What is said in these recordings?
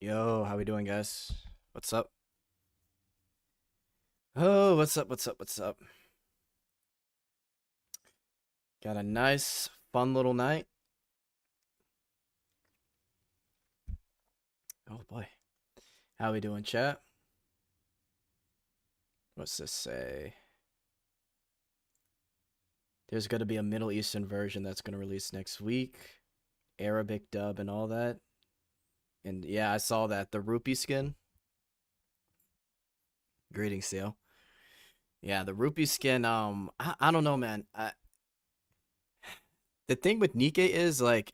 Yo, how we doing, guys? What's up? Oh, what's up? What's up? What's up? Got a nice, fun little night. Oh boy, how we doing, chat? What's this say? There's gonna be a Middle Eastern version that's gonna release next week, Arabic dub and all that. And yeah, I saw that the rupee skin. Greetings, Seal. Yeah, the rupee skin. I don't know, man. The thing with Nikkei is like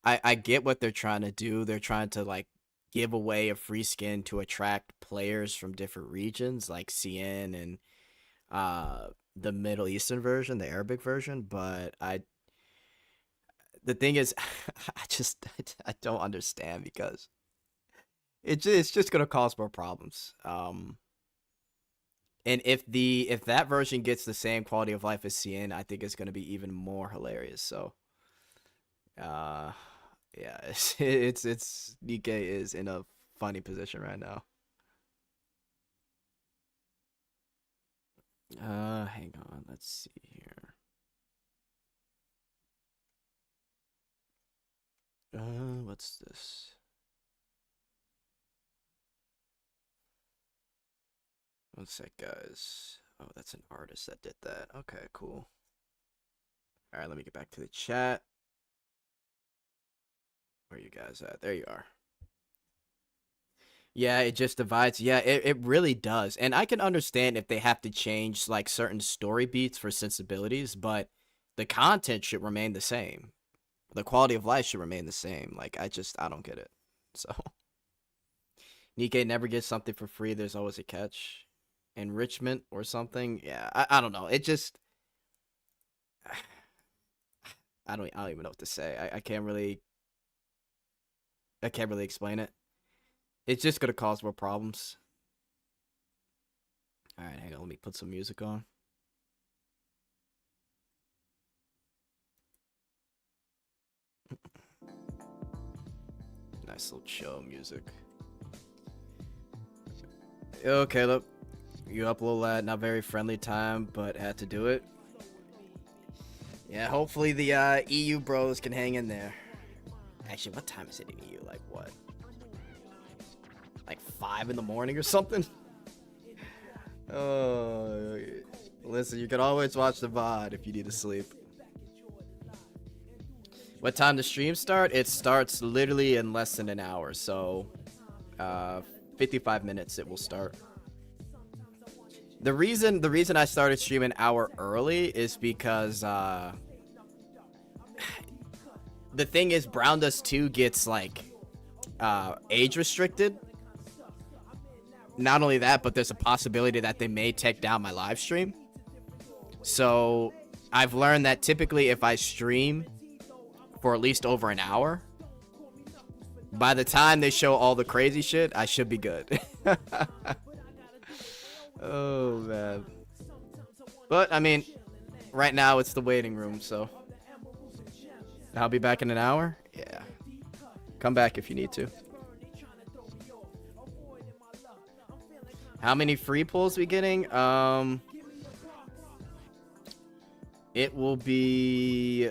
I get what they're trying to do. They're trying to like give away a free skin to attract players from different regions like CN and the Middle Eastern version, the Arabic version, but the thing is I don't understand because it's just going to cause more problems. And if that version gets the same quality of life as CN, I think it's going to be even more hilarious. So uh yeah, it's Nikkei is in a funny position right now. Hang on, let's see here. What's this? One sec, guys. Oh, that's an artist that did that. Okay, cool. All right, let me get back to the chat. Where are you guys at? There you are. Yeah, it just divides. Yeah, it really does. And I can understand if they have to change like certain story beats for sensibilities, but the content should remain the same. The quality of life should remain the same. Like I don't get it. So Nikkei never gets something for free. There's always a catch. Enrichment or something. Yeah, I don't know. It just I don't even know what to say. I can't really explain it. It's just gonna cause more problems. All right, hang on. Let me put some music on. Nice little chill music. Okay, look, you up a little late. Not very friendly time, but had to do it. Yeah, hopefully the EU bros can hang in there. Actually, what time is it in EU? Like what? Like 5 in the morning or something? Oh, listen, you can always watch the VOD if you need to sleep. What time the stream start? It starts literally in less than an hour, so 55 minutes it will start. The reason I started streaming an hour early is because the thing is Browndust2 gets like age restricted. Not only that, but there's a possibility that they may take down my live stream. So I've learned that typically if I stream for at least over an hour, by the time they show all the crazy shit, I should be good. Oh man. But I mean, right now it's the waiting room, so I'll be back in an hour. Yeah. Come back if you need to. How many free pulls we getting? It will be,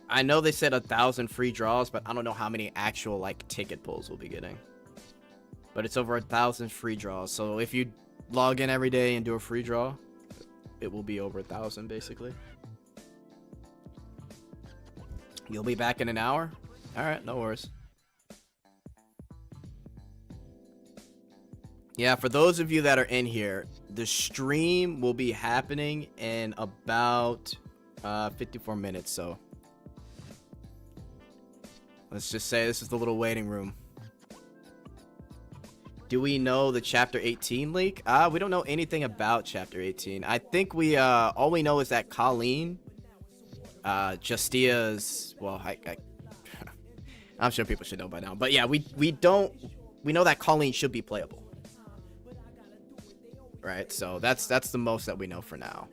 I know they said 1,000 free draws, but I don't know how many actual like ticket pulls we'll be getting. But it's over 1,000 free draws. So if you log in every day and do a free draw, it will be over 1,000 basically. You'll be back in an hour? All right, no worries. Yeah, for those of you that are in here, the stream will be happening in about 54 minutes, so let's just say this is the little waiting room. Do we know the Chapter 18 leak? We don't know anything about Chapter 18. I think we, all we know is that Colleen, Justia's, well, I'm sure people should know by now. But yeah, we know that Colleen should be playable. Right, so that's the most that we know for now.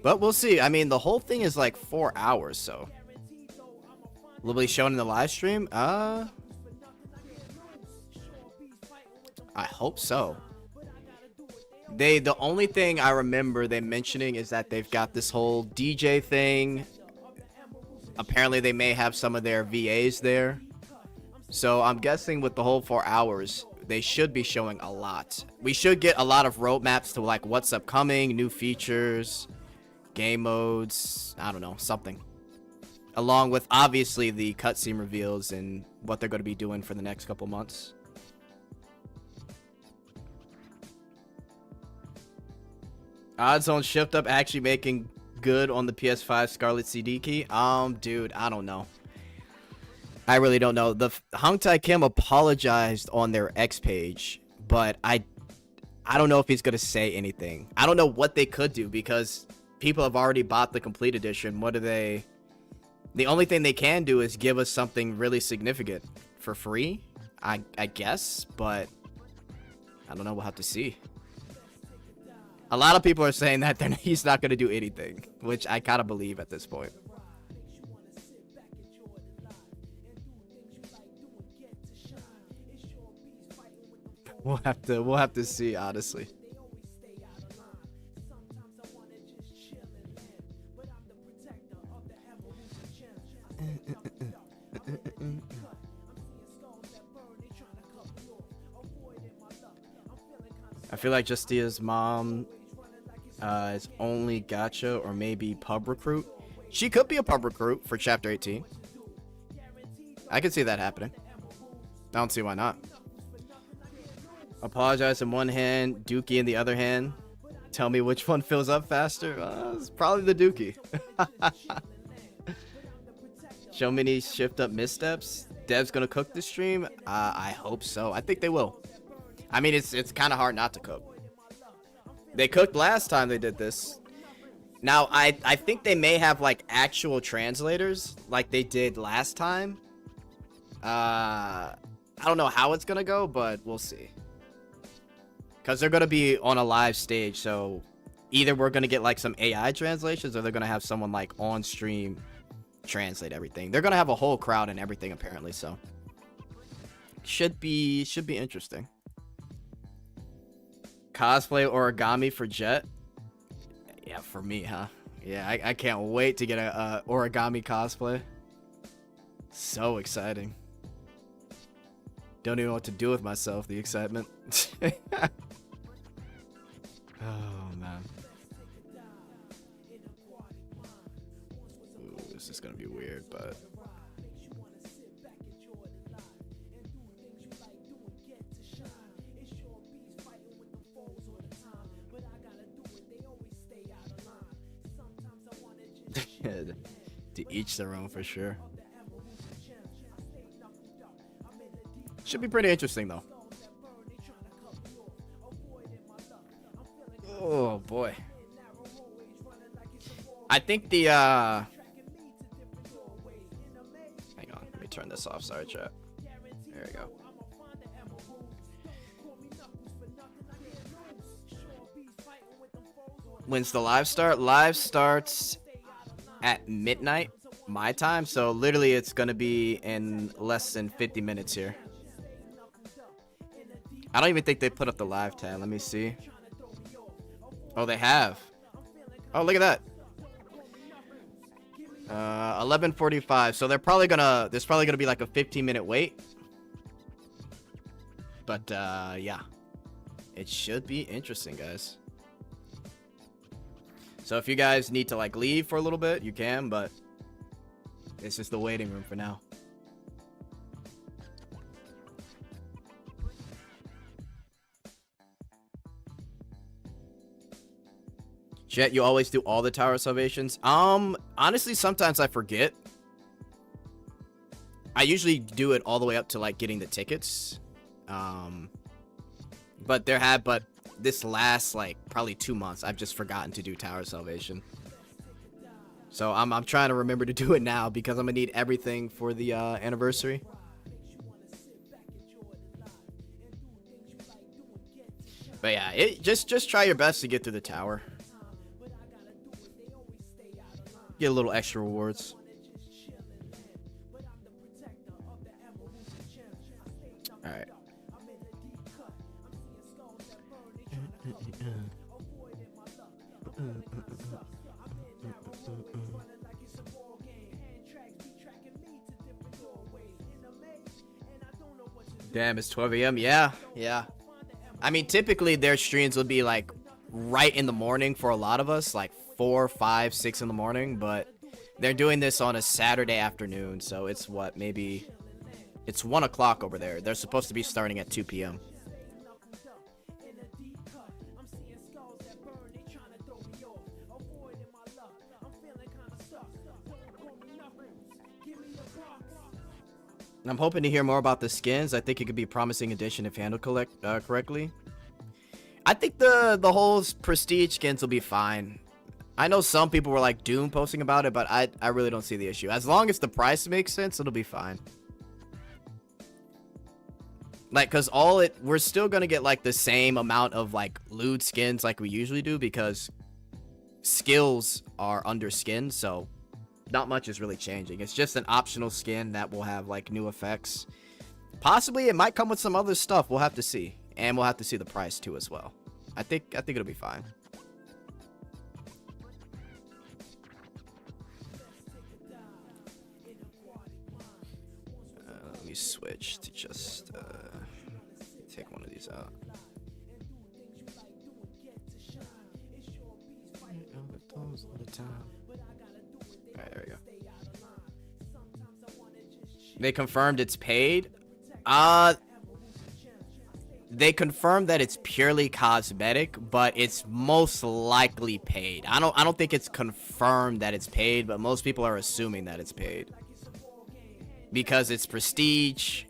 But we'll see. I mean, the whole thing is like 4 hours, so will it be shown in the live stream? I hope so. The only thing I remember they mentioning is that they've got this whole DJ thing. Apparently they may have some of their VAs there. So I'm guessing with the whole 4 hours, they should be showing a lot. We should get a lot of roadmaps to like what's upcoming, new features, game modes, I don't know, something. Along with obviously the cutscene reveals and what they're going to be doing for the next couple months. Odds on Shift Up actually making good on the PS5 Scarlet CD key? Dude, I don't know. I really don't know. The Hung Tai Kim apologized on their X page, but I don't know if he's gonna say anything. I don't know what they could do because people have already bought the complete edition. What do they? The only thing they can do is give us something really significant for free, I guess, but I don't know. We'll have to see. A lot of people are saying that he's not gonna do anything, which I kind of believe at this point. We'll have to see, honestly. I feel like Justia's mom is only gacha or maybe pub recruit. She could be a pub recruit for chapter 18. I could see that happening. I don't see why not. Apologize in one hand, Dookie in the other hand. Tell me which one fills up faster. It's probably the Dookie. Show many shift up missteps. Dev's gonna cook the stream. I hope so. I think they will. I mean, it's kind of hard not to cook. They cooked last time they did this. Now, I think they may have like actual translators like they did last time. I don't know how it's gonna go, but we'll see. Because they're going to be on a live stage, so either we're going to get like some AI translations or they're going to have someone like on stream translate everything. They're going to have a whole crowd and everything apparently, so should be interesting. Cosplay origami for Jet? Yeah, for me, huh? Yeah, I can't wait to get a origami cosplay. So exciting. Don't even know what to do with myself, the excitement. Oh, man. Ooh, this is gonna be weird, but... To each their own, for sure. Should be pretty interesting, though. Oh, boy. I think the, Hang on. Let me turn this off. Sorry, chat. There we go. When's the live start? Live starts at midnight, my time. So, literally, it's going to be in less than 50 minutes here. I don't even think they put up the live tab. Let me see. Oh, they have. Oh, look at that. 11:45. So there's probably gonna be like a 15-minute wait. But yeah, it should be interesting, guys. So if you guys need to like leave for a little bit, you can, but it's just the waiting room for now. Jet, you always do all the tower salvations? Honestly, sometimes I forget. I usually do it all the way up to like getting the tickets. But this last like probably 2 months, I've just forgotten to do tower salvation. So I'm trying to remember to do it now because I'm gonna need everything for the anniversary. But yeah, just try your best to get through the tower. Get a little extra rewards. All right. Damn, it's 12 a.m. Yeah. I mean, typically their streams would be like right in the morning for a lot of us, like 4, 5, 6 in the morning, but they're doing this on a Saturday afternoon, so it's what, maybe it's 1 o'clock over there. They're supposed to be starting at 2 p.m. I'm hoping to hear more about the skins. I think it could be a promising addition if handled correctly. I think the whole prestige skins will be fine. I know some people were like Doom posting about it, but I really don't see the issue. As long as the price makes sense, it'll be fine. Like, cause we're still gonna get like the same amount of like loot skins like we usually do, because skills are under skin, so not much is really changing. It's just an optional skin that will have like new effects. Possibly it might come with some other stuff. We'll have to see, and we'll have to see the price too as well. I think it'll be fine. Let me switch to just take one of these out. Alright, there we go. They confirmed it's paid. They confirmed that it's purely cosmetic, but it's most likely paid. I don't think it's confirmed that it's paid, but most people are assuming that it's paid because it's prestige.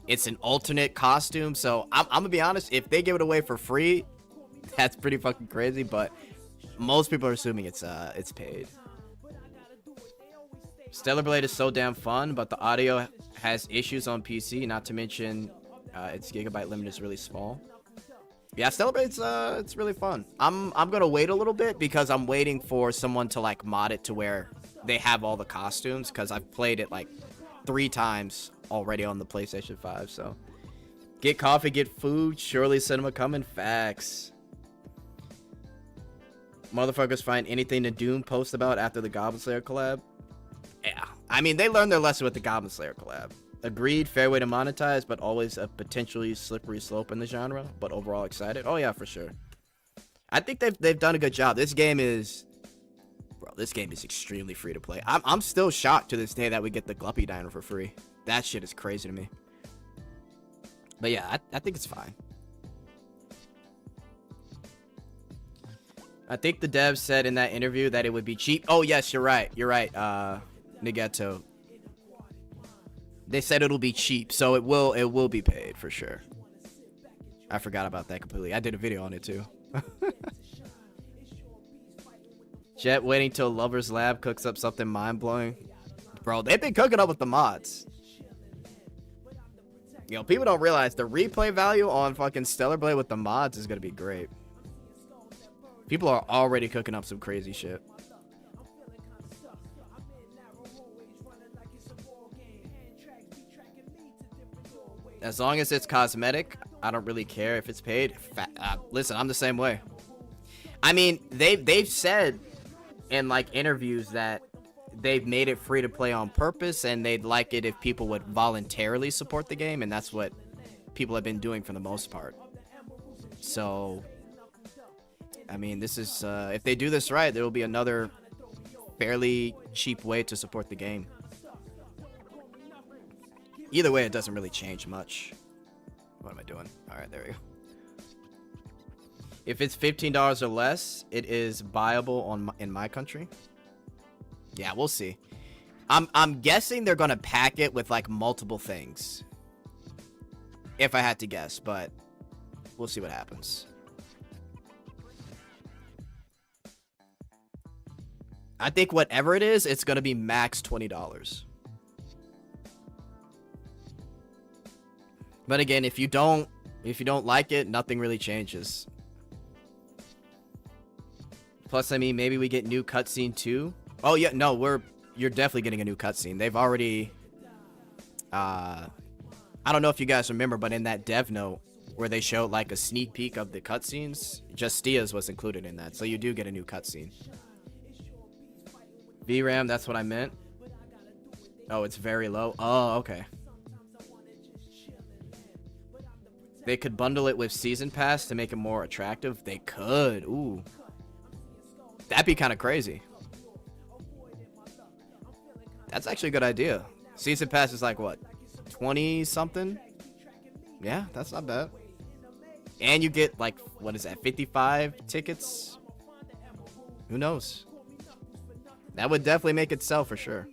It's an alternate costume, so I'm gonna be honest. If they give it away for free, that's pretty fucking crazy. But most people are assuming it's paid. Stellar Blade is so damn fun, but the audio has issues on PC. Not to mention, its gigabyte limit is really small. Yeah, Stellar Blade's it's really fun. I'm gonna wait a little bit because I'm waiting for someone to like mod it to where they have all the costumes, because I've played it like 3 times already on the PlayStation 5. So get coffee, get food. Surely cinema coming. Facts. Motherfuckers find anything to Doom post about after the Goblin Slayer collab. Yeah, I mean, they learned their lesson with the Goblin Slayer collab. Agreed, fair way to monetize, but always a potentially slippery slope in the genre. But overall excited. Oh yeah, for sure. I think they've done a good job. This game is, bro, this game is extremely free to play. I'm still shocked to this day that we get the Gluppy Diner for free. That shit is crazy to me. But yeah, I think it's fine. I think the devs said in that interview that it would be cheap. Oh yes, you're right. You're right. Nigeto. They said it'll be cheap, so it will be paid for sure. I forgot about that completely. I did a video on it too. Jet waiting till Lover's Lab cooks up something mind-blowing. Bro, they've been cooking up with the mods. You know, people don't realize the replay value on fucking Stellar Blade with the mods is gonna be great. People are already cooking up some crazy shit. As long as it's cosmetic, I don't really care if it's paid. Listen, I'm the same way. I mean, they've said in like interviews that they've made it free to play on purpose, and they'd like it if people would voluntarily support the game, and that's what people have been doing for the most part. So, I mean, this is if they do this right, there will be another fairly cheap way to support the game. Either way, it doesn't really change much. What am I doing? All right, there we go. If it's $15 or less, it is buyable in my country. Yeah, we'll see. I'm guessing they're gonna pack it with like multiple things. If I had to guess, but we'll see what happens. I think whatever it is, it's gonna be max $20. But again, if you don't If you don't like it, nothing really changes. Plus, I mean, maybe we get new cutscene too. Oh yeah, no, you're definitely getting a new cutscene. They've already, I don't know if you guys remember, but in that dev note where they showed like a sneak peek of the cutscenes, Justia's was included in that, so you do get a new cutscene. VRAM, that's what I meant. Oh, it's very low. Oh, okay. They could bundle it with Season Pass to make it more attractive. They could. Ooh. That'd be kind of crazy. That's actually a good idea. Season Pass is like, what? 20 something? Yeah, that's not bad. And you get like, what is that? 55 tickets? Who knows? That would definitely make it sell for sure.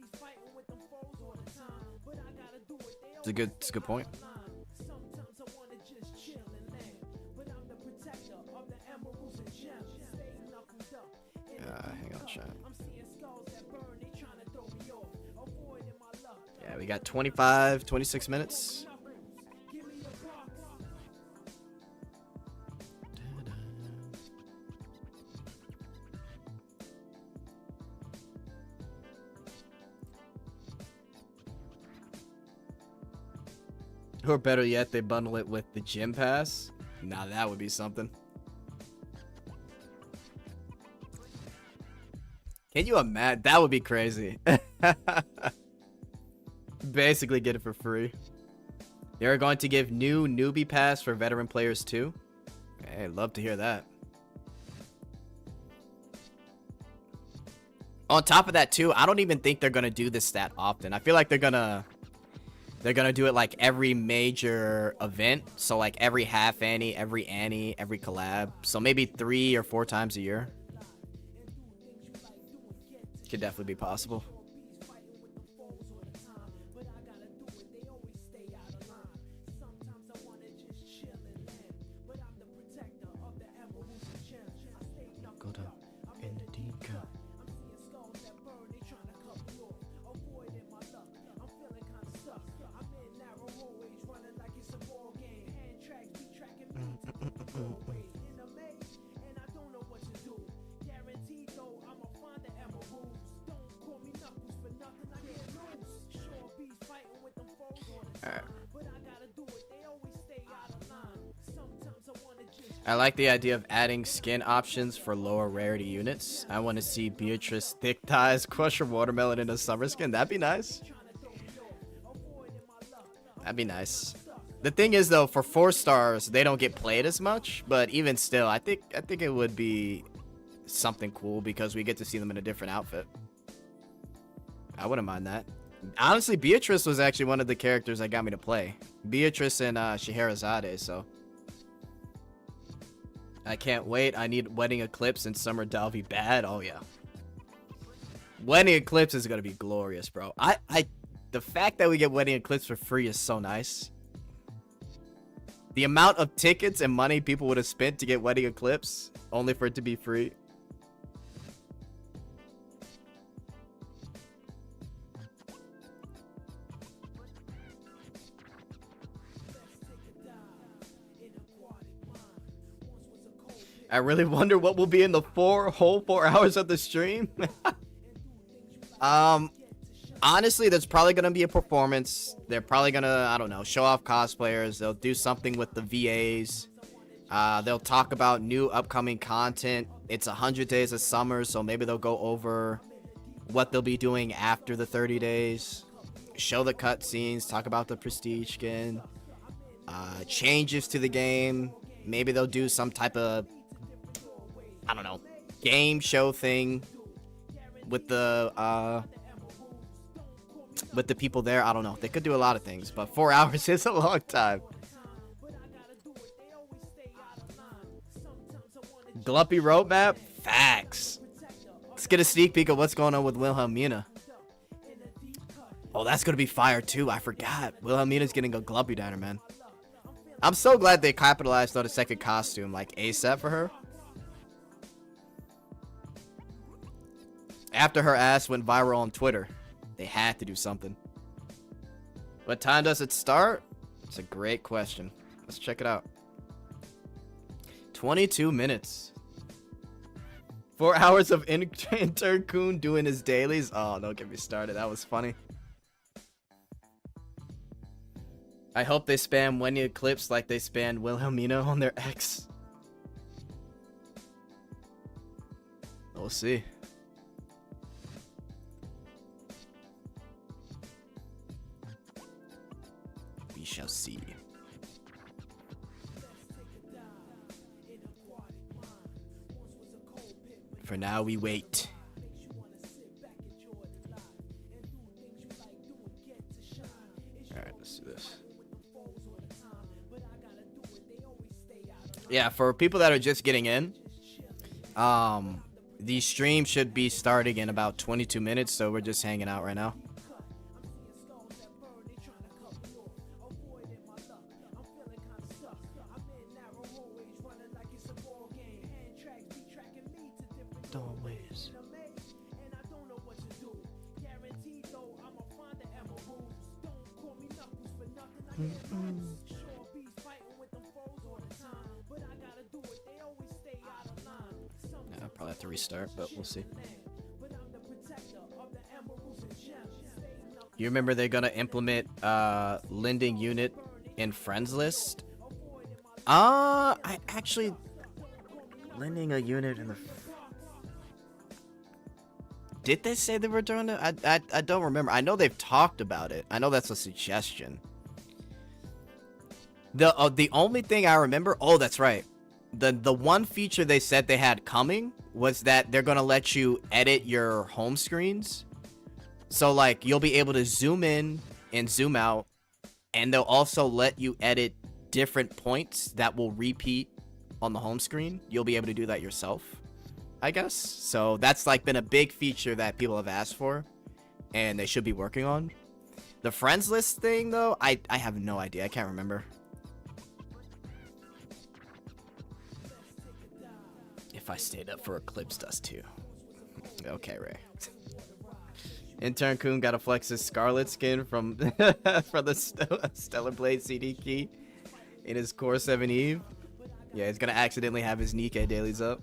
It's a good point. Hang on, chat. Yeah, we got 26 minutes. Or better yet, they bundle it with the gym pass. Now that would be something. Can you imagine? That would be crazy. Basically get it for free. They're going to give new newbie pass for veteran players too. Hey, love to hear that. On top of that too, I don't even think they're gonna do this that often. I feel like they're gonna do it like every major event. So like every half Annie, every Annie, every collab. So maybe 3 or 4 times a year. Could definitely be possible. I like the idea of adding skin options for lower rarity units. I want to see Beatrice thick thighs crush her watermelon in a summer skin. That'd be nice. That'd be nice. The thing is though, for 4 stars, they don't get played as much, but even still, I think it would be something cool because we get to see them in a different outfit. I wouldn't mind that. Honestly, Beatrice was actually one of the characters that got me to play. Beatrice and Scheherazade, so I can't wait. I need Wedding Eclipse and Summer Dalvey bad. Oh yeah. Wedding Eclipse is gonna be glorious, bro. The fact that we get Wedding Eclipse for free is so nice. The amount of tickets and money people would have spent to get Wedding Eclipse, only for it to be free. I really wonder what will be in the whole 4 hours of the stream. Honestly, there's probably going to be a performance. They're probably going to, I don't know, show off cosplayers. They'll do something with the VAs. They'll talk about new upcoming content. It's 100 days of summer, so maybe they'll go over what they'll be doing after the 30 days. Show the cutscenes, talk about the prestige skin. Changes to the game. Maybe they'll do some type of, I don't know, game show thing with the people there. I don't know. They could do a lot of things, but 4 hours is a long time. Glumpy roadmap? Facts. Let's get a sneak peek of what's going on with Wilhelmina. Oh, that's going to be fire too. I forgot. Wilhelmina's getting a Glumpy diner, man. I'm so glad they capitalized on a second costume, like ASAP for her. After her ass went viral on Twitter, they had to do something. What time does it start? It's a great question. Let's check it out. 22 minutes. 4 hours of intern Kun doing his dailies. Oh, don't get me started. That was funny. I hope they spam Wendy Eclipse like they spammed Wilhelmina on their ex. We'll see. We shall see. For now, we wait. Alright, let's do this. Yeah, for people that are just getting in, the stream should be starting in about 22 minutes, so we're just hanging out right now. I'll probably have to restart, but we'll see. You remember they're gonna implement lending unit in friends list? I actually lending a unit in the. Did they say they were doing it? I don't remember. I know they've talked about it. I know that's a suggestion. The only thing I remember, oh, that's right. The one feature they said they had coming was that they're gonna let you edit your home screens. So like you'll be able to zoom in and zoom out, and they'll also let you edit different points that will repeat on the home screen. You'll be able to do that yourself, I guess. So that's like been a big feature that people have asked for, and they should be working on. The friends list thing though, I have no idea. I can't remember. If I stayed up for Browndust 2. Okay, Ray. Intern Kun gotta flex his Scarlet skin from from the Stellar Blade CD key in his Core 7 Eve. Yeah, he's gonna accidentally have his Nikkei dailies up.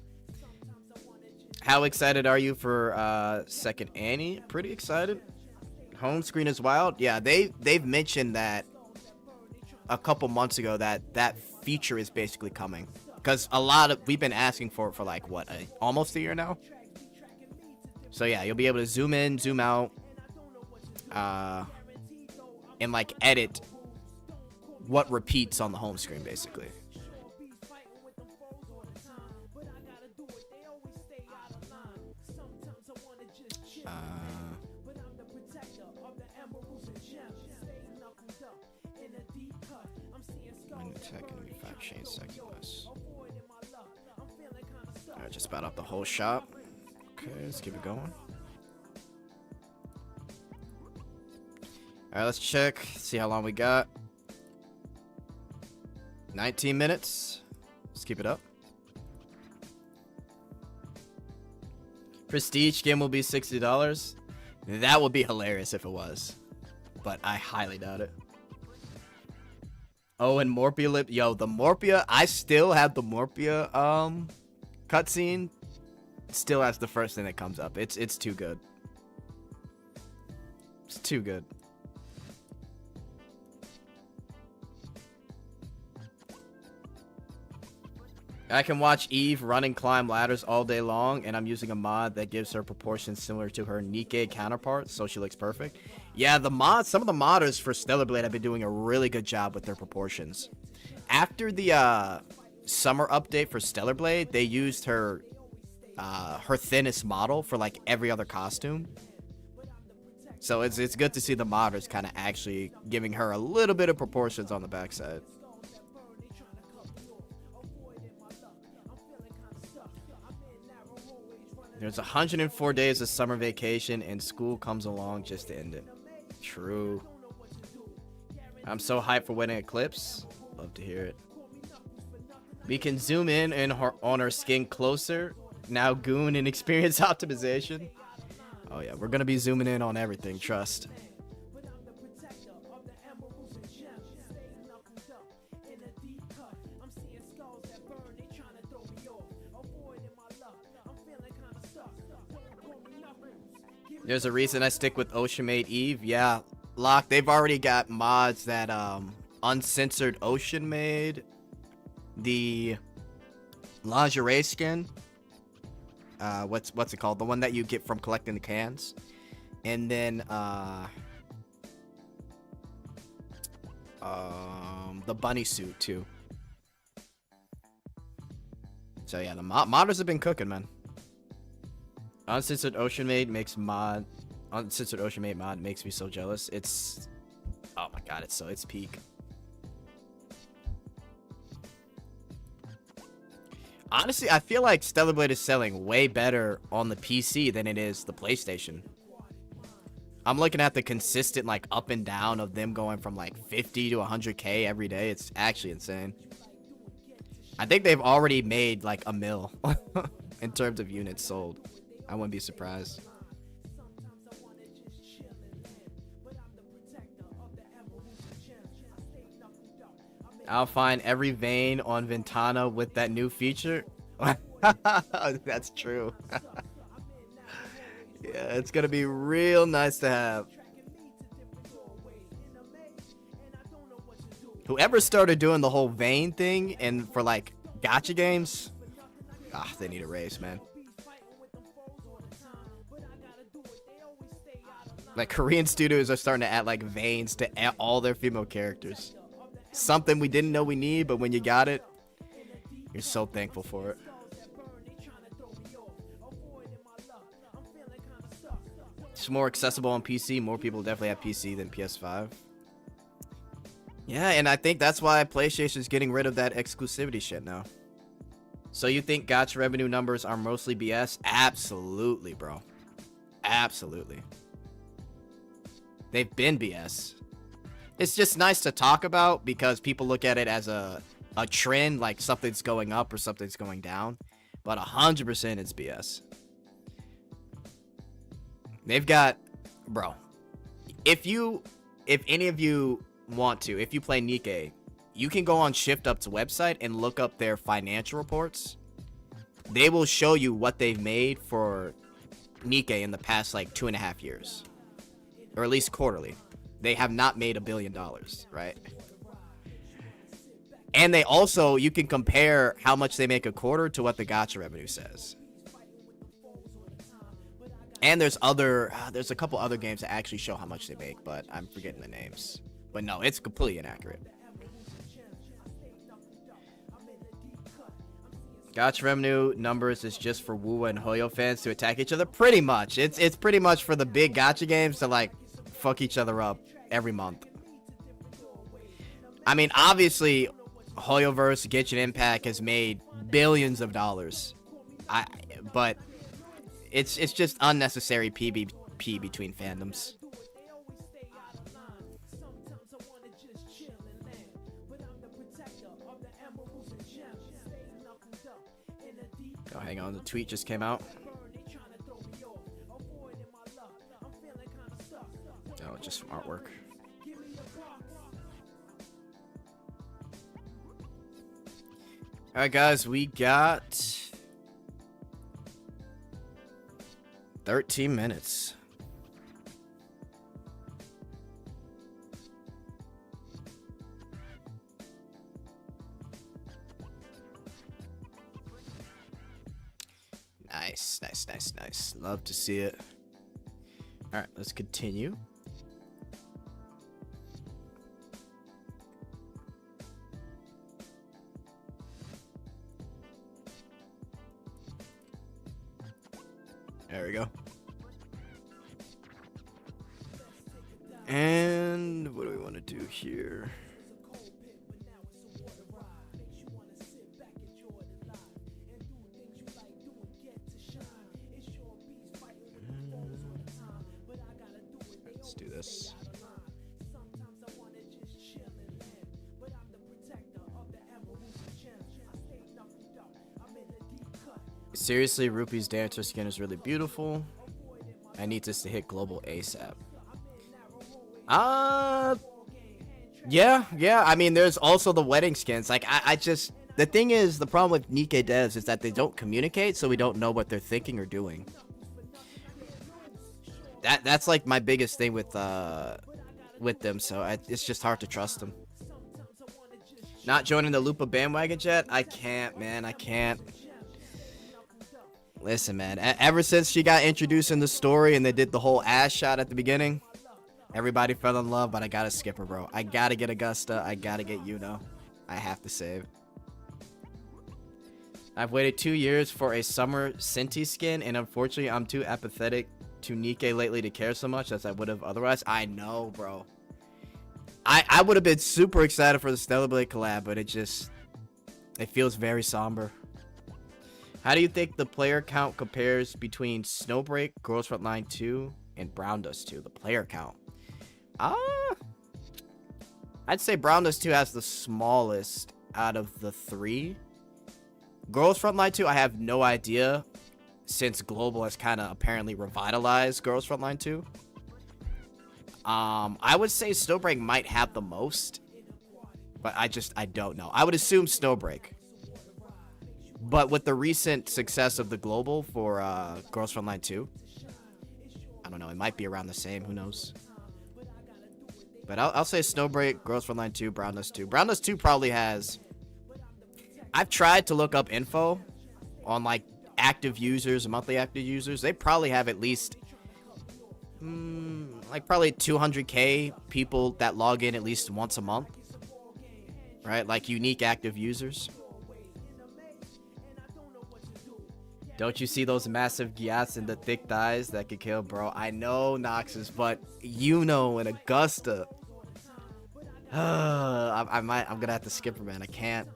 How excited are you for second Annie? Pretty excited. Home screen is wild. Yeah, they've mentioned that a couple months ago that feature is basically coming. Because we've been asking for it for like, what, almost a year now? So yeah, you'll be able to zoom in, zoom out, and like edit what repeats on the home screen, basically. Change second less. Alright, just about up the whole shop. Okay, let's keep it going. Alright, let's check. See how long we got. 19 minutes. Let's keep it up. Prestige game will be $60. That would be hilarious if it was, but I highly doubt it. Oh, and Morpia lip. Yo, the Morpia. I still have the Morpia cutscene. Still has the first thing that comes up. It's too good. It's too good. I can watch Eve run and climb ladders all day long, and I'm using a mod that gives her proportions similar to her Nikkei counterpart, so she looks perfect. Yeah, some of the modders for Stellar Blade have been doing a really good job with their proportions. After the summer update for Stellar Blade, they used her thinnest model for like every other costume. So it's good to see the modders kind of actually giving her a little bit of proportions on the backside. There's 104 days of summer vacation, and school comes along just to end it. True. I'm so hyped for Wedding Eclipse. Love to hear it. We can zoom in on her skin closer. Now Goon and experience optimization. Oh yeah, we're gonna be zooming in on everything, trust. There's a reason I stick with Ocean Maid Eve. Yeah, Locke, they've already got mods that uncensored Ocean Maid, the lingerie skin. What's it called? The one that you get from collecting the cans. And then the bunny suit too. So yeah, the modders have been cooking, man. Uncensored Ocean Maid makes mod. Uncensored Ocean Maid mod makes me so jealous. It's, oh my god, it's peak. Honestly, I feel like Stellar Blade is selling way better on the PC than it is the PlayStation. I'm looking at the consistent like up and down of them going from like 50 to 100k every day. It's actually insane. I think they've already made like $1 mil in terms of units sold. I wouldn't be surprised. I'll find every vein on Ventana with that new feature. That's true. Yeah, it's gonna be real nice to have. Whoever started doing the whole vein thing and for like gacha games, they need a raise, man. Like Korean studios are starting to add like veins to all their female characters. Something we didn't know we need, but when you got it, you're so thankful for it. It's more accessible on PC. More people definitely have PC than PS5. Yeah, and I think that's why PlayStation is getting rid of that exclusivity shit now. So you think gacha revenue numbers are mostly BS? Absolutely, bro. Absolutely. They've been BS. It's just nice to talk about because people look at it as a trend, like something's going up or something's going down. But 100% it's BS. They've got, bro, if any of you want to, if you play Nikkei, you can go on Shift Up's website and look up their financial reports. They will show you what they've made for Nikkei in the past like 2.5 years, or at least quarterly. They have not made $1 billion, right? And they also, you can compare how much they make a quarter to what the gacha revenue says. And there's a couple other games that actually show how much they make, but I'm forgetting the names. But no, it's completely inaccurate. Gacha revenue numbers is just for Woo and Hoyo fans to attack each other. Pretty much. It's pretty much for the big gacha games to like fuck each other up every month. I mean, obviously, Hoyoverse, Genshin Impact has made billions of dollars. But it's just unnecessary PvP between fandoms. Oh, hang on, the tweet just came out. Oh, just some artwork. Alright guys, we got 13 minutes. Nice. Love to see it. Alright, let's continue. There we go. And what do we want to do here? Let's do this. Seriously, Rupee's dancer skin is really beautiful. I need this to hit global ASAP. Yeah. I mean, there's also the wedding skins. Like, I just, the thing is, the problem with Nikkei devs is that they don't communicate, so we don't know what they're thinking or doing. That's like my biggest thing with them. So it's just hard to trust them. Not joining the Lupa bandwagon yet? I can't, man. I can't. Listen, man. Ever since she got introduced in the story and they did the whole ass shot at the beginning, everybody fell in love, but I gotta skip her, bro. I gotta get Augusta. I gotta get Yuno. I have to save. I've waited 2 years for a summer Cinti skin, and unfortunately, I'm too apathetic to Nikke lately to care so much as I would have otherwise. I know, bro. I would have been super excited for the Stellar Blade collab, but it feels very somber. How do you think the player count compares between Snowbreak, Girls Frontline 2, and Browndust2? The player count. I'd say Browndust2 has the smallest out of the 3. Girls Frontline 2, I have no idea, since Global has kind of apparently revitalized Girls Frontline 2. I would say Snowbreak might have the most, but I don't know. I would assume Snowbreak. But with the recent success of the Global for Girls Frontline 2, I don't know. It might be around the same. Who knows? But I'll say Snowbreak, Girls Frontline 2, Browndust2. Browndust2 probably has... I've tried to look up info on, like, active users, monthly active users. They probably have at least... like probably 200k people that log in at least once a month, right? Like unique active users. Don't you see those massive gyats and the thick thighs that could kill, bro? I know, Noxus, but Yuno and Augusta. I'm gonna have to skip her, man. I can't.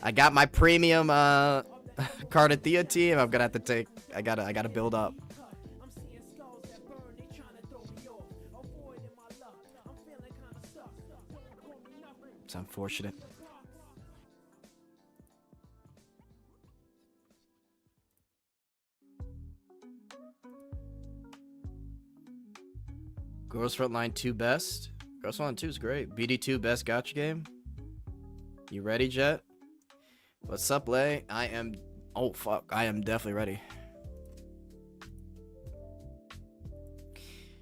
I got my premium Cardathea team. I'm gonna have to take. I gotta build up. It's unfortunate. Girls Frontline 2 best. Girls Frontline 2 is great. BD2 best gacha game. You ready, Jet? What's up, Lay? I am... Oh, fuck. I am definitely ready.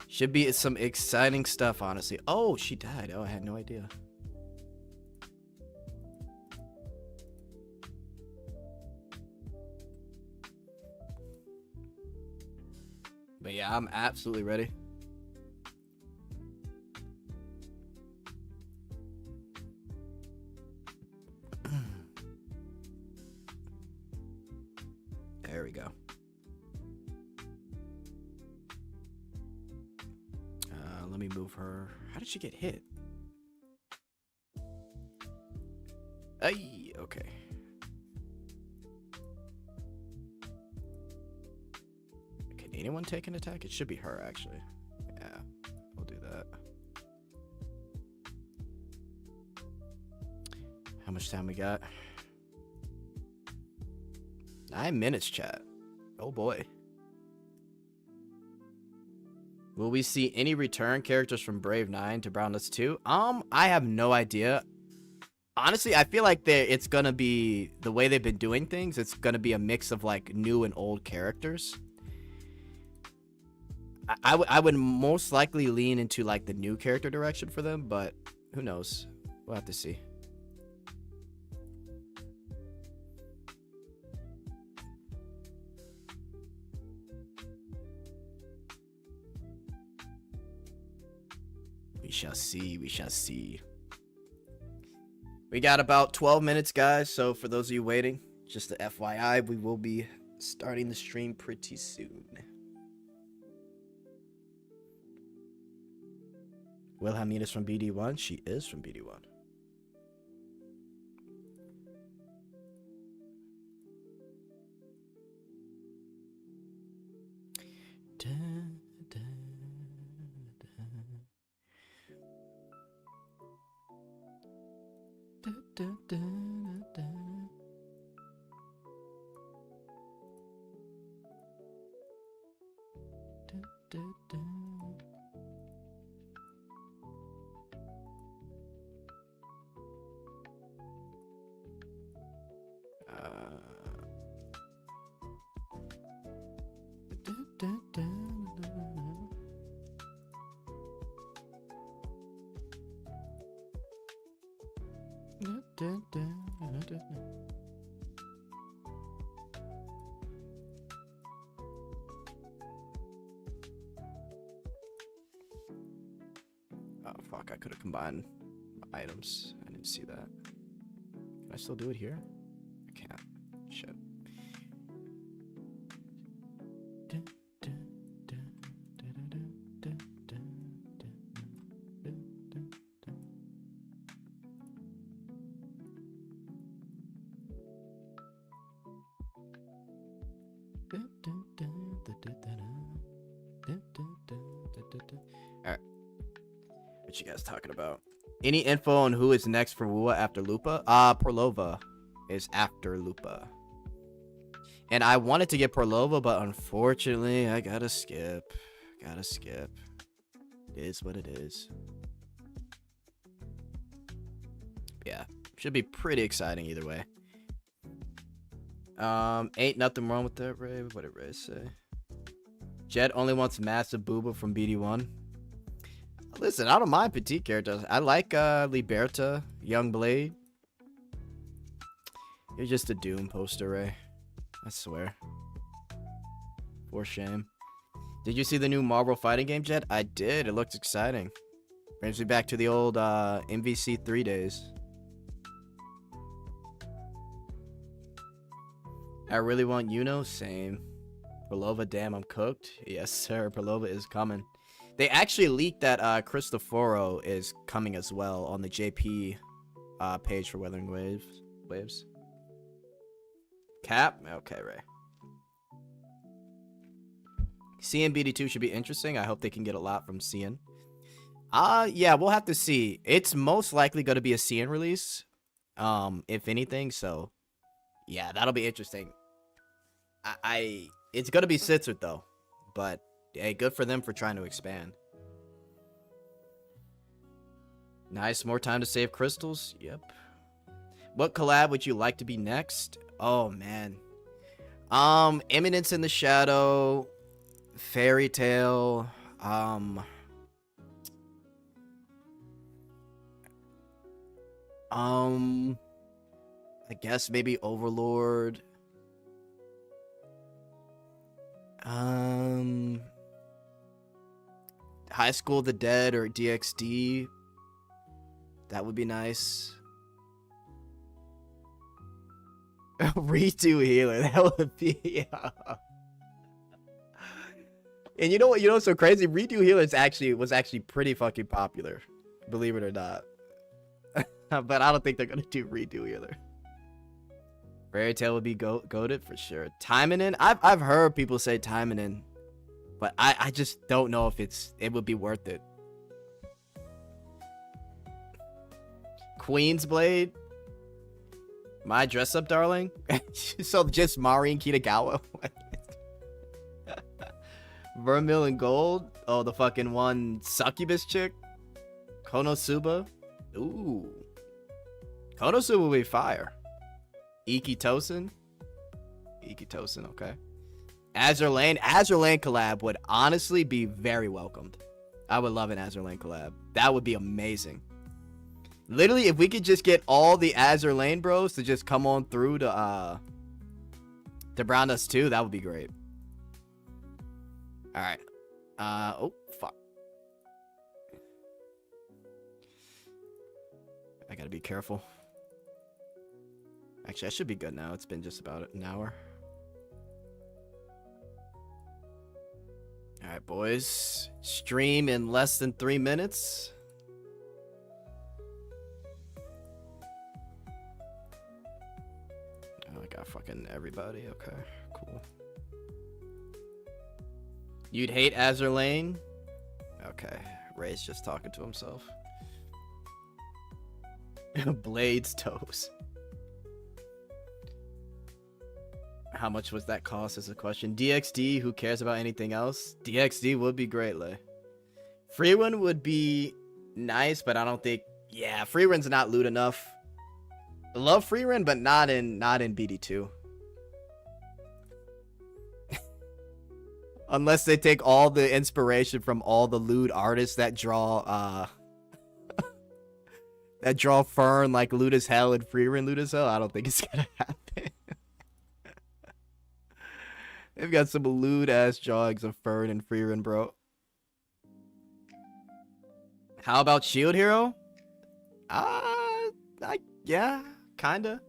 Should be some exciting stuff, honestly. Oh, she died. Oh, I had no idea. But yeah, I'm absolutely ready. There we go. Let me move her. How did she get hit? Ay, okay. Can anyone take an attack? It should be her, actually. Yeah, we'll do that. How much time we got? 9 minutes, chat. Oh boy. Will we see any return characters from Brave 9 to Browndust2? I have no idea. Honestly, I feel like it's gonna be the way they've been doing things. It's gonna be a mix of like new and old characters. I would most likely lean into like the new character direction for them, but who knows? We'll have to see. We shall see. We shall see. We got about 12 minutes, guys. So for those of you waiting, just a FYI, we will be starting the stream pretty soon. Wilhelmina's from BD1. She is from BD1. Oh, fuck. I could have combined items. I didn't see that. Can I still do it here? I can't. Shit. Alright. What you guys talking about? Any info on who is next for Wua after Lupa? Perlova is after Lupa. And I wanted to get Perlova, but unfortunately, I gotta skip. It is what it is. Yeah. Should be pretty exciting either way. Ain't nothing wrong with that, Ray. What did Ray say? Jet only wants massive booba from BD1. Listen, I don't mind petite characters. I like Liberta, Young Blade. You're just a Doom poster, Ray. I swear. For shame. Did you see the new Marvel fighting game, Jet? I did. It looks exciting. Brings me back to the old MVC3 days. I really want Yuno. Same. Perlova, damn, I'm cooked. Yes, sir. Perlova is coming. They actually leaked that Cristoforo is coming as well on the JP page for Weathering Waves. Cap? Okay, Ray. CNBD2 should be interesting. I hope they can get a lot from CN. Yeah, we'll have to see. It's most likely going to be a CN release, if anything. So, yeah, that'll be interesting. It's going to be Sitzert, though. But, hey, good for them for trying to expand. Nice, more time to save crystals. Yep. What collab would you like to be next? Oh, man. Eminence in the Shadow, Fairy Tale, I guess maybe Overlord. High School of the Dead or DXD. That would be nice. Redo healer. That would be. And you know what? You know what's so crazy? Redo healer was actually pretty fucking popular, believe it or not. But I don't think they're gonna do redo healer. Fairy Tale would be goated for sure. Timonin, I've heard people say Timonin, but I just don't know if it would be worth it. Queen's Blade, my dress up darling. So just Mari and Kitagawa. Vermil and Gold. Oh, the fucking one succubus chick. Konosuba. Ooh. Konosuba will be fire. Ikitosen, okay. Azur Lane collab would honestly be very welcomed. I would love an Azur Lane collab. That would be amazing. Literally, if we could just get all the Azur Lane bros to just come on through to Browndust2, that would be great. All right. Oh fuck. I gotta be careful. Actually, I should be good now. It's been just about an hour. All right, boys. Stream in less than 3 minutes. Oh, I got fucking everybody. Okay, cool. You'd hate Azur Lane? Okay, Ray's just talking to himself. Blades toes. How much was that cost is a question. DXD, who cares about anything else? DXD would be great, Lay. Free run would be nice, but I don't think... Yeah, free run's not loot enough. I love free run, but not in BD2. Unless they take all the inspiration from all the lewd artists that draw That draw Fern like loot as hell and Freerin loot as hell. I don't think it's gonna happen. They've got some lewd ass jogs of Fern and Freerin, bro. How about Shield Hero? Yeah, kinda.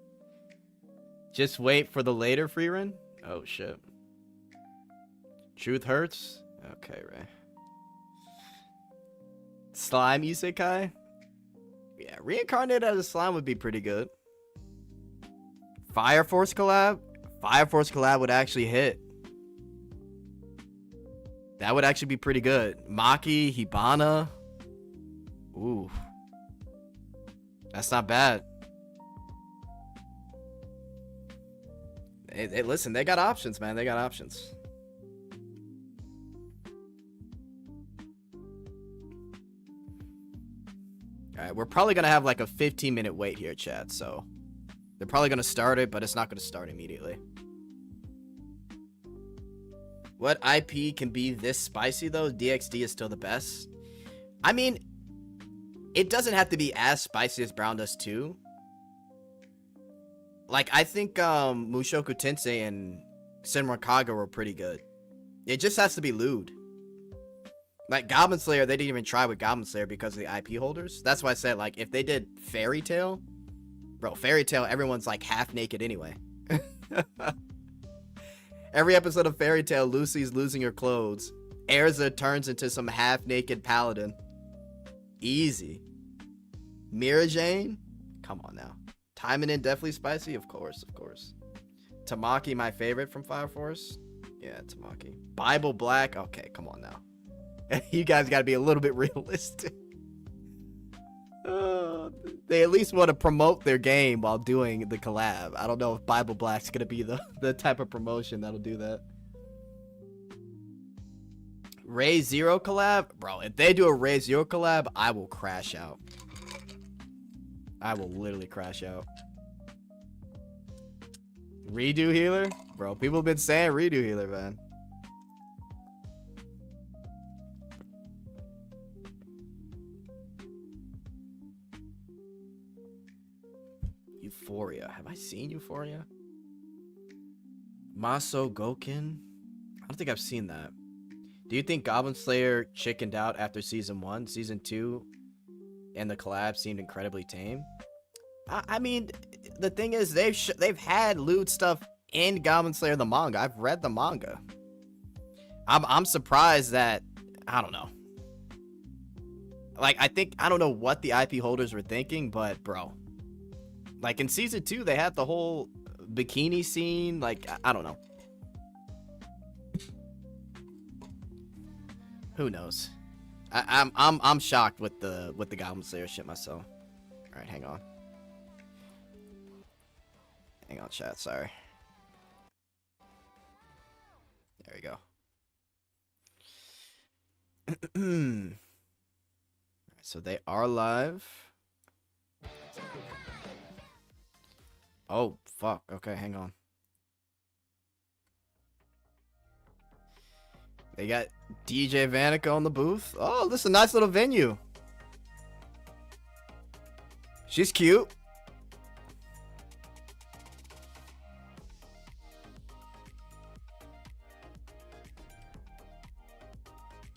Just wait for the later Freerin. Oh shit. Truth hurts. Okay, Ray. Slime Isekai? Yeah, reincarnated as a slime would be pretty good. Fire Force collab? Fire Force collab would actually hit. That would actually be pretty good. Maki, Hibana. Ooh. That's not bad. Hey, listen, they got options, man. They got options. Alright, we're probably going to have like a 15-minute wait here, chat. So, they're probably going to start it, but it's not going to start immediately. What IP can be this spicy, though? DXD is still the best. I mean, it doesn't have to be as spicy as Browndust2. Like, I think Mushoku Tensei and Senran Kaga were pretty good. It just has to be lewd. Like, Goblin Slayer, they didn't even try with Goblin Slayer because of the IP holders. That's why I said, like, if they did Fairy Tail, bro, Fairy Tail, everyone's, like, half naked anyway. Every episode of Fairy Tail, Lucy's losing her clothes. Erza turns into some half-naked paladin. Easy. Mira Jane? Come on now. Timing in definitely spicy? Of course, of course. Tamaki, my favorite from Fire Force? Yeah, Tamaki. Bible Black? Okay, come on now. You guys gotta be a little bit realistic. They at least want to promote their game while doing the collab. I don't know if Bible Black's gonna be the type of promotion that'll do that. Ray Zero collab? Bro, if they do a Ray Zero collab, I will crash out. I will literally crash out. Redo Healer? Bro, people have been saying Redo Healer, man. Euphoria. Have I seen Euphoria? Maso Goken? I don't think I've seen that. Do you think Goblin Slayer chickened out after season 1? Season 2 and the collab seemed incredibly tame. I mean, the thing is, they've had lewd stuff in Goblin Slayer the manga. I've read the manga. I'm surprised that, I don't know. Like, I don't know what the IP holders were thinking, but bro, like in season 2, they had the whole bikini scene. Like, I don't know. Who knows? I'm shocked with the Goblin Slayer shit myself. All right, hang on. Hang on, chat. Sorry. There we go. Alright, so they are live. Oh, fuck. Okay, hang on. They got DJ Vanica on the booth. Oh, this is a nice little venue. She's cute.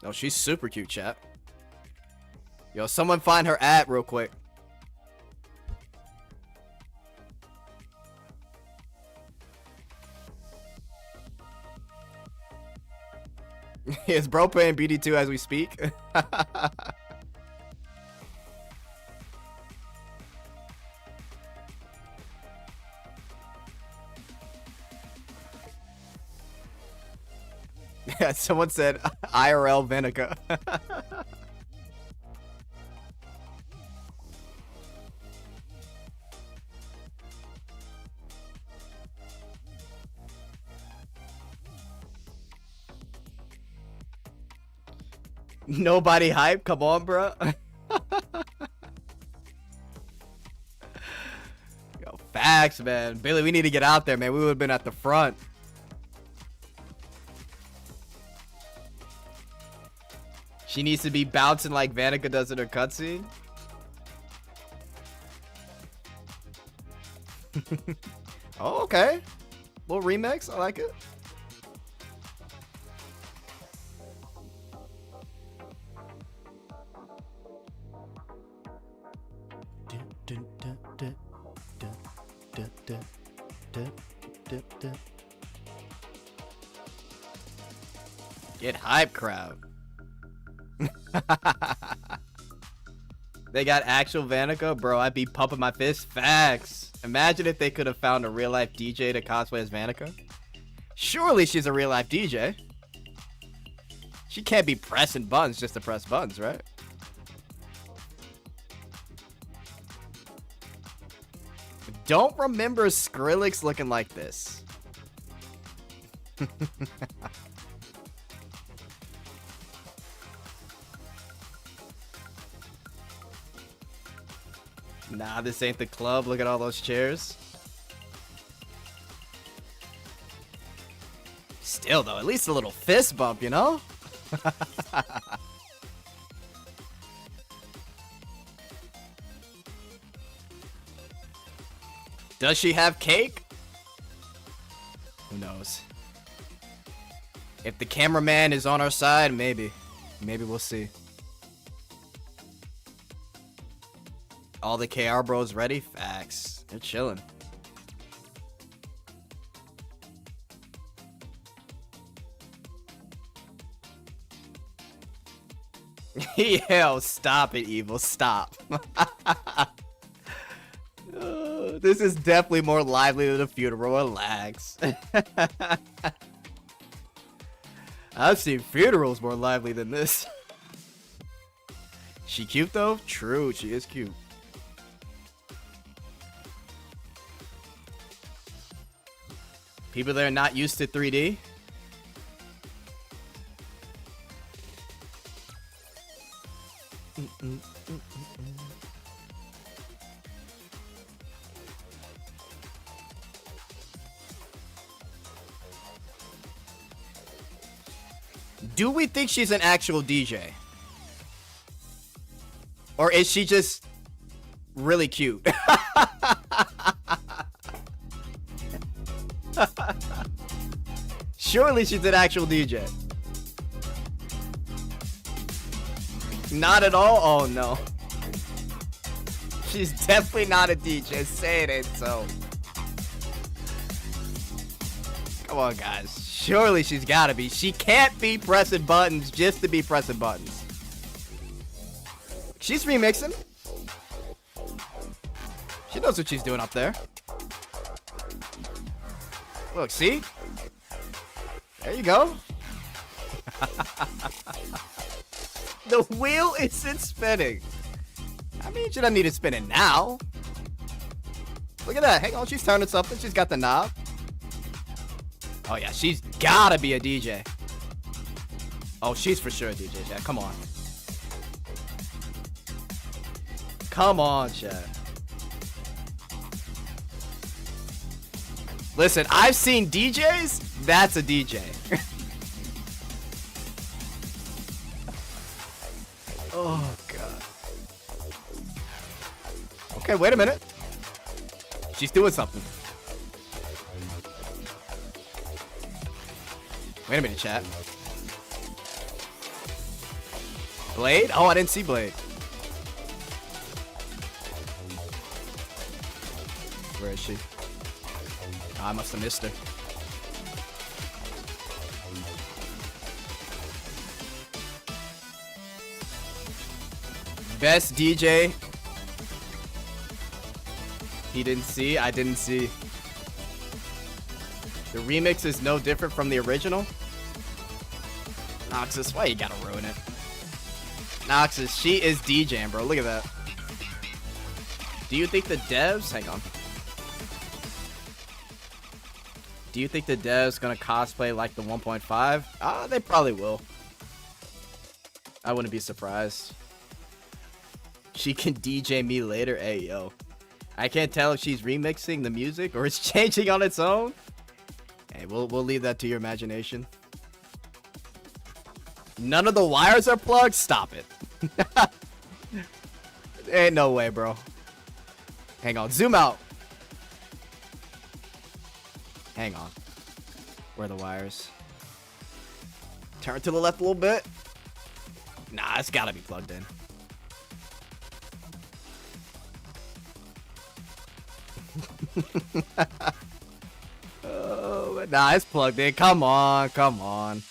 Oh, she's super cute, chat. Yo, someone find her at real quick. Is bro playing BD2 as we speak? Yeah, someone said IRL Venica. Nobody hype? Come on, bro. Yo, facts, man. Billy, we need to get out there, man. We would have been at the front. She needs to be bouncing like Vanica does in her cutscene. Oh, okay. Little remix. I like it. Get hype, crowd. They got actual Vanica? Bro, I'd be pumping my fist. Facts. Imagine if they could have found a real-life DJ to cosplay as Vanica. Surely she's a real-life DJ. She can't be pressing buttons just to press buttons, right? Don't remember Skrillex looking like this. Nah, this ain't the club. Look at all those chairs. Still, though, at least a little fist bump, you know? Does she have cake? Who knows? If the cameraman is on our side, maybe. Maybe we'll see. All the KR bros ready? Facts. They're chilling. Yo, stop it, Evil. Stop. This is definitely more lively than a funeral. Relax. I've seen funerals more lively than this. She cute though? True, she is cute. People that are not used to 3D. Do we think she's an actual DJ? Or is she just really cute? Surely she's an actual DJ. Not at all? Oh no. She's definitely not a DJ. Say it ain't so. Come on, guys. Surely she's gotta be. She can't be pressing buttons just to be pressing buttons. She's remixing. She knows what she's doing up there. Look, see? There you go. The wheel isn't spinning. I mean, she doesn't need it spinning now. Look at that. Hang on, she's turning something. She's got the knob. Oh, yeah, she's gotta be a DJ. Oh, she's for sure a DJ, chat. Come on. Come on, chat. Listen, I've seen DJs. That's a DJ. Oh, God. Okay, wait a minute. She's doing something. Wait a minute, chat. Blade? Oh, I didn't see Blade. Where is she? Oh, I must have missed her. Best DJ. He didn't see. I didn't see. The remix is no different from the original. Noxus, why you gotta ruin it? Noxus, she is DJing, bro. Look at that. Do you think the devs... Hang on. Do you think the devs gonna cosplay like the 1.5? They probably will. I wouldn't be surprised. She can DJ me later. Hey, yo. I can't tell if she's remixing the music or it's changing on its own. Hey, we'll leave that to your imagination. None of the wires are plugged? Stop it. Ain't no way, bro. Hang on. Zoom out. Hang on. Where are the wires? Turn to the left a little bit. Nah, it's gotta be plugged in. Oh, nah, it's plugged in. Come on, come on.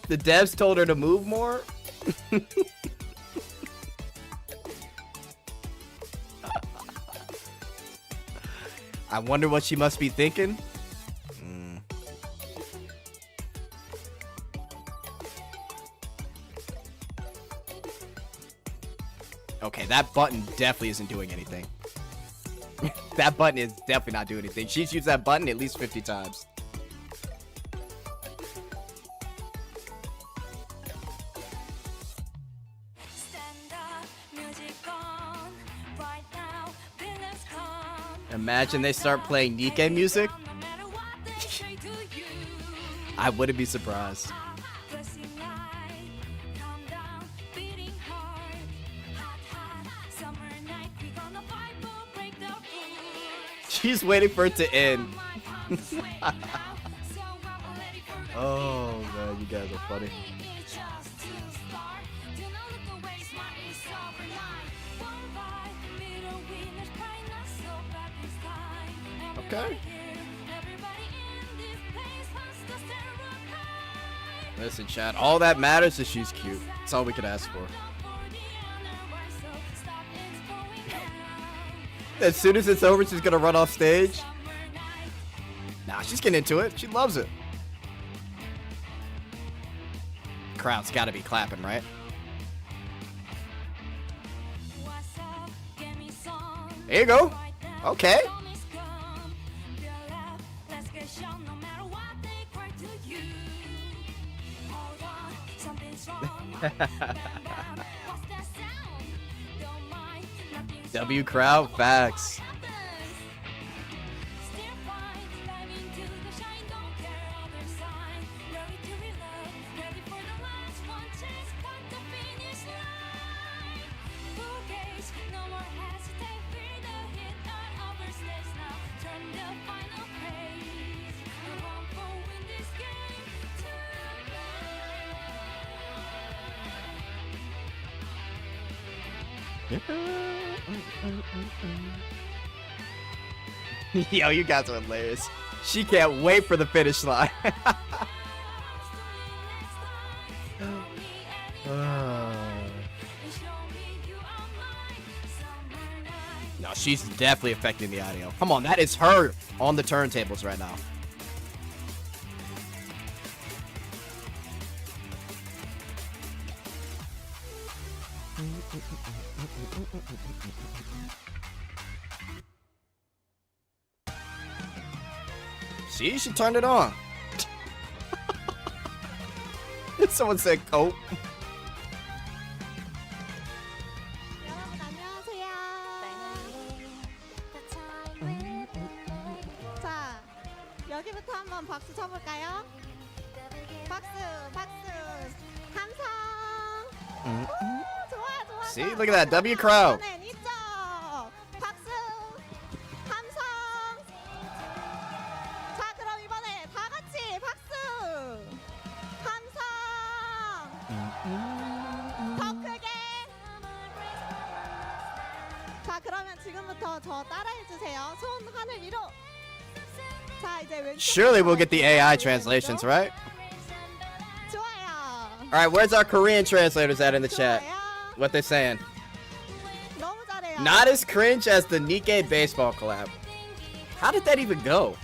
The devs told her to move more. I wonder what she must be thinking. Okay, that button definitely isn't doing anything. That button is definitely not doing anything. She's used that button at least 50 times. Imagine they start playing Nikke music. I wouldn't be surprised. She's waiting for it to end. Oh man, you guys are funny. Okay. Listen, chat, all that matters is she's cute. That's all we could ask for. As soon as it's over, she's gonna run off stage. Nah, she's getting into it. She loves it. Crowd's gotta be clapping, right? There you go. Okay. W crowd facts. Yo, you guys are hilarious. She can't wait for the finish line. No, she's definitely affecting the audio. Come on, that is her on the turntables right now. See, she turned it on. Someone said cope. 자, 여기부터 한번 박수 쳐볼까요? 박수, 박수, 함성. 좋아, 좋아. See, look at that W crowd. 이번엔 있죠. 박수, 함성. 자, 그럼 이번에 다 같이 박수, 함성. 더 크게. 자, 그러면 지금부터 저 따라해 주세요. 손 하늘 위로. 자, 이제 왼쪽. Surely we'll get the AI translations, right? 좋아요. All right, where's our Korean translators at in the chat? 좋아요. What they saying? 너무 잘해요. Not as cringe as the Nikke baseball collab. How did that even go?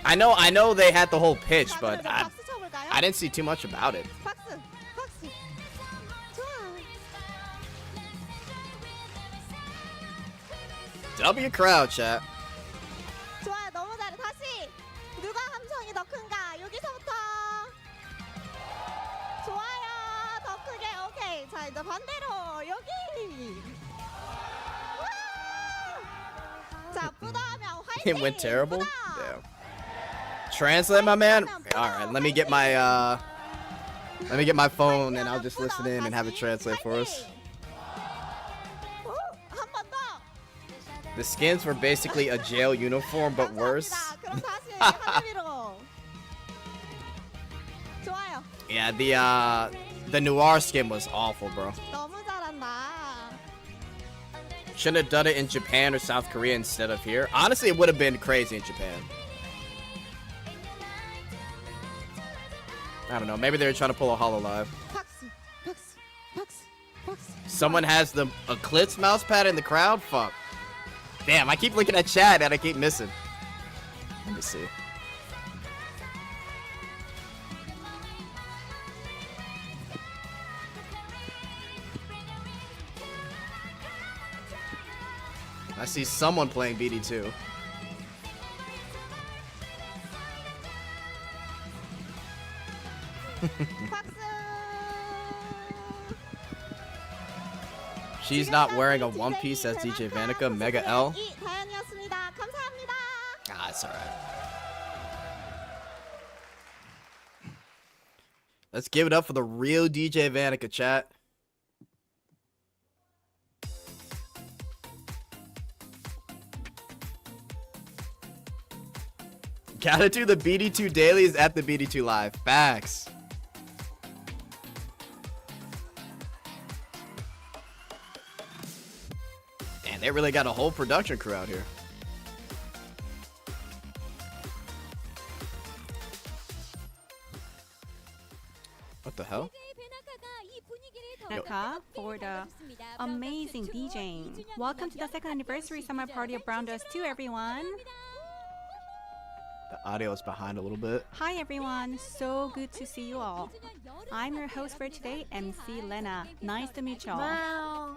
I know they had the whole pitch, 자, but 그럼 이제 박수 쳐볼까요? I didn't see too much about it. 박수, 박수. 좋아. W crowd chat. 좋아요. 너무 잘해. 다시. 누가 함성이 더 큰가? 여기서부터. 좋아요. 더 크게. 오케이. 자, 이제 반대로. 여기. 와! 자, 뿌다 하면 화이팅. It went terrible. 뿌다. Damn. Translate, my man. Okay, all right, let me get my phone and I'll just listen in and have it translate for us. 한 번 더. The skins were basically a jail uniform, but worse. 그럼 다시 하늘 위로. 좋아요. Yeah, the noir skin was awful, bro. 너무 잘한다. Shouldn't have done it in Japan or South Korea instead of here. Honestly, it would have been crazy in Japan. I don't know. Maybe they were trying to pull a Hololive. 박수, 박수, 박수, 박수. Someone has the Eclipse mouse pad in the crowd? Fuck. Damn, I keep looking at chat and I keep missing. Let me see. I see someone playing BD2. 박수. She's not wearing a one piece as DJ Vanica. Mega L. 다현이었습니다. 감사합니다. Ah, it's alright. Let's give it up for the real DJ Vanica, chat. Gotta do the BD2 dailies at the BD2 live. Facts. Man, they really got a whole production crew out here. What the hell? For the amazing DJing. Welcome to the second anniversary summer party of Browndust2, everyone. The audio is behind a little bit. Hi everyone, so good to see you all. I'm your host for today, MC Lena. Nice to meet you all. Wow.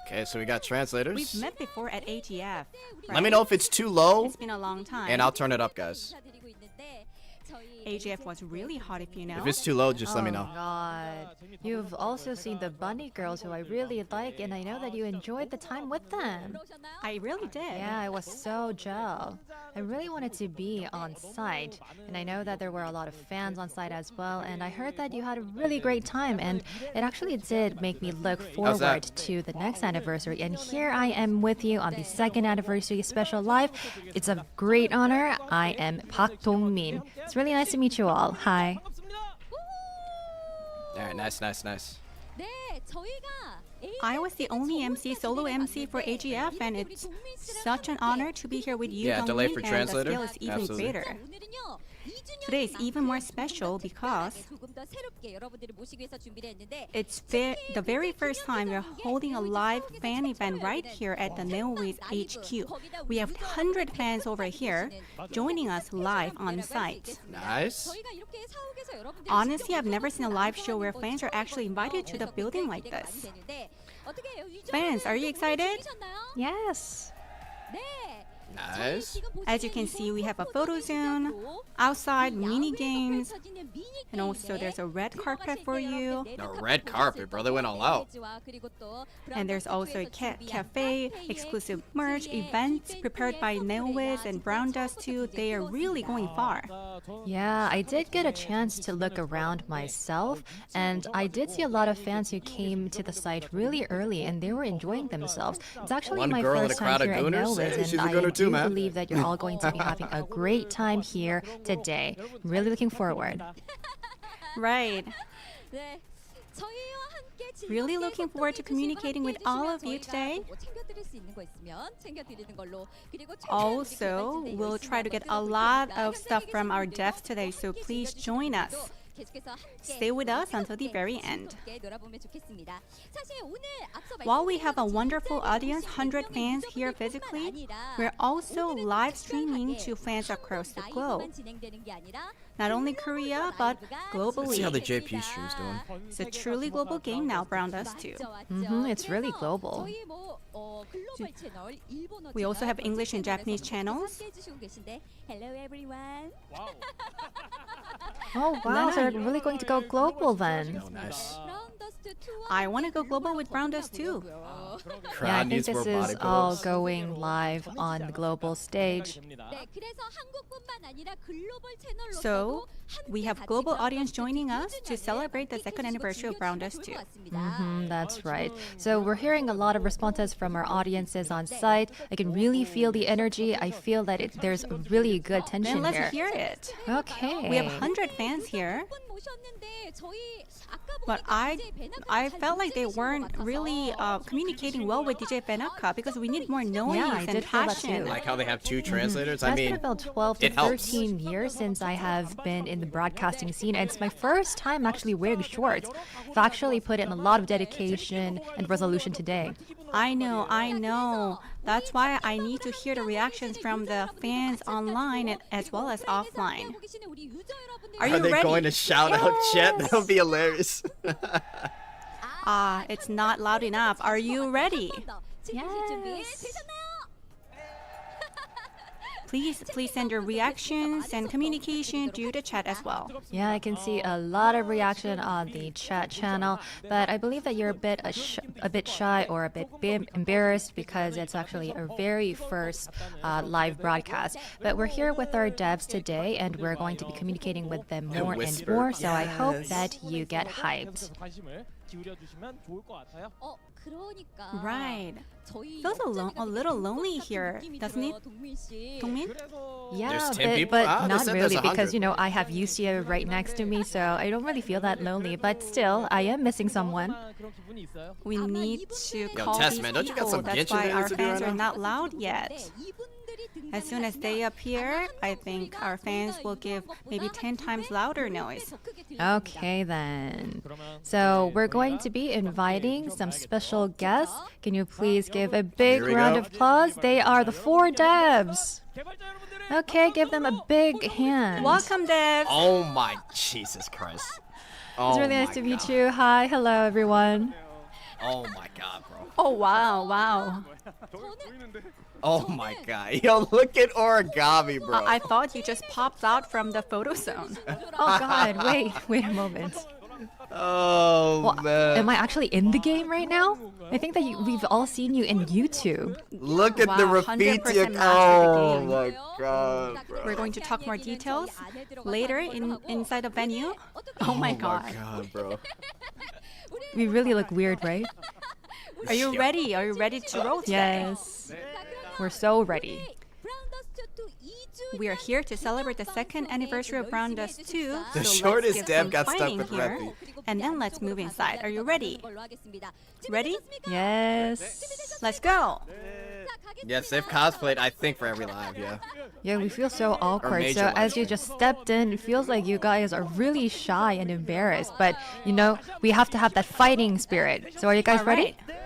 Okay, so we got translators. We've met before at AGF. Let me know if it's too low, It's been a long time. and I'll turn it up, guys. AGF was really hot, if you know. If it's too low, just let me know. God. You've also seen the bunny girls who I really like, and I know that you enjoyed the time with them. I really did. Yeah, I was so jealous. I really wanted to be on site, and I know that there were a lot of fans on site as well, and I heard that you had a really great time, and it actually did make me look How's that? forward to the next anniversary. And here I am with you on the second anniversary special live. It's a great honor. I am Park Dong-min. It's really nice to meet you all. Hi. Alright, nice. I was the only MC, solo MC for AGF, and it's such an honor to be here with you, Yeah, delay Dong-min, for and the translator. scale is even Absolutely. greater. Today is even more special because it's the very first time we're holding a live fan event right here at the Neowiz HQ. We have 100 fans over here joining us live on site. Nice. Honestly, I've never seen a live show where fans are actually invited to the building like this. Fans, are you excited? Yes. Nice. As you can see, we have a photo zone, outside mini games, and also there's a red carpet for you. The red carpet, bro. They went all out. And there's also a cafe, exclusive merch, events prepared by Neowiz and Browndust2. They are really going far. Yeah, I did get a chance to look around myself, and I did see a lot of fans who came to the site really early, and they were enjoying themselves. It's actually One my girl in a first crowd time of here at gooners? Neowiz, Hey, she's and a I gooner do too, man. believe that you're all going to be having a great time here today. Really looking forward. Right. Really looking forward to communicating with all of you today. Also, we'll try to get a lot of stuff from our devs today, so please join us. Stay with us until the very end. While we have a wonderful audience, 100 fans here physically, we're also live streaming to fans across the globe. Not only Korea, but globally. Let's see how the JP stream's doing. It's a truly global game now, Browndust2. It's really global. We also have English and Japanese channels. Hello everyone. Oh wow, so they're really going to go global then. Oh, nice. I want to go global with Browndust2. Yeah, I Crowd think needs this more is all bodybuilders. going live on the global stage. 네, 그래서 한국뿐만 아니라 글로벌 채널로서도 So we 함께 have 같이 global 브라운더스트 audience joining us to 2주년을 celebrate the second 함께 anniversary of 즐겨주시면 Browndust2. 좋을 것 같습니다. That's right. So we're hearing a lot of responses from our audiences on site. I can really feel the energy. I feel that there's a really good tension Then let's here. hear it. Okay. We have 100 fans here, 분 모셨는데 저희 아까 but 보니까 DJ 베나가 I 잘 felt like they 못 weren't 들으신 것 really 같아서. communicating well with DJ Benaka because we need more noise Yeah, I and did feel that passion. too. Like how they have two translators. It I has been mean, about 12 to it helps. 13 years since I have been in the broadcasting scene. And it's my first time actually wearing shorts. I've actually put in a lot of dedication and resolution today. I know. That's why I need to hear the reactions from the fans online as well as offline. Are are you they ready? going to shout out chat? That'll be hilarious. It's not loud enough. Are you ready? Yes. Please send your reactions and communication to the chat as well. Yeah, I can see a lot of reaction on the chat channel, but I believe that you're a bit shy or a bit embarrassed because it's actually our very first live broadcast. But we're here with our devs today, and we're going to be communicating with them more and whisper. more. So I hope Yes. that you get hyped. 그러니까 Right. 저희 Feels a little lonely here, doesn't it? Dongmin? Yeah, There's 10 but, people? but Ah, they not said there's really because 100. I have Yusia right next to me, so I don't really feel that lonely. But still, I am missing someone. We need to call Tess, these man, don't you got people. some That's Genshin why videos our to do fans right are now? not loud yet. As soon as they appear, I think our fans will give maybe 10 times louder noise. Okay, then. So we're going to be inviting some special guests. Can you please give a big Here we round go. of applause? They are the 4 devs. Okay, give them a big hand. Welcome, Dev. Oh my Jesus Christ. Oh It's really nice my to meet God. you. Hi, hello, everyone. Oh my God, bro. Oh, wow. Oh my God. Yo, look at origami, bro. I thought you just popped out from the photo zone. Oh God, wait a moment. Oh Well, man. am I actually in the game right now? I think that we've all seen you in YouTube. Look at the Wow, Rafiti. 100% mastered the Oh game. my God, bro. We're going to talk more details later inside the venue. Oh my God. bro. We really look weird, right? Are you ready? Are you ready to roll today? Yes. We're so ready. We are here to celebrate the second anniversary of Browndust2. The so shortest let's give dev some got stuck fighting with here, Refi. and then let's move inside. Are you ready? Ready? Yes. Let's go. Yes, they've cosplayed, I think, for every live, yeah. Yeah, we feel so awkward. major So live as you stream. just stepped in, it feels like you guys are really shy and embarrassed. But we have to have that fighting spirit. So are you guys All ready? right.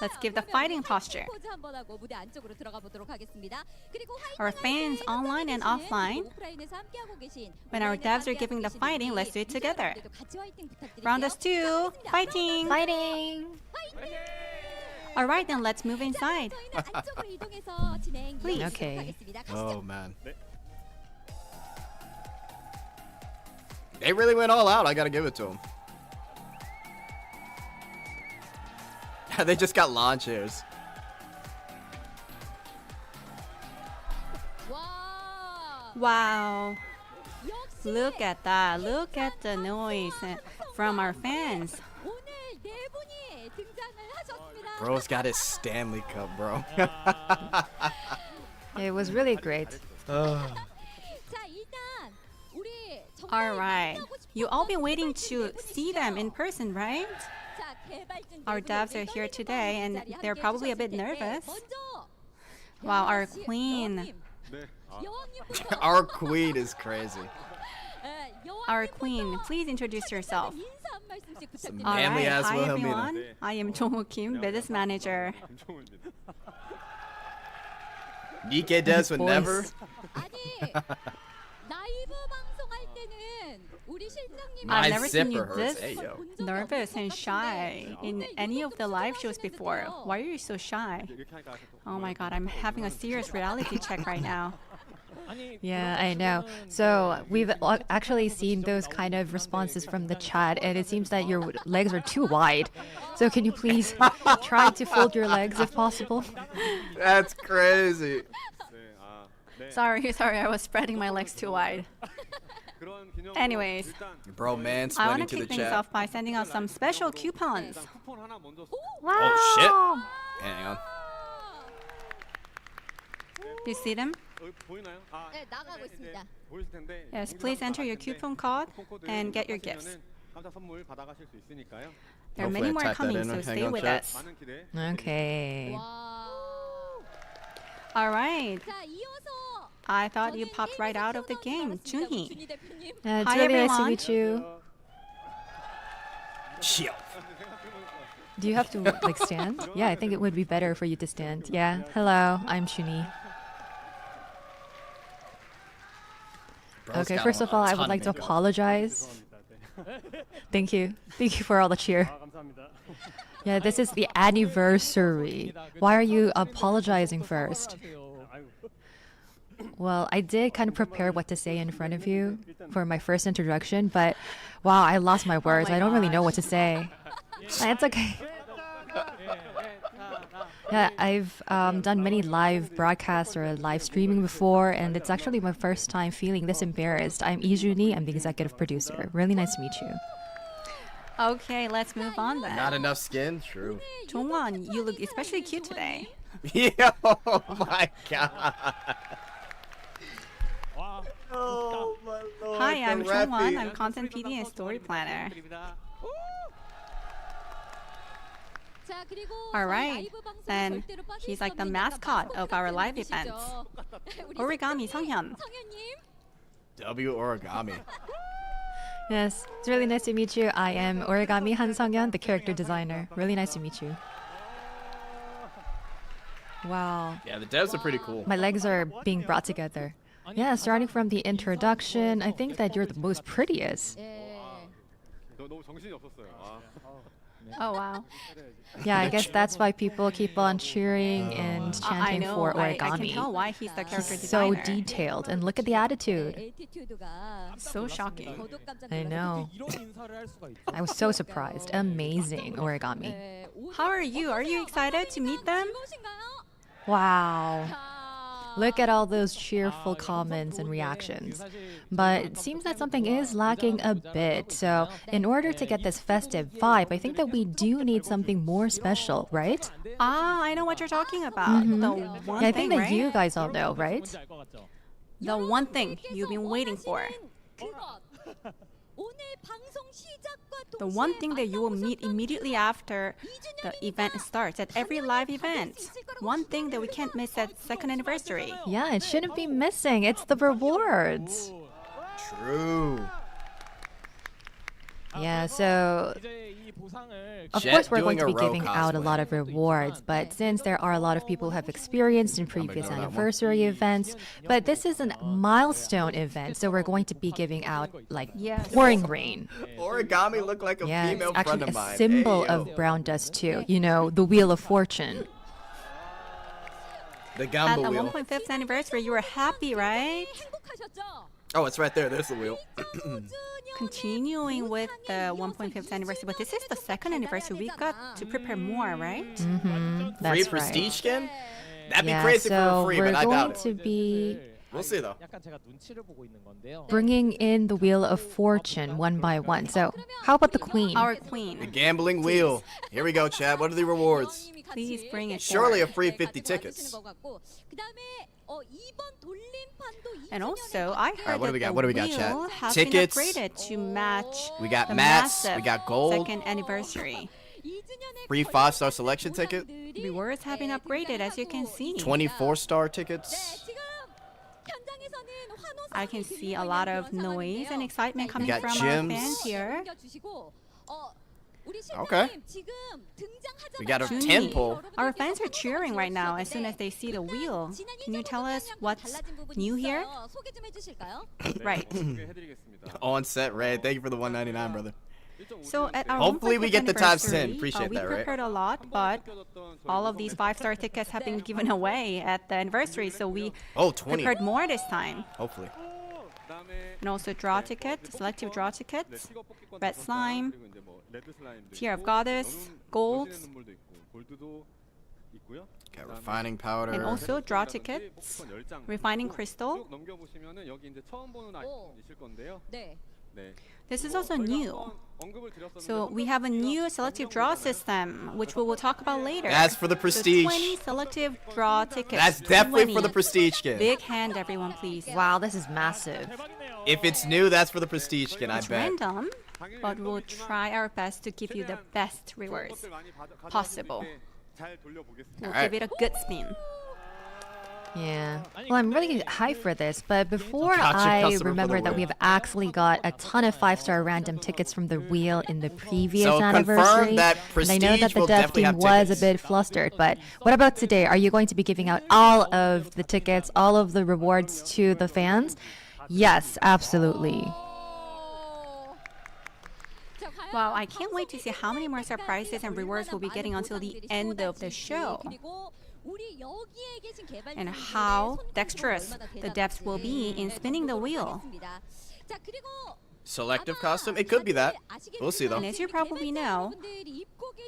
Let's give the fighting posture. Our fans online and offline, when our devs are giving the fighting, let's do it together. Browndust2, fighting! Fighting! All right, then let's move inside. Please. Okay. Oh man. They really went all out, I gotta give it to them. They just got lawn chairs. Wow. Look at that. Look at the noise from our fans. Bro's got his Stanley Cup, bro. It was really great. All right. You all been waiting to see them in person, right? Our devs are here today and they're probably a bit nervous. Wow, our queen. Our queen is crazy. Our queen, please introduce yourself. Some All right. manly ass Hi, Wilhelmina. everyone. I am Jong Kim, business manager. Nikkei Des would Voice. never. My I've never seen you zipper hurts. this Hey, yo. nervous and shy in any of the live shows before. Why are you so shy? Oh my god, I'm having a serious reality check right now. Yeah, I know. So we've actually seen those kind of responses from the chat, and it seems that your legs are too wide. So can you please try to fold your legs if possible? That's crazy. Sorry, I was spreading my legs too wide. Anyways, Bro, man, I want splitting to to the kick things chat. off by sending out some special coupons. Oh shit! Hang on. Do you see them? 네, 나가고 있습니다. Yes, please enter your coupon code and get your gifts. There are many Hopefully I more typed that coming, in. so Hang stay on, with chat. us. Okay. 와. All right. 자, 이어서 I thought you popped right out of the game, Junhee. 준희 대표님. It's Hi, really nice to everyone. meet you. Chill. Do you have to like stand? Yeah, I think it would be better for you to stand. Yeah. Hello, I'm Shuni. Bro's Okay, got first a of all, I would ton like to makeup. apologize. Thank you. Thank you for all the cheer. Yeah, this is the anniversary. Why are you apologizing first? Well, I did kind of prepare what to say in front of you for my first introduction, but wow, I lost my words. I don't really know what to say. It's okay. Yeah, I've done many live broadcasts or live streaming before, and it's actually my first time feeling this embarrassed. I'm Ijuni, I'm the executive producer. Really nice to meet you. Okay, let's move on then. Not enough skin? True. Jongwon, you look especially cute today. Yo, oh my god. Oh my lord. Hi, I'm the Jongwon. rapping. I'm content PD and story planner. 자, 그리고 All 저희 right, 라이브 방송에 then 절대로 빠질 he's 수 like the 없는 mascot 남자 of our 성현 live 분이시죠. events. 우리 Origami 성현. 성현님. W origami. Yes, it's really nice to meet you. I am Origami Han Sungyeon, the character designer. Really nice to meet you. Wow. Yeah, the devs are pretty cool. My legs are being brought together. Yeah, starting from the introduction, I think that you're the most prettiest. 예. Oh wow. Yeah, I guess that's why people keep on cheering and I chanting know. for I can Origami. tell why he's the character He's so designer. detailed, and look at the attitude. 에티튜드가 So shocking. 더더욱 깜짝 I 놀랐어요. know. I was so surprised. Amazing Origami. 예, 오늘 How are you? Are you excited to meet them? 즐거우신가요? Wow. 자, Look at all those cheerful comments and reactions. But it seems that something is lacking a bit. So, in order to get this festive vibe, I think that we do need something more special, right? Ah, I know what you're talking about. The one Yeah, I thing, think that right? you guys all know, right? The one thing you've been waiting for. 그것. 오늘 방송 시작과 The 동시에 one thing that you will meet 만나보셨던 immediately after the event starts at every live event. One thing that we can't miss at second anniversary. Yeah, it shouldn't be missing. It's the rewards. True. Yeah, so of Jet course we're going doing to be a Ro giving out a lot of rewards, but since there are a lot of people who have experienced in previous ignore that one. anniversary events, but this is a milestone event, so we're going to be giving out like Yes. pouring rain. Origami look like a Yeah, female it's friend actually of a mine. symbol Hey, yo. of Browndust2. You know, the Wheel of Fortune. The At Gamba the wheel. 1.5th anniversary, you were happy, right? 행복하셨죠? Oh, it's right there. There's the wheel. Continuing with the 1.5th anniversary, but this is the second anniversary. We got to prepare more, right? Mm-hmm, Free that's prestige right. skin? That'd be Yeah, crazy for so free, we're but I going doubt it. to be We'll see though. bringing in the Wheel of Fortune one by one. So, how about the Queen? Our The queen. gambling wheel. Here we go, Chad. What are the rewards? Please bring it Surely a forward. free 50 tickets. And also, I heard what do we that got? the What do we got, wheel chat? has Tickets. been upgraded to match We got the mats. We massive got gold. second anniversary. Free 5-star selection ticket. Rewards have been upgraded, as you can see. 24-star tickets. I can see a lot of noise and excitement coming got from our gyms. fans here. Okay. We got a Junie, 10 pull. Our fans are cheering right now as soon as they see the wheel. Can you tell us what's new here? Right. On set, Ray. Thank you for the $1.99, brother. So at our Hopefully we 1.5th get the top 10. anniversary, Appreciate we that, right? prepared a lot, but all of these 5-star tickets have been given away at the anniversary, so we Oh, 20. prepared more this time. Hopefully. And also draw tickets, selective draw tickets, red slime, tear of goddess, golds, Got refining powder. and also draw tickets, refining crystal. 네. This is also new. So we have a new selective draw system, which we will talk about later. That's for the So prestige. 20 selective draw tickets. That's definitely for the 20. prestige skin. Big hand, everyone, please. Wow, this is massive. If it's new, that's for the prestige skin, I It's bet. random, but we'll try our best to give you the best rewards possible. We'll Alright. give it a good spin. Yeah. Well, I'm really hyped for this, but before Gotcha, I customer for the remember that win. we've actually got a ton of 5-star random tickets from the wheel in the previous So confirm anniversary. that And I know that Prestige the will dev definitely team have was a tickets. bit flustered, but what about today? Are you going to be giving out all of the tickets, all of the rewards to the fans? Yes, absolutely. Wow, I can't wait to see how many more surprises and rewards we'll be getting until the end of the show. And how dexterous the devs will be in spinning the wheel. Selective costume? It could be that. We'll see, though. And as you probably know,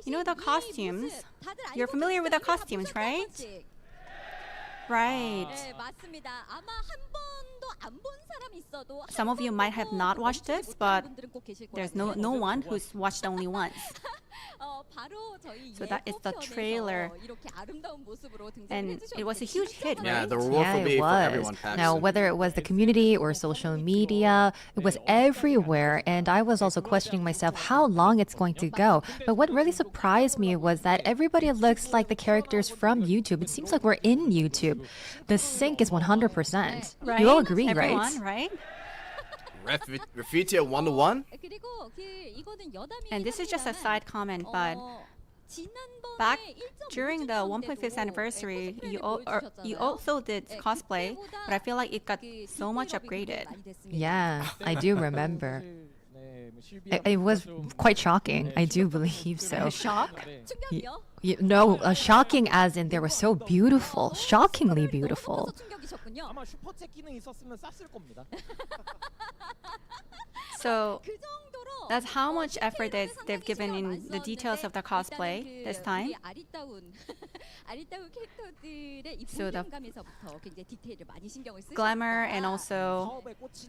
you know the costumes. You're familiar with the costumes, right? Right. Some of you might have not watched this, but there's no one who's watched only once. So that is the trailer. And it was a huge hit, Yeah, right? the reward Yeah, will be it for was. everyone, Paxton. Now, whether it was the community or social media, it was everywhere. And I was also questioning myself how long it's going to go. But what really surprised me was that everybody looks like the characters from YouTube. It seems like we're in YouTube. The sync is 100%. Right? You all agree, Everyone, right? right? Graffiti at 1-to-1? And this is just a side comment, but back during the 1.5th anniversary, you also did cosplay, but I feel like it got so much upgraded. Yeah, I do remember. It was quite shocking. I do believe so. Shock? No, shocking as in they were so beautiful, shockingly beautiful. So that's how much effort they've given in the details of the cosplay this time. So the glamour and also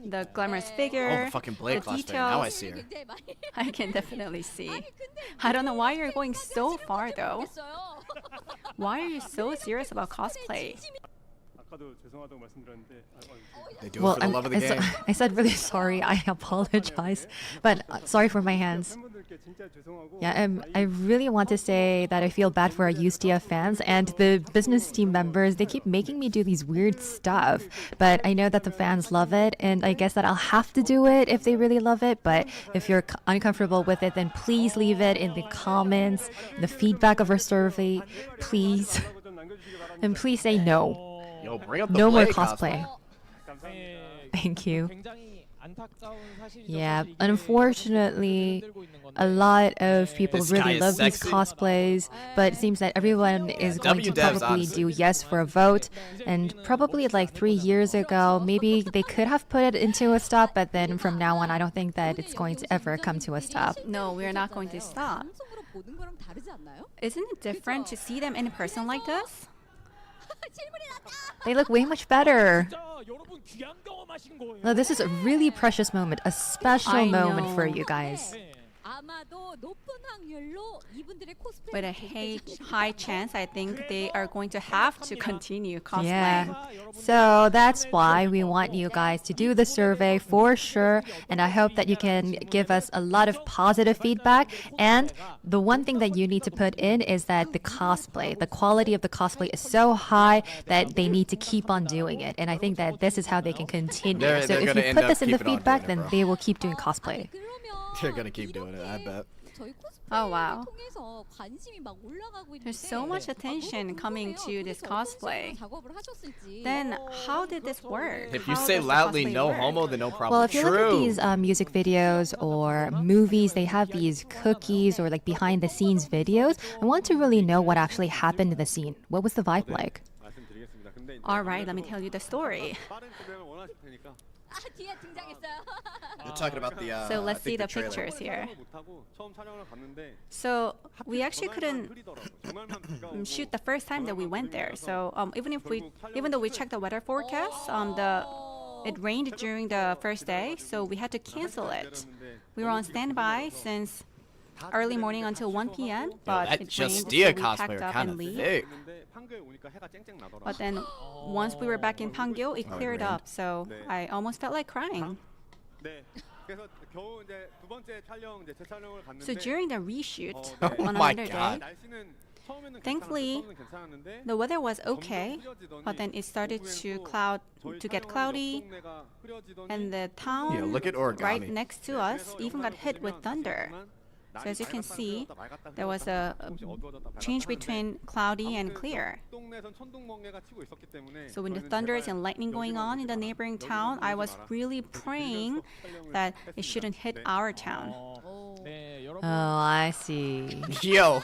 the glamorous figure. Oh, fucking Blade the cosplay. Now I details. see her. I can definitely see. I don't know why you're going so far though. Why are you so serious about cosplay? They do it for the love of the game. I said really sorry. I apologize, but sorry for my hands. Yeah, I really want to say that I feel bad for our USDF fans and the business team members. They keep making me do these weird stuff, but I know that the fans love it, and I guess that I'll have to do it if they really love it. But if you're uncomfortable with it, then please leave it in the comments, the feedback of our survey, please. And please say no. Yo, bring up the No more Blade cosplay. Thank you. Yeah, unfortunately, a lot of people This guy really is love these sexy. cosplays, but it seems that everyone is going to WDevs, probably honestly. do yes for a vote. And probably like 3 years ago, maybe they could have put it into a stop, but then from now on, I don't think that it's going to ever come to a stop. No, we're not going to stop. Isn't it different to see them in person like this? They look way much better. No, this is a really precious moment, a special I moment for know. you guys. With a high chance, I think they are going to have to continue cosplaying. Yeah. So that's why we want you guys to do the survey for sure. And I hope that you can give us a lot of positive feedback. And the one thing that you need to put in is that the cosplay, the quality of the cosplay is so high that they need to keep on doing it. And I think that this is how they can continue. They're So if gonna you end put up this in the keeping on feedback, doing it, then bro. they will keep doing cosplay. They're gonna keep doing it, I bet. Oh wow. There's so much attention coming to this cosplay. Then how did this work? If you How say does the loudly cosplay no work? homo, then no problem. Well, if you look at True. these music videos or movies, they have these cookies or like behind the scenes videos. I want to really know what actually happened in the scene. What was the vibe like? All right, let me tell you the story. You're talking about the. So let's I see think the trailer. pictures here. So we actually couldn't shoot the first time that we went there. So even though we checked the weather forecast, it rained during the first day, so we had to cancel it. We were on standby since early morning until 1 p.m. But That it just rained, so we cosplayer packed up kind and of leave. thick. But then once we were back in Pangyo, it Oh, it cleared rained. up. So I almost felt like crying. So during the reshoot on my another God. day, thankfully the weather was okay, but then it started to get cloudy, and the town Yeah, look at origami. right next to us even got hit with thunder. So as you can see, there was a change between cloudy and clear. So when the thunders and lightning going on in the neighboring town, I was really praying that it shouldn't hit our town. Oh, I see. Yo.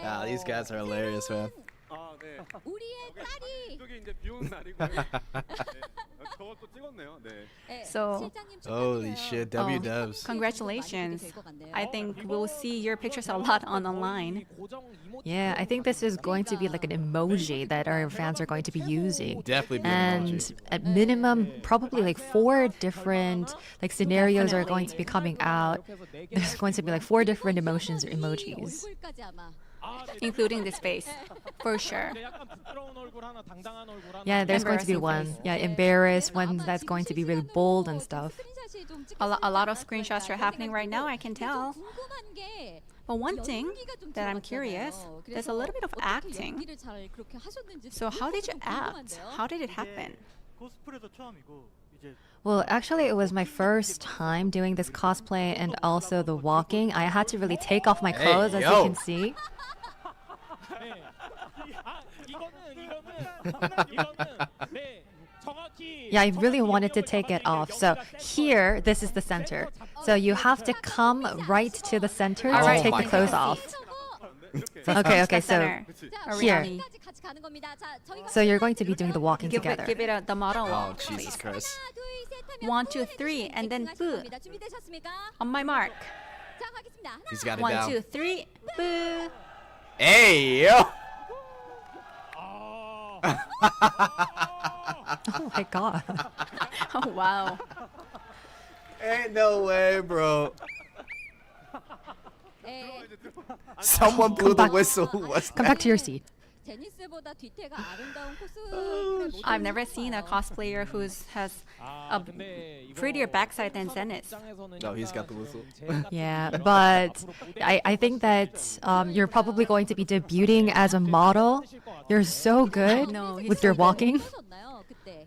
Nah, these guys are hilarious, man. 우리의 딸이 So Holy shit, W dubs. congratulations. I think we'll see your pictures a lot online. Yeah, I think this is going to be like an emoji that our fans are going to be using. Definitely be an And emoji. at minimum, probably like 4 different like scenarios are going to be coming out. There's going to be like 4 different emotions or emojis. 얼굴까지 아마 Including this face, for sure. Yeah, there's going to be Embarrassing one. face. Yeah, embarrassed one that's going to be really bold and stuff. A lot of screenshots are happening right now, I can tell. But one thing that I'm curious, there's a little bit of acting. So how did you act? How did it happen? Well, actually, it was my first time doing this cosplay and also the walking. I had to really take off my Hey, clothes, as you yo. can see. Yeah, I really wanted to take it off. So here, this is the center. So you have to come right to the center All to right. take Oh the my clothes God. off. Okay, The so center. here. Origami. So you're going to be doing the walking Give together. it the model Oh, walk, Jesus please. Christ. 1, 2, 3, and then boo. On my mark. He's got it 1, down. 2, 3, boo. Hey, yo. Oh my god. Oh wow. Ain't no way, bro. Someone blew the whistle. What's Come back to your seat. 제니스보다 뒤태가 아름다운 코스. I've never seen a cosplayer who has a prettier backside than Zenith. No, he's got the whistle. Yeah, but I think that you're probably going to be debuting as a model. You're so good No, he's with so your good. walking. 하셨나요 그때?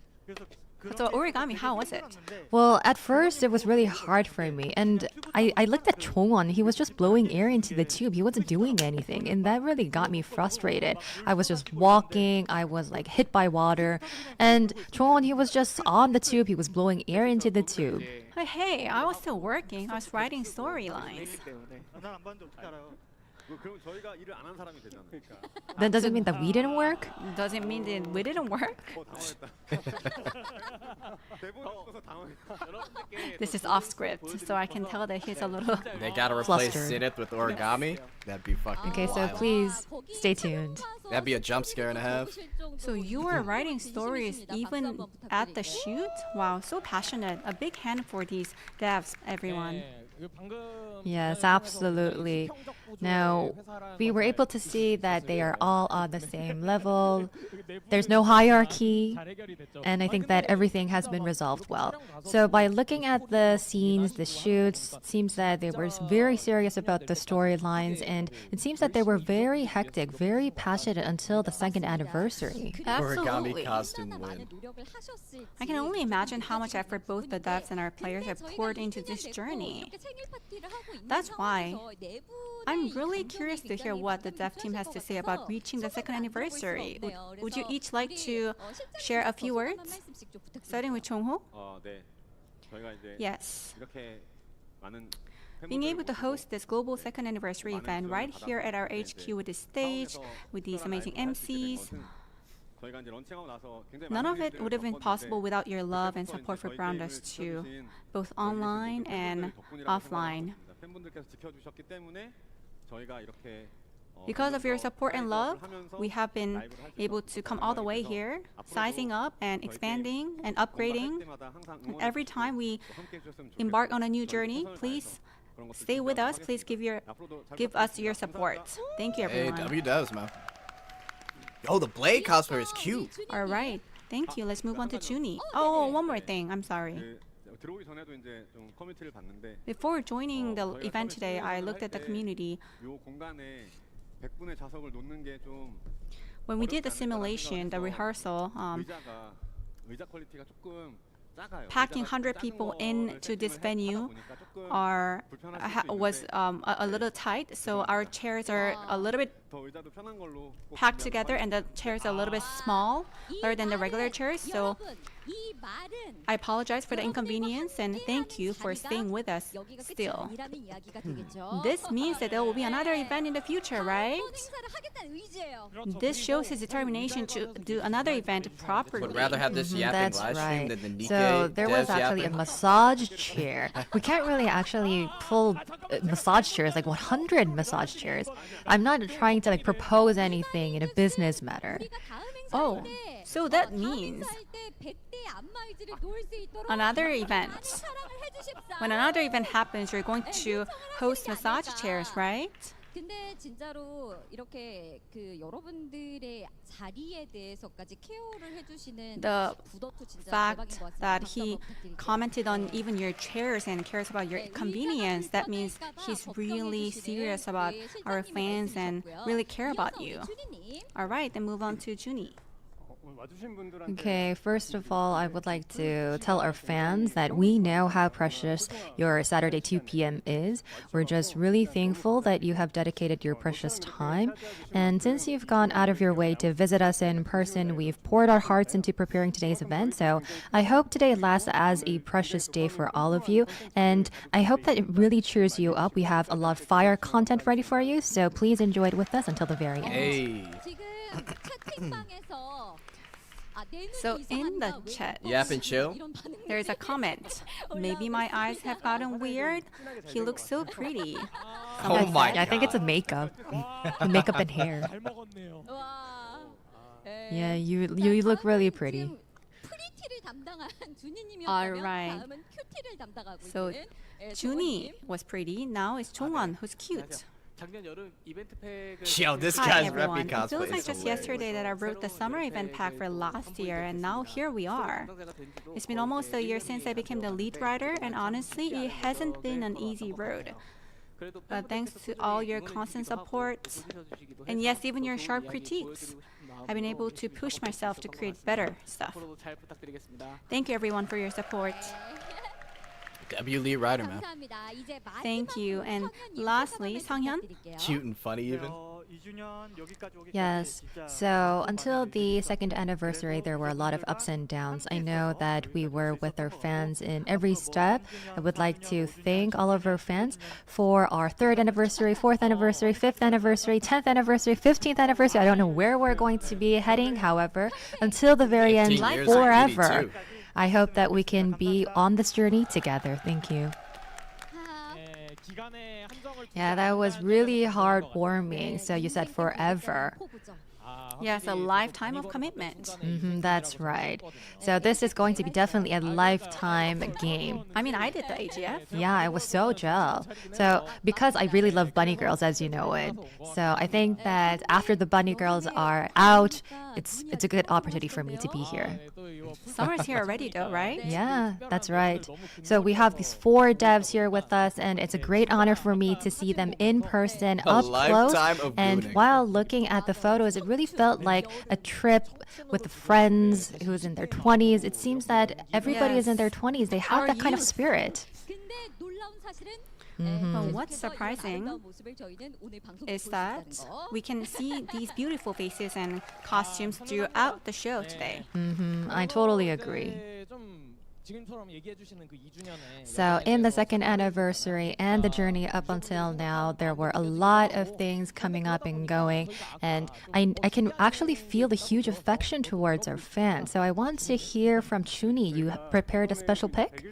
So origami, how was it? Well, at first it was really hard for me, and I looked at Chongwon. He was just blowing air into the tube. He wasn't doing anything, and that really got me frustrated. I was just walking. I was like hit by water, and Chongwon, he was just on the tube. He was blowing air into the tube. Hey, I was still working. I was writing storylines. That doesn't mean that we didn't work. Does it mean that we didn't work? This is off script, so I can tell that he's a little. They gotta replace Flustered. Zenith with origami. That'd be fucking Okay, so wild. please stay tuned. That'd be a jump scare and a half. So you were writing stories even at the shoot? Wow, so passionate. A big hand for these devs, everyone. Yes, absolutely. Now, we were able to see that they are all on the same level. There's no hierarchy, and I think that everything has been resolved well. So by looking at the scenes, the shoots, it seems that they were very serious about the storylines, and it seems that they were very hectic, very passionate until the second anniversary. Origami Absolutely. costume win. I can only imagine how much effort both the devs and our players have poured into this journey. That's why I'm really curious to hear what the dev team has to say about reaching the second anniversary. Would you each like to share a few words? Starting with Chongho? Yes. Being able to host this global second anniversary event right here at our HQ with this stage, with these amazing MCs, none of it would have been possible without your love and support for Browndust2, both online and offline. Because of your support and love, we have been able to come all the way here, sizing up and expanding and upgrading. And every time we embark on a new journey, please stay with us. Please give us your support. Thank you, Hey, everyone. W does, man. Oh, the Blade cosplay is cute. All right. Thank you. Let's move on to Junie. Oh, one more thing. I'm sorry. Before joining the event today, I looked at the community. When we did the simulation, the rehearsal, packing 100 people into this venue was a little tight, so our chairs are a little bit packed together and the chairs are a little bit smaller than the regular chairs, so I apologize for the inconvenience and thank you for staying with us still. This means that there will be another event in the future, right? This shows his determination to do another event properly. Would rather have this yapping That's live stream right. than the Nikkei So there was devs actually a yapping. massage chair. We can't really actually pull massage chairs, like 100 massage chairs. I'm not trying to like propose anything in a business matter. Oh, so that means another event. When another event happens, you're going to host massage chairs, right? 근데 진짜로 이렇게 그 여러분들의 자리에 대해서까지 케어를 해주시는 The 구더투 진짜 fact 대박인 것 같습니다. that 박수 he 한번 부탁드릴게요. commented on even your chairs and cares about your convenience, that means he's really serious about our fans and really care about you. All right, then move on to Junie. Okay, first of all, I would like to tell our fans that we know how precious your Saturday 2 p.m. is. We're just really thankful that you have dedicated your precious time. And since you've gone out of your way to visit us in person, we've poured our hearts into preparing today's event. So I hope today lasts as a precious day for all of you. And I hope that it really cheers you up. We have a lot of fire content ready for you. So please enjoy it with us until the very end. Hey, 지금 채팅방에서 So in the chat, yap and chill. there's a comment. Maybe my eyes have gotten weird. He looks so pretty. Oh my Yeah, I think it's a god. makeup. makeup and hair. 와, Yeah, you look really pretty. 프리티를 담당한 준이님이었다면 Alright. 다음은 큐티를 담당하고 So 있는 Junie was pretty. Now it's Chongwon who's cute. Yo, this Hi guy's everyone. Reppy It cosplay feels is like just hilarious. yesterday that I wrote the summer event pack for last year, and now here we are. It's been almost a year since I became the lead writer, and honestly, it hasn't been an easy road. But thanks to all your constant support, and yes, even your sharp critiques, I've been able to push myself to create better stuff. Thank you everyone for your support. W lead writer, man. 감사합니다. 이제 Thank you. 마지막으로 And 성현 lastly, 유튜브 한번 성현? 부탁드릴게요. Cute and funny even. Yes. So until the second anniversary, there were a lot of ups and downs. I know that we were with our fans in every step. I would like to thank all of our fans for our third anniversary, fourth anniversary, fifth anniversary, 10th anniversary, 15th anniversary. I don't know where we're going to be heading. However, until the very end, 15 years, forever. 82. I hope that we can be on this journey together. Thank you. 하, Yeah, that was really heartwarming. So you said forever. 코 보죠. Yes, a lifetime of commitment. That's right. So this is going to be definitely a lifetime game. I mean, I did the AGF. Yeah, I was so gel. So because I really love bunny girls, as you know it, so I think that after the bunny girls are out, it's a good opportunity for me to be here. Summer's here already, though, right? Yeah, that's right. So we have these 4 devs here with us, and it's a great honor for me to see them in person, up close. lifetime of And booting. while looking at the photos, it really felt like a trip with friends who's in their 20s. It seems that everybody is in their 20s. They have Our that kind of youth. spirit. 근데 놀라운 사실은 But what's surprising is that we can see these beautiful faces and costumes throughout the show today. I totally agree. So in the second anniversary and the journey up until now, there were a lot of things coming up and going, and I can actually feel the huge affection towards our fans. So I want to hear from Chuni. You prepared a special pick?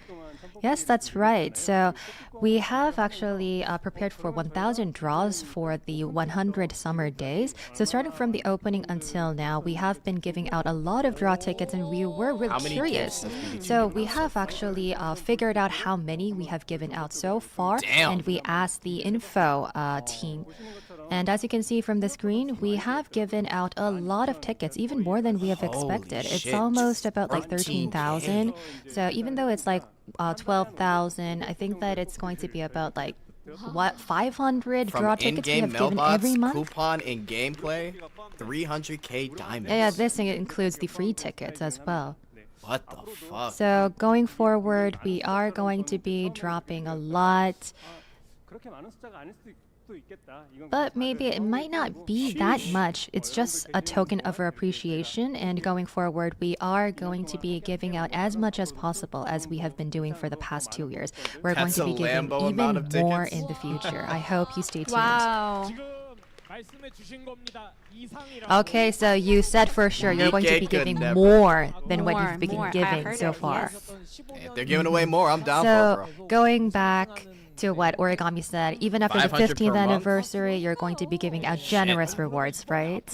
Yes, that's right. So we have actually prepared for 1,000 draws for the 100 summer days. So starting from the opening until now, we have been giving out a lot of draw tickets, and we were really How many curious. gifts have you So given we out so have far? actually figured out how many we have given out so far, Damn. and we asked the info team. And as you can see from the screen, we have given out a lot of tickets, even more than we have Holy expected. It's shit, almost about like 13K. 13,000. So even though it's like 12,000, I think that it's going to be about like what 500 From draw tickets we in-game have given mailbox, every month. coupon, and gameplay, 300k diamonds. Yeah, this thing includes the free tickets as well. What the fuck? So going forward, we are going to be dropping a lot. But maybe it might not be that much. It's just a token of our appreciation. And going forward, we are going to be giving out as much as possible as we have been doing for the past 2 years. We're That's going to be a giving Lambo amount of even more tickets. in the future. I hope you stay tuned. Wow. Okay, so you said for sure you're going to be Nikkei could giving never. more than what More, you've been more. I giving heard so it, far. yes. Hey, if they're giving away more, I'm down So for it, bro. going back to what Origami said, even after the 500 per 15th month? anniversary, you're going to be giving out generous rewards, right?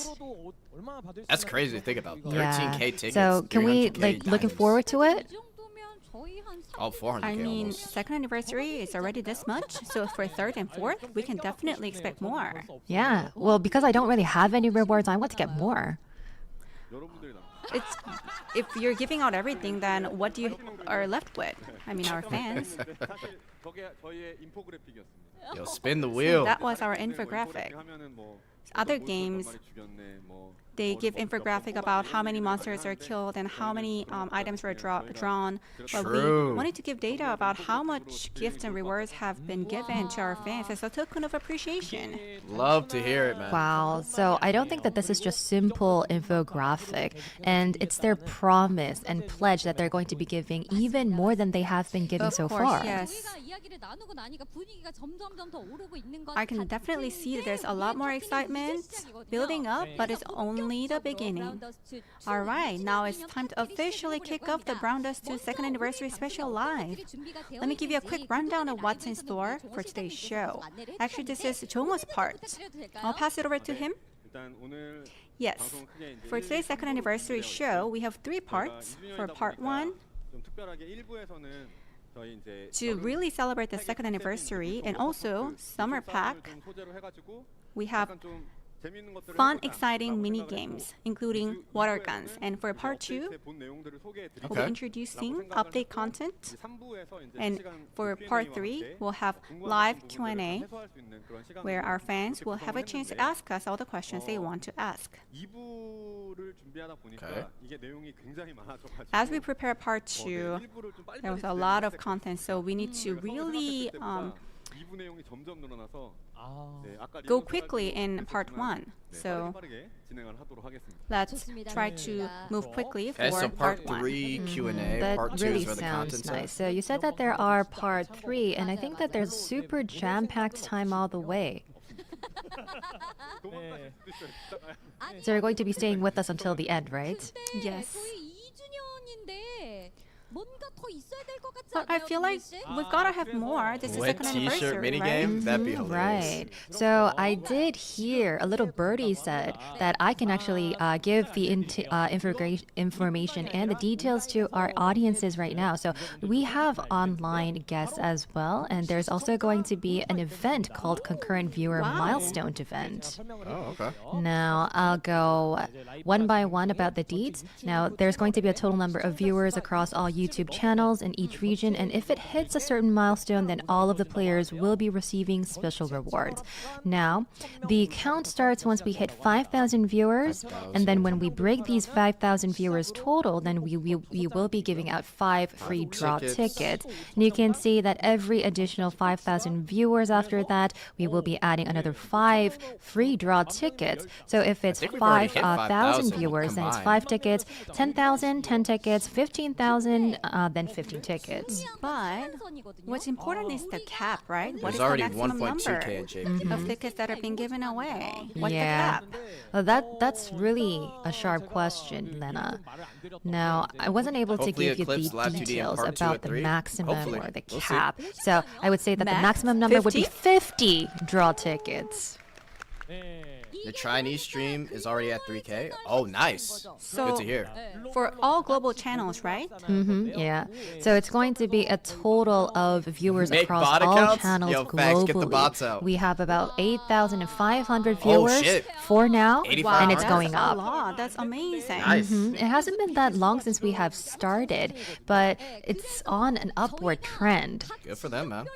That's crazy to think about. 13k Yeah. tickets. So can we 300K like looking diamonds. forward to it? Oh, 400k I mean, almost. second anniversary is already this much, so for third and fourth, we can definitely expect more. Yeah. Well, because I don't really have any rewards, I want to get more. It's if you're giving out everything, then what do you are left with? I mean, our fans. Yo, spin the wheel. That was our infographic. Other games, they give infographic about how many monsters are killed and how many items were drawn. But we True. wanted to give data about how much gifts and rewards have been given to our fans as a token of appreciation. Love to hear it, man. Wow. So I don't think that this is just simple infographic, and it's their promise and pledge that they're going to be giving even more than they have been giving Of so course, far. yes. I can definitely see that there's a lot more excitement building up, but it's only the beginning. All right, now it's time to officially kick off the Browndust2 second anniversary special live. Let me give you a quick rundown of what's in store for today's show. Actually, this is Jongho's part. I'll pass it over to him. Yes, for today's second anniversary show, we have 3 parts. For part 1, to really celebrate the second anniversary and also summer pack, we have fun, exciting mini games, including water guns. And for part 2, we'll be Okay. introducing update content. And for part 3, we'll have live Q&A, where our fans will have a chance to ask us all the questions they want to ask. As we prepare part 2, there was a lot of content, so we need to really go quickly in part 1. So let's try to move quickly for Okay, so part part 1. 3 Q&A, That part 2 really is where the sounds content's nice. at. So you said that there are part 3, and I think that there's super jam-packed time all the way. So you're going to be staying with us until the end, right? Yes. But I feel like we've got to have more. This is Wet second t-shirt anniversary, minigame? right? That'd be hilarious. Right. So I did hear a little birdie said that I can actually give the information and the details to our audiences right now. So we have online guests as well, and there's also going to be an event called Concurrent Viewer Milestone Event. Oh, okay. Now I'll go one by one about the deeds. Now there's going to be a total number of viewers across all YouTube channels in each region, and if it hits a certain milestone, then all of the players will be receiving special rewards. Now, the count starts once we hit 5,000 viewers, and then when we break these 5,000 viewers total, then we will be giving out 5 free draw tickets. And you can see that every additional 5,000 viewers after that, we will be adding another 5 free draw tickets. So if it's think we've already hit 5,000 5,000 viewers, then it's combined. 5 tickets, 10,000, 10 tickets, 15,000, then 15 tickets. But what's important is the cap, right? What There's is already the maximum 1.2k number in JP. of tickets that are being given away? What's Yeah. the cap? Well, that's really a sharp question, Lena. Now, I wasn't able to Hopefully give you Eclipse the Lab 2D in details part 2 about and the 3. maximum Hopefully. or the We'll see. cap. So I would say that the Max? maximum number would be 50? 50 draw tickets. The Chinese stream is already at 3k. Oh, nice. So Good to hear. for all global channels, right? Yeah. So it's going to be a total of viewers Make across bot all accounts? channels Yo, globally. facts, get the bots out. We have about 8,500 Oh, viewers shit. for now, 85. and it's That's going a up. lot. That's amazing. Nice. It hasn't been that long since we have started, but it's on an upward trend. Good for them, man.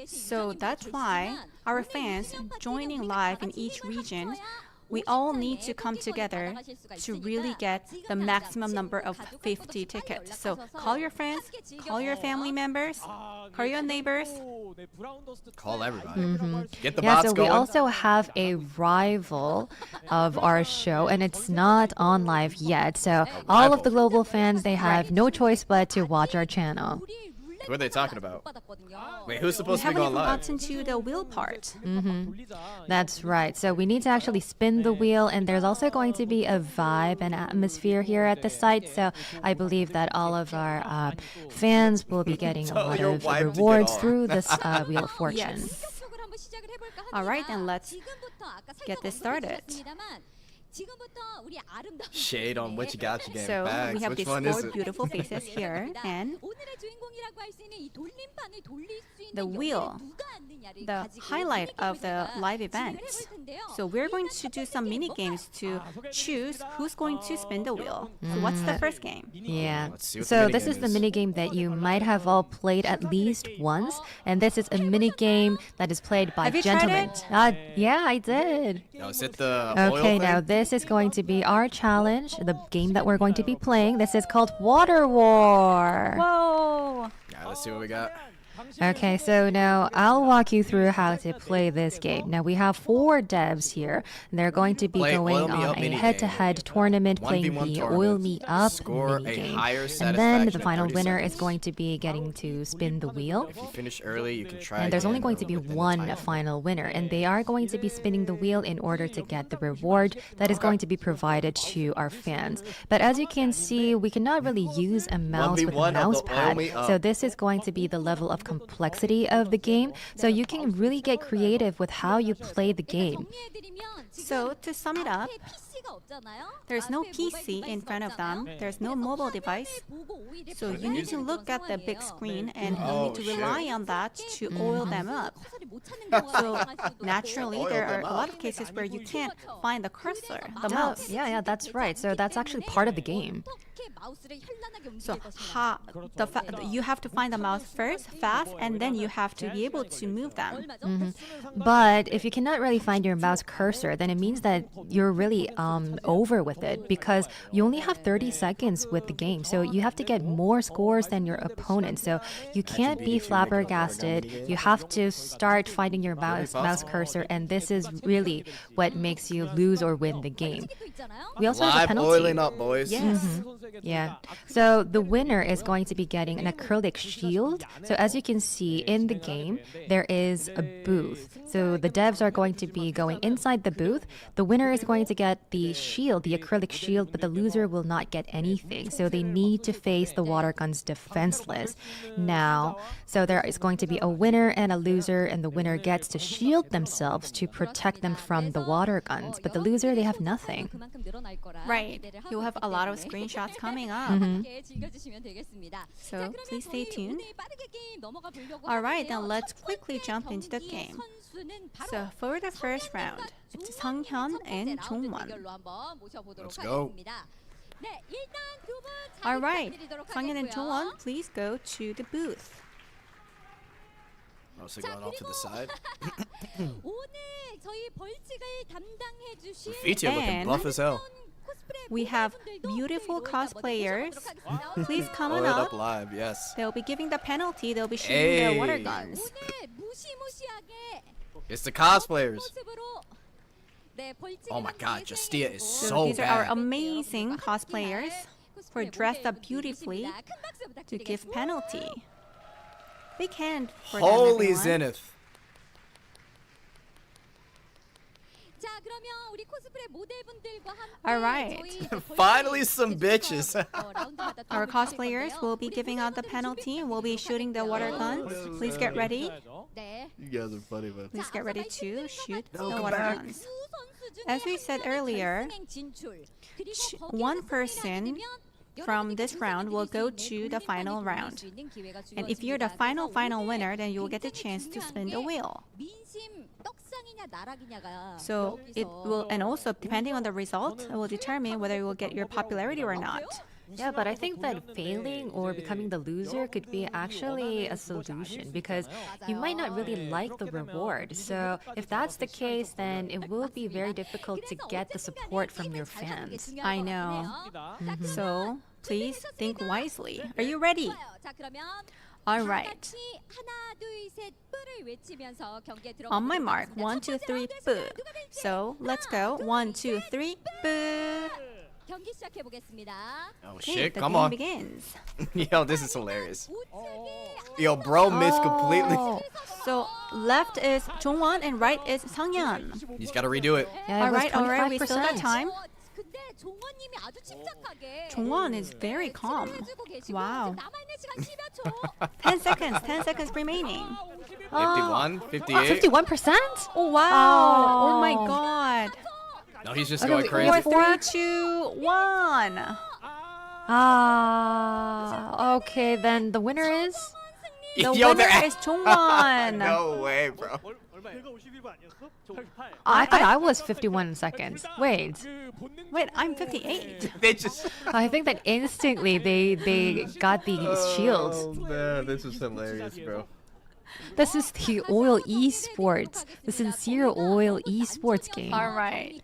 So that's why our fans joining live in each region, we all need to come together to really get the maximum number of 50 tickets. So call your friends, call your family members, call your neighbors. Call everybody. Get the Yeah, bots so going. we also have a rival of our show, and it's not on live yet. So all of the global fans, they have no choice but to watch our channel. Who are they talking about? Wait, who's We supposed to be haven't going even live? gotten to the wheel part. That's right. So we need to actually spin the wheel, and there's also going to be a vibe and atmosphere here at the site. So I believe that all of our fans will be getting a Tell lot your of wife to get rewards on. through this Wheel of Fortune. Yes. All right, then let's get this started. Shade on what you got, you getting So bags. we have Which these one is four it? beautiful faces here, and the wheel, the highlight of the live event. So we're going to do some mini games to choose who's going to spin the wheel. So what's the first game? Yeah. Let's see what the So minigame this is the is. mini game that you might have all played at least once, and this is a mini game that is played by Have you tried gentlemen. it? Yeah, I did. Oh, is it the oil Okay, thing? now this is going to be our challenge, the game that we're going to be playing. This is called Water War. Whoa! Yeah, let's see what we got. Okay, so now I'll walk you through how to play this game. Now we have 4 devs here. And they're going to be Play going Oil Me Up on a minigame. head-to-head tournament playing 1v1 the tournament. Oil Me Up Score a minigame. higher And then the satisfaction in final 30 winner seconds. is going to be getting to spin the wheel. If you finish early, you can try And there's only again going to be within the one time. final winner, and they are going to be spinning the wheel in order to get the reward that is going to be provided to our fans. But as you can see, we cannot really use a mouse with a 1v1 of the mouse Oil pad. Me Up. So this is going to be the level of complexity of the game. So you can really get creative with how you play the game. So to sum it up, there's no PC in front of them. There's no mobile device. So you need to look at the big screen and you Oh, need to shit. rely on that to oil them up. So naturally, there are a lot of cases where you can't find the cursor, the mouse. Yeah, that's right. So that's actually part of the game. So you have to find the mouse first, fast, and then you have to be able to move them. But if you cannot really find your mouse cursor, then it means that you're really over with it, because you only have 30 seconds with the game. So you have to get more scores than your opponent. So you can't be flabbergasted. You have to start start finding your mouse cursor, and this is really what makes you lose or win the game. We also have a Live penalty. oiling up, boys. Yes. Yeah. So the winner is going to be getting an acrylic shield. So as you can see in the game, there is a booth. So the devs are going to be going inside the booth. The winner is going to get the shield, the acrylic shield, but the loser will not get anything. So they need to face the water guns defenseless. Now, so there is going to be a winner and a loser, and the winner gets to shield themselves to protect them from the water guns. But the loser, they have nothing. Right. You'll have a lot of screenshots coming up. So please stay tuned. All right, then let's quickly jump into the game. So for the first round, it's Sunghyun and Jongwon. Let's go. All right, Sunghyun and Jongwon, please go to the booth. Also going off to the side. Rafiti looking And- buff as hell. We have beautiful cosplayers. Please come on Oiled up. up live, yes. They'll be giving the penalty. They'll be shooting their water Hey. guns. It's the cosplayers. Oh my god, Justia is So so these are our bad. amazing cosplayers who are dressed up beautifully to give penalty. Big hand for Holy them, everyone. Zenith. All right. Finally some bitches. Our cosplayers will be giving out the penalty and will be shooting the water guns. Please get ready. You guys are funny, man. Please get ready to shoot the come water back. guns. As we said earlier, one person from this round will go to the final round. And if you're the final winner, then you will get the chance to spin the wheel. So it will, and also depending on the result, it will determine whether you will get your popularity or not. Yeah, but I think that failing or becoming the loser could be actually a solution because you might not really like the reward. So if that's the case, then it will be very difficult to get the support from your fans. I know. So please think wisely. Are you ready? All right. On my mark, 1, 2, 3, boo. So let's go. 1, 2, 3, boo. Oh Okay, shit, the come game on. begins. Yo, this is hilarious. Yo, bro missed completely. Oh, so left is Jongwon and right is Sunghyun. He's got to redo it. Yeah, All it was right, we still got 25%. time. Jongwon is very calm. Wow. 10 seconds remaining. 51, 58. 51%? Oh wow! Oh, Oh. my god! No, he's just Okay, going wait, crazy. 4, 3, 2, 1. Okay, then the winner is? The Yo, winner they're- is Jongwon. No way, bro. I thought I was 51 seconds. Wait, Wait, I'm 58. They just. I think that instantly they got these shields. Oh man, this is hilarious, bro. This is the Oil Esports, the Sincere Oil Esports game. All right.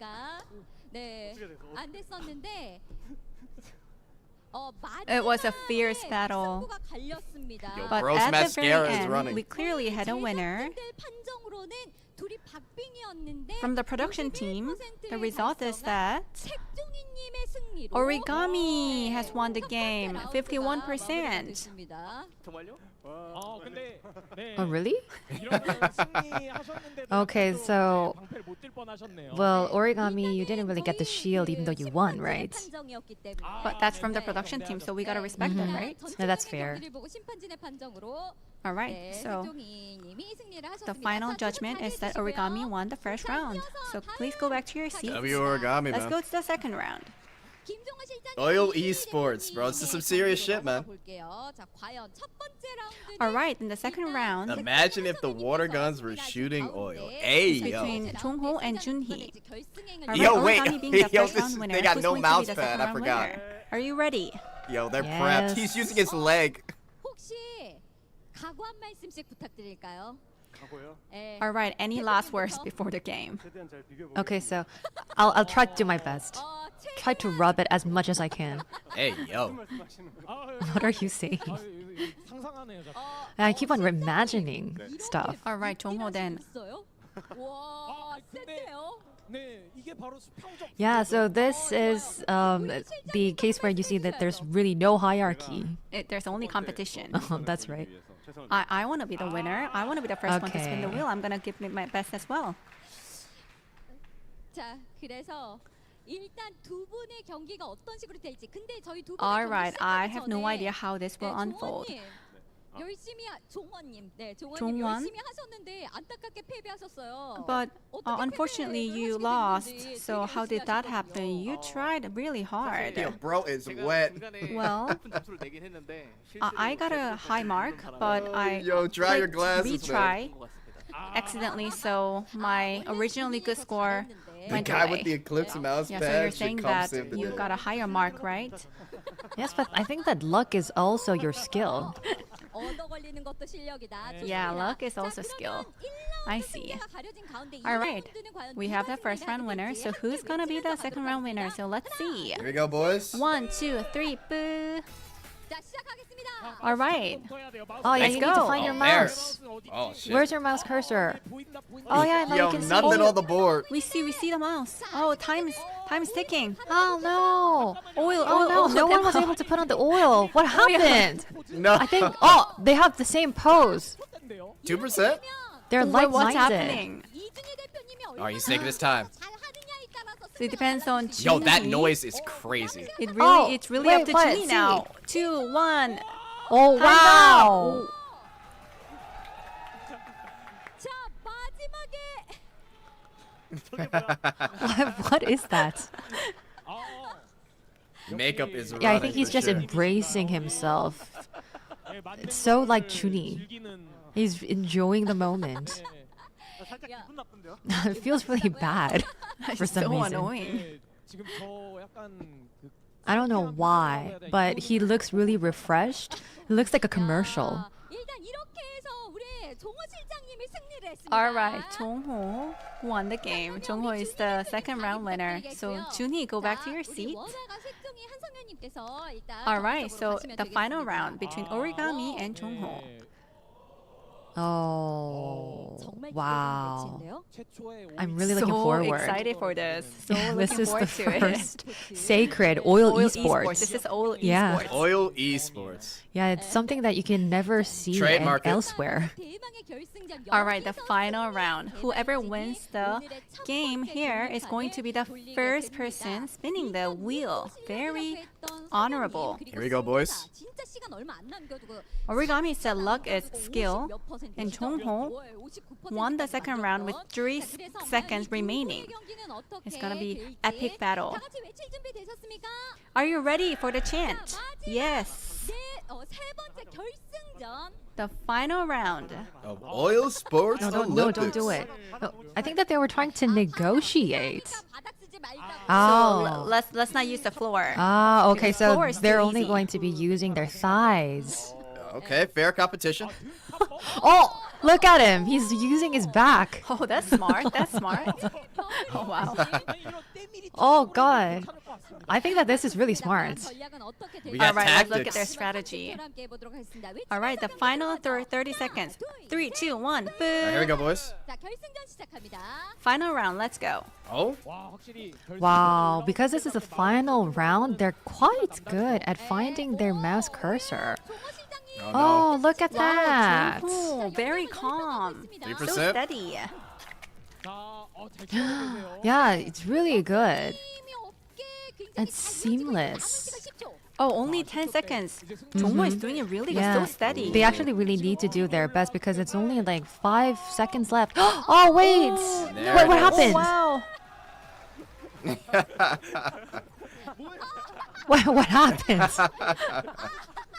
It was a fierce battle. Yo, But bro's at the very mascara is end, running. we clearly had a winner. From the production team, the result is that Origami has won the game, 51%. Oh, really? Okay, so, well, Origami, you didn't really get the shield even though you won, right? But that's from the production team, so we gotta respect them, right? No, that's fair. All right, so the final judgment is that Origami won the first round. So please go back to your seats. W Origami, Let's man. go to the second round. Oil Esports, bro. This is some serious shit, man. All right, in the second round, Imagine if the water guns were shooting oil. Hey, it's yo. between Jongho and Junhee. All Yo, right, wait. Origami being the Yo, first this- round winner, they got who's no going to be mouse the pad, second I round forgot. winner? Are you ready? Yo, they're Yes. prepped. He's using his leg. All right, any last words before the game? Okay, so I'll try to do my best. Try to rub it as much as I can. Hey, yo. What are you saying? I keep on imagining stuff. All right, 정호 then. 와, 센데요? Yeah, so this is the case where you see that there's really no hierarchy. There's only competition. Oh, that's right. I want to be the winner. I want to be the first one to spin the Okay. wheel. I'm going to give it my best as well. 자, 그래서 일단 두 분의 경기가 어떤 식으로 될지. 근데 저희 두 분의 All 경기 right, 시작하기 I have no 전에 idea how this will unfold. 종원님, 열심히 종원님, 네, 종원님 종원? 열심히 하셨는데 안타깝게 패배하셨어요. But 어떻게 unfortunately, 패배를 you 하시게 lost. 됐는지 So 되게 how 열심히 did that 하셨거든요. happen? You tried really hard. Yo, bro is wet. Well, I got a high mark, but I Yo, dry your clicked glasses, man. retry accidentally, so my originally good score The went guy away. with the Eclipse mouse Yeah, pad so you're should saying come that save the you day. got a higher mark, right? Yes, but I think that luck is also your skill. 얻어 걸리는 것도 실력이다. Yeah, 좋습니다. luck is also 자, skill. 그러면 I 1라운드 see. 승자가 가려진 가운데 All 2라운드는 right, 과연 we 누가 have the 승리를 first round 하게 winner. 될지 So who's 함께 gonna be the 외치면서 second 가도록 round winner? 하겠습니다. So let's see. Here we go, boys. 1, 2, 3, boo. 자, 시작하겠습니다. All right. Oh yeah, Let's you need to go. find your Oh, there. mouse. Oh, shit. Where's your mouse cursor? Oh yeah, now Yo, you can see. nothing on the board. We see the mouse. Oh, time's ticking. Oh no! Oil, Oh no! No one was able to put on the oil. What happened? No. I think. Oh, they have the same pose. 2%? They're What's like-minded. happening? 이준희 대표님이 Oh, he's 얼마나 taking his time. 잘하느냐에 따라서 So it depends on Yo, that Junhee. noise is crazy. It's really wait, up to what? Junhee now. 2, 1. Oh Time's wow! up. 자, 마지막에 What is that? Makeup is running Yeah, I think he's for just sure. embracing himself. It's so like Chuni. He's enjoying the moment. It feels really bad for some So reason. annoying. I don't know why, but he looks really refreshed. He looks like a commercial. 일단 이렇게 해서 우리 종호 실장님이 승리를 했습니다. All right, Jongho won the game. Jongho is the second round winner. So Junhee, go back to your seat. All right, so the final round between Origami and Jongho. Oh, wow. I'm really So looking forward. excited for this. So This looking is the forward to first sacred oil esports. This is oil Yeah. esports. Oil esports. Yeah, it's something that you can never see Trademark it. elsewhere. All right, the final round. Whoever wins the game here is going to be the first person spinning the wheel. Very honorable. Here we go, boys. Origami said luck is skill, and Jongho won the second round with 3 seconds remaining. It's gonna be epic battle. Are you ready for the chant? Yes. 세 번째 결승전. The final round. Of oil sports No, Olympics. don't do it. No, I think that they were trying to negotiate. 바닥 쓰지 말라고. Oh. Let's not use the floor. Ah, okay, The floor so is too they're only easy. going to be using their thighs. Okay, fair competition. Oh, look at him. He's using his back. Oh, that's smart. That's smart. Oh wow. Oh, God. I think that this is really smart. We got All right, let's look at tactics. their strategy. All right, the final 30 seconds. 3, 2, 1. All right, here we go, boys. 자, 결승전 시작합니다. Final round. Let's go. Oh, Wow, because this is the final round, they're quite good at finding their mouse cursor. no, no. Oh, look at that. Oh, very calm. 3%. So steady. Yeah, it's really good. It's seamless. Oh, only 10 seconds. Jongho is doing it really good. Yeah, So steady. they actually really need to do their best because it's only like 5 seconds left. Oh, wait. There What it is. happened? Oh, wow. What happened?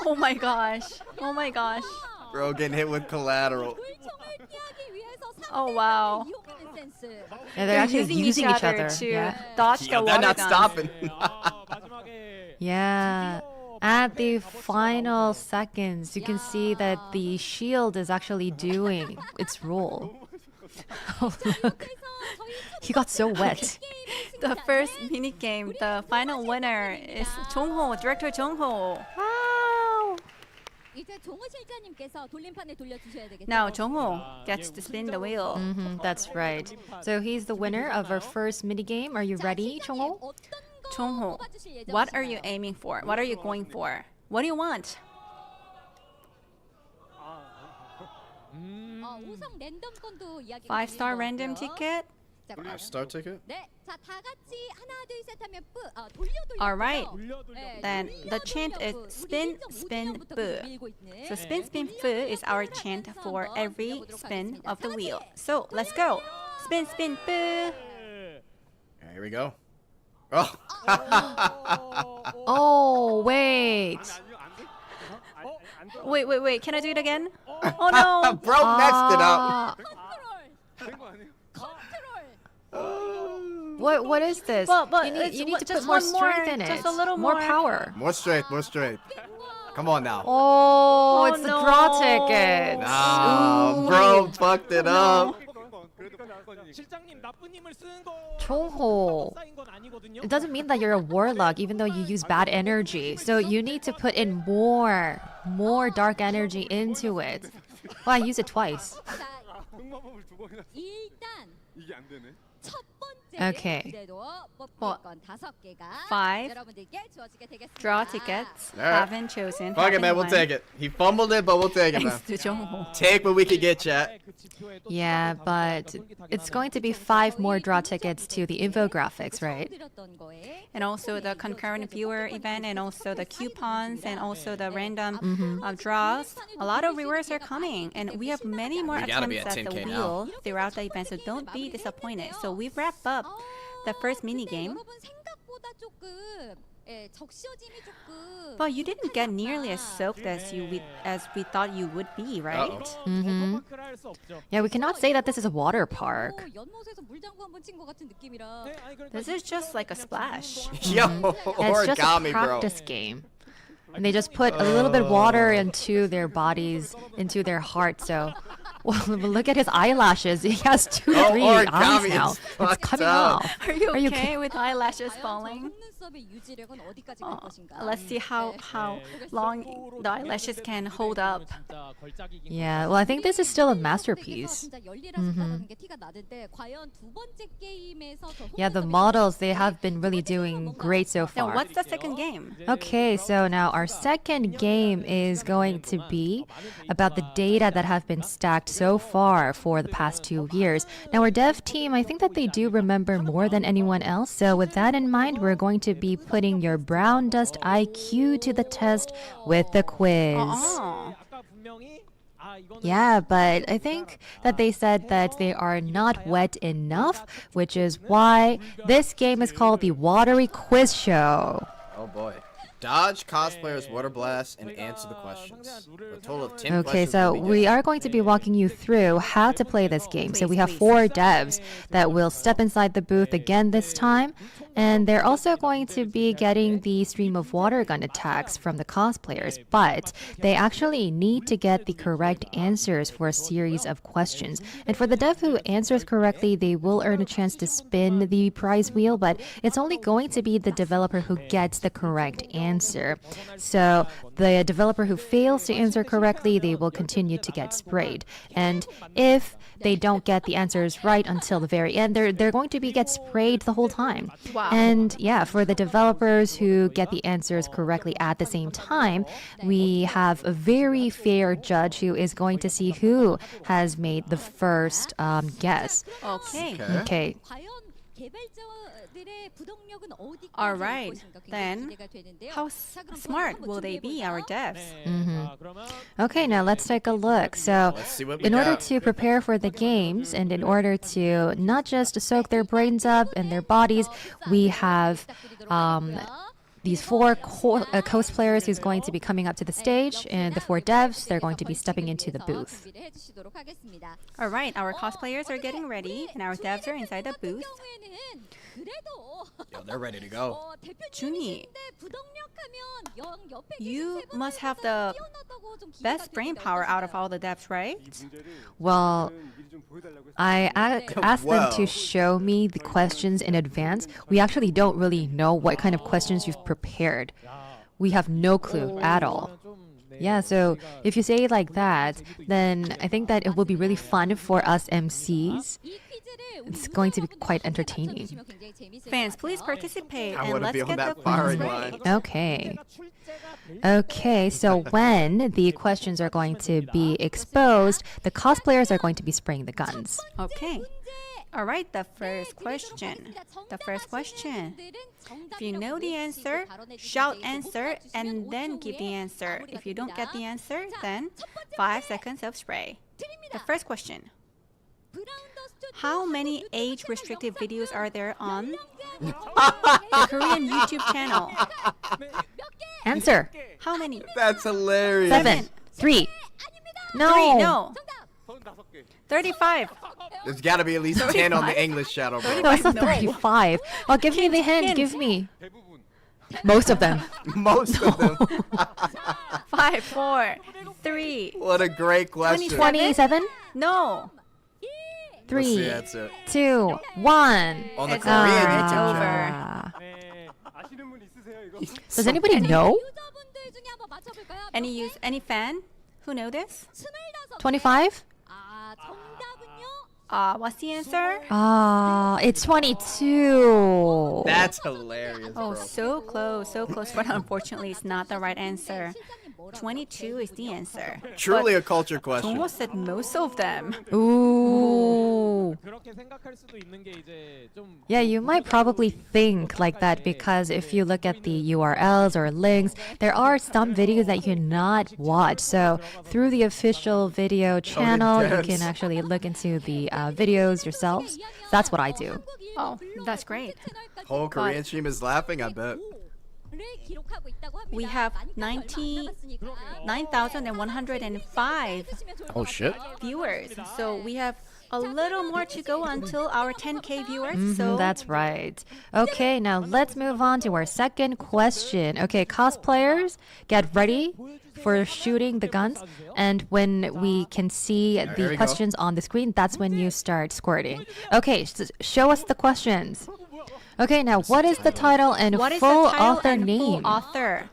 Oh my gosh. Oh my gosh. Bro, getting hit with collateral. 물총을 피하기 위해서 Oh, wow. 상대방을 이용하는 센스. Yeah, they're actually using each other. to Yeah. dodge Yo, the they're water not guns. stopping. Yeah. At the final seconds, you can see that the shield is actually doing its role. Oh, look. He got so wet. The first mini game, the final winner is Jongho, director Jongho. Wow. 이제 종호 실장님께서 돌림판을 돌려주셔야 되겠죠. Now Jongho gets to spin the wheel. That's right. So he's the winner of our first minigame. Are you ready, Chongho? Jongho, what are you aiming for? What are you going for? What do you want? 우성 랜덤권도 이야기. 5-star random ticket? 5-star ticket? 네, 자, 다 같이 하나 둘 셋 하면 뿌, 돌려. All right. 네, Then the chant is spin, spin, boo. So spin, spin, boo is our chant for every spin of the wheel. So let's go. Spin, spin, boo. Here we go. Oh. Oh, wait. Wait. Can I do it again? Oh no. Bro messed it up. Ah, 컨트롤. what is this? But you need to just put more one more, strength in it. just a little more more. power. More straight, more straight. Come on now. Oh, Oh, it's the no. draw ticket. Nah, bro fucked it up. Jongho. It doesn't mean that you're a warlock even though you use bad energy. So you need to put in more dark energy into it. Well, I used it twice. 자, 일단 첫 번째 Okay. 문제도 뽑힐 뭐, 건 5개가 5 여러분들께 주어지게 되겠습니다. draw tickets. Alright. Haven't chosen. Fuck it, haven't man. We'll won. take it. He fumbled it, but we'll take it, man. Thanks to Jongho. Take what we can get, chat. Yeah, but it's going to be 5 more draw tickets to the infographics, right? 드렸던 거에 And also the concurrent viewer event, and also the coupons, and also the random draws. A lot of rewards are coming, and we have many more We gotta be attempts at at the 10K wheel throughout the event, so don't be disappointed. So we wrap up the first mini 근데 game, 여러분 생각보다 조금 적셔짐이 조금 but you didn't get nearly as soaked as we thought you would be, right? Uh-oh. Yeah, we cannot say that this is a water park. 연못에서 물장구 한번 친 것 같은 느낌이라 This is just like a splash. Yo, It's just a origami, bro. practice game. And they just put a little bit of water into their bodies, into their heart. So, well, look at his eyelashes. He has 2, 3 eyes origami now. is It's fucked coming up. off. Are you Are you okay with eyelashes falling? 속눈썹의 유지력은 어디까지 갈 것인가. Let's see how long the eyelashes can hold up. Yeah, well, I think this is still a masterpiece. 진짜 열일하셨다는 게 티가 나는데 과연 두 번째 게임에서 저 Yeah, the 속눈썹이 models, they have been really doing great so Now, far. what's the second game? Okay, so now our second game is going to be about the data that have been stacked so far for the past 2 years. Now, our dev team, I think that they do remember more than anyone else. So with that in mind, we're going to be putting your Browndust IQ to the test with the quiz. Oh. Yeah, but I think that they said that they are not wet enough, which is why this game is called the Watery Quiz Show. Oh boy. Dodge cosplayers, water blast, and answer the questions. A total of 10 Okay, questions. so will be we given. are going to be walking you through how to play this game. So we have 4 devs that will step inside the booth again this time. And they're also going to be getting the stream of water gun attacks from the cosplayers. But they actually need to get the correct answers for a series of questions. And for the dev who answers correctly, they will earn a chance to spin the prize wheel. But it's only going to be the developer who gets the correct answer. So the developer who fails to answer correctly, they will continue to get sprayed. And if they don't get the answers right until the very end, they're going to get sprayed the whole time. Wow. And yeah, for the developers who get the answers correctly at the same time, we have a very fair judge who is going to see who has made the first guess. Okay. Okay. 과연 개발자들의 부동력은 어디까지 All 올 right. 것인가 굉장히 Then, 기대가 되는데요. how 자, 그럼 smart 한번 will they be, our 준비해볼까요? devs? Okay, now let's take a look. So, Let's see what we in order got. to prepare for the games and in order to not just soak their brains up and their bodies, we have these four cosplayers who's going to be coming up to the stage, and the four devs, they're going to be stepping into the booth. All right, our cosplayers are getting ready, and our devs are inside the booth. Yo, they're ready to go. Juni, you must have the best brain power out of all the devs, right? Well, I asked them to Wow. show me the questions in advance. We actually don't really know what kind of questions you've prepared. We have no clue at all. Yeah, so if you say it like that, then I think that it will be really fun for us MCs. It's going to be quite entertaining. Fans, please participate I and wanna let's be on get that the firing quiz line. right. Okay. Okay, so when the questions are going to be exposed, the cosplayers are going to be spraying the guns. Okay. All right, the first question. The first question. If you know the answer, shout answer and then give the answer. If you don't get the answer, then 5 seconds of spray. The first question. How many age-restricted videos are there on the Korean YouTube channel? Answer. How many? That's hilarious. 7, 3. No. 3, no. 35. There's got to be at least 10 on the English channel, bro. No, it's not No. 35. Oh, give me the hint. hint. Give me. Most of them. Most of them. 5, 4, 3. What a great question. 27? No. What's the 3, answer? 2, 1. On the It's Korean over. YouTube It's channel. over. Does anybody know? Any fan who know this? 25? What's the answer? It's 22. That's hilarious, Oh, bro. so close, but unfortunately it's not the right answer. 22 is the answer. Truly a culture question. Almost said most of them. Ooh. Yeah, you might probably think like that because if you look at the URLs or links, there are some videos that you cannot watch. So through the official video channel, you devs. can actually look into the videos yourselves. That's what I do. Oh, that's great. Whole Korean stream is laughing, I bet. We have 9,105 Oh, shit. viewers. So we have a little more to go until our 10K viewers. So That's right. Okay, now let's move on to our second question. Okay, cosplayers, get ready for shooting the guns. And when we can see here the we go. questions on the screen, that's when you start squirting. Okay, show us the questions. Okay, now what is the title and what is full the title author and name? full author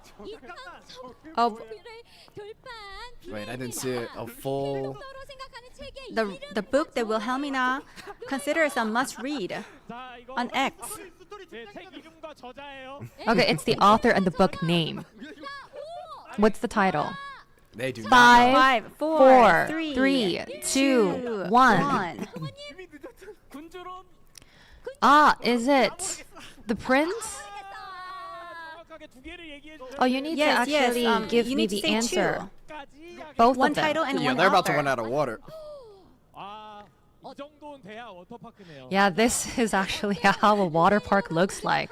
of Wait, I didn't see it. A full... the book that Wilhelmina considers a must-read on X? Okay, it's the author and the book name. What's the title? They do not 5, 5, 4, 4, 3, 3, 2, 1. 1. Is it the prince? Oh, you need Yes, to actually yes. give You me need to the say answer. two. Both One of them. title and know. Yeah, one they're about to author. run out of water. Yeah, this is actually how a water park looks like.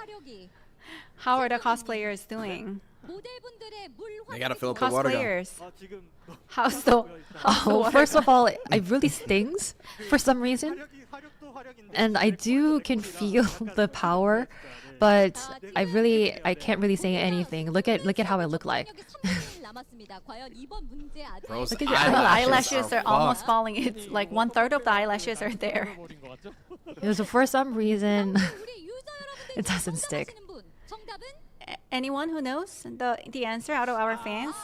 How are the cosplayers doing? They gotta fill up the water gun. Cosplayers. How's the Oh, first of all, it really stings for some reason. And I can feel the power, but I can't really say anything. Look at how I look like. Bro's Look at your eyelashes are almost fucked. falling. It's like 1/3 of the eyelashes are there. So for some reason, it doesn't stick. Anyone who knows the answer out of our fans?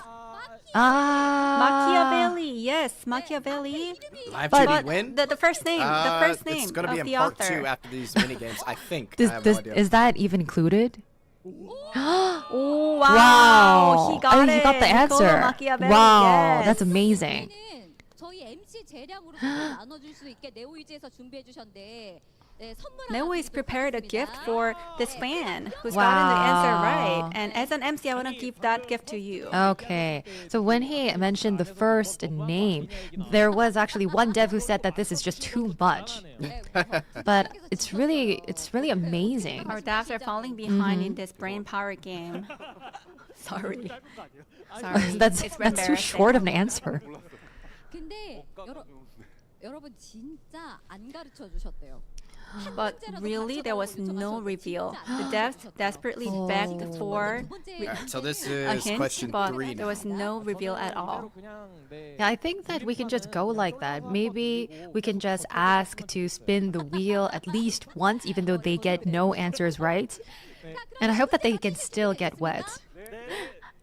Ah, Machiavelli. Yes, Machiavelli. Live But- TV win? The first name. The first name It's gonna of be in the part author. 2 after these minigames, I think. I have no idea. Is that even included? Oh, Wow. wow. He got He it. got the Niccolo answer. Machiavelli, Wow, yes. that's amazing. 저희 MC 재량으로 나눠줄 수 있게 네오이즈에서 준비해 주셨는데 Neo is prepared a gift for this fan who's gotten the answer right. And as an MC, I want to give that gift to you. Okay. So when he mentioned the first name, there was actually one dev who said that this is just too much. But it's really amazing. Our devs are falling behind in this brain power game. Sorry. That's It's too embarrassing. short of an answer. 근데 여러분 진짜 안 가르쳐 주셨대요. But really, there was no reveal. The devs desperately begged for So this a is hint, question but 3 there now. was no reveal at all. Yeah, I think that we can just go like that. Maybe we can just ask to spin the wheel at least once, even though they get no answers right. And I hope that they can still get wet.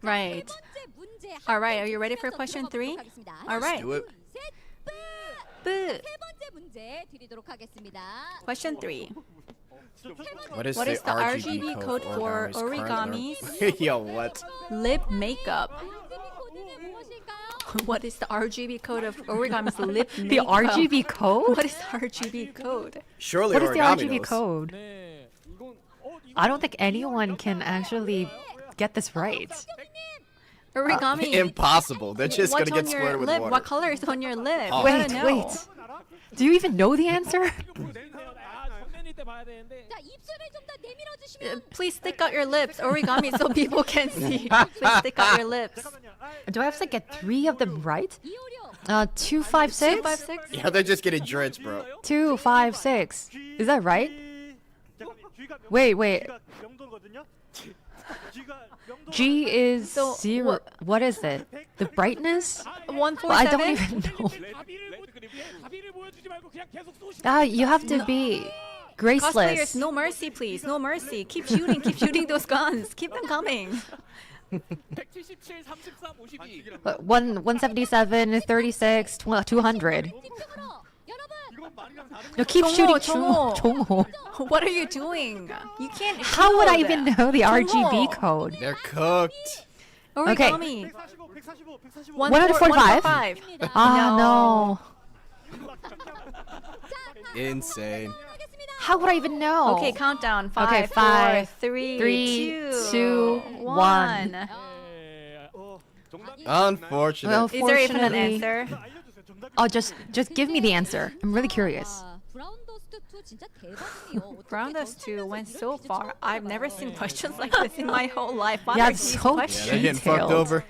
Right. All right, are you ready for question 3? All right. Do it. Boo. 세 번째 문제 드리도록 하겠습니다. Question 3. What is What is the RGB RGB code for origamis? origamis? Yo, what? Lip makeup. RGB 코드는 무엇일까요? What is the RGB code of origamis lip makeup? The RGB code? What is the RGB code? Surely What is the origami RGB knows. code? I don't think anyone can actually get this right. Origami. Impossible. They're just What's gonna get on your squirted with lip? water. What color is on your lip? Oh. We gotta Wait, know. wait. Do you even know the answer? 자, 입술을 좀 더 내밀어 주시면 Please stick out your lips, origami, so people can see. Please stick out your lips. Do I have to get 3 of them right? 이호령 256? 256? Yeah, they're just getting drenched, bro. 256. Is that right? Wait. G is So, 0. What is it? The brightness? 147? Well, I don't even know. You have to be Cosplayers, graceless. no mercy, please. No mercy. Keep shooting those guns. Keep them coming. 177, 36, 200. 집중으로 여러분 No, keep 정호, shooting 정호. Jongho. What are you doing? You can't. How would I shoot. even know the RGB 정호. code? They're cooked. Origami. 145? 145. Ah, no. Insane. How would I even know? Okay, countdown. Okay, 5, 5, 4, 3, 3, 2, 2, 1. Unfortunate. Is there even an Unfortunately- answer? Oh, just give me the answer. I'm really curious. 브라운더스트2 진짜 대박이에요. Browndust2 went so far. I've never seen questions like this in my whole life. What Yeah, are it's these so Yeah, questions? they're getting fucked Detailed. over.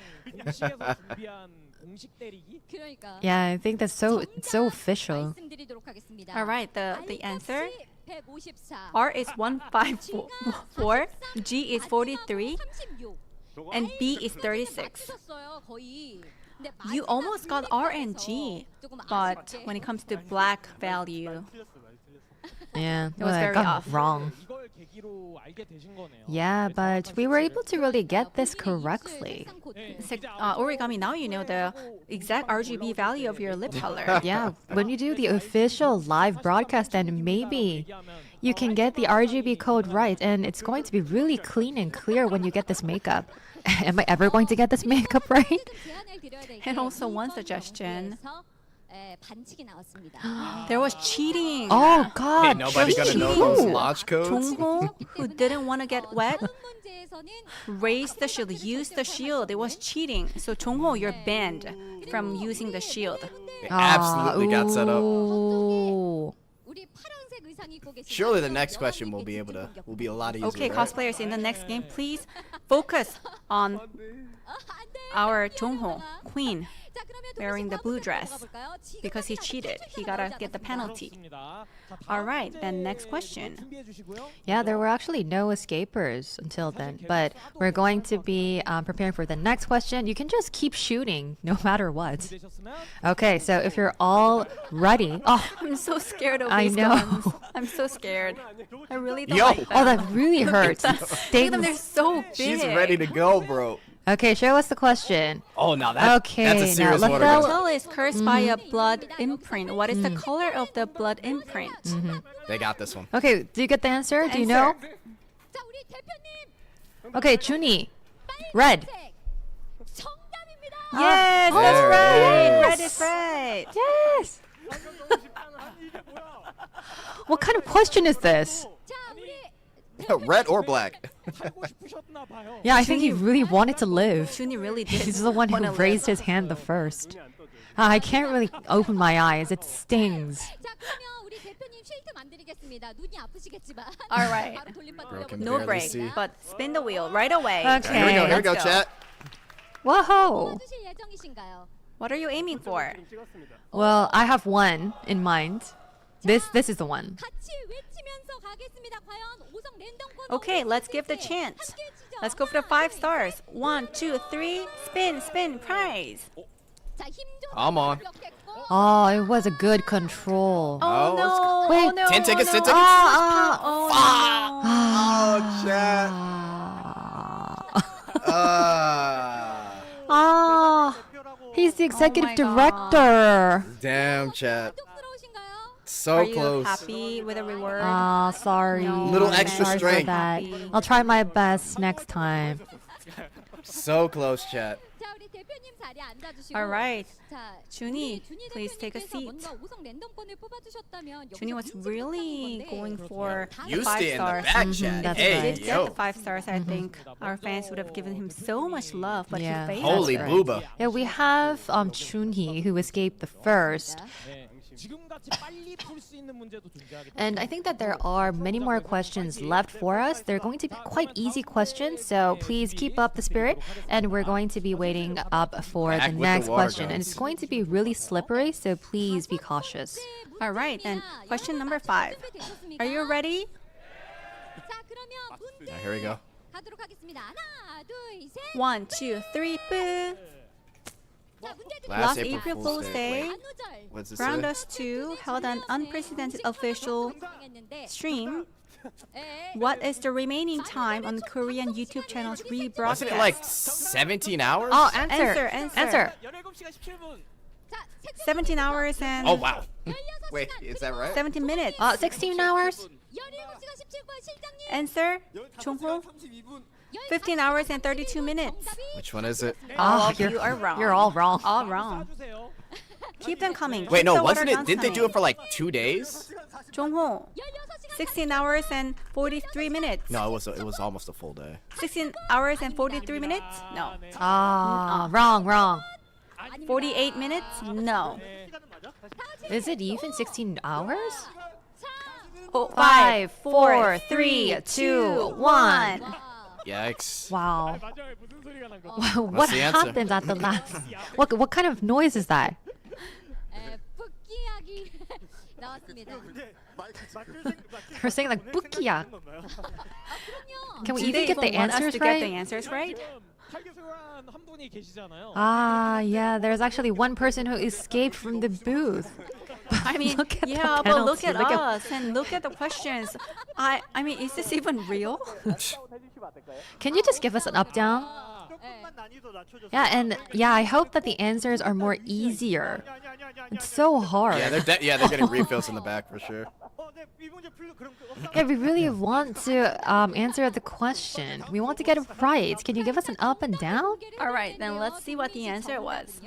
그러니까 Yeah, I think that's so official. 말씀드리도록 하겠습니다. All right, the answer. 154. R is 154, G is 43, 36. and B is 36. 맞췄어요, 거의. 근데 You almost got R and G, 조금 but 아쉽게. when it comes to black value, Yeah, It was well, I very got off. wrong. Yeah, but we were able to really get this correctly. origami, now you know the exact RGB value of your lip color. Yeah, when you do the official live broadcast, then maybe you can get the RGB code right, and it's going to be really clean and clear when you get this makeup. Am I ever going to get this makeup right? 제안을 드려야 될 게 And also one 이번 suggestion. 경기에서, 반칙이 나왔습니다. There was cheating. Oh Hey, God, nobody gonna know cheating. those launch codes? Jongho, who didn't want to get wet, 다음 문제에서는 raised the shield, used the shield. It was cheating. So Jongho, you're banned from using the shield. They absolutely got set up. Ooh. 우리 파란색 의상 입고 계신 Surely the next question will be a lot easier. Okay, right? cosplayers, in the next game, please focus on our Jongho, Queen, 자, 그러면 wearing the blue dress 볼까요? 지금은 because he cheated. He gotta get the penalty. All right, then next question. Yeah, there were actually no escapers until then, but we're going to be preparing for the next question. You can just keep shooting no matter what. Okay, so if you're all ready. Oh, I'm so scared of I these know. guns. I'm so scared. I really don't Yo. like them. oh, that really hurts. Look at them, they're Stings. so big. She's ready to go, bro. Okay, show us the question. Oh, now that's Okay, a now serious let's water go- gun. Hotel is cursed by a blood imprint. What is the color of the blood imprint? They got this one. Okay, do you get the answer? Do you know? Answer. 자, 우리 대표님 Okay, Chuni. Red. 정답입니다. Yes, There that's it right. is. Red is right. Yes. What kind of question is this? 자, 우리 Red or black? Yeah, I think he really wanted to live. Jun이 really did. He's the one who wanna live. raised his hand the first. I can't really open my eyes. It stings. 자, 그러면 우리 대표님 쉐이크 만드리겠습니다. 눈이 아프시겠지만. All right. 바로 돌림판 Broken 돌려보겠습니다. No Barely break, see. but spin the wheel right away. Okay. Here we go. Here we go, Let's go. chat. Whoa. 주실 예정이신가요? What are you aiming for? Well, I have one in mind. This is the one. 같이 외치면서 가겠습니다. 과연 5성 랜덤권 Okay, let's give the chance. Let's go for the 5 stars. 1, 2, 3. Spin, spin, prize. 자, 힘좀 Come on. Oh, it was a good control. Oh, let's no. Wait. Oh, no. 10 tickets, 10 no. tickets. Oh, no. Oh, chat. He's the executive my God. director. Damn, chat. 만족스러우신가요? So Are you close. happy with the reward? Sorry. No. Little extra Sorry for strength. that. I'll try my best next time. So close, chat. 자, 우리 대표님 자리에 앉아주시고. All right. 자, 준이, 우리 please take a 대표님께서 seat. 뭔가 5성 랜덤권을 뽑아주셨다면 Jun이 was 여기서 really 인증 going 못하는 for 건데 You the 5 stay in the stars. back, chat. that's Hey, right. Did get yo. the 5 stars, I think. Our fans would have given him so much love, but Yeah. he failed. Holy That's right. booba. Yeah, we have Chunhee who escaped the first. And I think that there are many more questions left for us. They're going to be quite easy questions, so please keep up the spirit. And we're going to be waiting up for Back the with the next water question. And guns. it's going to be really slippery, so please be cautious. All right, and question number 5. Are you ready? 자, 그러면 문제 Here we go. 가도록 하겠습니다. 하나, 둘, 셋. 1, 2, 3, boo. 자, 문제 드립니다. Last Last April April Fool's Fool's Day. Day, 안우절. What's this say? Browndust2 held an unprecedented official 방송했는데, stream. 에, What is the remaining time on Korean YouTube channel's Wasn't rebroadcast? it like 17 hours? Oh, answer. Answer. 자, 책 17 hours and Oh, wow. 16시간 Wait, is that right? 17 minutes. 16 hours? 17시간 17분 실장님. Answer, Jongho. 15 hours and 32 minutes. Which one is it? All of you are wrong. You're all wrong. All wrong. Keep them coming. Wait, Keep no, the water wasn't it? guns Didn't they do coming. it for like 2 days? Jongho, 16시간 16 hours and 43 minutes. No, it was almost a full day. 16 hours and 43 minutes? No. Wrong. 48 minutes? No. Is it even 16 hours? Oh, 5, 4, 3, 2, 1. Yikes. Wow. What What's the answer? happened at the last? What kind of noise is that? 에, 복귀하기 나왔습니다. We're saying like bukiya. Can we Do even they get the even want us answers to get the right? answers right? Yeah, there's actually one person who escaped from the booth. I mean, Look at the yeah, but look penalty. at Look at- us and look at the questions. I mean, is this even real? Can you just give us an up down? Yeah, and yeah, I hope that the answers are more easier. It's so hard. Yeah, they're getting refills in the back for sure. Yeah, we really want to answer the question. We want to get it right. Can you give us an up and down? All right, then let's see what the answer was.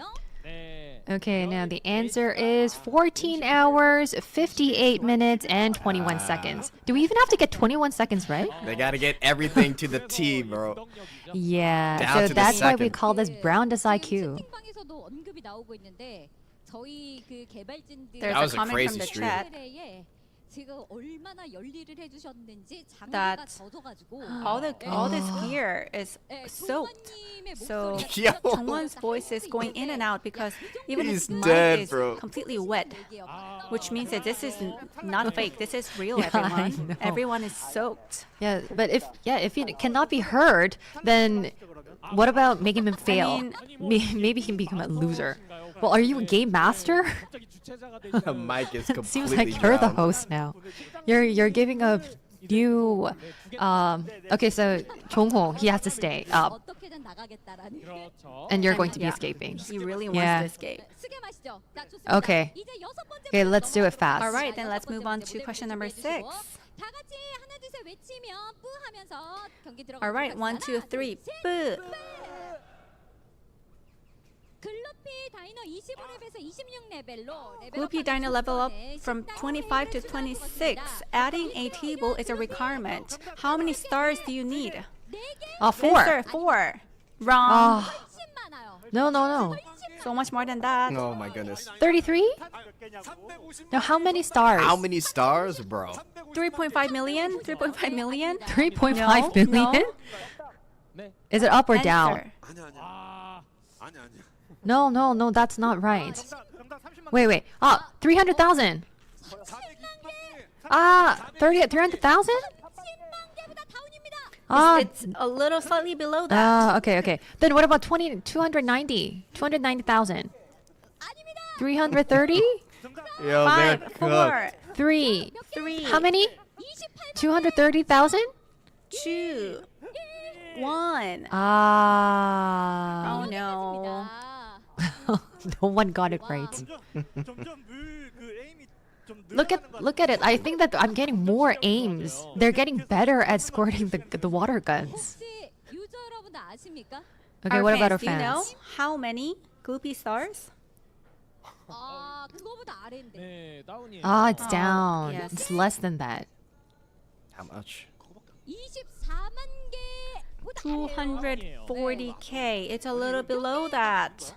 Okay, now the answer is 14 hours, 58 minutes, and 21 seconds. Do we even have to get 21 seconds right? They gotta get everything to the T, bro. Yeah, Down so to the that's why we second. call this Browndust IQ. 채팅방에서도 언급이 나오고 있는데 저희 그 개발진들 There's That a was a comment crazy from the stream. chat. 에 지금 얼마나 열일을 해주셨는지 장비가 That 젖어가지고 All this gear is soaked. So Yo. Jongwon's voice is going in and out because even He's his mic dead, is bro. completely wet, which means that this is not fake. This is real, Yeah, I everyone. know. Everyone is soaked. Yeah, but if he cannot be heard, then what about making him fail? Maybe he can become a loser. Well, are you a game master? The mic is completely Seems like you're the drowned. host now. You're giving a new. Okay, so Jongho, he has to stay up, 어떻게든 나가겠다라는 and you're going to be Yeah. escaping. He really Yeah. wants to escape. 쓰게 마시죠. 자, 좋습니다. Okay. 이제 여섯 번째 Okay, 문제로 let's do it fast. All right, then let's move on to question number 6. 다 같이 하나 둘 셋 외치면 뿌 하면서 경기 들어가. All right, 1, 2, 3, boo. 글루피 Gloopy Dino level up from 25 to 26. Adding a table is a requirement. How many stars do you need? 4. Answer 4. Wrong. No. So much more than that. Oh my goodness. 33? Now, how many stars? How many stars, bro? 3.5 million? 3.5 million? 3.5 No, billion? Is it up or down? Answer. No, that's not right. Wait. 300,000. 300,000? It's a little slightly below that. Okay. Then what about 290,000? 330? Yo, 5, they're 4, 3. 3. How many? 230,000? 2, 1. Ah. Oh no. No one got it right. Look at it. I think that I'm getting more aims. They're getting better at squirting the water guns. Okay, what about our Do you know fans? how many Gloopy stars? It's down. yes. It's less than that. How much? 240k. It's a little below that.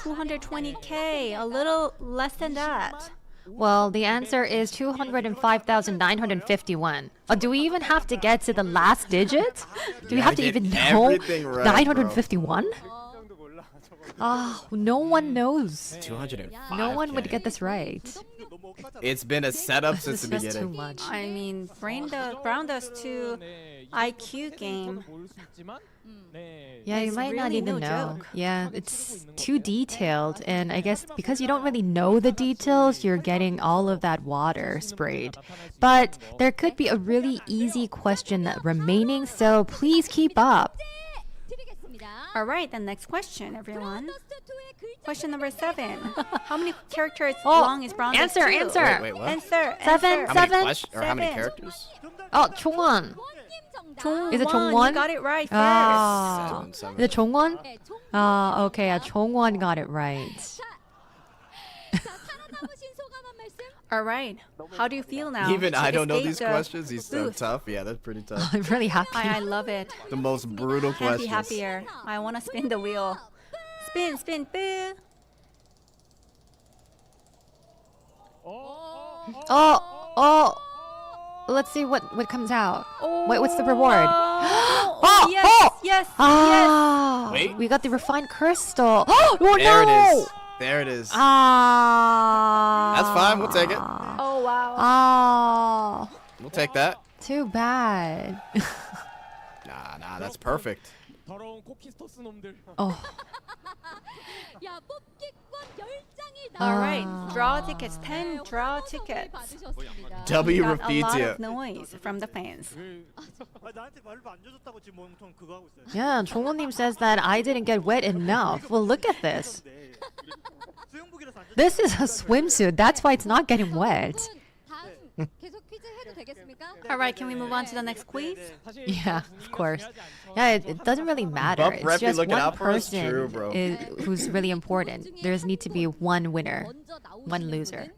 220k. A little less than that. Well, the answer is 205,951. Do we even have to get to the last digit? Do we have to get even know everything right, 951? No one knows. 205. No one would get this right. It's been a setup since This the was too beginning. much. I mean, Browndust2 IQ game. Yeah, you It's might not really even no know. joke. Yeah, it's too detailed. And I guess because you don't really know the details, you're getting all of that water sprayed. But there could be a really easy question remaining, so please keep up. All right, the next question, everyone. Question number 7. How many characters long is Browndust2? Answer. Wait, what? Answer. Seven. How many Seven? questions or how many 7. characters? 총원. Is it Chongwon, Chongwon? you got it right first. Ah. Seven. Is it 총원? Okay, 총원 got it right. All right. How do you feel now? Even I don't know Escape these the questions. These so booth. tough. Yeah, that's pretty tough. I'm really happy. I love it. The most brutal Can't be questions. happier. I want to spin the wheel. Spin, boo. Let's see what comes out. What's the reward? Yes. Wait. We got the refined crystal. Oh There no! it is. There it is. That's fine, we'll take it. Oh, wow. We'll take that. Too bad. Nah, that's perfect. Oh. All right. Draw tickets. 10 draw tickets. W Got a lot Rafitia. of noise from the fans. Yeah, 총원님 says that I didn't get wet enough. Well, look at this. This is a swimsuit. That's why it's not getting wet. All right, can we move on to the next quiz? Yeah, of course. Yeah, it doesn't really matter. Bump It's Reppy just looking one out for us? person True, bro. who's really important. There's need to be one winner, one loser.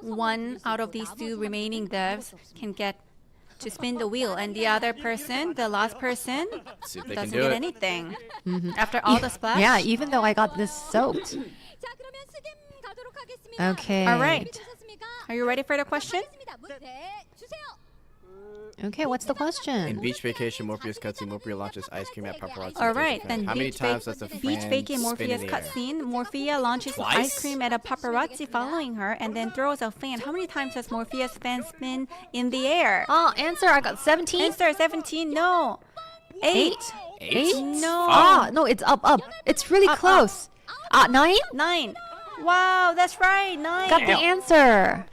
One out of these 2 remaining devs can get to spin the wheel, and the other person, the last person, See if they can doesn't do get it. anything. After all the splash? Yeah, even though I got this soaked. Okay. All right. Are you ready for the question? Okay, what's the In question? Beach Vacation, Morpheus cutscene, Morpheus launches ice cream at paparazzi. All right, then How many Beach times does the Beach fan Vacay spin in Morpheus the air? cutscene. Morphea launches Twice? ice cream at a paparazzi following her and then throws a fan. How many times does Morpheus fan spin in the air? Answer, I got 17. Answer 17. No. 8. 8? No. No, it's up. It's really Up, close. 9? 9. Wow, that's right. 9. Got the answer.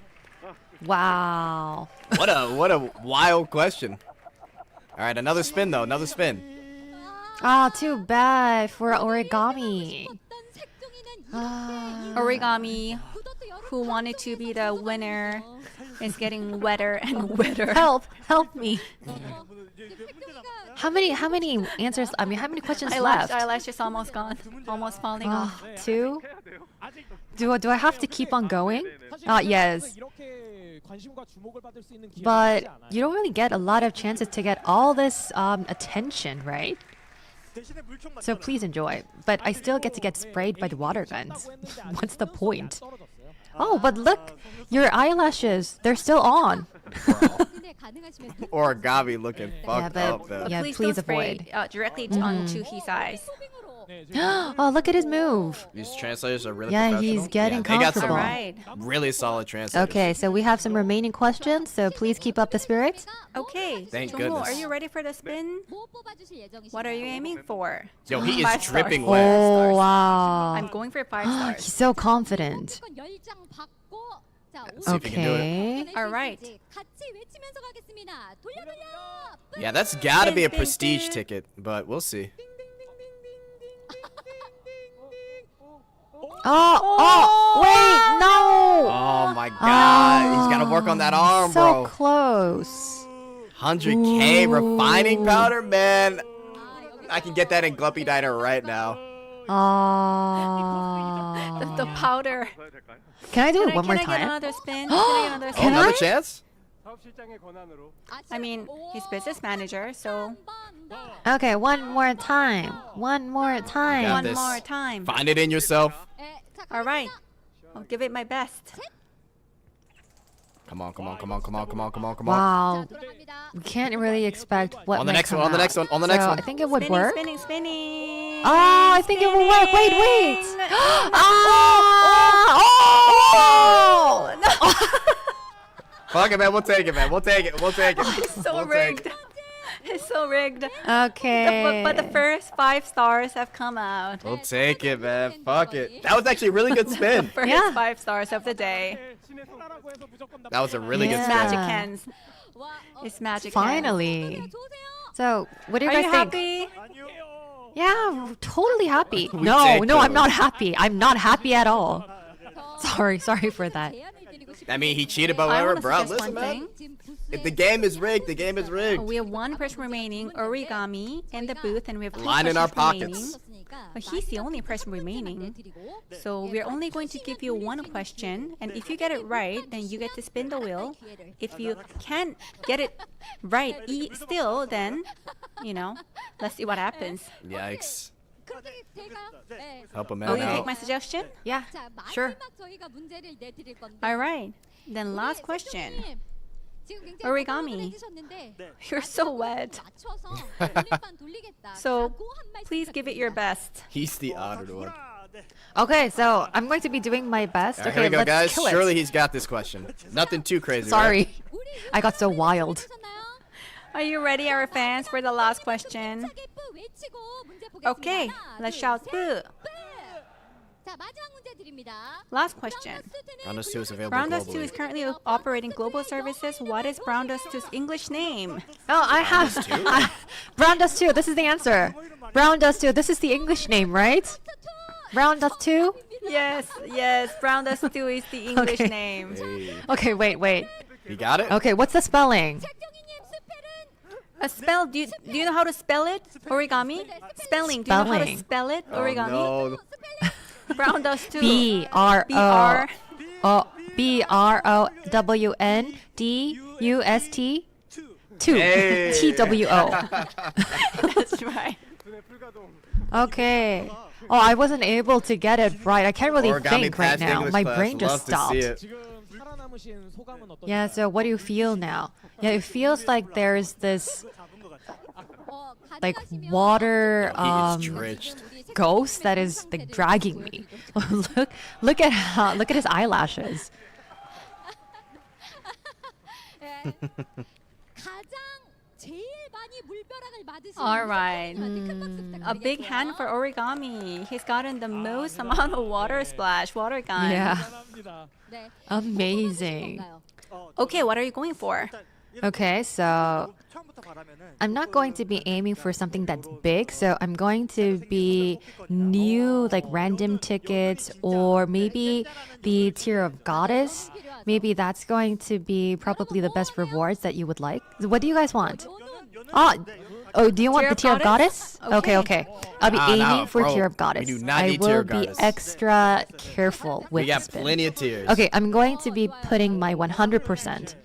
Wow. What a wild question. All right, another spin though. Another spin. Too bad for origami. Origami, who wanted to be the winner, is getting wetter and wetter. Help me. How many answers? I mean, how many questions left? Eyelash is almost gone. Almost falling off. Two? Do I have to keep on going? Yes. But you don't really get a lot of chances to get all this attention, right? So please enjoy. But I still get to get sprayed by the water guns. What's the point? Oh, but look, your eyelashes, they're still on. Origami looking fucked up though. Yeah, Please, please don't spray avoid. directly onto his eyes. Oh, look at his move. These translators are really Yeah, professional. he's getting they got some comfortable. Alright. really solid translators. Okay, so we have some remaining questions, so please keep up the spirit. Okay. Thank Jongho, goodness. are you ready for the spin? What are you aiming for? Yo, he is 5 stars. dripping wet. Oh, wow. I'm going for 5 He's stars. so confident. See if he can do it. Okay. Alright. Yeah, that's gotta be a Spin, spin, prestige spin. ticket, but we'll see. Oh, wait, no! Oh my god, he's gotta work on that arm, So bro. close. 100k Ooh. refining powder, man. I can get that in Gluppy Diner right now. The powder. Can I do it one more Can I get time? another spin? Can I get another Oh, spin? another I? chance? I mean, he's business manager, so Okay, one more time. One more time. Got one this. more time. Find it in yourself. All right. I'll give it my best. Come on, come on, come on, come on, come on, come on, come on. Wow. We can't really expect what On the might next come one, on the out. next one, on the next So one. I think it would Spinning, work. spinning, spinning. Oh, I think it will work. Wait, wait. Spinning. Ah! Oh! Fuck it, man. We'll take it, man. We'll take it. We'll take it. It's so We'll take rigged. it. It's so rigged. Okay. But the first 5 stars have come out. We'll take it, man. Fuck it. That was actually a really good spin. First Yeah. 5 stars of the day. That was a really good Yeah. spin. Magic hands. It's magic hands. Finally. So, what do you Are guys you think? happy? Yeah, totally happy. We No, take no, I'm those. not happy. I'm not happy at all. Sorry for that. I mean, he cheated, but I whatever, want to bro. suggest Listen, one man. thing. If the game is rigged, the game is rigged. We have one person remaining, Origami, in the booth, and we have 2 Line in our questions pockets. remaining. But he's the only person remaining. So we're only going to give you 1 question, and if you get it right, then you get to spin the wheel. If you can't get it right still, then, let's see what happens. Yikes. Help him Will you out. take my suggestion? Yeah, sure. All right. Then last question. Origami. You're so wet. So please give it your best. He's the honored one. Okay, so I'm going to be doing my best. All right, Okay, here we go, let's guys. kill it. Surely he's got this question. Nothing too crazy. Sorry. Right? I got so wild. Are you ready, our fans, for the last question? Okay, let's shout boo. Last question. Browndust2 is available Browndust2 globally. is currently operating global services. What is Browndust2's English name? Oh, I have Browndust2. This is the answer. Browndust2. This is the English name, right? Browndust2. Yes, Browndust2 is the English Okay. name. Hey. Okay, wait. You got it? Okay, what's the spelling? Do you know how to spell it? Origami? Spelling. Do you know how to Spelling. spell it? Origami? Oh, no. Browndown2. BROWNDUST 2 Hey. TWO. That's right. Okay. Oh, I wasn't able to get it right. I can't really Origami think right passed now. English My class. brain just Love to see stopped. it. Yeah, so what do you feel now? Yeah, it feels like there's this like water He is drenched. ghost that is like dragging me. look at his eyelashes. All right. A big hand for Origami. He's gotten the most amount of water splash, water gun. Yeah. Amazing. Okay, what are you going for? Okay, so I'm not going to be aiming for something that's big, so I'm going to be new, like random tickets, or maybe the tier of goddess. Maybe that's going to be probably the best rewards that you would like. What do you guys want? Oh, Oh, do you want Tear the of Tear of Goddess? Goddess? Okay, Okay. okay. I'll be Nah, aiming nah, for bro. Tear of Goddess. We do not I need Tear will of be Goddess. extra careful with We got the spin. plenty of tears. Okay, I'm going to be putting my 100%.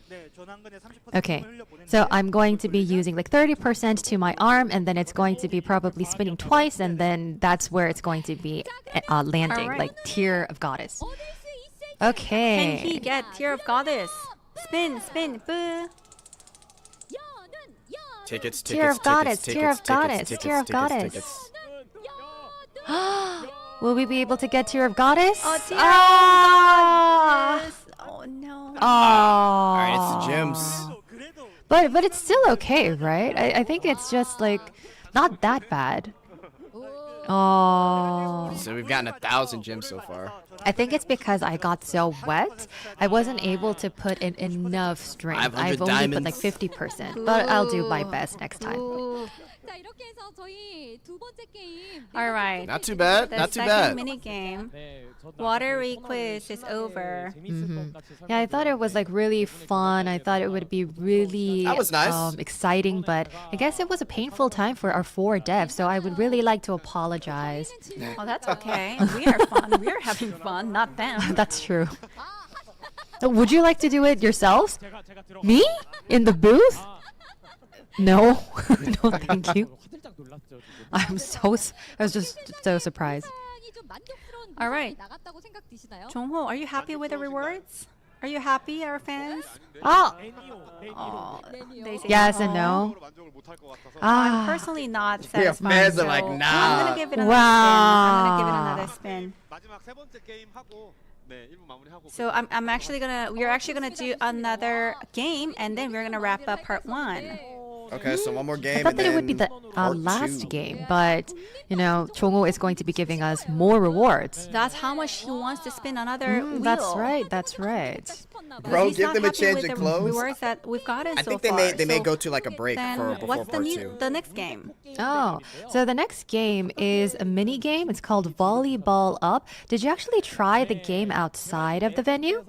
Okay, so I'm going to be using like 30% to my arm, and then it's going to be probably spinning twice, and then that's where it's going to be landing, Alright. like Tear of Goddess. 얻을 수 있을지. Okay. Can he get Tear of Goddess? Spin, spin, boo. 여는 Tickets, Tear of tickets, Goddess, tickets, Tear of tickets, Goddess, tickets, Tear of tickets, Goddess. tickets. Will we be able to get Tear of Goddess? Oh, Tear Ah! of Goddess. Oh no. All right, it's the gems. But it's still okay, right? I think it's just like not that bad. Oh. So we've gotten 1,000 gems so far. I think it's because I got so wet. I wasn't able to put in enough strength. 500 I've only put like diamonds. 50%, but I'll do my best next time. Ooh. 자 이렇게 해서 저희 두 번째 게임. All right. Not too bad. The Not too second bad. mini game, watery quiz, is over. Yeah, I thought it was like really fun. I thought it would be really That was nice. exciting, but I guess it was a painful time for our 4 devs, so I would really like to apologize. Oh, that's okay. We are fun. We are having fun, not them. That's true. Would you like to do it yourselves? Me? In the booth? No. No, thank you. I was just so surprised. 상당히 좀 만족스러운 All right. 모습이 나갔다고 생각 드시나요? Jongho, are you happy with the rewards? Are you happy, our fans? Oh, Oh, they say yes no. and no. I'm Ah, personally not Yeah, satisfied. fans are so like, I'm nah. gonna give it another spin. I'm gonna give it Wow. another spin. 마지막 세 번째 게임 하고 네, 1분 마무리하고 So we're actually gonna do another game, and then we're gonna wrap up part 1. Okay, so one more I game. thought and that it would be then the part last 2. game, but you know, Chongo is going to be giving us more rewards. That's how much he wants to spin another wheel. That's right. That's right. Because Bro, he's give not them a happy chance with to the close. rewards that we've gotten I so think they far. may So go to like a break then for before what's part 2. the next game? Oh, so the next game is a mini game. It's called Volleyball Up. Did you actually try the game outside of the venue?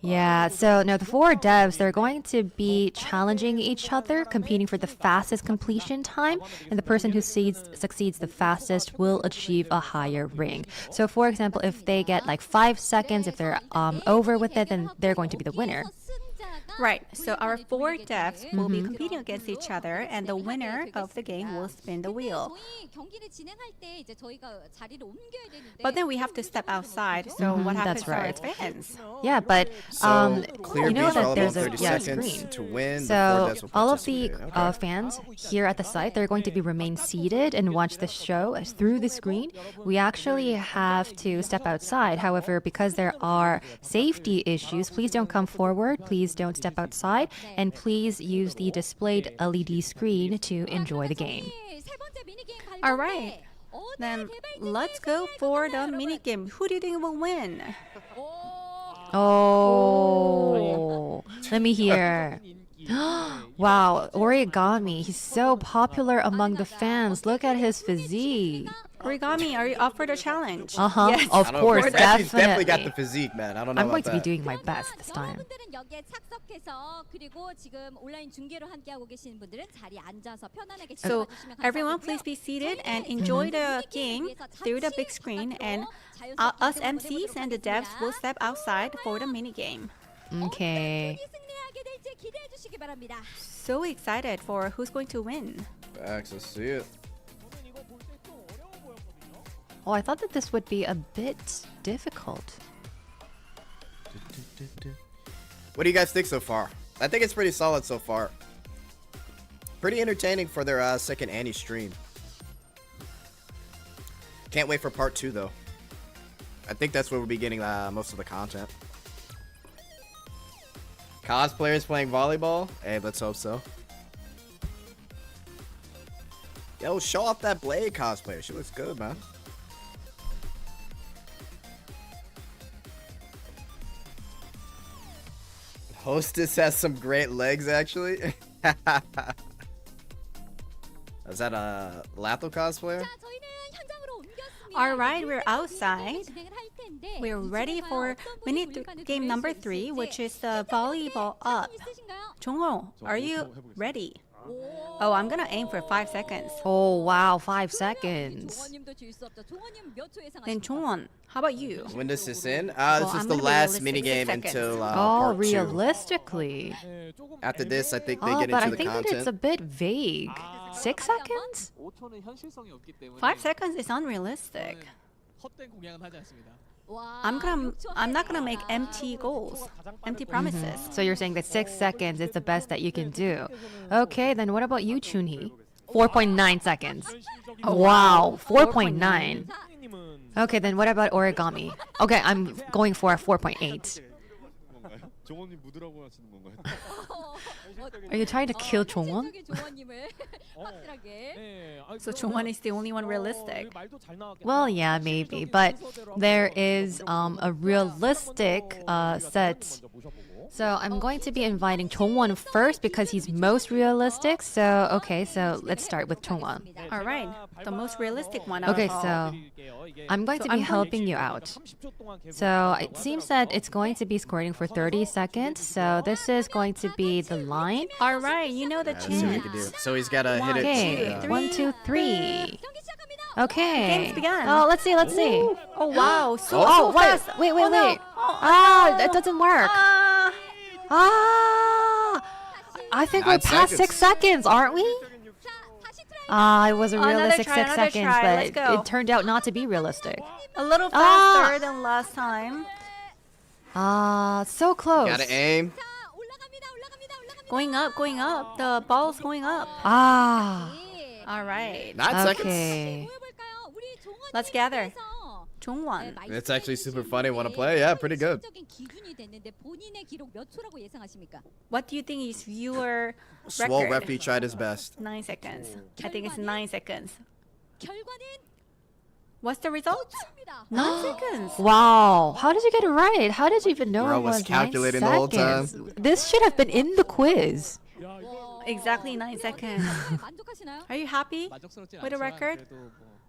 Yeah, so no, the 4 devs, they're going to be challenging each other, competing for the fastest completion time, and the person who succeeds the fastest will achieve a higher ring. So for example, if they get like 5 seconds, if they're over with it, then they're going to be the winner. Right. So our 4 devs will be competing against each other, and the winner of the game will spin the wheel. 저희 경기를 진행할 때 이제 저희가 자리를 옮겨야 되는데 But then we have to step outside. So what happens that's to our right. fans? Yeah, but So clear you know beats that all there's about a 30 screen. seconds to win. So the 4 devs will all of the participate. Okay. fans here at the site, they're going to be remain seated and watch the show through the screen. We actually have to step outside. However, because there are safety issues, please don't come forward. Please don't step outside, and please use the displayed LED screen to enjoy the game. 저희 세 번째 미니 게임 갈 All 건데 right. 어디 Then 개발진이 let's go 승리할 for 건가요, the 여러분? mini game. Who do you think will win? Oh, let me hear. Wow, Origami, he's so popular among the fans. Look at his physique. Origami, are you up for the challenge? Uh-huh, Yes. of I don't know, course, he's definitely definitely. got the physique, man. I don't know I'm about going to be that. doing my best this time. 여러분들은 여기에 착석해서 그리고 지금 온라인 중계로 함께하고 계시는 분들은 자리에 앉아서 편안하게 So 지켜봐주시면 everyone 감사하고요. please be seated and enjoy the game through the big screen, and us MCs and the devs will step outside for the mini game. Okay. 승리하게 될지 기대해 주시기 바랍니다. So excited for who's going to win. Facts, let's see it. Oh, I thought that this would be a bit difficult. What do you guys think so far? I think it's pretty solid so far. Pretty entertaining for their second Annie stream. Can't wait for part 2 though. I think that's where we'll be getting most of the content. Cosplayers playing volleyball? Hey, let's hope so. Yo, show off that Blade cosplayer. She looks good, man. Hostess has some great legs, actually. Is that a Latho cosplayer? 자, 저희는 현장으로 옮겼습니다. All right, we're outside. 진행을 할 텐데 We're 이 ready 중에서 for 어떤 mini 분이 몰입하는 game 그럴 number 수 3, 있을지 which is the volleyball up. 있으신가요? Jongho, are you ready? Oh, I'm gonna aim for 5 seconds. Oh wow, 5 seconds. 종원님도 질 수 없죠. 종원님 몇 초 Then 예상하십니까? Chungwon, how about you? When does this end? This Well, is I'm the gonna be last realistic, minigame 6 seconds. until Oh, part 2. realistically. After this, I think they Oh, get but I into the think that it's a content. bit vague. 6 seconds? 5초는 현실성이 없기 때문에 5 seconds is unrealistic. 헛된 공약은 하지 않습니다. 와, I'm not gonna make 아, empty goals, empty promises. So you're saying that 6 seconds is the best that you can do. Okay, then what about you, Chunhee? 4.9 seconds. Wow, 4.9. Okay, then what about origami? Okay, I'm going for a 4.8. 종원님 묻으라고 하시는 건가요? Are you trying to kill Chongwon? 현실적인 종원님을 확실하게. So Chungwon is the only one realistic. Well, yeah, maybe, but there is a realistic set. So I'm going to be inviting Chongwon first because he's most realistic. So okay, so let's start with Chongwon. All right, the most realistic one. Out Okay, of all. so I'm going to be helping you out. So it seems that it's going to be scoring for 30 seconds. So this is going to be the line. All right, you know the Let's see what he chant. can do. So he's got to hit it. Okay, two, 1, 2, 3. 경기 시작합니다. Okay. Game's begun. Oh, let's see, let's see. Oh wow, so, Oh, so wait, fast. wait, Oh, no. wait. Ah, that doesn't work. Ah. Ah, I think we're 9 past seconds. 6 seconds, aren't we? 자, 다시 트라이. Ah, it was a Another realistic try, 6 another seconds, try. Let's but go. it turned out not to be realistic. A little Ah. faster than last time. Ah, so close. Got to aim. 자, 올라갑니다. 올라갑니다. Going up, going up. The ball's going up. Ah, 예. All right, 9 seconds. 뭐 okay. 해볼까요? 우리 종원님 Let's gather. 입장에서 Chungwon. It's actually super funny. Wanna play? Yeah, pretty good. 적인 기준이 됐는데 본인의 기록 몇 초라고 예상하십니까? What do you think is viewer Swole record? Refi tried his best. 9 seconds. I think it's 9 seconds. 결과는 What's the result? 5초입니다. 9 seconds. Wow, how did you get it right? How did you even know Bro it was was 9 calculating the whole time. seconds? This should have been in the quiz. Exactly 9 seconds. 만족하시나요? Are you happy? 만족스럽지 With a 않지만 record? 그래도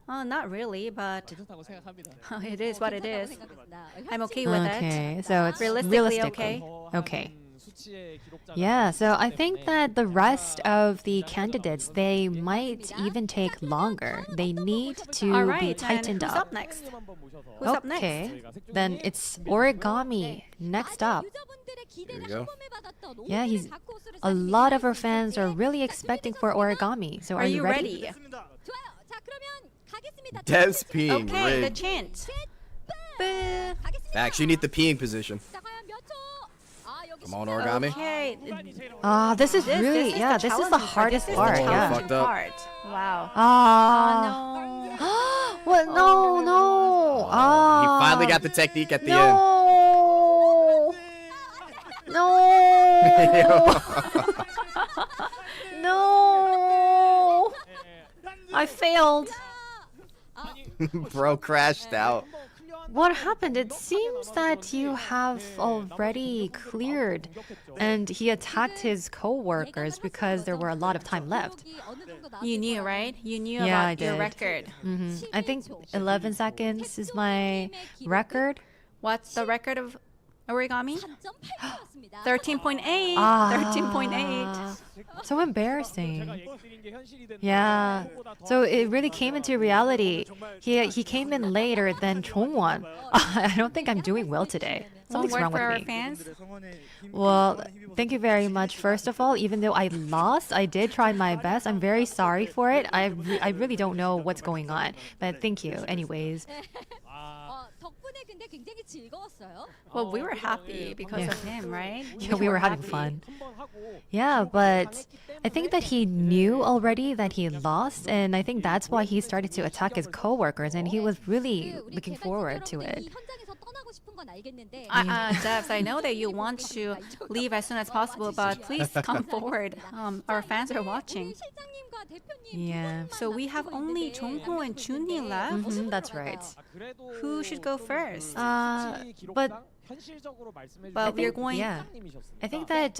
뭐 Not really, but 괜찮다고 생각합니다. it is what it 괜찮다고 is. 생각했습니다. I'm okay with it. Okay, so it's Realistically realistically. okay. Okay. Yeah, so I think that the rest of the candidates, they might even take longer. They need to All be right, tightened and who's up next? Who's up next? Okay, then it's origami next up. 유저분들의 기대를 Here we go. 한 Yeah, he's a lot of our fans are really expecting for origami. So Are you ready? ready? 좋아요. 자, 그러면 가겠습니다. Dev's peeing. Okay, the Rigged. chant. Boo. 가겠습니다. Actually, you need the peeing position. 자, 과연 몇 초? 아, 여기 Come on, 쉽지 origami. Okay. This is really, This is yeah, the this is the challenging part. hardest This is part. the Oh, Yeah. challenging fucked up. part. Wow. Ah. Oh, What? No, no. Ah. He finally got the technique at the end. No. No. No. I failed. Bro crashed out. What happened? It seems that you have already cleared, and he attacked his co-workers because there were a lot of time left. you knew, right? You knew Yeah, about I your did. record. I think 11 seconds is my record. What's the record of origami? 3.8였습니다. 13.8. Ah. 13.8. So embarrassing. Yeah. So it really came into reality. He came in later than Chongwon. I don't think I'm doing well today. Something's One wrong word for our with me. fans. Well, thank you very much. First of all, even though I lost, I did try my best. I'm very sorry for it. I really don't know what's going on. But thank you anyways. 덕분에 근데 굉장히 즐거웠어요. Well, we were happy because Yeah. of him, right? Yeah, we were having fun. Yeah, but I think that he knew already that he lost, and I think that's why he started to attack his coworkers, and he was really 우리 looking 개발진 forward to 여러분들 it. 이 현장에서 떠나고 싶은 건 알겠는데 Devs, I know that you want to leave as soon as possible, but please come forward. Our fans are watching. 우리 실장님과 대표님 Yeah. 두 분만 So we have 남고 only 있는데 Jongho and Chunhee left. Mhm, that's right. Who should go first? But But we're going. yeah, I think that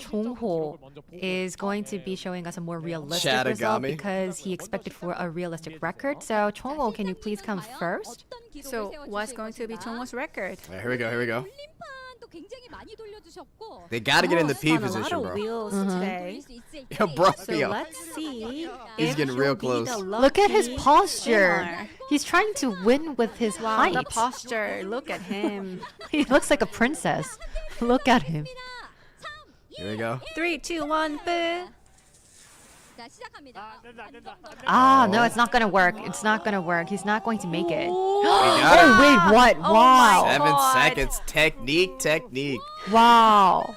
Chongho is going to be showing us a more realistic result Chatagami. because he expected for a realistic record. So Chongho, can you please come first? So what's going to be Chongho's record? Here we go. Here we go. 올림판도 또 굉장히 많이 돌려주셨고. They gotta get in the Oh, P on a lot position, of bro. wheels Mm-hmm. today. Yo, bro, So yo. let's see. He's if getting he'll real be close. the Look at his lucky posture. winner. He's trying to win with his Wow, height. the posture. Look at him. He looks like a princess. Look at him. Here we go. 3, 2, 1, boo. 자, 시작합니다. Ah, no, it's not gonna work. It's not gonna work. He's not going to make it. We got Oh, it. wait, what? Oh Wow. my 7 God. seconds. Technique. Wow.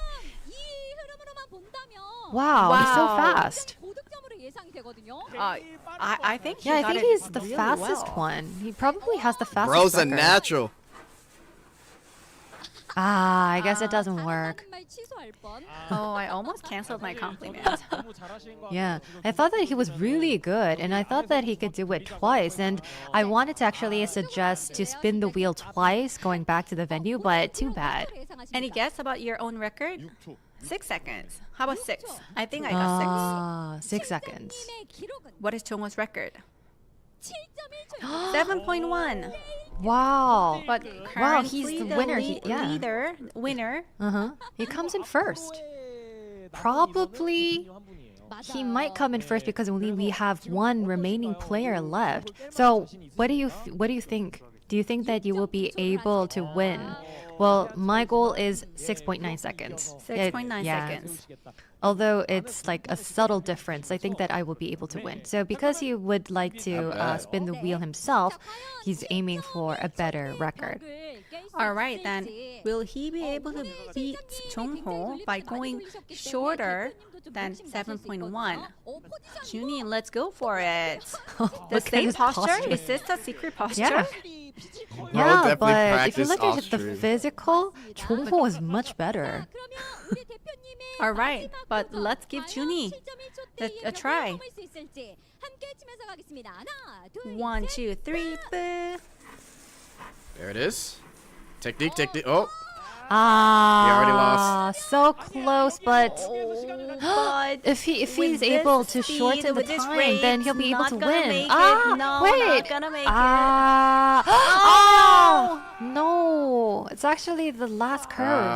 이 흐름으로만 본다면 Wow, he's so Wow. fast. 고득점으로 예상이 되거든요. I think he Yeah, I got think it he's the really fastest well. one. He probably has the fastest Bro's a record. natural. Ah, I guess it doesn't work. 잘한다는 말 취소할 뻔. Oh, I almost canceled my compliment. 너무 잘하신 것 Yeah, 같아요. I thought that he was really good, and I thought that he could do it twice. And I wanted to actually suggest to spin the wheel twice going back to the venue, but too bad. Any guess about your own record? 6초. 6 seconds. How about 6? I think I got 6. Ah, 6 seconds. 님의 기록은 What is Jongho's record? 7.1초입니다. 7.1. Wow. But Wow, currently he's the winner. Winner. He comes in first. 프로의 Probably 한 분이에요. he might come in first because we have one remaining player left. So, what do you think? Do you think that you will be able to win? Well, my goal is 6.9 seconds. 6.9 Yeah. seconds. Although it's like a subtle difference, I think that I will be able to win. So because he would like to spin the wheel himself, he's aiming for a better record. All right, then. Will he be able to beat Jongho by going shorter than 7.1? Junie, let's go for it. The Look at same his posture? Is this a secret posture? Yeah. Bro Yeah, definitely but if you practiced look at off the stream. physical, Jongho is much better. 그러면 우리 대표님의 All right, 마지막 but 분석, let's give 과연 Junie 7.1초 a try. 넘을 수 있을지 함께 치면서 가겠습니다. 하나, 둘, 1, 셋. 2, 3, boo. There it is. Technique. Oh, Ah, so close, but But if with he's this able to speed, shorten the with this time, rate, then he'll be able not to gonna win. make it. Ah, No, wait. not gonna make Ah, oh, no, it's actually the last curve.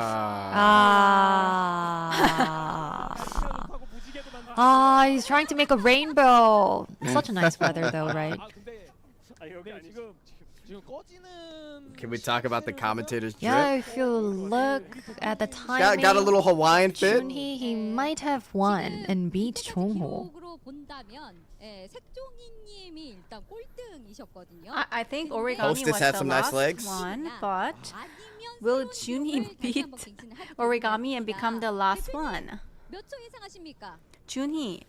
Ah, he's trying to make a rainbow. Such a nice weather, though, right? 아 근데 지금 꺼지는 can we talk about the commentator's drip? Yeah, if you look at the timing, Got a little Hawaiian fit. Junhee, he might have won and beat Jongho. 기록으로 본다면 색종이님이 일단 꼴등이셨거든요. I think origami Hostess was had the some nice last legs. one, but 아니면 will 새로운 Junie 기록을 다시 beat 한번 갱신을 할지 origami and 모르겠습니다. become the last one? 몇초 예상하십니까? Junie,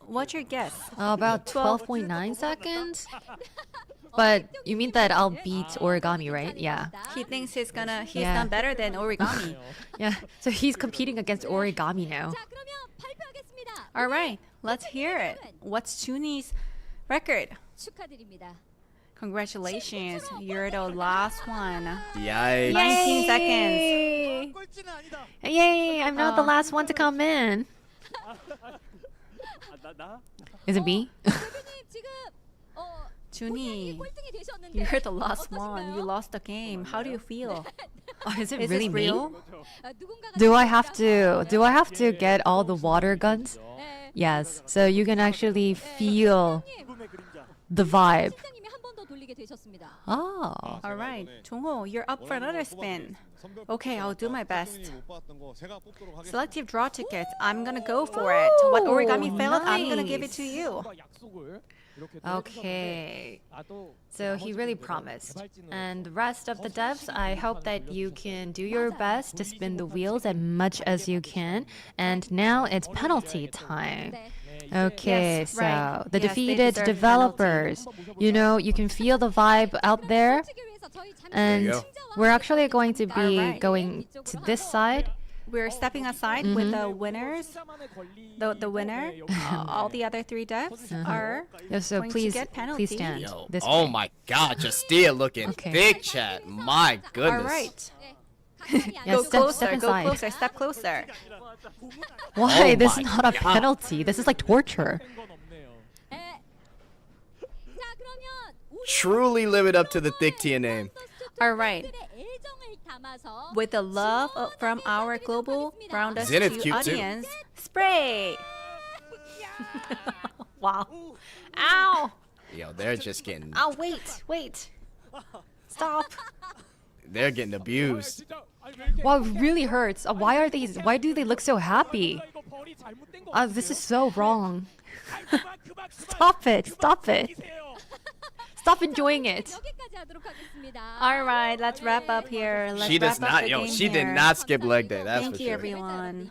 what's your guess? About 12.9 seconds? But you mean that I'll beat origami, right? Yeah. He thinks he's Yeah. done better than origami. Yeah. So he's competing against origami now. 자, 그러면 발표하겠습니다. All right, let's hear it. What's Junie's record? 축하드립니다. Congratulations, you're the last one. Yikes. 19 seconds. Yay! 꼴찌는 아니다. Yay! I'm not the last one to come in. 나? Is it me? 대표님 지금 Junie, 꼴등이 되셨는데 you're the last one. You lost the game. How do you feel? Oh, is it Is really this me? real? 누군가가 Do I have to get all the water guns? 네, Yes. So you can actually feel 꿈의 그림자. the vibe. 실장님이 한 번 더 돌리게 되셨습니다. Oh. All right, Jongho, you're up for another spin. Okay, I'll do my best. Selective draw tickets. I'm gonna go for it. What origami failed, I'm gonna give it to you. 약속을 이렇게 Okay. 나도 So he really promised. And the rest of the devs, I hope that you can do your best to spin the wheels as much as you can. And now it's penalty time. 네. Okay, Yes, so right. the Yes, they defeated deserve developers, you know, you can feel the vibe out there. 펼치기 위해서 저희 잠시 And There you we're actually going to be Alright. going to this side. We're stepping aside with the winners. The winner, all the other 3 devs are Yeah, so going to please, get penalty. please stand Yo, this oh way. my God, Justia looking Okay. thick, chat. My All goodness. right. 가만히 Yeah, Go 앉으세요. step closer, go inside. closer, step closer. Why? Oh This my is not a God. penalty. This is like torture. 건 없네요. 네. 자, 그러면 우리 Truly live it up to the thick Tia name. All right. 애정을 With the love from our global Zenith Browndust2 cute too. audience, spray! Wow. Ow! Yo, they're just getting Oh, wait. Stop. they're getting abused. Wow, it really hurts. Why do they look so happy? This is so wrong. Stop it. Stop enjoying it. All right, let's wrap up here. She does not. Yo, she did not skip leg day. That's Thank for you, sure. everyone.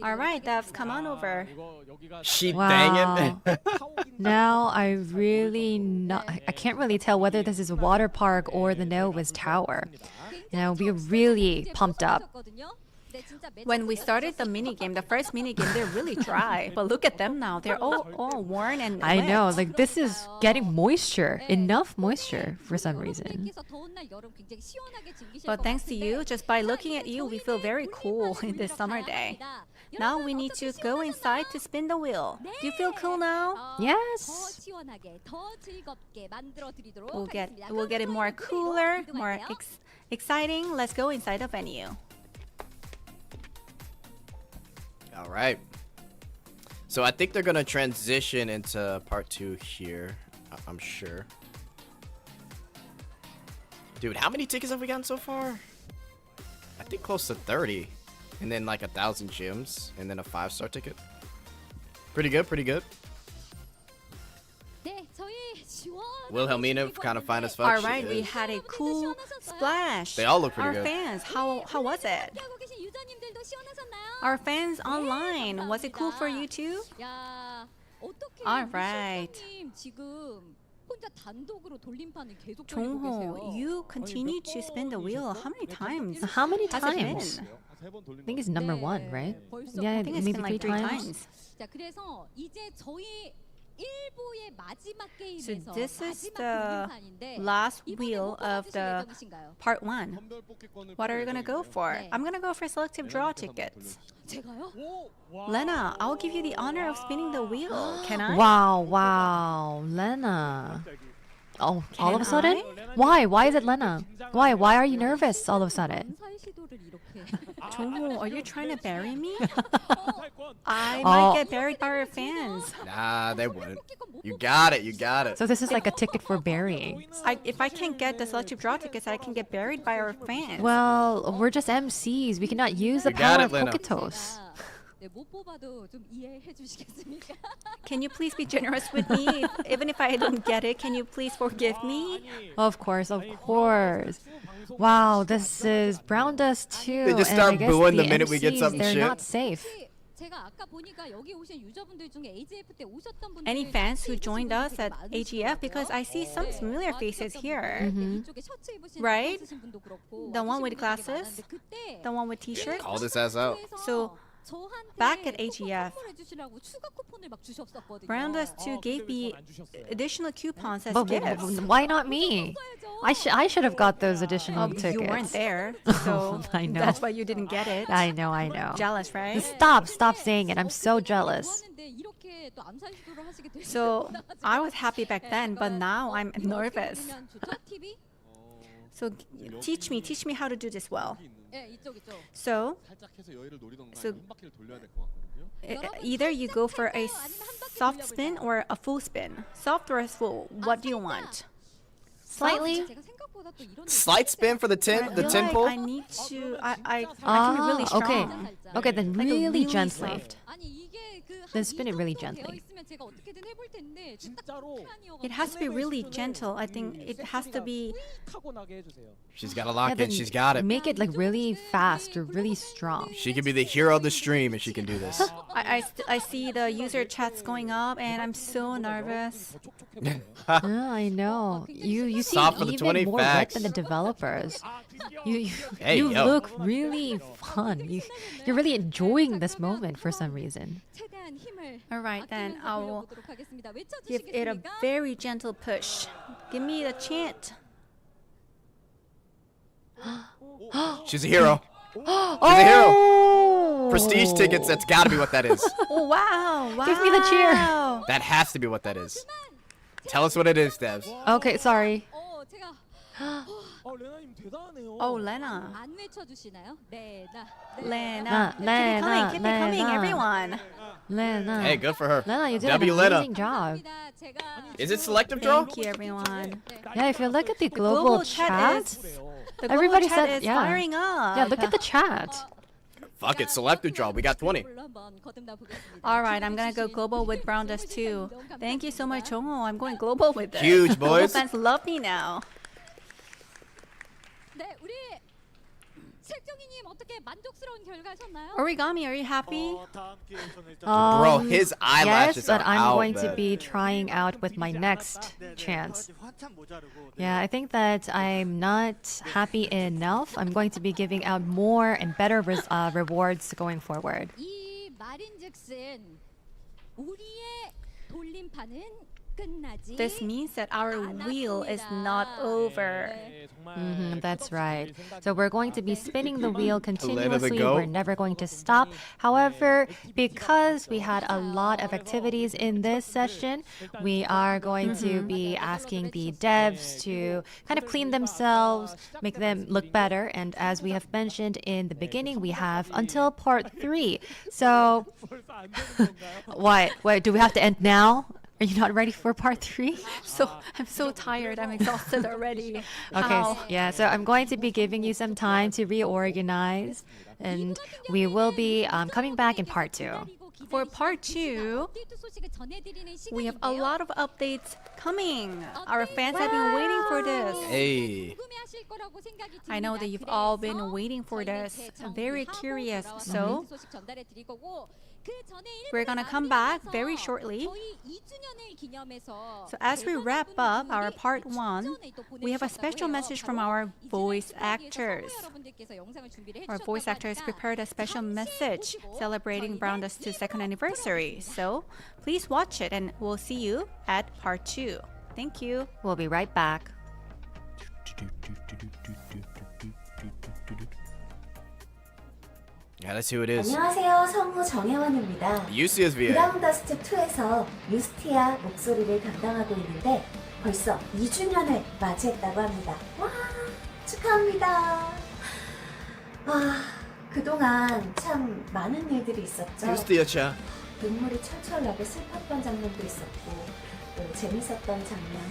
All right, Devs, come on over. She Wow. dang it. Now I can't really tell whether this is a water park or the Noah's Tower. We're really pumped up. When we started the minigame, the first minigame, they're really dry. But look at them now. They're all worn and I know, wet. like this is getting moisture, enough moisture for some reason. But thanks to you, just by looking at you, we feel very cool in this summer day. Now we need to go inside to spin the wheel. Do you feel cool now? Yes. We'll get it more cooler, more exciting. Let's go inside the venue. All right. So I think they're gonna transition into part 2 here. I'm sure. Dude, how many tickets have we gotten so far? I think close to 30. And then like 1,000 gems. And then a 5-star ticket. Pretty good, pretty good. Wilhelmina kind of fine as fuck. All she right, we is. had a cool splash. They all look pretty Our good. fans, how was it? Our fans online, was it cool for you too? All right. Jongho, you continue to spin the wheel. How many times? How many has it times? been? I think it's number 1, right? Yeah, I think it's maybe been like 3 3 times. times. So this is the last wheel of the part 1. What are you gonna go for? I'm gonna go for selective draw tickets. Lena, I'll give you the honor of spinning the wheel. Can I? Wow, Lena. Oh, all of a Can sudden? I? Why? Why is it Lena? Why are you nervous all of a sudden? Jongho, are you trying to bury me? I Oh. might get buried by our fans. Nah, they wouldn't. You got it, you got it. So this is like a ticket for burying. If I can't get the selective draw tickets, I can get buried by our fans. Well, we're just MCs. We cannot use the You got power it, of Lena. Poketos. Can you please be generous with me? Even if I don't get it, can you please forgive me? Of course. Wow, this is Browndust2. They just and start I guess booing the minute we get MCs, something they're shit. not safe. Any fans who joined us at AGF? Because I see some familiar faces here. Right? The one with glasses? The one with t-shirt? Call this ass out. So, back at AGF, Browndust2 gave me additional coupons as But gifts. why not me? I should have got those additional tickets. You weren't there, so I know. that's why you didn't get it. I know. Jealous, right? Stop saying it. I'm so jealous. So I was happy back then, but now I'm nervous. So teach me how to do this well. So either you go for a soft spin or a full spin. Soft or full? What do you want? Slightly. Slight spin for the 10 pull. I need to. I can be really strong. okay. Okay, then Like a really gently. soft. Then spin it really gently. It has to be really gentle. I think it has to be. She's got to lock Yeah, in. then She's got it. Make it like really fast or really strong. She can be the hero of the stream if she can do this. I see the user chats going up, and I'm so nervous. I know. You seem Soft for the even 20 more facts. wet than the developers. You Hey, you yo. look really fun. You're really enjoying this moment for some reason. All right, then I will give it a very gentle push. Give me the chant. She's a hero. Oh! a hero. Prestige tickets, that's got to be what that is. Oh, wow! Give me the cheer. That has to be what that is. Tell us what it is, Devs. Okay, sorry. 레나님 대단하네요. Oh, Lena. 안 외쳐주시나요? 레나. Lena. Lena, Keep it coming, Lena. everyone. Lena. Hey, good for her. Lena, you did W an Lena. amazing job. Is it selective draw? Thank you, everyone. Yeah, if you look at the global global chat chat, is- The global Everybody chat said- is yeah. firing up. yeah, look at the chat. Fuck it, selective draw. We got 20. All right, I'm gonna go global with Browndust2. Thank you so much, Jongho. I'm going global with this. Huge, Global boys. fans love me now. 네, 우리 색종이님 어떻게 만족스러운 결과셨나요? Origami, are you happy? Bro, his eyelashes yes, but are I'm out, going to man. be trying out with my next chance. Yeah, I think that I'm not happy enough. I'm going to be giving out more and better rewards going forward. 이 말인즉슨 우리의 돌림판은 끝나지 This means that our wheel is not over. That's right. So we're going to be spinning the wheel the continuously. goat. We're never going to stop. However, because we had a lot of activities in this session, we are going to be asking the devs to kind of clean themselves, make them look better. And as we have mentioned in the beginning, we have until part 3. So, what? Wait, do we have to end now? Are you not ready for part 3? So I'm so tired. I'm exhausted already. Okay, How? yeah, so I'm going to be giving you some time to reorganize, and we will be coming back in part 2. For part 2, we have a lot of updates coming. Our fans have been waiting for this. Hey. I know that you've all been waiting for this. Very curious. So we're gonna come back very shortly. So as we wrap up our part 1, we have a special message from our voice actors. Our voice actors prepared a special message celebrating Browndust2's second anniversary. So please watch it and we'll see you at part 2. Thank you. We'll be right back. Yeah, let's see who it is. 안녕하세요. 성우 정혜원입니다. UCS VA. 브라운더스트2에서 유스티아 목소리를 담당하고 있는데 벌써 2주년을 맞이했다고 합니다. 와, 축하합니다. 그동안 참 많은 일들이 있었죠. UCS야. 눈물이 철철 나게 슬펐던 장면도 있었고 또 재밌었던 장면,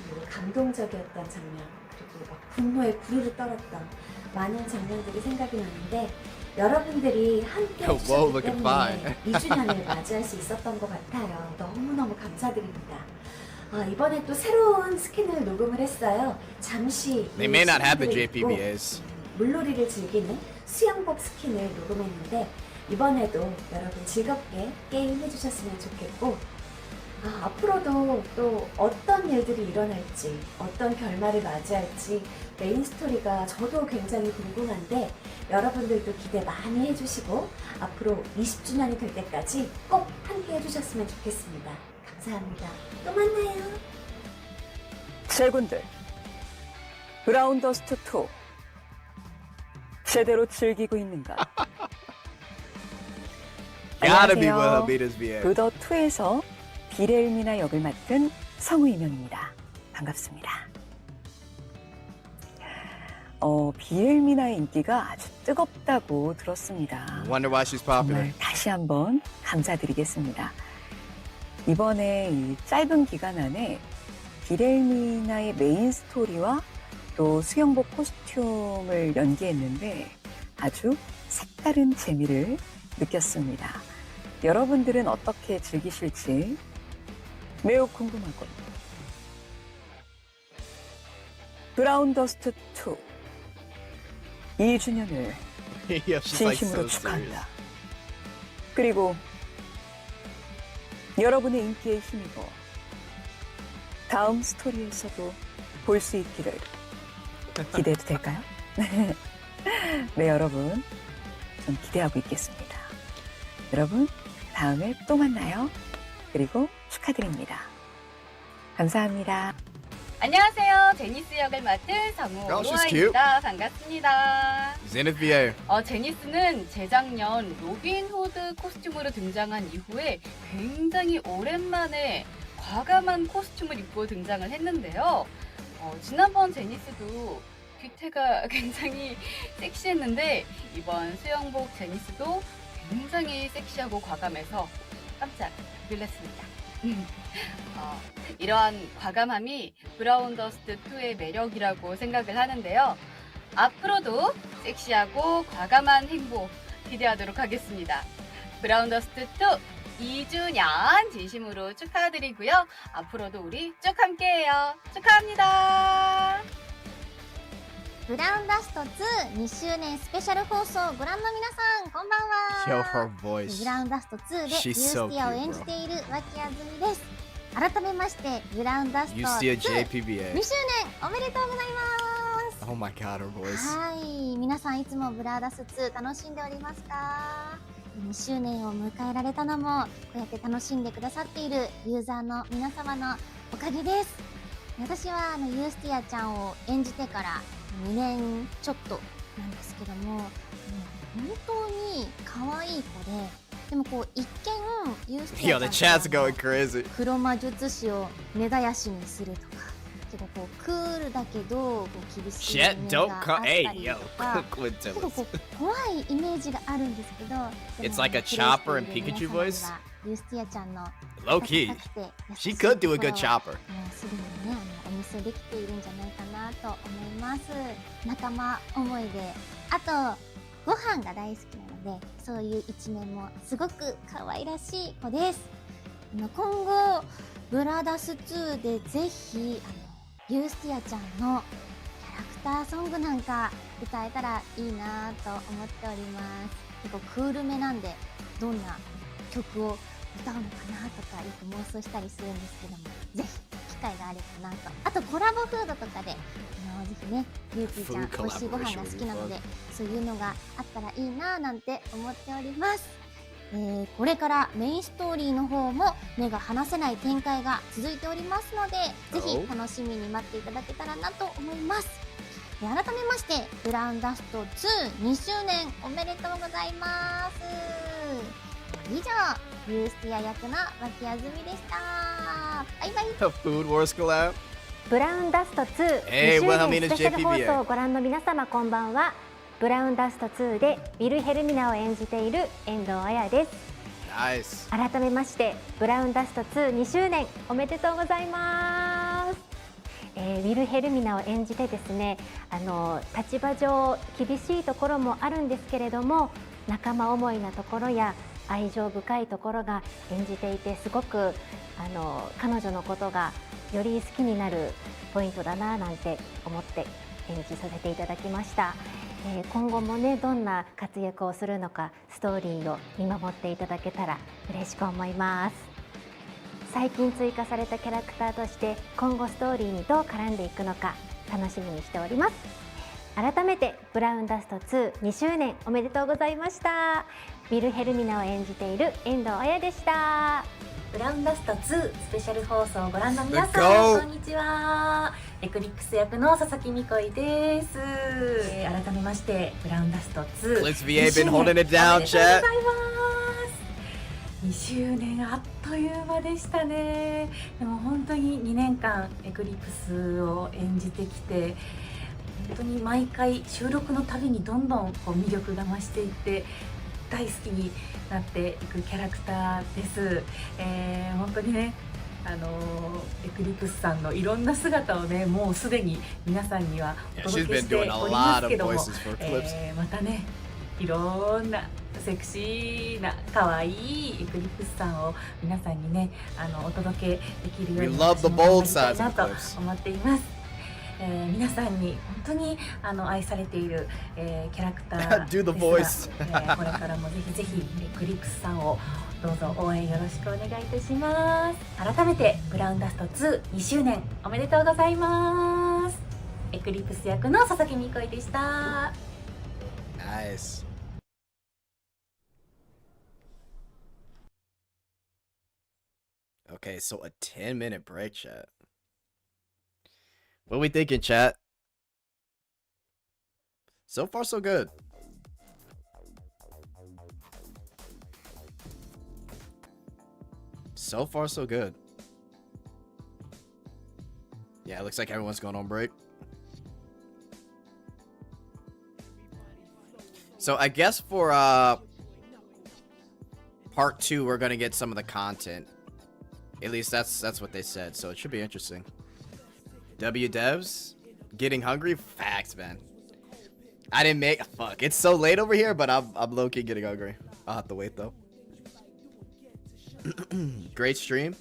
그리고 감동적이었던 장면, 그리고 막 분노에 부르르 떨었던 많은 장면들이 생각이 나는데 여러분들이 함께 Whoa, 해주셨기 looking 때문에 fine. 2주년을 맞이할 수 있었던 것 같아요. 너무너무 감사드립니다. 이번에 또 새로운 스킨을 녹음을 했어요. 잠시 They may not have the 스킨들을 입고 JPVAs. 물놀이를 즐기는 수영복 스킨을 녹음했는데 이번에도 여러분 즐겁게 게임 해주셨으면 좋겠고 앞으로도 또 어떤 일들이 일어날지 어떤 결말을 맞이할지 메인 스토리가 저도 굉장히 궁금한데 여러분들도 기대 많이 해주시고 앞으로 20주년이 될 때까지 꼭 함께 해주셨으면 좋겠습니다. 감사합니다. 또 만나요. 제군들 브라운더스트2 제대로 즐기고 있는가? Gotta be with 안녕하세요. Habitas VA. 브더2에서 비렐미나 역을 맡은 성우이명입니다. 반갑습니다. 비렐미나의 인기가 아주 뜨겁다고 들었습니다. Wonder why she's popular. 정말 다시 한번 감사드리겠습니다. 이번에 이 짧은 기간 안에 비렐미나의 메인 스토리와 또 수영복 코스튬을 연기했는데 아주 색다른 재미를 느꼈습니다. 여러분들은 어떻게 즐기실지 매우 궁금하군. 브라운더스트2 2주년을 Yeah, she's like 진심으로 so serious. 축하한다. 그리고 여러분의 인기에 힘입어 다음 스토리에서도 볼 수 있기를 기대해도 될까요? 네, 여러분. 전 기대하고 있겠습니다. 여러분, 다음에 또 만나요. 그리고 축하드립니다. 감사합니다. 안녕하세요. 제니스 역을 맡은 성우 Oh, she's 오노아입니다. 반갑습니다. Zenith VA. 제니스는 재작년 로빈 후드 코스튬으로 등장한 이후에 굉장히 오랜만에 과감한 코스튬을 입고 등장을 했는데요. 지난번 제니스도 뒤태가 굉장히 섹시했는데 이번 수영복 제니스도 굉장히 섹시하고 과감해서 깜짝 놀랐습니다. 이러한 과감함이 브라운더스트2의 매력이라고 생각을 하는데요. 앞으로도 섹시하고 과감한 행보 기대하도록 하겠습니다. 브라운더스트2 2주년 진심으로 축하드리고요. 앞으로도 우리 쭉 함께해요. 축하합니다. ブラウンダスト2 2周年スペシャル放送をご覧の皆さんこんばん Yo, は her voice. ブラウンダスト2でユー She's ス so ティアを cute, 演じ bro. ている脇あずみです。改めましてブラウンダスト You 2 see a 2 JPBA. 周年おめでとうございます。 Oh my god, her voice. はい皆さんいつもブラウダス2楽しんでおりますか？2周年を迎えられたのもこうやって楽しんでくださっているユーザーの皆様のおかげです。私はユースティアちゃんを演じてから2年ちょっとなんですけども、本当に可愛い子でもこう一見ユースティ Yo, ア the ちゃん chat's って going crazy. 黒魔術師を根絶やしにするとか結構こうクールだけどこう厳しい Chat, 面 don't があっ call. た Hey, り yo, とか quit 結 telling 構 us. こう怖いイメージがあるんですけど、 It's like a chopper and Pikachu voice? ユースティアちゃんの Low key. 温かくて優しい She could do a ところ good を chopper. もうすでにねお見せできているんじゃないかなと思います。仲間思いであとご飯が大好きなのでそういう一面もすごく可愛らしい子です。今後ブラダス2でぜひユースティアちゃんのキャラクターソングなんか歌えたらいいなと思っております。結構クールめなんでどんな曲を歌うのかなとかよく妄想したりするんですけども、ぜひ機会があればなと。あとコラボフードとかでぜひねゆうぴーちゃん Food 美味しいご飯が好きなのでそういうのがあったらいいななんて思っております。これからメインストーリーの方も目が離せない展開が続いておりますのでぜひ楽しみに待っていただけたらなと思います。改めましてブラウンダスト22周年おめでとうございます。以上ユースティア役の脇あずみでした。バイバイ。 A Food Wars collab. ブラウンダスト2 Hey, 2 well, 周 I mean, 年 it's スペシャル放 JPBA. 送をご覧の皆様こんばんは。ブラウンダスト2でウィルヘルミナを演じている遠藤彩です。 Nice. 改めましてブラウンダスト2 2周年おめでとうございます。ウィルヘルミナを演じてですね立場上厳しいところもあるんですけれども仲間思いなところや愛情深いところが演じていてすごく彼女のことがより好きになるポイントだななんて思って演じさせていただきました。今後もねどんな活躍をするのかストーリーを見守っていただけたら嬉しく思います。最近追加されたキャラクターとして今後ストーリーにどう絡んでいくのか楽しみにしております。改めてブラウンダスト2 2周年おめでとうございました。ウィルヘルミナを演じている遠藤彩でした。ブラウンダスト2スペシャル放送をご覧の皆 Let's さん go! こんにちは。エクリックス役の佐々木美恋です。改めましてブラウンダスト2 Let's VA been holding it down, おめでとうござい chat. ます2周年あっという間でしたね。でも本当に2年間エクリックスを演じてきて本当に毎回収録のたびにどんどんこう魅力が増していって大好きになっていくキャラクターです。本当にねエクリプスさんのいろんな姿をねもうすでに皆さんにはお Yeah, 届 she's け been して doing a おりま lot す of けども、 voices for clips. またねいろんなセクシーな可愛いエクリプスさんを皆さんにねお届けできるよう We に love the 私も頑張 bold りたい sides な of と clips. 思っています。皆さんに本当に愛されている、キャラクター Do the ですが voice. これからもぜひぜひエクリプスさんをどうぞ応援よろしくお願いいたします。改めてブラウンダスト2 2周年おめでとうございます。エクリプス役の佐々木美恋でした。 Nice. Okay, so a 10-minute break, chat. What we thinking, chat? So far, so good. So far, so good. Yeah, it looks like everyone's going on break. So I guess for part 2, we're gonna get some of the content. At least that's what they said. So it should be interesting. W devs getting hungry. Facts, man. I didn't make. Fuck. It's so late over here, but I'm low key getting hungry. I'll have to wait though. Great stream.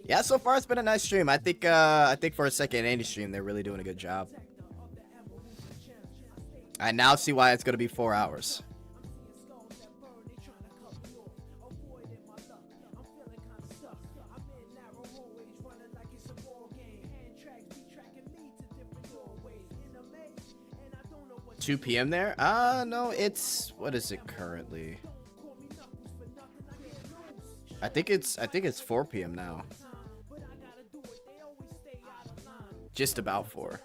Yeah, so far it's been a nice stream. I think for a second any stream they're really doing a good job. I now see why it's gonna be 4 hours. $2 p.m. there? No, it's what is it currently? I think it's 4 p.m. now. Just about 4.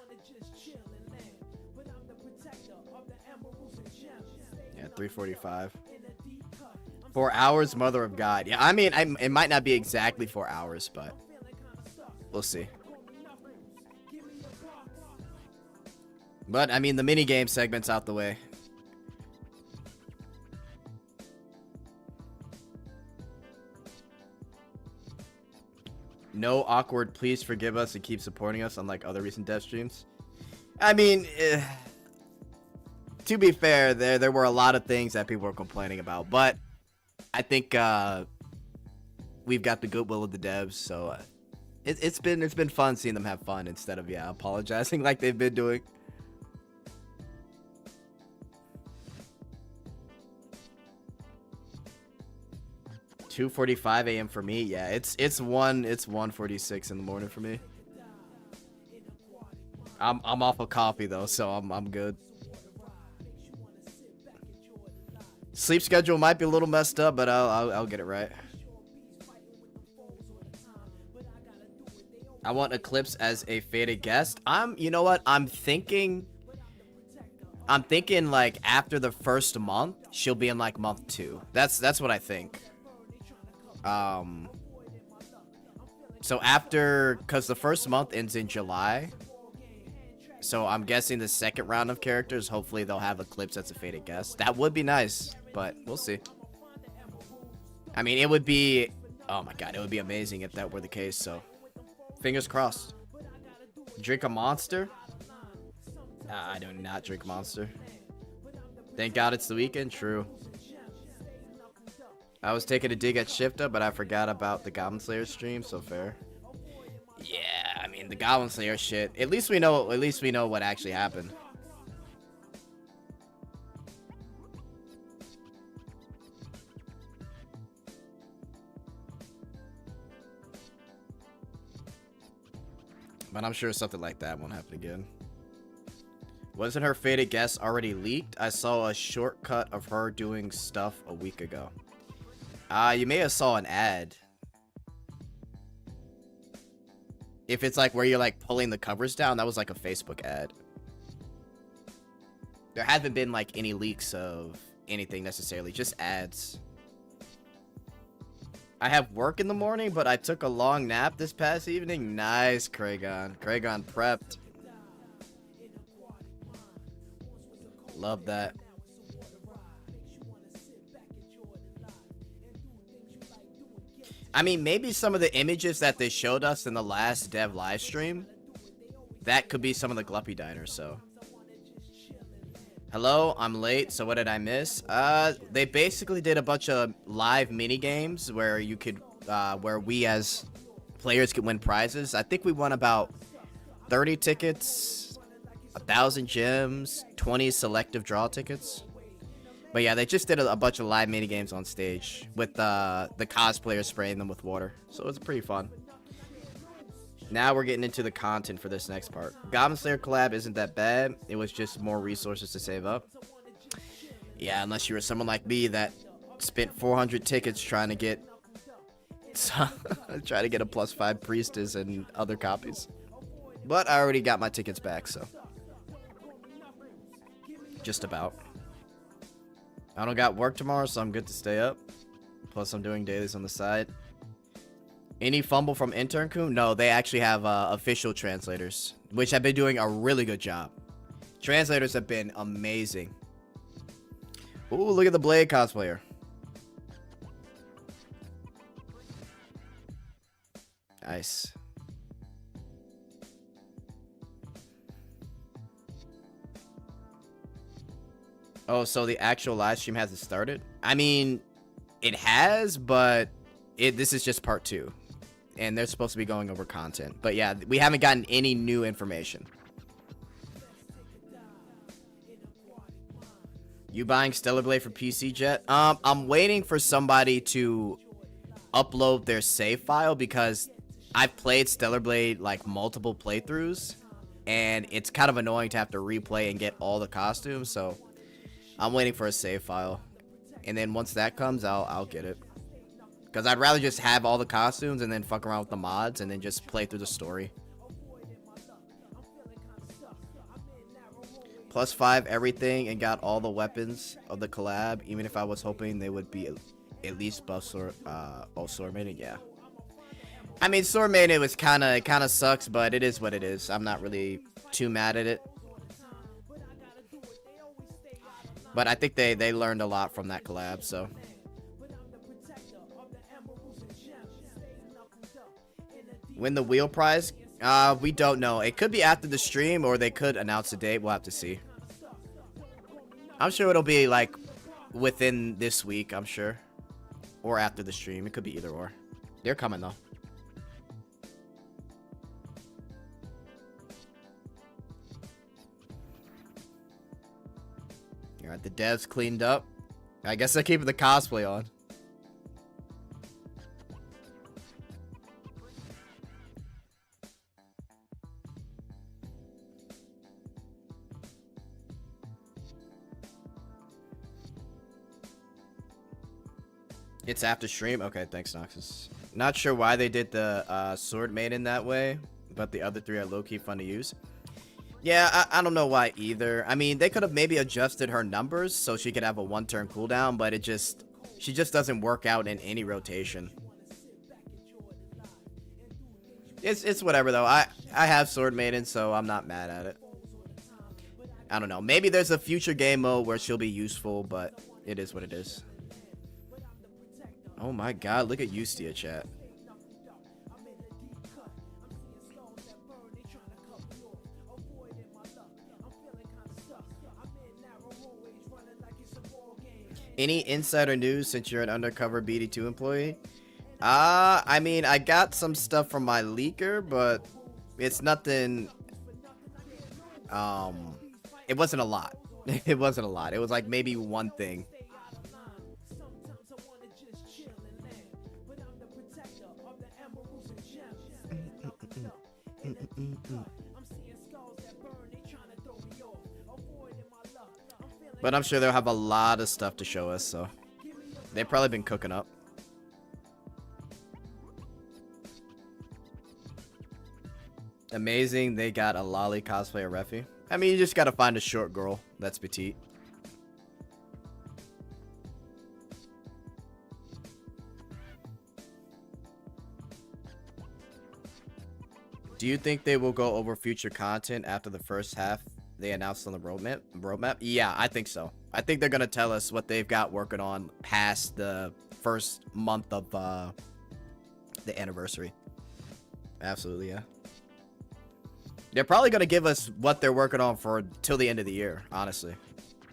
Yeah, 3:45. 4 hours, mother of God. Yeah, I mean, it might not be exactly 4 hours, but we'll see. But I mean, the mini game segment's out the way. No awkward, please forgive us and keep supporting us, unlike other recent dev streams. I mean, to be fair, there were a lot of things that people were complaining about, but I think we've got the goodwill of the devs, so it's been fun seeing them have fun instead of apologizing like they've been doing. $2:45 a.m. for me. Yeah, it's 1:46 in the morning for me. I'm off of coffee though, so I'm good. Sleep schedule might be a little messed up, but I'll get it right. I want Eclipse as a fated guest. You know what? I'm thinking like after the first month, she'll be in like month 2. That's what I think. So after, cause the first month ends in July, so I'm guessing the second round of characters, hopefully they'll have Eclipse as a fated guest. That would be nice, but we'll see. I mean, it would be, oh my god, it would be amazing if that were the case, so fingers crossed. Drink a Monster? Nah, I do not drink Monster. Thank god it's the weekend, true. I was taking a dig at Shifta, but I forgot about the Goblin Slayer stream, so fair. Yeah, I mean the Goblin Slayer shit. At least we know what actually happened. But I'm sure something like that won't happen again. Wasn't her fated guest already leaked? I saw a shortcut of her doing stuff a week ago. You may have saw an ad. If it's like where you're like pulling the covers down, that was like a Facebook ad. There haven't been like any leaks of anything necessarily, just ads. I have work in the morning, but I took a long nap this past evening. Nice, Kragon. Kragon prepped. Love that. I mean, maybe some of the images that they showed us in the last dev live stream, that could be some of the Gluppy diners, so. Hello, I'm late, so what did I miss? They basically did a bunch of live mini games where you could, where we as players could win prizes. I think we won about 30 tickets, 1,000 gems, 20 selective draw tickets. But yeah, they just did a bunch of live mini games on stage with the cosplayers spraying them with water. So it was pretty fun. Now we're getting into the content for this next part. Goblin Slayer collab isn't that bad. It was just more resources to save up. Yeah, unless you were someone like me that spent 400 tickets trying to get a +5 priestess and other copies. But I already got my tickets back, so just about. I don't got work tomorrow, so I'm good to stay up. Plus, I'm doing dailies on the side. Any fumble from Intern Kun? No, they actually have official translators, which have been doing a really good job. Translators have been amazing. Ooh, look at the Blade cosplayer. Nice. Oh, so the actual live stream hasn't started? I mean, it has, but this is just part 2. And they're supposed to be going over content. But yeah, we haven't gotten any new information. You buying Stellar Blade for PC, Jet? I'm waiting for somebody to upload their save file because I've played Stellar Blade like multiple playthroughs, and it's kind of annoying to have to replay and get all the costumes. So I'm waiting for a save file, and then once that comes, I'll get it. Because I'd rather just have all the costumes and then fuck around with the mods and then just play through the story. +5 everything and got all the weapons of the collab, even if I was hoping they would be at least buff Sword Maiden, yeah. I mean, Sword Maiden, it kind of sucks, but it is what it is. I'm not really too mad at it. But I think they learned a lot from that collab, so. Win the wheel prize? We don't know. It could be after the stream, or they could announce a date. We'll have to see. I'm sure it'll be, like, within this week, I'm sure. Or after the stream. It could be either or. They're coming, though. Alright, the devs cleaned up. I guess they're keeping the cosplay on. It's after stream? Okay, thanks, Noxus. Not sure why they did the Sword Maiden that way, but the other 3 are low-key fun to use. Yeah, I don't know why either. I mean, they could have maybe adjusted her numbers so she could have a 1-turn cooldown, but she just doesn't work out in any rotation. It's whatever, though. I have Sword Maiden, so I'm not mad at it. I don't know. Maybe there's a future game mode where she'll be useful, but it is what it is. Oh my god, look at Ustia, chat. Any insider news since you're an undercover BD2 employee? I mean, I got some stuff from my leaker, but it's nothing. It wasn't a lot. It wasn't a lot. It was like maybe one thing. But I'm sure they'll have a lot of stuff to show us, so they've probably been cooking up. Amazing, they got a lolly cosplayer Refi. I mean, you just gotta find a short girl that's petite. Do you think they will go over future content after the first half they announced on the roadmap? Yeah, I think so. I think they're gonna tell us what they've got working on past the first month of the anniversary. Absolutely, yeah. They're probably gonna give us what they're working on for till the end of the year, honestly.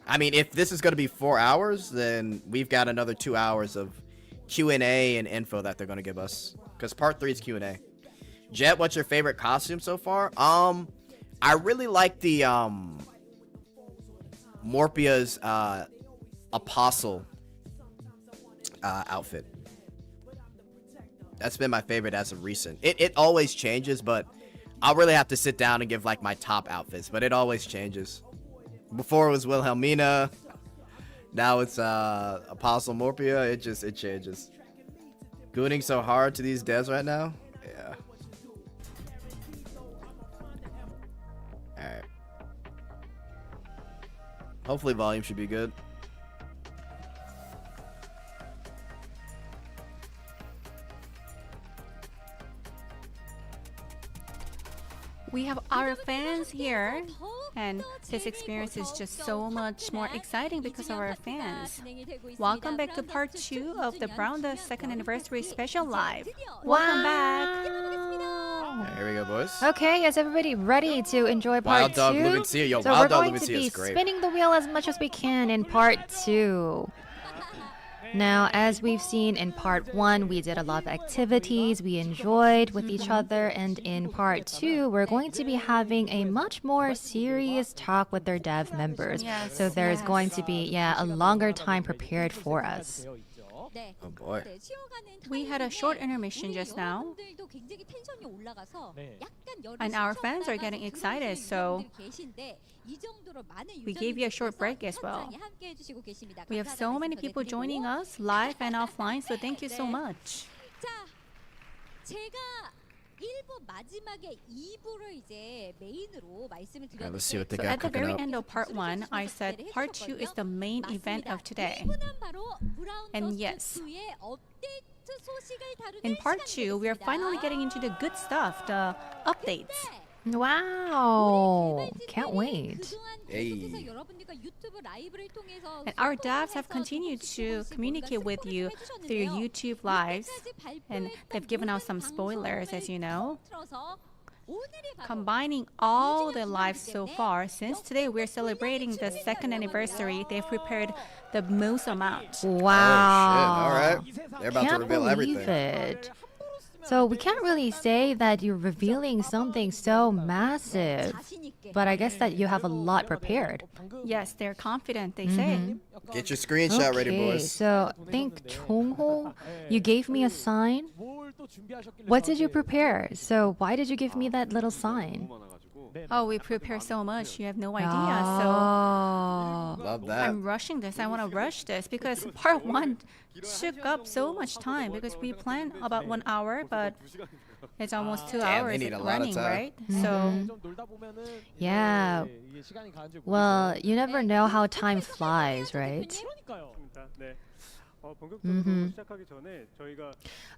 I mean, if this is gonna be 4 hours, then we've got another 2 hours of Q&A and info that they're gonna give us. Because part 3 is Q&A. Jet, what's your favorite costume so far? I really like the Morpia's Apostle outfit. That's been my favorite as of recent. It always changes, but I'll really have to sit down and give like my top outfits, but it always changes. Before it was Wilhelmina, now it's Apostle Morpia. It changes. Gooning so hard to these devs right now. Yeah. Alright. Hopefully volume should be good. We have our fans here. And this experience is just so much more exciting because of our fans. Welcome back to part 2 of the Browndust second anniversary special live. Welcome back. Here we go, boys. Okay, is everybody ready to enjoy part Wild Dog 2? Lumencia. Yo, So Wild we're Dog going to Lumencia be is great. spinning the wheel as much as we can in part 2. Now, as we've seen in part 1, we did a lot of activities, we enjoyed with each other, and in part 2, we're going to be having a much more serious talk with their dev members. So there's going to be, a longer time prepared for us. Oh boy. We had a short intermission just now, and our fans are getting excited, so we gave you a short break as well. We have so many people joining us live and offline, so thank you so much. Let's see what they So got at the cooking very up. end of part 1, I said part 2 is the main event of today. And yes, in part 2, we are finally getting into the good stuff, the updates. Wow! Can't wait. Hey. And our devs have continued to communicate with you through YouTube lives, and they've given out some spoilers, as you know. Combining all the lives so far, since today we're celebrating the second anniversary, they've prepared the most amount. Wow. Oh, shit. All right. They're about to Can't reveal believe everything. it. So we can't really say that you're revealing something so massive, but I guess that you have a lot prepared. Yes, they're confident, they say. Get your screenshot ready, boys. So I think Chongho, you gave me a sign. What did you prepare? So why did you give me that little sign? Oh, we prepare so much, you have no idea. Oh. Love that. I'm rushing this. I want to rush this because part 1 took up so much time because we planned about 1 hour, but it's almost 2 Damn, hours they need a lot of running, time. right? So Yeah. Well, you never know how time flies, right?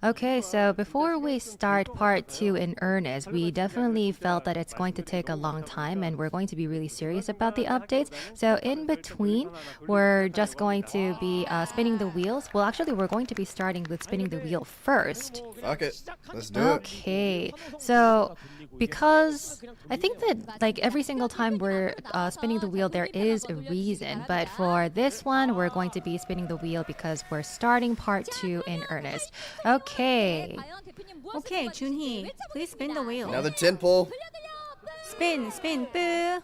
Okay, so before we start part 2 in earnest, we definitely felt that it's going to take a long time and we're going to be really serious about the updates. So in between, we're just going to be spinning the wheels. Well, actually, we're going to be starting with spinning the wheel first. Fuck it. Let's do it. Okay, so because I think that like every single time we're spinning the wheel, there is a reason. But for this one, we're going to be spinning the wheel because we're starting part 2 in earnest. Okay. okay, Junhee, please spin the wheel. Another 10 pull. Spin, spin, boo.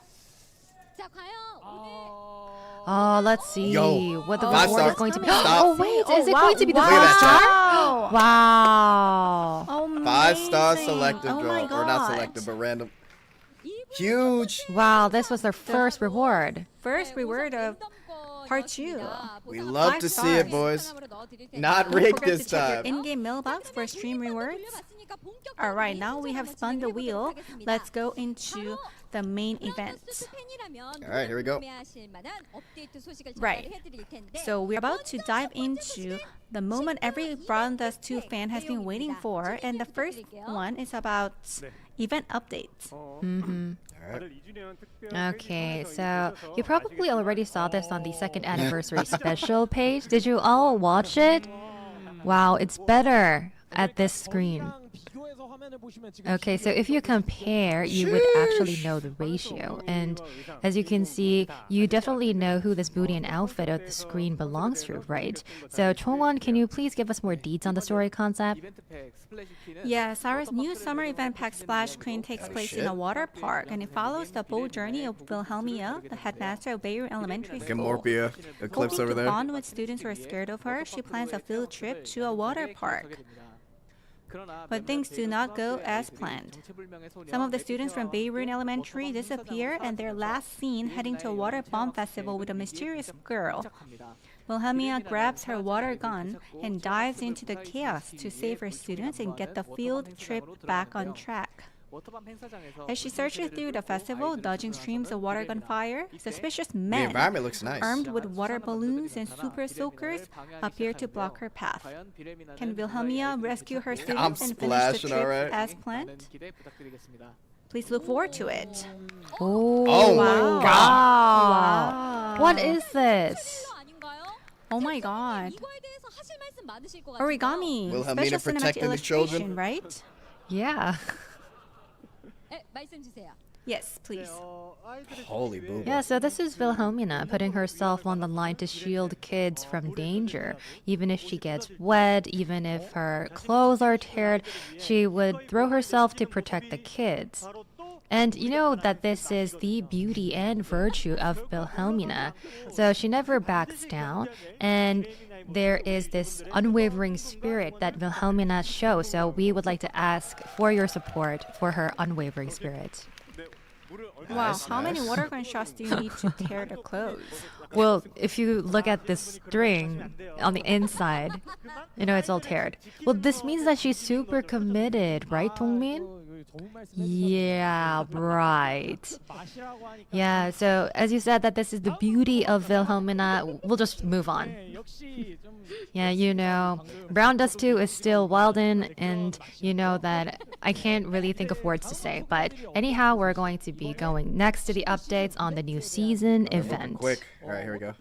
Oh, let's see Yo, what the 5 reward is stars. going to be. Stop. Oh wait, is it wow, going to be the wow. 5 star? Wow. Amazing. 5-star selective Oh my draw. Or not God. selective, but random. Huge. Wow, this was their first reward. First reward of part 2. We love 5 to see it, stars. boys. Not Don't rigged forget this to check your time. in-game mailbox for stream rewards. Alright, now we have spun the wheel. Let's go into the main event. Alright, here we go. Right. So we're about to dive into the moment every Browndust2 fan has been waiting for, and the first one is about event updates. Okay, so you probably already saw this on the second anniversary special page. Did you all watch it? Wow, it's better at this screen. Okay, so if you compare, you would actually know the ratio. And as you can see, you definitely know who this booty and outfit of the screen belongs to, right? So Chongwon, can you please give us more deets on the story concept? Yeah, Sarah's new summer event pack splash screen takes place in a water park, and it follows the bold journey of Wilhelmia, the headmaster of Beirut Elementary Look at School. Morpia. Eclipse Hoping over to there. bond with students who are scared of her, she plans a field trip to a water park. But things do not go as planned. Some of the students from Beirut Elementary disappear, and they're last seen heading to a water bomb festival with a mysterious girl. Wilhelmia grabs her water gun and dives into the chaos to save her students and get the field trip back on track. As she searches through the festival, dodging streams of water gun fire, suspicious The men environment looks nice. armed with water balloons and super soakers appear to block her path. Can Wilhelmia rescue her students and finish the splashing, trip alright. as planned? Please look forward to it. Oh, Oh wow. my god. Wow. What is this? Oh my god. 이거에 대해서 하실 말씀 많으실 것 같아요. Origami. Wilhelmina Special cinematic protecting the children? illustration, right? Yeah. 네, 말씀 주세요. Yes, please. Holy boo. Yeah, so this is Wilhelmina putting herself on the line to shield kids from danger. Even if she gets wet, even if her clothes are teared, she would throw herself to protect the kids. And you know that this is the beauty and virtue of Wilhelmina. So she never backs down, and there is this unwavering spirit that Wilhelmina shows. So we would like to ask for your support for her unwavering spirit. Wow, Nice, how many nice. water gun shots do you need to tear the clothes? Well, if you look at this string on the inside, you know it's all teared. Well, this means that she's super committed, right, Dongmin? Yeah, right. Yeah, so as you said that this is the beauty of Wilhelmina, we'll just move on. Yeah, you know, Browndust2 is still Wilden, and you know that I can't really think of words to say. But anyhow, we're going to be going next to the updates on the new season event. Quick. All right, here we go.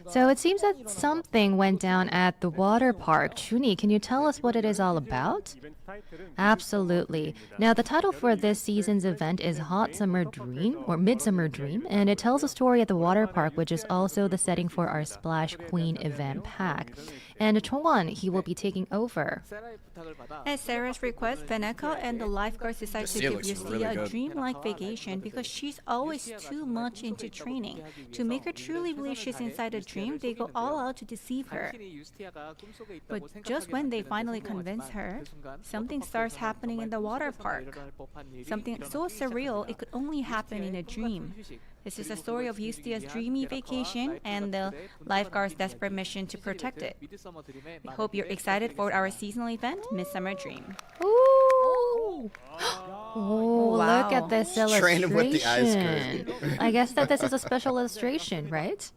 So it seems that something went down at the water park. Chuni, can you tell us what it is all about? Absolutely. Now, the title for this season's event is Hot Summer Dream or Midsummer Dream, and it tells a story at the water park, which is also the setting for our Splash Queen event pack. And Chongwon, he will be taking over. At Sarah's request, Vaneka and the lifeguards decided The to seal give looks Yusti really a good. dreamlike vacation because she's always too much into training. To make her truly believe she's inside a dream, they go all out to deceive her. But just when they finally convince her, something starts happening in the water park. Something so surreal it could only happen in a dream. This is a story of Yustia's dreamy vacation and the lifeguard's desperate mission to protect it. We hope you're excited for our seasonal event, Midsummer Dream. Ooh. Oh, Wow. look at this Train him with the ice illustration. curtain. I guess that this is a special illustration, right?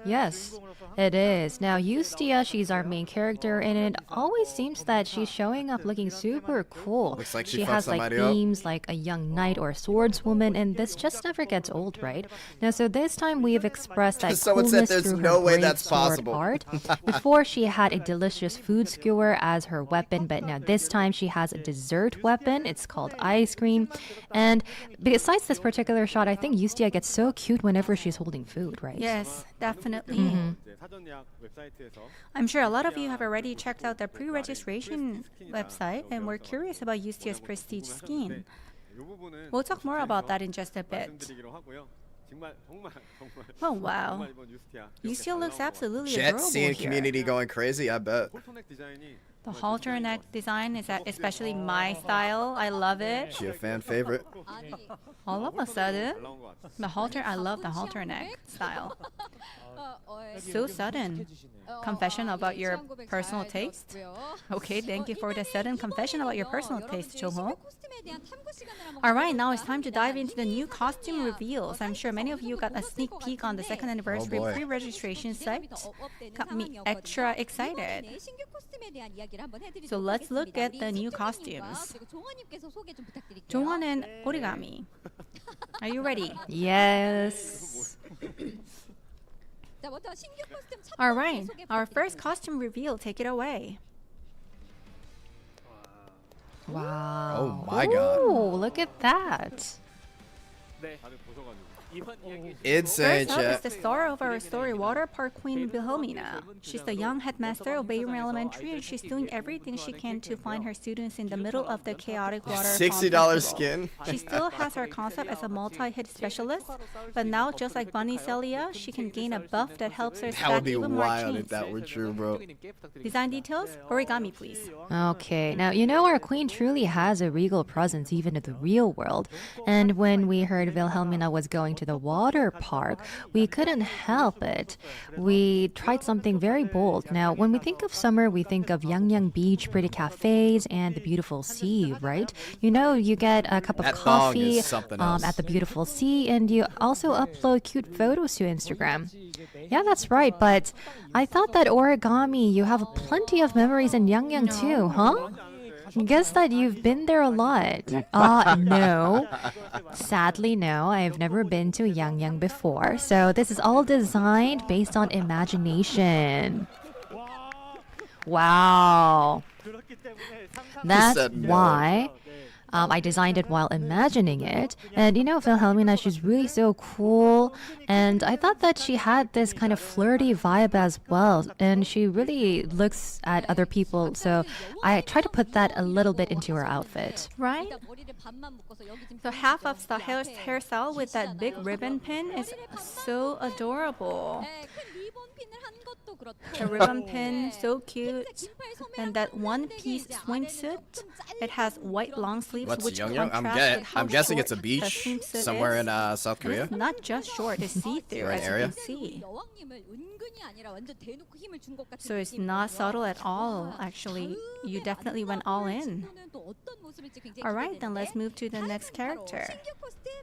Yes, it is. Now, Yustia, she's our main character, and it always seems that she's showing up looking super cool. Looks like she she fucked has like somebody up. themes like a young knight or a swordswoman, and this just never gets old, right? Now, so this time we've expressed that Someone said coolness there's through no her way brave that's sword possible. art. Before, she had a delicious food skewer as her weapon, but now this time she has a dessert weapon. It's called ice cream. And besides this particular shot, I think Yustia gets so cute whenever she's holding food, right? Yes, definitely. 사전예약 웹사이트에서 I'm sure a lot of you have already checked out the pre-registration website and were curious about Yustia's prestige skin. 이 부분은 We'll talk more about that in just a bit. 말씀드리기로 하고요. 정말 Oh wow. 정말 이번 유스티아 Yustia looks absolutely Jet adorable seeing here. community going crazy, I bet. 폴토넥 디자인이 The halter neck design is especially my style. I love it. She a fan favorite. All of a sudden, 잘 나온 것 같아요. the halter, I love the halter neck style. So sudden. Confession about your personal taste? Okay, thank you for the sudden confession about your personal taste, Jongho. Alright, now it's time to dive into the new costume reveals. I'm sure many of you got a sneak peek on the second anniversary boy. pre-registration site. Got me extra excited. So let's look at the new costumes. Jongwon and Origami. Are you ready? Yes. Alright, our first costume reveal, take it away. Wow. Oh my god. Oh, look at that. 다들 보셔가지고 Insane, First up is chat. the star of our story, Water Park Queen Wilhelmina. She's the young headmaster of Bayroom Elementary, and she's doing everything she can to find her students in the middle of the chaotic water. $60 festival. skin. She still has her concept as a multi-hit specialist, but now, just like Bunny Celia, she can gain a buff that helps her That stack would be even more wild if chains. that were true, bro. Design details? Origami, please. Okay, now you know our queen truly has a regal presence even in the real world. And when we heard Wilhelmina was going to the water park, we couldn't help it. We tried something very bold. Now, when we think of summer, we think of Yangyang Beach, pretty cafes, and the beautiful sea, right? You know, you get a cup of That thong coffee is something else. at the beautiful sea, and you also upload cute photos to Instagram. Yeah, that's right, but I thought that Origami, you have plenty of memories in Yangyang too, huh? Guess that you've been there a lot. No. Sadly, no. I've never been to Yangyang before. So this is all designed based on imagination. Wow. That's said no. why I designed it while imagining it. And you know, Wilhelmina, she's really so cool. And I thought that she had this kind of flirty vibe as well. And she really looks at other people. So I tried to put that a little bit into her outfit. Right? So half of the hairstyle with that big ribbon pin is so adorable. The ribbon pin, so cute. And that one-piece swimsuit, it has white long sleeves, What's which Young? contrast with how I'm guessing short it's a the beach swimsuit somewhere is. in South And Korea. it's not just short, it's see-through, Right as area? you can see. So it's not subtle at all, actually. You definitely went all in. Alright, then let's move to the next character.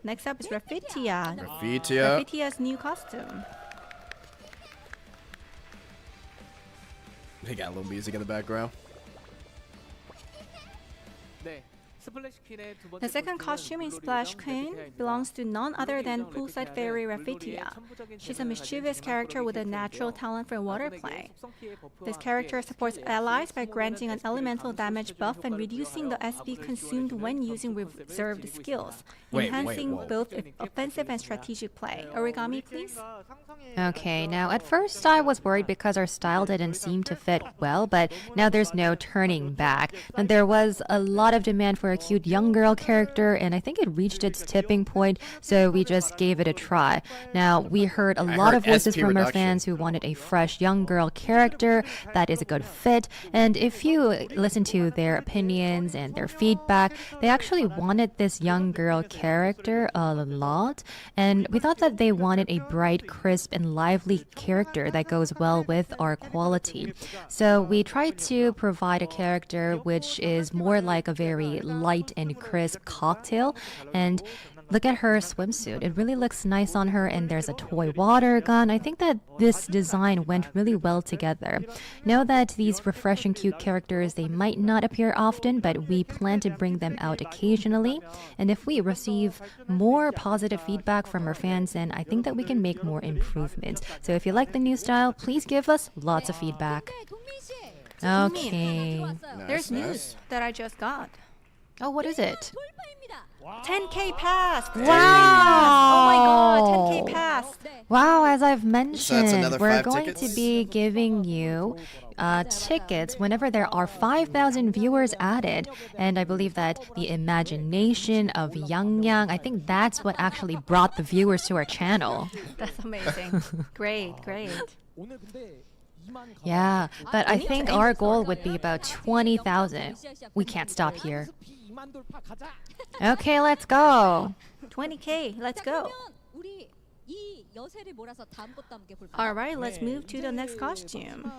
Next up is Rafitia. Rafitia. Rafitia's new costume. They got a little music in the background. The second costume in Splash Queen belongs to none other than poolside fairy Rafitia. She's a mischievous character with a natural talent for water play. This character supports allies by granting an elemental damage buff and reducing the SP consumed when using reserved skills, enhancing whoa. both offensive and strategic play. Origami, please. Okay, now at first I was worried because our style didn't seem to fit well, but now there's no turning back. And there was a lot of demand for a cute young girl character, and I think it reached its tipping point, so we just gave it a try. Now, we heard a lot of voices from our fans who wanted a fresh young girl character that is a good fit, and if you listen to their opinions and their feedback, they actually wanted this young girl character a lot, and we thought that they wanted a bright, crisp, and lively character that goes well with our quality. So we tried to provide a character which is more like a very light and crisp cocktail, and look at her swimsuit. It really looks nice on her, and there's a toy water gun. I think that this design went really well together. Know that these refreshing cute characters, they might not appear often, but we plan to bring them out occasionally. And if we receive more positive feedback from our fans, then I think that we can make more improvements. So if you like the new style, please give us lots of feedback. Okay. There's news that I just got. Oh, what is it? 10K passed! Wow! Oh my god, 10K passed! Wow, as I've So that's mentioned, another we're 5 going tickets? to be giving you tickets whenever there are 5,000 viewers added. And I believe that the imagination of Yang Yang, I think that's what actually brought the viewers to our channel. That's amazing. Great, great. Yeah, but I think our goal would be about 20,000. We can't stop here. Okay, let's go. 20K, let's go. Alright, let's move to the next costume.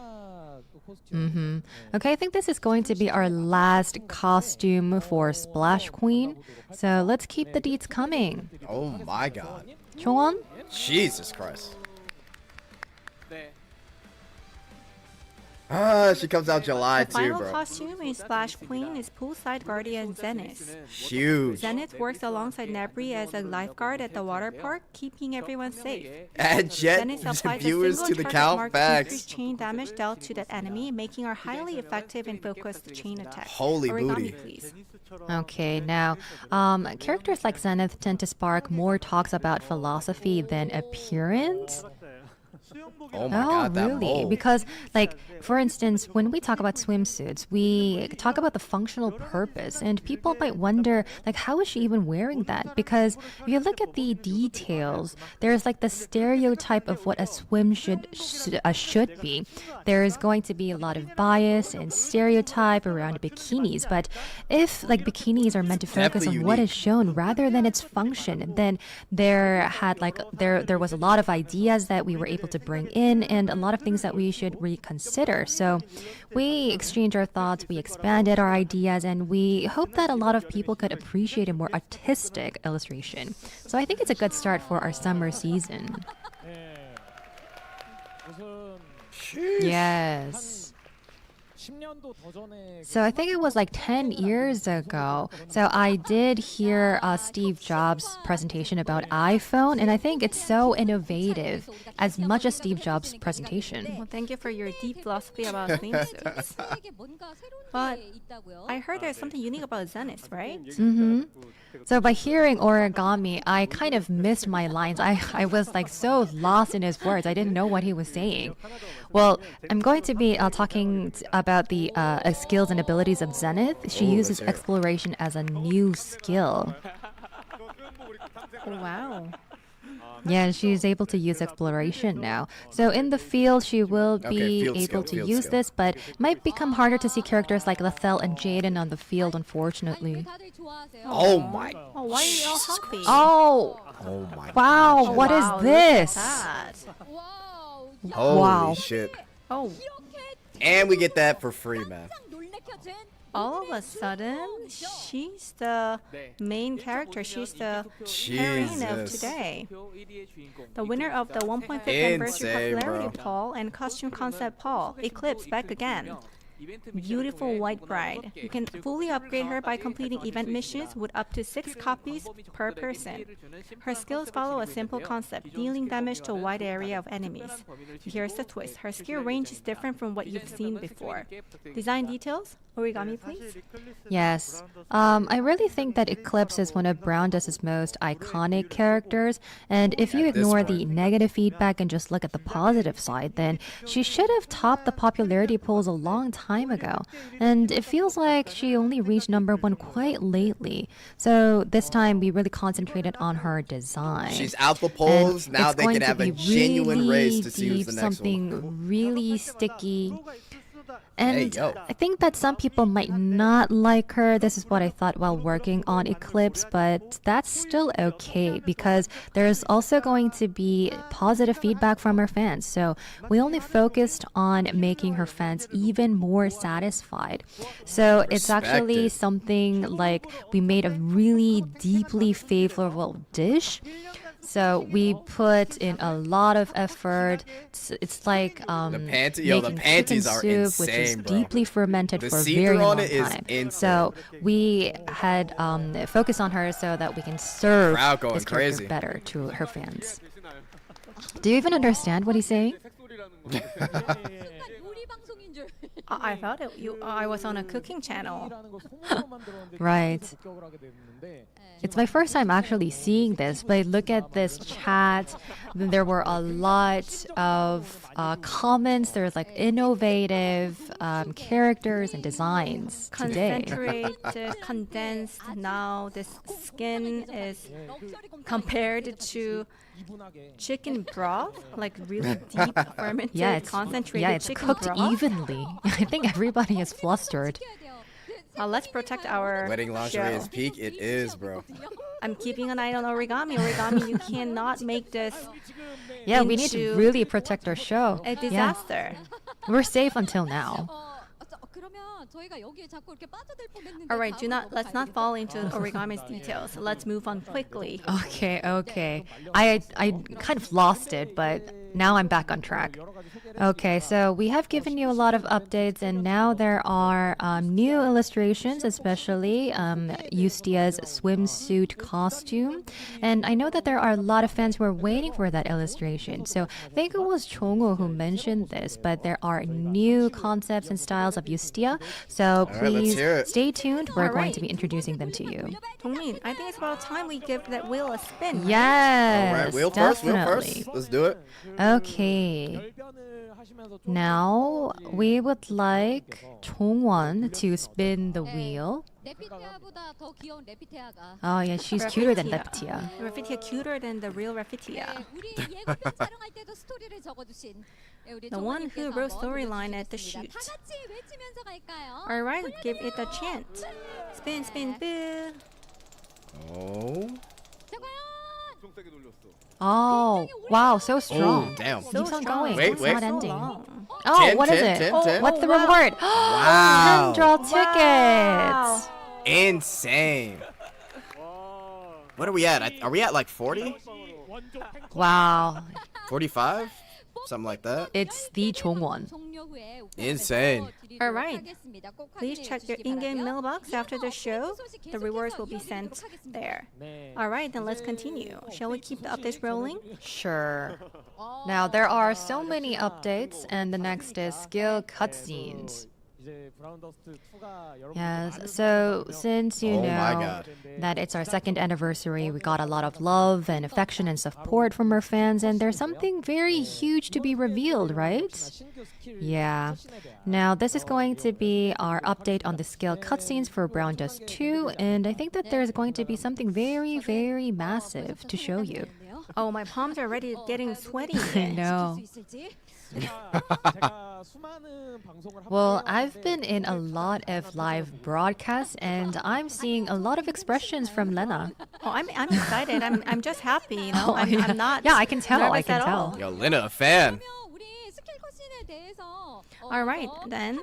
Okay, I think this is going to be our last costume for Splash Queen. So let's keep the deets coming. Oh my god. Chongwon? Jesus Christ. She comes out July The too, final bro. costume in Splash Queen is Poolside Guardian Zenith. Huge. Zenith works alongside Nebri as a lifeguard at the water park, keeping everyone safe. Add jet Zenith applies a viewers single to the target count. mark to increase Facts. chain damage dealt to that enemy, making her highly effective in focused chain attacks. Holy Origami, booty. please. Okay, now, characters like Zenith tend to spark more talks about philosophy than appearance. Oh my god, that really? mold. Because, like, for instance, when we talk about swimsuits, we talk about the functional purpose, and people might wonder, like, how is she even wearing that? Because if you look at the details, there's like the stereotype of what a swim should be. There is going to be a lot of bias and stereotype around bikinis, but if like bikinis are meant to focus Definitely on what unique. is shown rather than its function, then there was a lot of ideas that we were able to bring in, and a lot of things that we should reconsider. So we exchanged our thoughts, we expanded our ideas, and we hope that a lot of people could appreciate a more artistic illustration. So I think it's a good start for our summer season. Yes. So I think it was like 10 years ago. So I did hear Steve Jobs' presentation about iPhone, and I think it's so innovative, as much as Steve Jobs' presentation. Well, thank you for your deep philosophy about swimsuits. But I heard there's something unique about Zenith, right? Mm-hmm. So by hearing origami, I kind of missed my lines. I was like so lost in his words. I didn't know what he was saying. Well, I'm going to be talking about the skills and abilities of Zenith. She uses exploration as a new skill. Wow. Yeah, she's able to use exploration now. So in the field, she will be able to use this, but it might become harder to see characters like Lethel and Jaden on the field, unfortunately. Oh my. Oh, why are you all happy? Oh my. wow, gosh. what is Wow, this? look at that. Holy Wow. shit. Oh, And we get that for free, man. all of a sudden, she's the main character. She's the heroine of Jesus. today. The winner of the 1.5th anniversary Insane, popularity bro. poll and costume concept poll, Eclipse back again. Beautiful white bride. You can fully upgrade her by completing event missions with up to 6 copies per person. Her skills follow a simple concept, dealing damage to a wide area of enemies. Here's the twist. Her skill range is different from what you've seen before. Design details? Origami, please. Yes. I really think that Eclipse is one of Browndust's most iconic characters, and if you At this ignore point. the negative feedback and just look at the positive side, then she should have topped the popularity polls a long time ago. And it feels like she only reached #1 quite lately. So this time we really concentrated on her design. She's out the And polls. Now it's they going can to have a be genuine really race to see who's deep, the next one. something really sticky. Hey, And yo. I think that some people might not like her. This is what I thought while working on Eclipse, but that's still okay because there's also going to be positive feedback from her fans. So we only focused on making her fans even more satisfied. So it's actually Respected. something like we made a really deeply favorable dish. So we put in a lot of effort. It's like the making panties chicken are soup, which is insane, bro. deeply fermented The for a see-through very on long it is time. insane. So we had focused on her so that we can serve Crowd going this character crazy. better to her fans. Do you even understand what he's saying? I thought I was on a cooking channel. Right. It's my first time actually seeing this, but look at this chat. There were a lot of comments. There's like innovative characters and designs today. Concentrated, condensed. Now this skin is compared to chicken broth, like really deep fermented, Yeah, it's concentrated chicken cooked broth. evenly. I think everybody is flustered. Let's protect our Wedding lingerie show. is peak. It is, bro. I'm keeping an eye on origami. Origami, you cannot make this Yeah, we need to into really protect our show. a Yeah. disaster. We're safe until now. All right, let's not fall into origami's details. Let's move on quickly. Okay. I kind of lost it, but now I'm back on track. Okay, so we have given you a lot of updates, and now there are new illustrations, especially Yustia's swimsuit costume. And I know that there are a lot of fans who are waiting for that illustration. So I think it was Chongho who mentioned this, but there are new concepts and styles of Yustia. So right, let's please hear it. stay tuned. We're All going right. to be introducing them to you. Dongmin, I think it's about time we give that wheel a spin. Yes, All right, wheel definitely. first. Let's do it. Okay. Now we would like Chongwon to spin the wheel. Oh yeah, she's cuter than Leptia. Rafitia cuter than the real Rafitia. The one who wrote storyline at the shoot. All right, give it a chant. Spin, spin, boo. Oh. Oh, wow, so strong. Oh, damn. So Keeps on strong. going. Wait, it's wait. not So ending. long. Oh, 10, what is 10, it? 10, 10. What's the wow. reward? Wow. 10 draw tickets. Wow. Insane. What are we at? Are we at like 40? Wow. 45? something like that. It's the Chongwon. Insane. All right. Please check your in-game mailbox after the show. The rewards will be sent there. All right, then let's continue. Shall we keep the updates rolling? Sure. Now, there are so many updates, and the next is skill cutscenes. 이제 브라운더스트 2가 여러분 Yes, so since you Oh my know God. that it's our second anniversary, we got a lot of love and affection and support from our fans, and there's something very huge to be revealed, right? Yeah. Now, this is going to be our update on the skill cutscenes for Browndust2, and I think that there's going to be something very, very massive to show you. Oh, my palms are already getting sweaty. I know. Well, I've been in a lot of live broadcasts, and I'm seeing a lot of expressions from Lena. Oh, I'm excited. I'm just happy, you know. Oh, I'm not. Yeah, I can tell. I nervous can at all. tell. Yo, Lena, a fan. All right, then.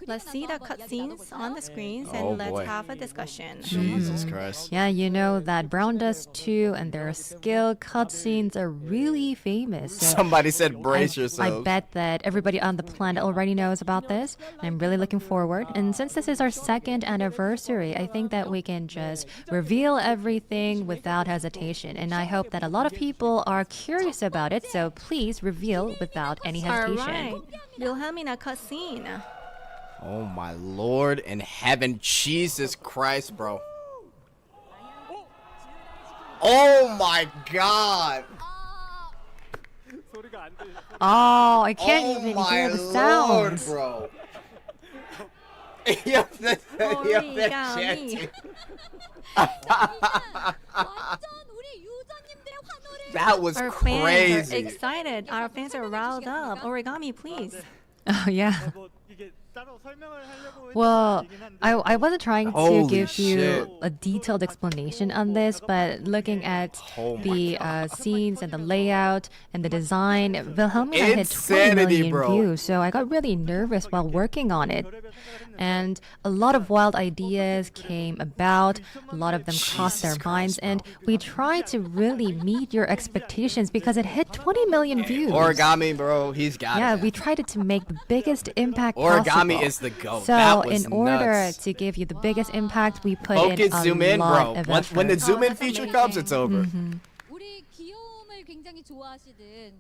Let's see the cutscenes on the screens and Oh, let's boy. have a discussion. Jesus Christ. Yeah, you know that Browndust2 and their skill cutscenes are really famous. So Somebody said brace I yourselves. bet that everybody on the planet already knows about this. And I'm really looking forward. And since this is our second anniversary, I think that we can just reveal everything without hesitation. And I hope that a lot of people are curious about it. So please reveal without any All hesitation. right, Wilhelmina cutscene. Oh my Lord in heaven, Jesus Christ, bro. Oh my God. 소리가 안 들려. Oh, I can't Oh even my hear the Lord, sounds. bro. Yo, the Origami. That was Our fans are crazy. excited. Our fans are riled up. Origami, please. Oh, yeah. 뭐 이게 따로 설명을 하려고 Well, 했던 얘기긴 한데 I wasn't trying to Holy give you shit. a detailed explanation on this, but looking at Oh my the scenes and the layout and the design, Wilhelmina hit 20 Insanity, million bro. views, so I got really nervous while working on it. And a lot of wild ideas came about, a lot of them crossed their Jesus minds, Christ, and we tried to really meet your expectations because it hit 20 million views. Origami, bro, he's got Yeah, it. we tried to make the biggest impact Origami possible. is the GOAT. So That was in order nuts. to give you the biggest impact, we put Focus, in a zoom in, lot bro. of When the effort. zoom in that's feature amazing. comes, it's over. 우리 귀여움을 굉장히 좋아하시는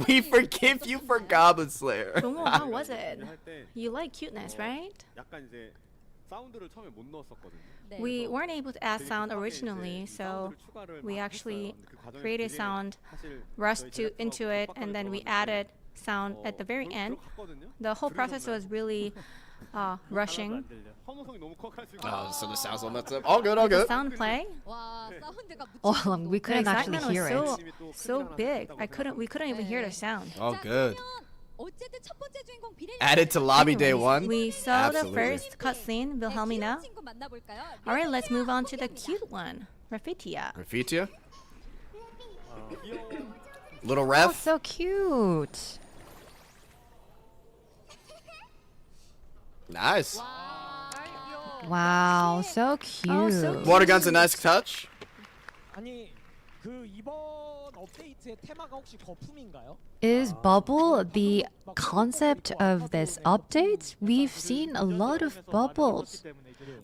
We forgive you for Goblin Slayer. Jungwoo, how was it? 할때 You like cuteness, right? 약간 이제 사운드를 처음에 못 넣었었거든요. We weren't able to add sound originally, so we actually created sound, rushed into it, and then we added sound at the very end. The whole process was really rushing. 허무성이 너무 커가지고 Oh, so the sound's all messed up. All good, all The good. sound play, 와 사운드가 Oh, we the couldn't actually excitement hear was it. so big. We couldn't even hear the sound. All good. 어쨌든 첫 번째 주인공 비렐 Added to lobby day one. We saw the Absolutely. first cutscene, Wilhelmina. 친구 만나볼까요? All right, let's move on to the cute one, Raffitia. Graffitia? Little Oh, ref? so cute. Nice. Wow, so cute. so Water gun's a nice touch. 아니 그 이번 업데이트의 테마가 혹시 거품인가요? Is bubble the concept of this update? We've seen a lot of bubbles.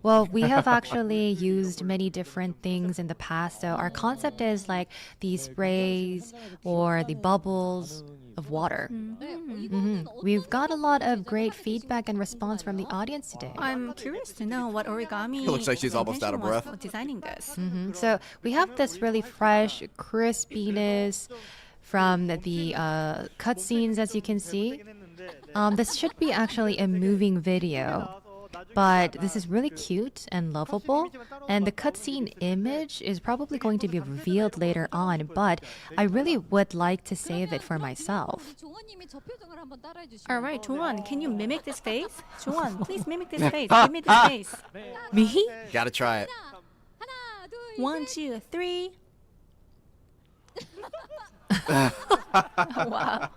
Well, we have actually used many different things in the past. So our concept is like the sprays or the bubbles of water. We've got a lot of great feedback and response from the audience today. I'm curious to know what Origami It looks like she's almost out of intention was breath. for designing this. So we have this really fresh crispiness from the cutscenes, as you can see. This should be actually a moving video, but this is really cute and lovable. And the cutscene image is probably going to be revealed later on, but I really would like to save it for myself. 종원님이 저 표정을 한번 따라해 주시면 All right, Jungwon, can you mimic this face? Jungwon, please mimic this face. Give me this face. Me? Gotta try it. 하나 둘 1, 2, 3. Wow.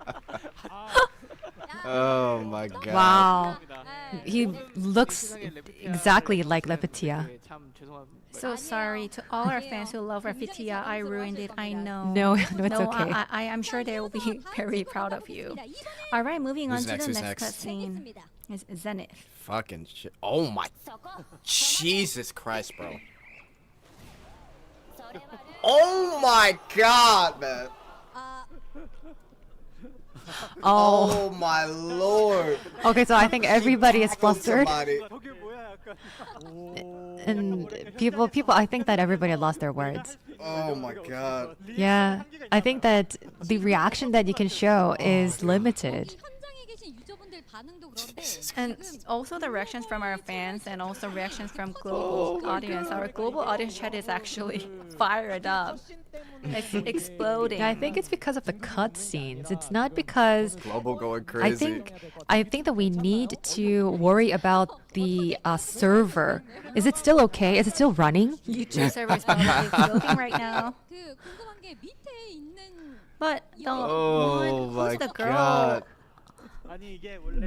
Oh my god. Wow. He looks exactly like Lepetia. So sorry to all our fans who love Rafitia. I ruined it. I know. No, no, it's okay. I'm sure they will be very proud of you. All right, moving Who's on next? to the Who's next next? cutscene. Is Zenith. Fucking shit. Oh my. Jesus Christ, bro. Oh my god, man. Oh my lord. Okay, so I think everybody is flustered. Somebody. And people, I think that everybody lost their words. Oh my god. Yeah, I think that the reaction that you can show is limited. And also the reactions from our fans and also reactions from global audience. Our global audience chat is actually fired up. It's exploding. Yeah, I think it's because of the cutscenes. It's not because Global going crazy. I think that we need to worry about the server. Is it still okay? Is it still running? YouTube server is probably exploding right now. But the one, who's the girl god.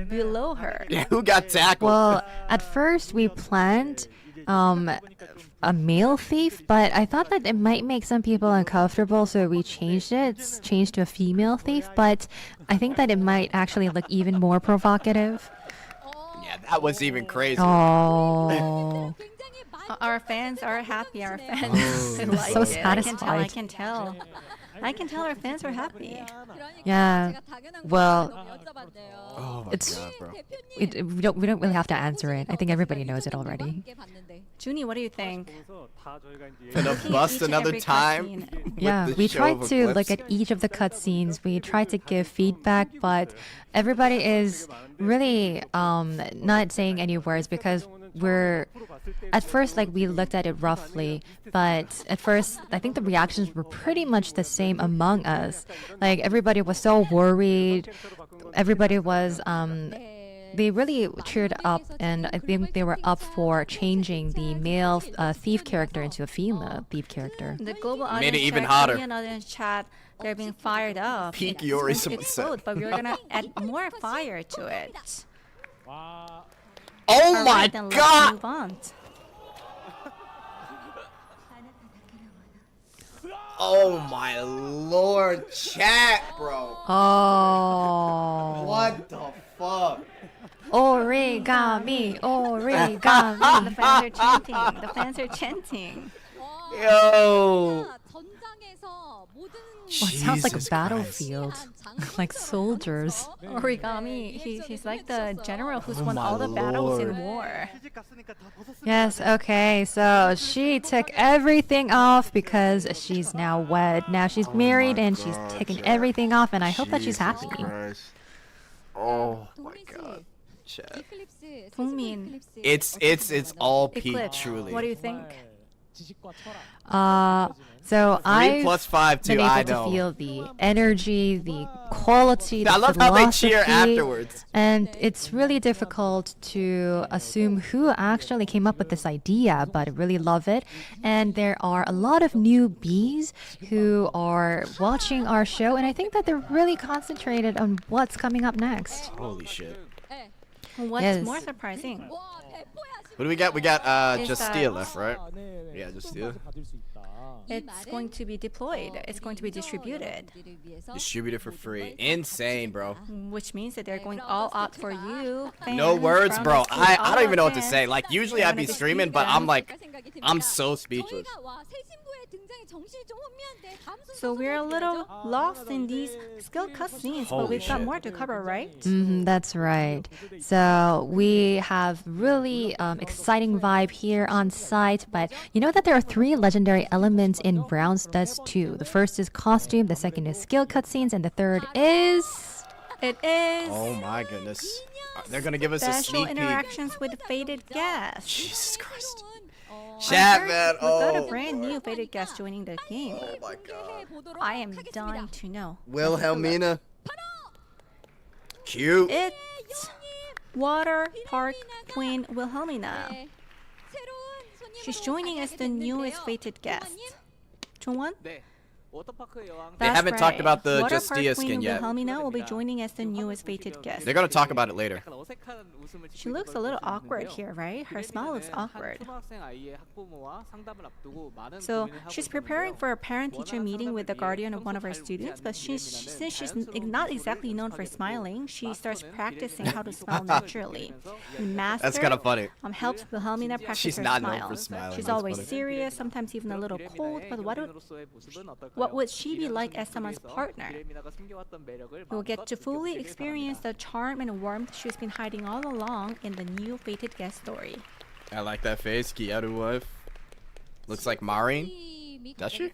below her? Yeah, who got tackled? Well, at first we planned a male thief, but I thought that it might make some people uncomfortable, so we changed it. It's changed to a female thief, but I think that it might actually look even more provocative. Yeah, that was even crazy. Oh. Our fans are happy. Our fans like So it. satisfied. I can tell. I can tell our fans are happy. Yeah. Well, Oh my it's god, bro. we don't really have to answer it. I think everybody knows it already. Junie, what do you think? Gonna bust Each and another every time. cutscene. with Yeah, the we show tried of to look Eclipse? at each of the cutscenes. We tried to give feedback, but everybody is really not saying any words because we're at first like we looked at it roughly, but at first I think the reactions were pretty much the same among us. Like everybody was so worried. Everybody was they really cheered up, and I think they were up for changing the male thief character into a female thief character. The global audience Made it even chat, hotter. Korean audience chat, they're being fired up. Peak And Yuri, it's someone said. explode, but we're gonna add more fire to it. Oh All my right, then let's god! move on. Oh my lord, chat, bro. Oh. What the fuck? Origami, The origami. fans are chanting. The fans are chanting. Yo. Oh, it sounds like a Jesus battlefield, like soldiers. Origami, he's like the general who's Oh won my all the battles in lord. war. Yes, okay, so she took everything off because she's now wed. Now she's married and she's taking everything off, and I hope that she's happy. Oh my god, chat. Dongmin, It's all peak, Eclipse, truly. what do you think? So 3 I've plus 5 been too. able I to know. feel the energy, the quality, the I love how they cheer philosophy, afterwards. and it's really difficult to assume who actually came up with this idea, but I really love it. And there are a lot of newbies who are watching our show, and I think that they're really concentrated on what's coming up next. Holy shit. What's Yes. more surprising? What do we got? We got Is just that- Steel left, right? Yeah, just Steel. It's going to be deployed. It's going to be distributed, Distributed for free. Insane, bro. which means that they're going all out for you. No fans, words, bro. Browndust2, I all don't even our know what to fans. say. Like, usually They're I'd gonna be streaming, distribute but I'm them. like, I'm so speechless. So we're a little lost in these skill cutscenes, but Holy we've got shit. more to cover, right? That's right. So we have really exciting vibe here on site, but you know that there are 3 legendary elements in Browndust 2. The first is costume, the second is skill cutscenes, and the third is... It is Oh my goodness. They're gonna give us a special sneak peek. interactions with faded guests. Jesus Christ. I Chat, heard man. We've got a Oh, brand new faded guest joining the game. oh my god. I am dying to know. Wilhelmina. Cute. It's Water Park Queen Wilhelmina. She's joining as the newest fated guest. Jongwon? They That's haven't talked about the Water Justia Park Queen skin yet. Wilhelmina will be joining as the newest fated guest. They're gonna talk about it later. She looks a little awkward here, right? Her smile looks awkward. So she's preparing for a parent-teacher meeting with the guardian of one of her students, but since she's not exactly known for smiling, she starts practicing how to smile naturally. And Master That's kind of funny. helps Wilhelmina practice She's her not smile. known for smiling. She's That's always funny. serious, sometimes even a little cold, but what would she be like as someone's partner? You'll get to fully experience the charm and warmth she's been hiding all along in the new fated guest story. I like that face. Kiaru wife. Looks like Maureen. Does she?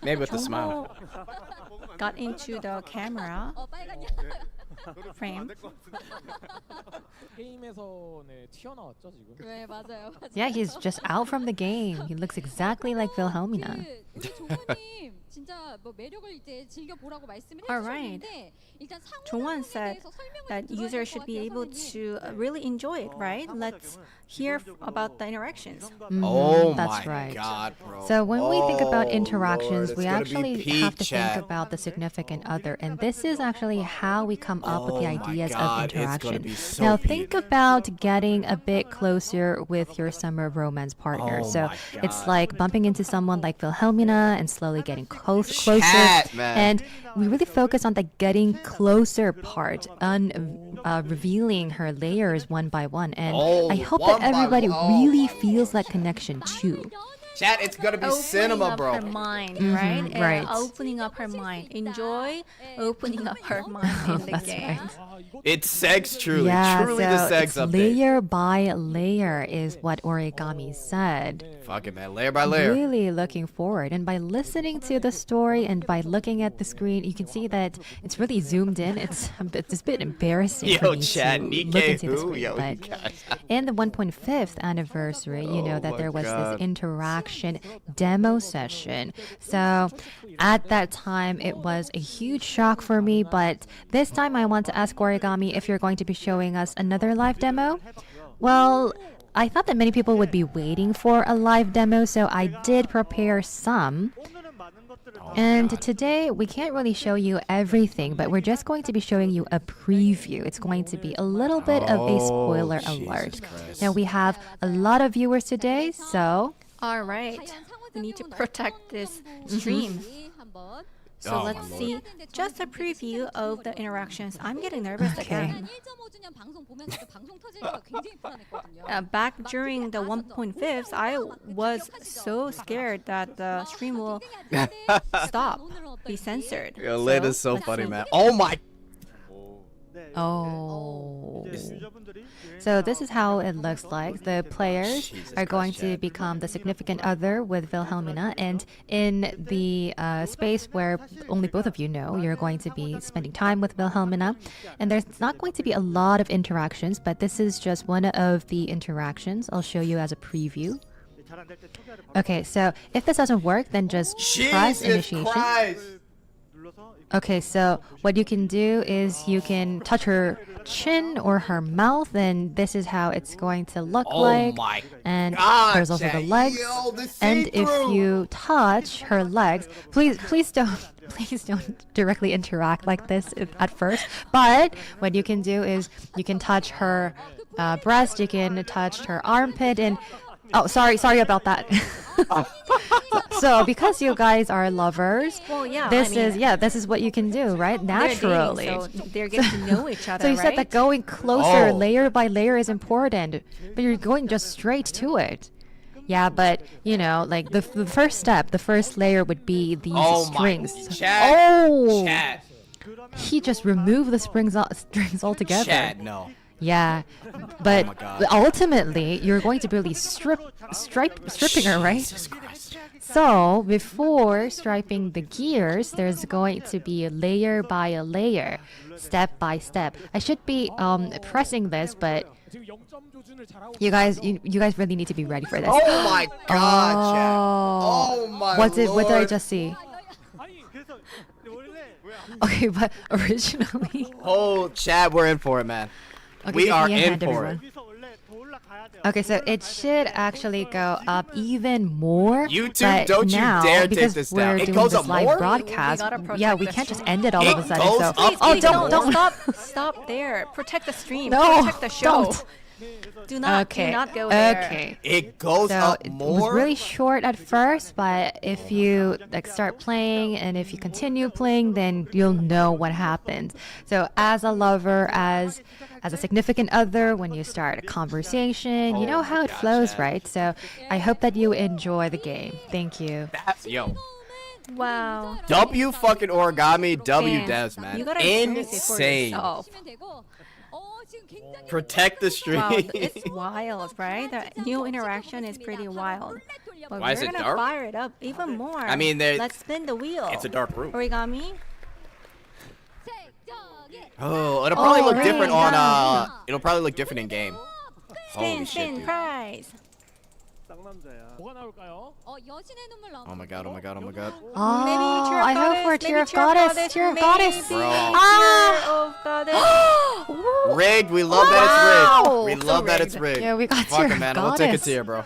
Maybe with the smile. Got into the camera frame. 게임에서 네, 튀어나왔죠 지금. 네 맞아요. Yeah, he's just out from the game. He looks exactly like Wilhelmina. 우리 종원님 진짜 뭐 매력을 이제 즐겨 보라고 말씀을 Alright. 해주셨는데 일단 Jongwon 상호작용에 said 대해서 설명을 that 좀 users 들어야 should 될것 be 같아요, able 선생님. to really enjoy it, right? Let's hear about the interactions. Oh that's my right. god, bro. So when we think about Oh, interactions, Lord, we it's gonna actually be peak have to chat. think about the significant other, and this is actually how we come up with the Oh my ideas God, of it's gonna interaction. be so Now peak. think about getting a bit closer with your summer romance partner. Oh So my it's God. like bumping into someone like Wilhelmina and slowly getting closer. Chat, man. And we really focus on the getting closer part, revealing her layers one by one. And Oh, I hope one that by everybody one. really feels that connection too. Chat, it's gonna be cinema, bro. Opening up her mind, right? And right. opening up her mind. Enjoy opening up her mind in the That's game. It's sex, truly. Yeah, Truly so the sex it's update. layer by layer is what Origami said. Fuck it, man. Layer by layer. Really looking forward. And by listening to the story and by looking at the screen, you can see that it's really zoomed in. It's a bit embarrassing for Yo, me chat, to Nikkei look into the who? screen. Yo, But you guys. in the 1.5th anniversary, you know Oh that my there was God. this interaction demo session. So at that time, it was a huge shock for me. But this time, I want to ask Origami if you're going to be showing us another live demo. Well, I thought that many people would be waiting for a live demo, so I did prepare some. And today, we can't really show you everything, but we're just going to be showing you a preview. It's going to be a little bit of a spoiler Jesus alert. Christ. Now, we have a lot of viewers today, so All right. We need to protect this stream. 한번 So Oh, let's my Lord. see just a preview of the interactions. I'm getting nervous again. 1.5주년 방송 보면서도 방송 터질까 굉장히 불안했거든요. Back during the 1.5s, I was so scared that the stream will stop, be censored. Yo, Lid is so let's funny, see. man. Oh my. oh. So this is how it looks like. The players Jesus are going Christ, to Chad. become the significant other with Wilhelmina, and in the space where only both of you know, you're going to be spending time with Wilhelmina, and there's not going to be a lot of interactions, but this is just one of the interactions. I'll show you as a preview. Okay, so if this doesn't work, then just press Jesus initiation. Christ. Okay, so what you can do is you can touch her chin or her mouth, and this is how it's going to look Oh like. my And God, there's also the Chad. legs. Yo, the And if see-through. you touch her legs, please don't directly interact like this at first. But what you can do is you can touch her breast, you can touch her armpit, and oh, sorry about that. So because you guys are lovers, Well, yeah, this I mean, this is what you can do, right? they're dating, Naturally. so they're getting to know each other, So you right? said that going closer, Oh. layer by layer, is important, but you're going just straight to it. Yeah, but you know, like the first step, the first layer would be these Oh my. strings. Chad. Oh, Chad. he just removed the strings altogether. Chad, no. Yeah, but my God. ultimately, you're going to really stripping her, right? Jesus Christ. So before striping the gears, there's going to be a layer by a layer, step by step. I should be pressing this, but 지금 0점 조준을 잘하고 you guys really need to be ready for this. Oh my God, Chad. Oh, Oh my what did I Lord. just see? 아니 그래서 원래 Okay, but originally, Oh, Chad, we're in for it, man. okay, We give are me a in hand, for everyone. it. 여기서 원래 Okay, so it should actually go up even more. YouTube, but don't you now, dare take because this we're down. It doing goes this up live more? broadcast. Yeah, we can't just end it all of a sudden. goes So, up oh, even more? don't. Stop there. Protect the stream. No, Protect the show. don't. Do not go there. Okay. It goes So up it more. was really short at first, but if you like start playing and if you continue playing, then you'll know what happens. So as a lover, as a significant other, when you start a conversation, you know how it flows, right? So I hope that you enjoy the game. Thank you. Yo. Wow. W fucking origami, W Okay. devs, man. You gotta experience it for Insane. yourself. Protect the stream. Wow, it's wild, right? The new interaction is pretty wild. But Why is we're it gonna dark? fire it up even more. I mean, let's spin the wheel. It's a dark room. Origami. Oh, it'll probably look different on yeah. it'll probably look different in game. Holy Spin, shit, spin, dude. prize. 뭐가 나올까요? 여신의 눈물 Oh my god, oh my god, oh my god. Oh, Maybe Tear of I hope Goddess, for maybe Tear of Goddess. Tear of Goddess. Bro. Tear of Goddess. Rigged, we love that it's rigged. We love that it's rigged. Yeah, we got Fuck Tear it, of man. We'll take a Goddess. tear, bro.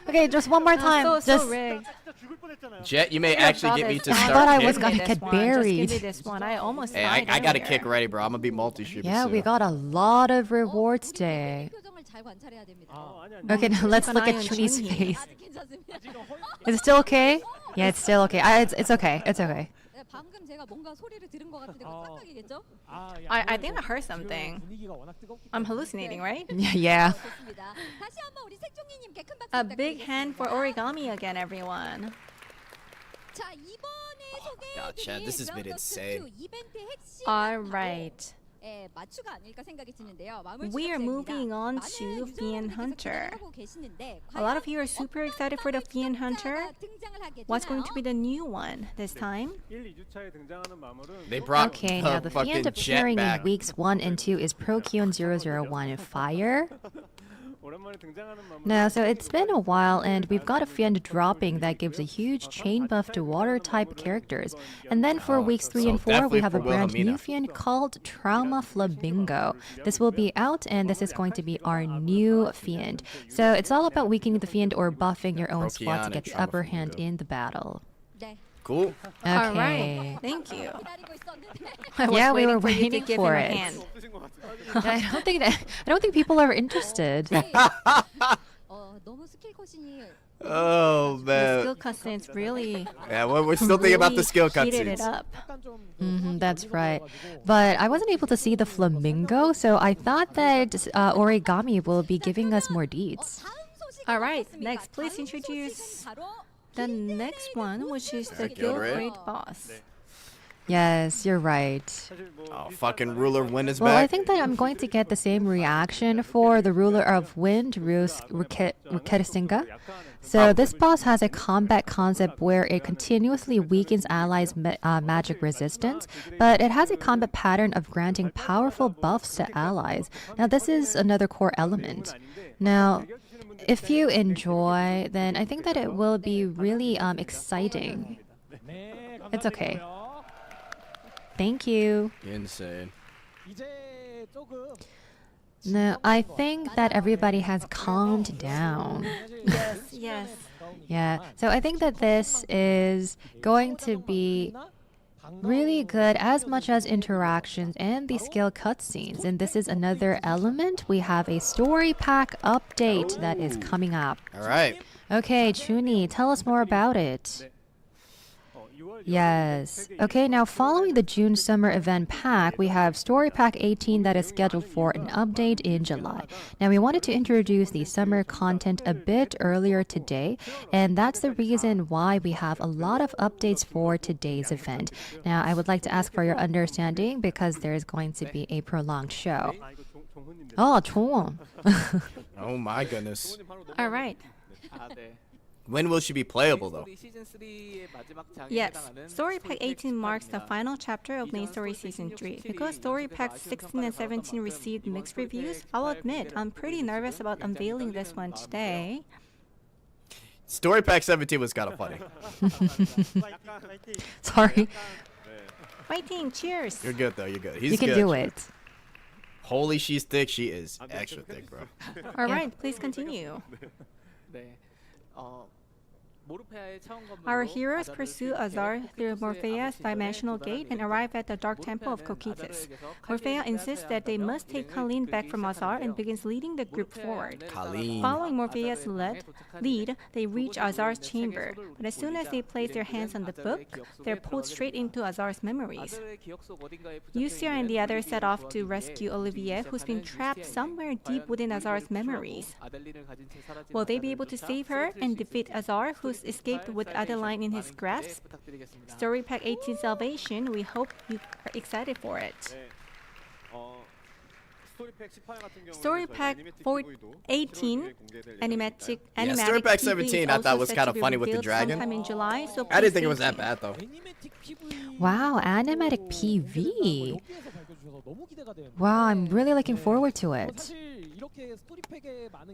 Okay, just one more time. So just rigged. Jet, you may Tear of actually get me Goddess. to I start. thought I was kick. gonna Give me get this one. Just buried. give me this one. I almost Hey, died I got a earlier. kick ready, bro. I'm gonna be multi-streaming Yeah, soon. we got a lot of rewards today. 표정을 잘 관찰해야 됩니다. Okay, now let's Keep an look eye at on Chuni's Chuni. face. 괜찮습니다. Is it still okay? Yeah, it's still okay. It's okay. It's okay. 네, 방금 제가 뭔가 소리를 들은 것 같은데 그건 착각이겠죠? I think I heard something. 분위기가 워낙 뜨겁기 I'm hallucinating, right? Yeah. 좋습니다. 다시 한번 우리 색종이님께 큰 박수 A big 부탁드리겠습니다. hand for origami again, everyone. 자, 이번에 God, Chad, this has been insane. 이벤트 핵심 All right. 예, 마추가 아닐까 생각이 드는데요. 마무리 We are 시작입니다. moving on 많은 to 유저분들께서 Fiend Hunter. 기대를 하고 계시는데 A lot of you are super excited for the Fiend Hunter. 등장을 하게 What's going to 되나요? be the new one this time? 1, 2주차에 등장하는 마물은 They brought Okay, the now the fucking fiend jet appearing in back. weeks 1 and 2 is Procyon 001 Fire. 오랜만에 등장하는 마물은 Now, so it's been a while, and we've got a fiend dropping that gives a huge chain buff to water type characters. And then for weeks 3 and 4, we have a brand new fiend called Trauma Flamingo. This will be out, and this is going to be our new fiend. So it's all about weakening the fiend or buffing your own squad to get the upper hand in the battle. 네. Cool. All Okay. right. Thank you. 기다리고 있었는데 I was Yeah, we were for you to waiting give for him a it. hand. 없으신 것 같아요. I don't think people are interested. 너무 스킬 컷이 Oh The man. skill cutscenes really, Yeah, we're still thinking about the skill heated it cutscenes. up. That's right. But I wasn't able to see the flamingo, so I thought that Origami will be giving us more deeds. All right, next, please introduce the next one, which is the Guild guild raid? raid boss. Yes, you're right. 사실 뭐 Oh, fucking ruler of wind is Well, I back. think that I'm going to get the same reaction for the ruler of wind, Rukeresinga. So this boss has a combat concept where it continuously weakens allies' magic resistance, but it has a combat pattern of granting powerful buffs to allies. Now this is another core element. Now, if you enjoy, then I think that it will be really exciting. It's okay. Thank you. Insane. 이제 조금 No, I think that everybody has calmed down. Yes, yes. Yeah, so I think that this is going to be really good as much as interactions and the skill cutscenes. And this is another element. We have a story pack update that is coming up. All right. Okay, Chuni, tell us more about it. Yes. Okay, now following the June summer event pack, we have Story Pack 18 that is scheduled for an update in July. Now, we wanted to introduce the summer content a bit earlier today, and that's the reason why we have a lot of updates for today's event. Now, I would like to ask for your understanding because there is going to be a prolonged show. 아 이거 종훈님 Oh, Chong. Oh my goodness. All right. When will she be playable though? Yes, Story Pack 18 marks the final chapter of Main Story Season 3. Because Story Packs 16 and 17 received mixed reviews, I'll admit I'm pretty nervous about unveiling this one today. Story Pack 17 was kind of funny. Sorry. Fighting, cheers! You're good though. You're good. He's You can good. do it. Holy, she's thick. She is extra thick, bro. All right, please continue. 네. Our heroes pursue Azar through Morpheus' dimensional gate and arrive at the dark temple of Cocytus. Morpheus insists that they must take Colleen back from Azar and begins leading the group forward. Colleen. Following Morpheus' lead, they reach Azar's chamber, but as soon as they place their hands on the book, they're pulled straight into Azar's memories. Yusia and the others set off to rescue Olivier, who's been trapped somewhere deep within Azar's memories. Will they be able to save her and defeat Azar, who's escaped with Adeline in his grasp? Story Pack 18 Salvation, we hope you are excited for it. Story Pack 18 animatic Story Pack TV 17 is I thought also was set kind to of be funny with the revealed dragon. sometime in July, so I didn't think it please was stay that bad though. Wow, animatic PV. Wow, I'm really looking forward to it.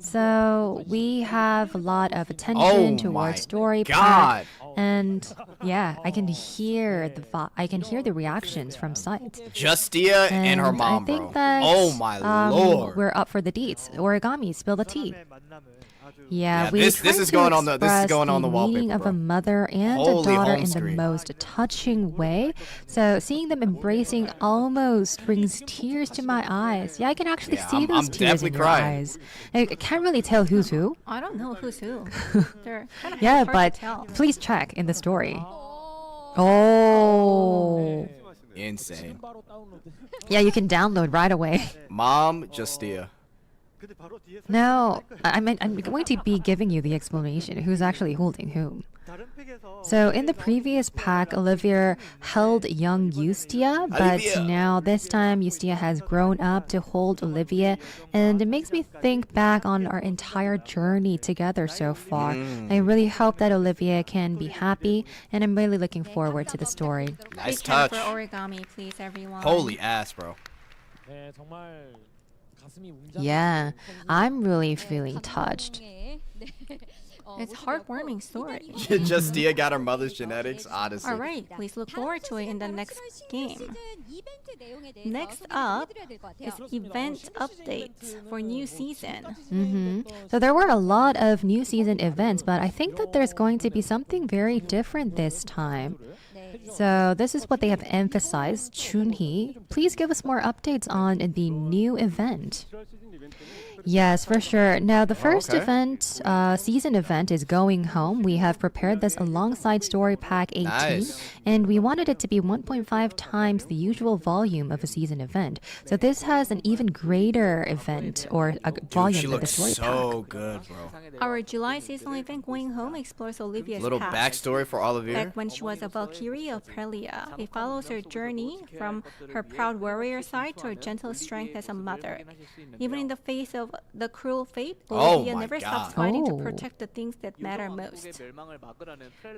So we have a lot of attention towards Story Pack, and yeah, I can hear the reactions from site. Justia and her mom, I think bro. that, Oh my lord. we're up for the deets. Origami, spill the tea. Yeah, we this is going on the meaning wallpaper, of bro. a mother and Holy a daughter home in screen. the most touching way. So seeing them embracing almost brings tears to my eyes. Yeah, I can actually see those I'm tears in definitely your crying. eyes. I can't really tell who's who. I don't know who's who. They're kind of Yeah, hard but to tell. please check in the story. Oh. Insane. Yeah, you can download right away. Mom, Justia. No, I'm going to be giving you the explanation. Who's actually holding whom? So in the previous pack, Olivia held young Eustia, but Olivia. now this time Eustia has grown up to hold Olivia, and it makes me think back on our entire journey together so far. I really hope that Olivia can be happy, and I'm really looking forward to the story. Nice Big hand touch. for Origami, please, everyone. Holy ass, bro. 네, 정말 가슴이 Yeah, I'm really feeling touched. It's heartwarming story. Justia got her mother's genetics, honestly. All right, please look forward to it in the next game. Next up is event updates for new season. So there were a lot of new season events, but I think that there's going to be something very different this time. So this is what they have emphasized. Chunhee, please give us more updates on the new event. Yes, for sure. Now, the first event, season event, is Going Home. We have prepared this alongside Story Pack 18, Nice. and we wanted it to be 1.5 times the usual volume of a season event. So this has an even greater event or a Dude, volume she than the looks Story so Pack. good, bro. Our July seasonal event Going Home explores Olivia's Little past. backstory for all of you. Back when she was a Valkyrie of Prelia, it follows her journey from her proud warrior side to her gentle strength as a mother. Even in the face of the cruel fate, Oh Olivia my never God. stops fighting to Oh. protect the things that matter most.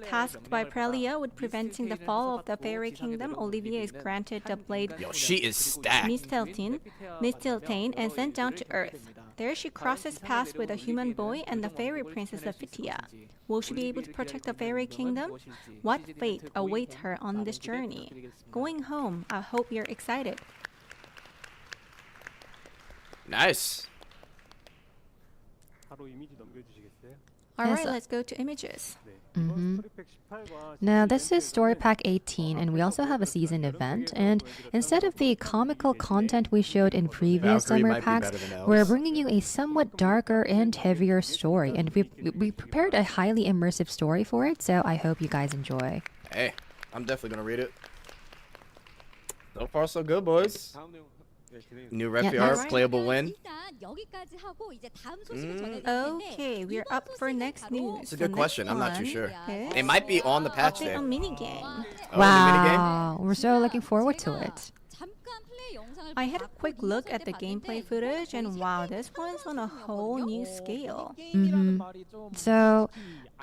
Tasked by Prelia with preventing the fall of the fairy kingdom, Olivia is granted the blade Yo, she is stacked. Mistiltane and sent down to Earth. There she crosses paths with a human boy and the fairy princess Ophitia. Will she be able to protect the fairy kingdom? What fate awaits her on this journey? Going Home, I hope you're excited. Nice. 바로 이미지 넘겨주시겠어요? Alright, Yes. let's go to images. Now, this is Story Pack 18, and we also have a season event. And instead of the comical content we showed in previous Valkyrie summer might be packs, better than we're Elves. bringing you a somewhat darker and heavier story. And we prepared a highly immersive story for it, so I hope you guys enjoy. Hey, I'm definitely gonna read it. So far, so good, boys. 다음 내용 New Yeah, rep nice. art, playable win. 일단 여기까지 하고 이제 다음 소식을 전해드릴 텐데 Okay, we're up for next news. It's a good The question. next I'm not too one sure. is It might be on the patch update day. on minigame. Oh, the minigame? Wow, we're so looking forward to it. 잠깐 플레이 영상을 I had a 봤고 quick look at the 리허설 때 gameplay 봤는데 footage, and 이거 wow, this one's on a whole new scale. So,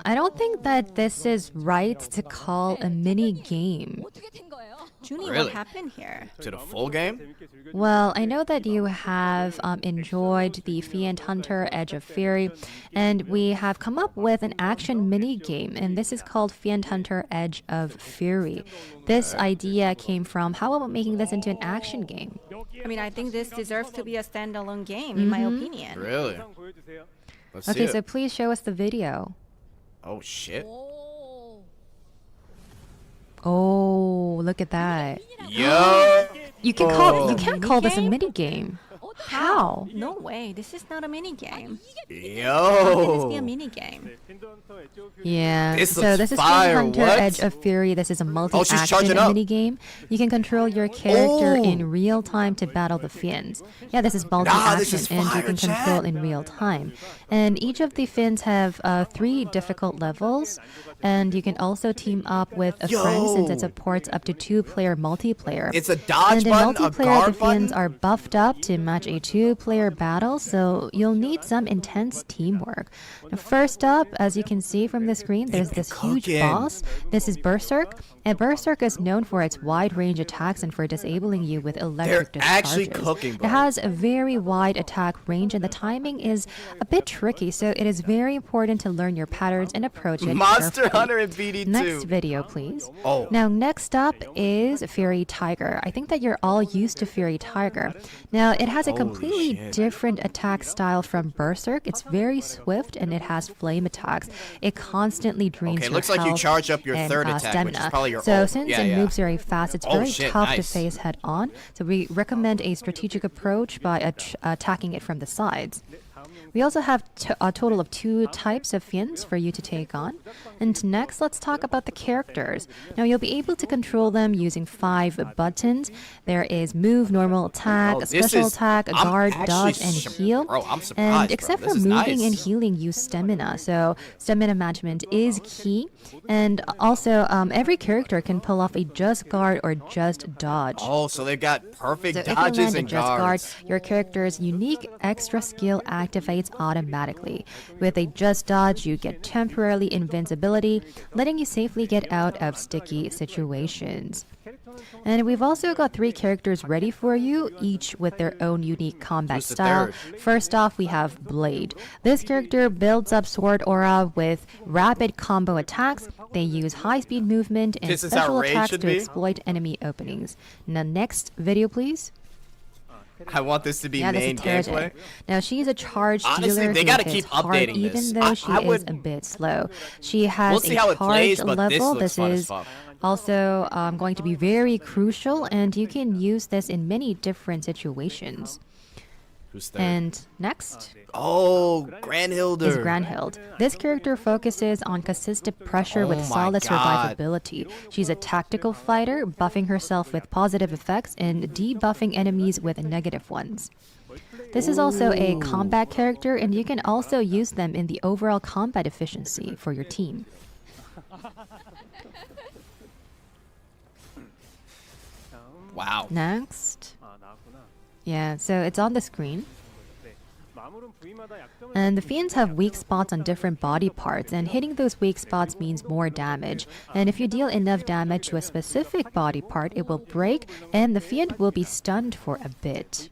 I don't think that this is right to call a mini game. 어떻게 된 거예요? Junie, Really? what happened here? To the full game? Well, I know that you have enjoyed the Fiend Hunter Edge of Fury, and we have come up with an action mini game, and this is called Fiend Hunter Edge of Fury. This idea came from how about making this into an action game? I mean, I think this deserves to be a standalone game, in my opinion. Really? Let's see Okay, it. so please show us the video. Oh shit. Oh, look at that. Yo. You can't call this a mini game. How? No way. This is not a mini game. How can this be a Yo. mini game? Yeah. This So looks this is fire, Fiend Hunter what? Edge of Fury. This is a she's multi-action charging up. mini game. You can control your character Oh. in real time to battle the fiends. Yeah, this is this multi-action, is and you fire, can control chat. in real time. And each of the fiends have 3 difficult levels, and you can also team up with a friend since it Yo. supports up to 2-player multiplayer. It's a dodge And in button, a multiplayer, the guard fiends button. are buffed up to match a 2-player battle, so you'll need some intense teamwork. Now, first up, as you can see from the screen, there's this huge cooking. boss. This is Berserk, and Berserk is known for its wide range attacks and for disabling you with electric They're actually discharges. cooking, It bro. has a very wide attack range, and the timing is a bit tricky, so it is very important to learn your patterns and approach it Monster carefully. Hunter and BD2. Next video, please. Oh. Now, next up is Fury Tiger. I think that you're all used to Fury Tiger. Now, it has a Holy completely shit. different attack style from Berserk. It's very swift and it has flame attacks. It constantly drains Okay, your looks like you health charge up your and, third attack, which is stamina. probably your So ult. since Yeah, it yeah. moves very fast, it's Oh, very shit, tough to nice. face head on. So we recommend a strategic approach by attacking it from the sides. We also have a total of 2 types of fiends for you to take on. And next, let's talk about the characters. Now, you'll be able to control them using 5 buttons. There is move, normal attack, Oh, a this special is- attack, a I'm guard, actually dodge, and sur- heal. Bro, I'm surprised, And bro. except This for is moving nice. and healing, use stamina. So stamina management is key. And also, every character can pull off a just guard or just dodge. Oh, so they've got perfect So if you dodges land a and just guard, guards. your character's unique extra skill activates automatically. With a just dodge, you get temporarily invincibility, letting you safely get out of sticky situations. And we've also got 3 characters ready for you, each with their own unique combat Who's the style. third? First off, we have Blade. This character builds up sword aura with rapid combo attacks. They use high-speed movement and This is how special Raid attacks should to be? exploit enemy openings. Now, next video, please. I want this to be Yeah, this main is gameplay. Terrajet. Now she's a charged Honestly, dealer they who gotta hits keep hard, updating even this. though she I is would- a bit slow. She has We'll see a how it charged plays, but this level. looks This fun as is fuck. also going to be very crucial, and you can use this in many different situations. Who's third? And next Oh, Granhilder. is Granhild. This character focuses on consistent pressure with Oh my solid God. survivability. She's a tactical fighter, buffing herself with positive effects and debuffing enemies with negative ones. This is also a combat character, and you can also use them in the overall combat efficiency for your team. Wow. Next. 아, 나왔구나. Yeah, so it's on the screen. 네. 마물은 부위마다 약점을 And the fiends have weak spots on different body parts, and hitting those weak spots means more damage. And if you deal enough damage to a specific body part, it will break, and the fiend will be stunned for a bit.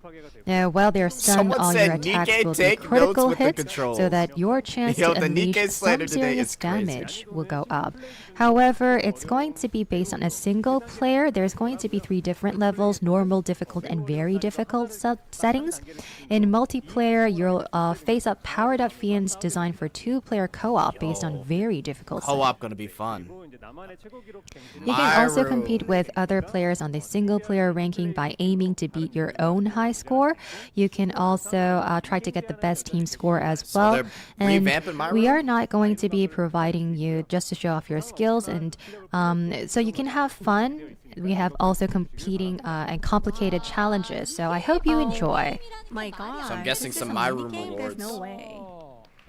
Now, while they're stunned, Someone all said your attacks Nikkei will be take critical notes with the hits, controls. so that your chance Yo, to the unleash Nikkei slander some today serious is crazy. damage will go up. However, it's going to be based on a single player. There's going to be 3 different levels: normal, difficult, and very difficult settings. In multiplayer, you'll face up powered-up fiends designed for 2-player co-op based on very difficult settings. Co-op gonna be fun. 이제 나만의 최고 기록 갱신. You can also Myro. compete with other players on the single-player ranking by aiming to beat your own high score. You can also try to get the best team score as So well. they're And revamping Myro? we are not going to be providing you just to show off your skills, and so you can have fun. We have also competing and complicated challenges. So I hope you enjoy. My God. So I'm guessing this some is a My mini Room game? There's rewards. no way.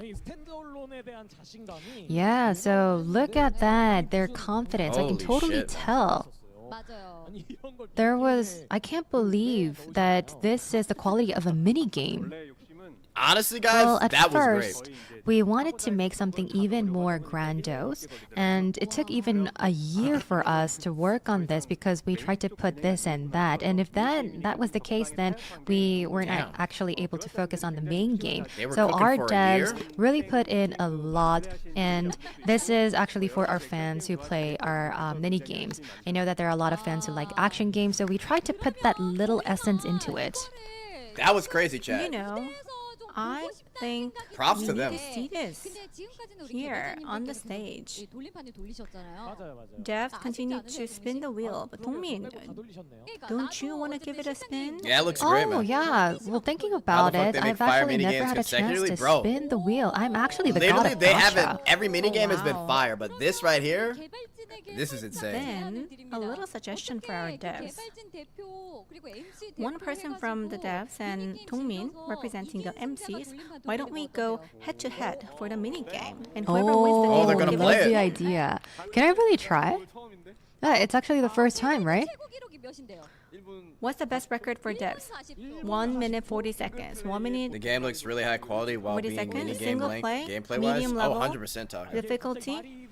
이 스탠드얼론에 대한 자신감이 Yeah, so look at that. Their confidence. I can Holy totally shit. tell. 맞아요. 아니 이런 걸 I can't believe that this is the quality of a mini game. 원래 욕심은 Honestly, guys, Well, at that was first, great. we wanted to make something even more grandiose, and it took even a year for us to work on this because we tried to put this and that. And if that was the case, then we weren't Damn. actually able to focus on the main game. They were So cooking our for a devs year? really put in a lot, and this is actually for our fans who play our mini games. I know that there are a lot of fans who like action games, so we tried to put that little essence into it. That was crazy, chat. You know, I think Props we to need them. to see this here on the stage. Devs continue to spin the wheel, but Dongmin, don't you want to give it a spin? Yeah, it looks great, Oh man. yeah, well thinking How about the fuck it, they make I've fire actually mini never games had a chance consecutively? to Bro. spin the wheel. I'm actually the god Literally, of they haven't. gacha. Every mini game has been wow. fire, but this right here, this is insane. Then, a little suggestion for our devs. One person from the devs and Dongmin representing the MCs, why don't we go head to head for the mini game? And whoever wins the Oh, game they're will gonna give play us it. the idea. Can I really try? Yeah, it's actually the first time, right? What's the best record for devs? 1 minute 40 seconds. 1 minute The game looks really high quality while 40 being seconds, mini game single length, play, gameplay medium wise. level, Oh, 100% talking. difficulty.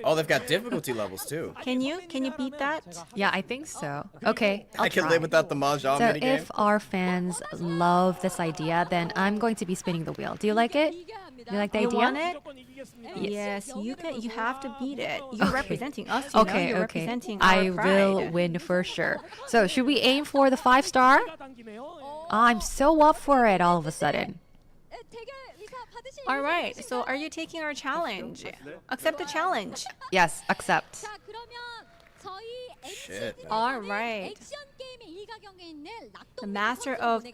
Oh, they've got difficulty levels too. Can you beat that? Yeah, I think so. Okay, I'll I can try. live without the mahjong So mini game. if our fans love this idea, then I'm going to be spinning the wheel. Do you like it? You like the You idea? want it? Yes, you can. You have to beat it. You're representing us. You know? Okay, You're okay. representing I our pride. will win for sure. So should we aim for the 5-star? I'm so up for it all of a sudden. All right. So, are you taking our challenge? Accept the challenge. Yes, accept. Shit. Man. All right. The master of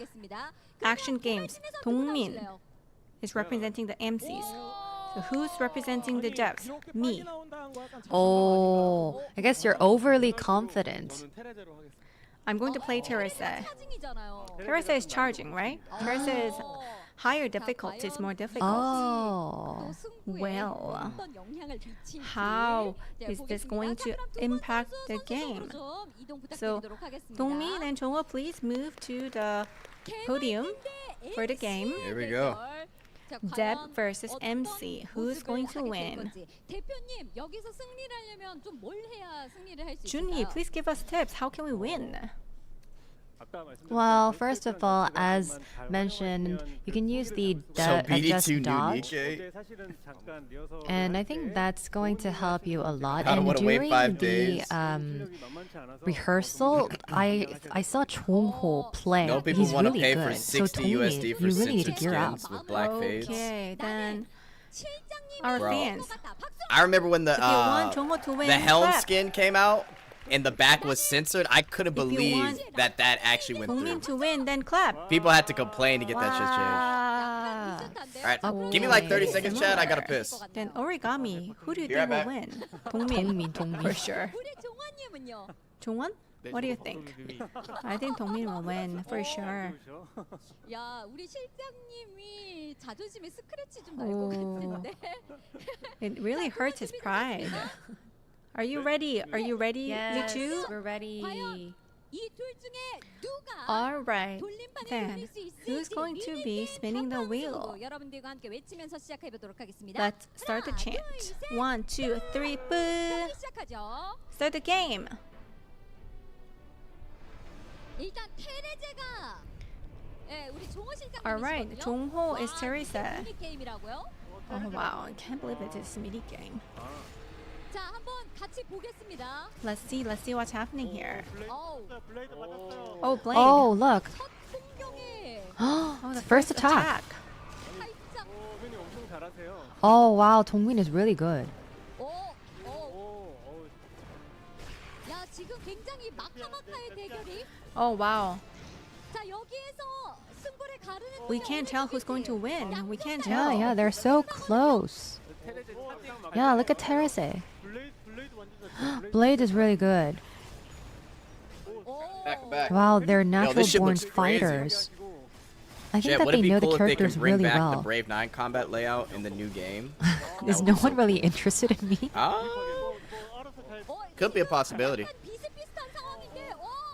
action games, Dongmin, is representing the MCs. So, who's representing the devs? Me. Oh, I guess you're overly confident. I'm going to play Teresa. Teresa is charging, right? Teresa is higher difficulty. It's more difficult. Oh. Well, how is this going to impact the game? So, Dongmin and Jongho, please move to the podium for the game. Here we go. Deb versus MC. Who's going to win? Junhee, please give us tips. How can we win? Well, first of all, as mentioned, you can use the So adjust BD2 dodge, Nikkei. and I think that's going to help you a lot. I don't And wanna wait during 5 the days. rehearsal, I saw Chongho play. No people He's want to really pay good. for 60 so Tony, USD for you really need to censored gear up. skins with black fades. Okay, then our Bro. fans. I remember when the If you want Jongho to win, the helm clap. skin came out and the back was censored. I couldn't If you believe want that actually went Dongmin through. to win, then clap. People had to complain to get that Wow. shit changed. All right, give me like 30 seconds, Chad. I gotta piss. Then origami. Who do you Be think right will back. win? Dongmin. Dongmin. For sure. Jongwon? What do you think? I think Dongmin will win for sure. Oh. It really hurts his pride. Are you ready? Are you ready, Yes, you two? we're ready. All right. Then, who's going to be spinning the wheel? Let's start the chant. 1, 2, 3, boo! Start the game. All right, Jongho is Teresa. Oh wow, I can't believe it is a mini game. Let's see what's happening here. Oh, Blade. Oh, look. Oh, It's first attack. Oh, wow. Dongmin is really good. Oh wow. We can't tell who's going to win. We can't tell. Yeah, they're so close. Yeah, look at Terese. Blade is really good. Back to back. Wow, they're Yo, natural this shit born looks crazy. fighters. I think Shit, that would they it be know cool the if they characters can bring really back the well. Brave 9 combat layout in the new game? Is no one really interested in me? Could be a possibility.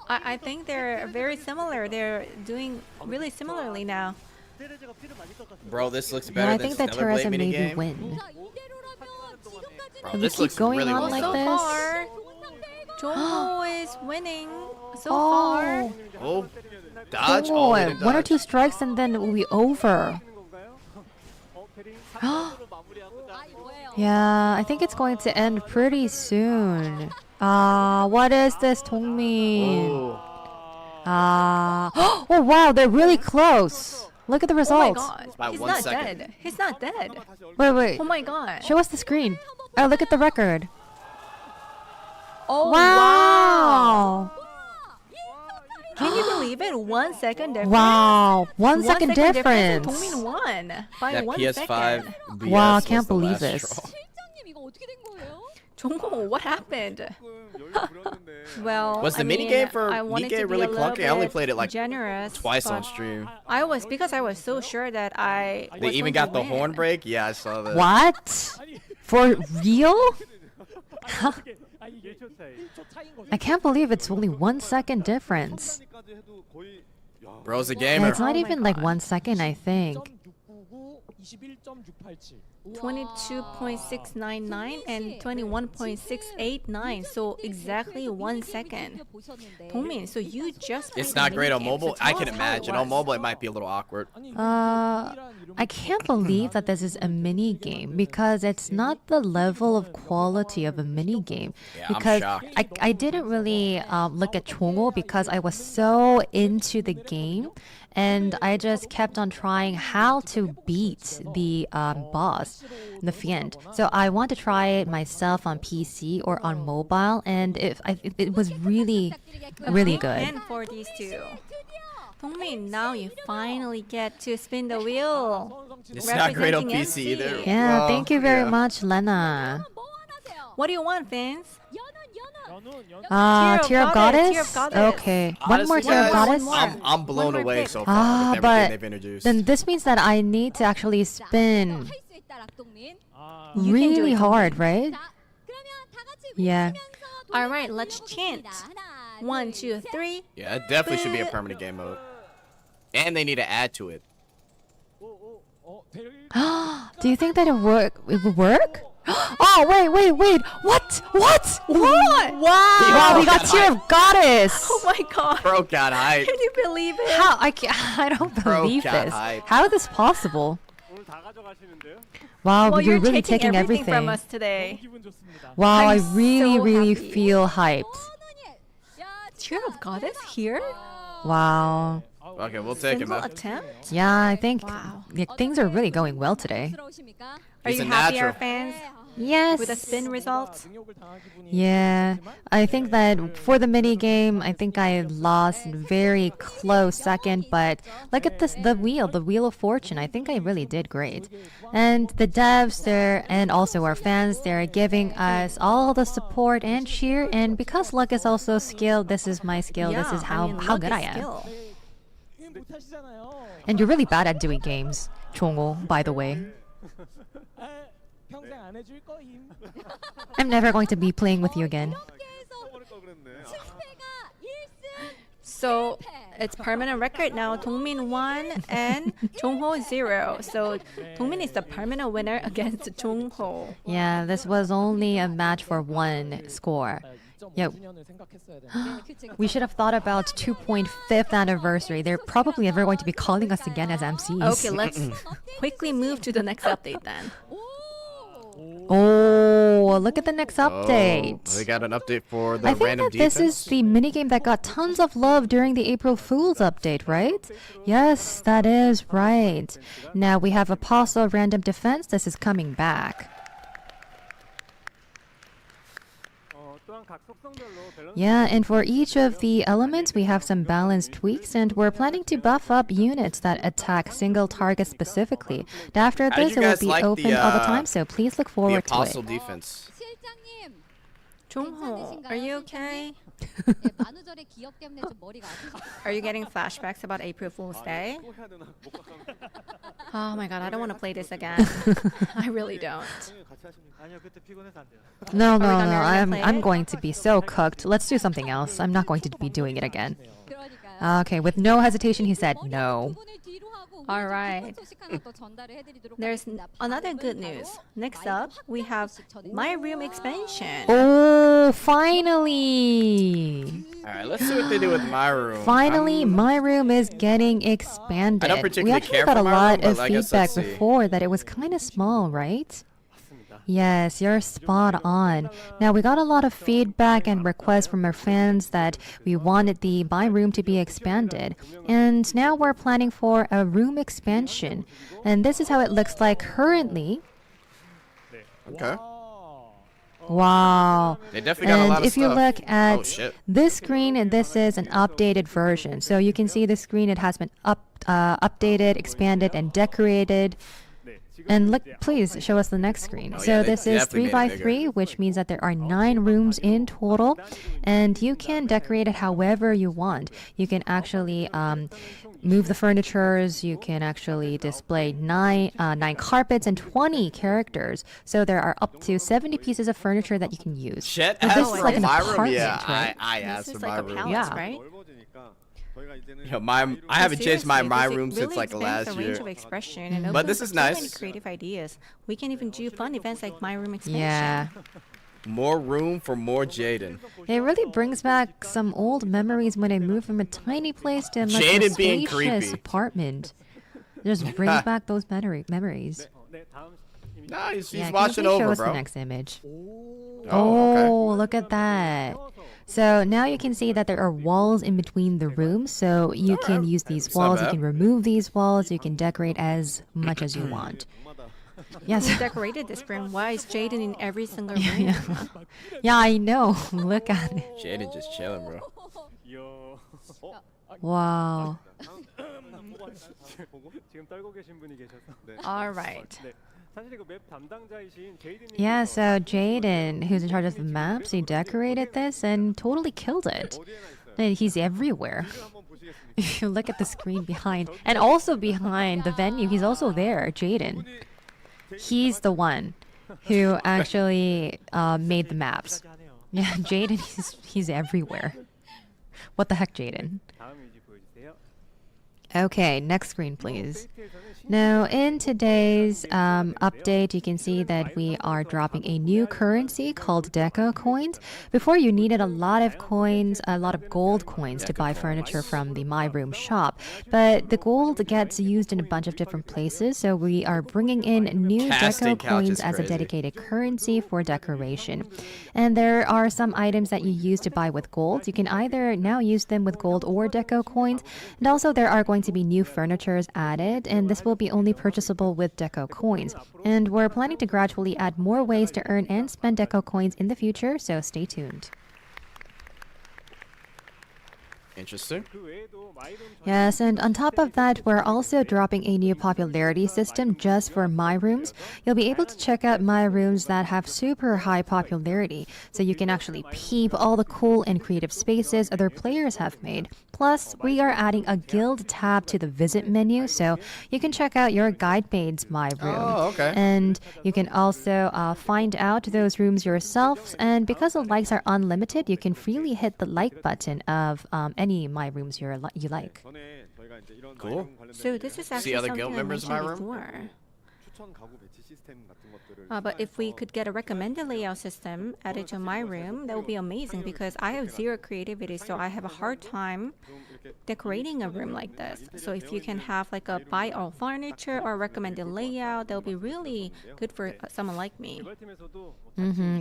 I think they're very similar. They're doing really similarly now. Bro, this looks Yeah, better I than think that Stellar Blade Teresa maybe minigame. win. Bro, We this keep looks going really on well like done. So this. far, Jongho is winning so Oh. far. Oh, dodge. Oh, Oh, he didn't one or dodge. two strikes and then we'll be over. Yeah, I think it's going to end pretty soon. What is this, Dongmin? Oh. Oh wow, they're really close. Look at the Oh my results. god. By He's 1 not second. dead. He's not dead. Wait. Oh my god. Show us the screen. Oh, look at the record. Oh Wow. Can you believe it? 1 second difference. Wow. 1 second And difference. Dongmin won by That 1 PS5 second. BS Wow, was can't the believe last this. straw. 실장님 이거 어떻게 된 거예요? Jongho, what happened? 조금 여유 부렸는데. Well, Was the I mean, minigame for I wanted Nikkei to be really a little clunky? I only bit played it like generous, twice on but stream. because I was so sure that I They was even going got to the horn win. break. Yeah, I saw that. What? For real? 아니 이게 1초 차이인 거죠. I can't believe it's only 1 second difference. 까지 해도 거의 야. Bro's a Yeah, gamer. it's not Oh my even like God. 1 second, I think. 21.697. 22.699 and 21.689, so exactly 1 second. Dongmin, so you just It's played not the great on minigame, mobile. so tell I us can how it imagine. On was. mobile, it might be a little awkward. I can't believe that this is a mini game because it's not the level of quality of a mini game. Yeah, I'm Because shocked. I didn't really look at Chongho because I was so into the game, and I just kept on trying how to beat the boss, the Fiend. So I want to try it myself on PC or on mobile, and it was really good. And for these two. Dongmin, now you finally get to spin the wheel. It's not great on Representing PC either. MC. Yeah, Well, thank you very yeah. much, Lena. What do you want, Vince? Tear of Goddess? Tear of Goddess. Okay. One more Honestly, Tear of guys, Goddess? more. I'm blown One more away pick. so far with everything but they've introduced. then this means that I need to actually spin 할수 있다 락동민. You can do really it, hard, right? 자, 그러면 다 같이 Yeah. 외치면서 All right, let's chant. 하나, 1, 둘, 2, 3. Yeah, it definitely should be a permanent game mode. And they need to add to it. Do you think that it would work? Oh, wait. What? Wow, Wow, we got Tear of Goddess. Oh my god. Bro got hyped. Can you believe it? How? I don't Bro believe got this. hyped. How is this possible? 오늘 다 가져가시는데요? Wow, Well, you're you're really taking taking everything from everything. us today. 기분 좋습니다. Wow, I I'm really so happy. feel hyped. Tear of Goddess here? Wow. Okay, we'll take it, Single man. attempt? Yeah, I think Wow. things are really going well today. 부러우십니까? Are He's you a happy, our natural. fans, Yes. with the spin results? 능욕을 당한 기분이 Yeah, I think that for the mini game, I think I lost very close second, but look at this, the wheel of fortune. I think I really did great. And the devs there and also our fans, they're giving us all the support and cheer. And because luck is also skill, this is my skill. This is how luck good is I am. skill. 못하시잖아요. And you're really bad at doing games, Chongho, by the way. 아, 평생 안 해줄 거임. I'm never going to be playing with you again. 써버릴 걸 그랬네. So it's permanent record now. Dongmin 1 and Jongho 0. So Dongmin is the permanent winner against Jongho. Yeah, this was only a match for one score. Yeah. 2009년을 생각했어야 되는데. We should have thought about 2.5th anniversary. They're probably never going to be calling us again as MCs. Okay, let's quickly move to the next update then. Oh, look at the next Oh, update. they got an update for the I think random that this defense. is the minigame that got tons of love during the April Fool's update, right? Yes, that is right. Now we have Apostle Random Defense. This is coming back. 또한 각 속성별로 밸런스 Yeah, and for each of the elements, we have some balance tweaks, and we're planning to buff up units that attack single targets specifically. And after How did this, you it will guys be like open the, all the time, so please look The forward to apostle it. defense. 실장님, Jongho, are you okay? 네, 만우절의 기억 때문에 좀 머리가 아프죠. Are you getting flashbacks about April Fool's Day? 또 해야 되나? 못 가서 Oh my god, I don't want to play this again. I really don't. 형님 같이 하십니까? 아니요 그때 피곤해서 안 돼요. No, gonna no, play I'm it? going to be so cooked. Let's do something else. I'm not going to be doing it again. 그러니까요. Okay, with no hesitation, he said no. All right. There's another good news. Next up, we have My Room expansion. Oh, finally! All right, let's see what they do with my room. Finally, my room is getting expanded. I don't particularly We actually care got for a my lot room, of but I guess feedback let's see. before that it was kind of small, right? Yes, you're spot on. Now, we got a lot of feedback and requests from our fans that we wanted the My Room to be expanded. And now we're planning for a room expansion. And this is how it looks like currently. Okay. Wow. They definitely got a lot of if you stuff. look at Oh, shit. this screen, and this is an updated version. So you can see the screen, it has been updated, expanded, and decorated. And look, please show us the next screen. Oh, So yeah, they this is definitely 3 by made it 3, which means that there are 9 rooms in total, and you can decorate it however you want. You can actually move the furnitures. You can actually display 9 carpets and 20 characters. So there are up to 70 pieces of furniture that you can use. Chet So asked this is for like an my room. apartment, Yeah, right? I This asked is for like my a room. palace, Yeah. right? Yo, I haven't changed my Seriously, room this since really like expands last the range year. of expression and But opens this up is so many nice. creative ideas. We can even do fun events like My Room expansion. Yeah. More room for more Jaden. It really brings back some old memories when I moved from a tiny place to a much more Jaden being spacious creepy. apartment. It just brings back those memories. Nah, he's Yeah, can you watching please show over, us bro. the next image? Oh, okay. Look at that. So now you can see that there are walls in between the rooms, so you can use these It's not walls, you bad. can remove these walls, you can decorate as much as you want. Yes. Who decorated this room? Why is Jaden in every single room? Yeah. Yeah, I know. Look at it. Jaden just chilling, bro. Wow. 지금 떨고 계신 분이 계셔서. All right. 사실 그 맵 담당자이신 제이드님. Yeah, so Jaden, who's in charge of the maps, he decorated this and totally killed it. And he's everywhere. If you look at the screen behind, and also behind the venue, he's also there, Jaden. He's the one who actually made the maps. Yeah, Jaden, he's everywhere. What the heck, Jaden? 다음 이미지 보여주세요. Okay, next screen, please. Now, in today's update, you can see that we are dropping a new currency called Deco coins. Before, you needed a lot of coins, a lot of gold coins to buy furniture from the My Room shop. But the gold gets used in a bunch of different places, so we are bringing in new Casting Deco couch coins is as a crazy. dedicated currency for decoration. And there are some items that you use to buy with gold. You can either now use them with gold or Deco coins. And also, there are going to be new furnitures added, and this will be only purchasable with Deco coins. And we're planning to gradually add more ways to earn and spend Deco coins in the future, so stay tuned. Interesting. 그 외에도 마이룸 Yes, and on top of that, we're also dropping a new popularity system just for My Rooms. You'll be able to check out My Rooms that have super high popularity, so you can actually peep all the cool and creative spaces other players have made. Plus, we are adding a guild tab to the visit menu, so you can check out your guidemade's My Room. Oh, okay. And you can also find out those rooms yourself, and because the likes are unlimited, you can freely hit the like button of any My Rooms you like. 전에 저희가 이제 이런 Cool. 마이룸 관련된 So this is actually other something guild I members in my mentioned room? before. 추천 가구 배치 시스템 같은 것들을 But if we could get a recommended layout system added to My Room, that would be amazing because I have zero creativity, so I have a hard time decorating a room like this. So if you can have like a buy all furniture or recommended layout, that would be really good for someone like me. 개발팀에서도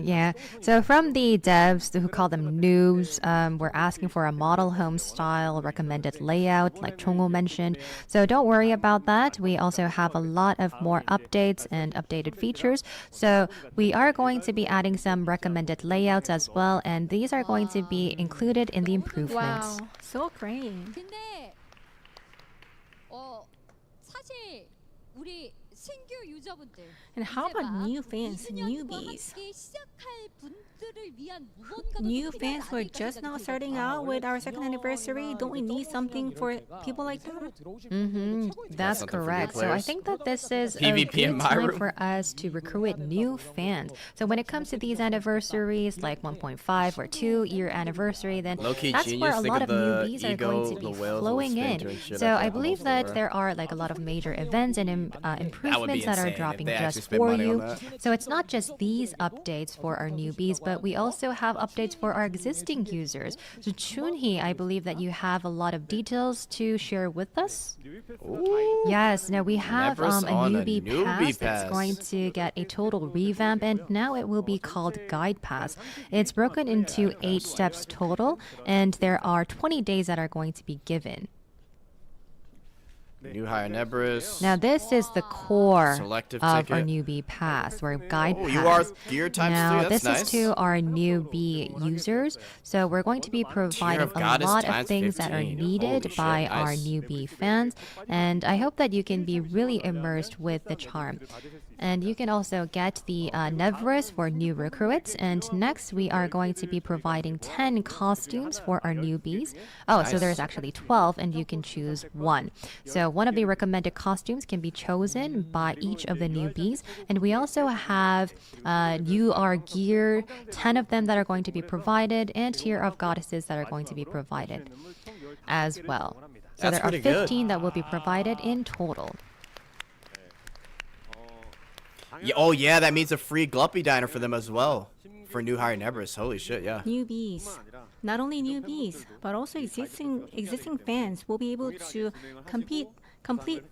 Yeah. So from the devs who call them noobs, we're asking for a model home style recommended layout, like Chongho mentioned. So don't worry about that. We also have a lot of more updates and updated features. So we are going to be adding some recommended layouts as well, and these are going to be included in the improvements. Wow, so great. 근데 사실 우리 신규 유저분들 And how about 이제 막 new fans, 2주년과 newbies? 함께 시작할 New fans who are just now starting out with our second anniversary, don't we need something for people like them? That's something for new correct. So I players? think that this is a PvP in good my time room? for us to recruit new fans. So when it comes to these anniversaries, like 1.5 or 2-year anniversary, then Low-key that's where genius. a Think lot of of the newbies are ego, going to the be whales will flowing spin in. doing shit So at the I believe almost that door. there are like a lot of major events and improvements that are insane if dropping they actually just spend for money on you. that. So it's not just these updates for our newbies, but we also have updates for our existing users. So Chunhee, I believe that you have a lot of details to share with us. Yes, now we have a Nevers on a newbie newbie pass that's pass. going to get a total revamp, and now it will be called Guide Pass. It's broken into 8 steps total, and there are 20 days that are going to be given. New hire Nebris. Now this is the core Selective of our ticket. newbie pass, or guide Oh, pass. you are gear times Now 2. That's this nice. is to our newbie users. So we're going to be providing of a Goddess lot of times things that are 15. needed Holy by shit, our nice. newbie fans, and I hope that you can be really immersed with the charm. And you can also get the Nevris for new recruits. And next, we are going to be providing 10 costumes for our newbies. Oh, so Nice. there's actually 12, and you can choose one. So one of the recommended costumes can be chosen by each of the newbies. And we also have UR gear, 10 of them that are going to be provided, and tier of goddesses that are going to be provided as well. So That's there are pretty good. 15 that will be provided in total. Yeah, oh yeah, that means a free Gluppy Diner for them as well. For new hire Nebris. Holy shit, yeah. Newbies. Not only newbies, but also existing fans will be able to complete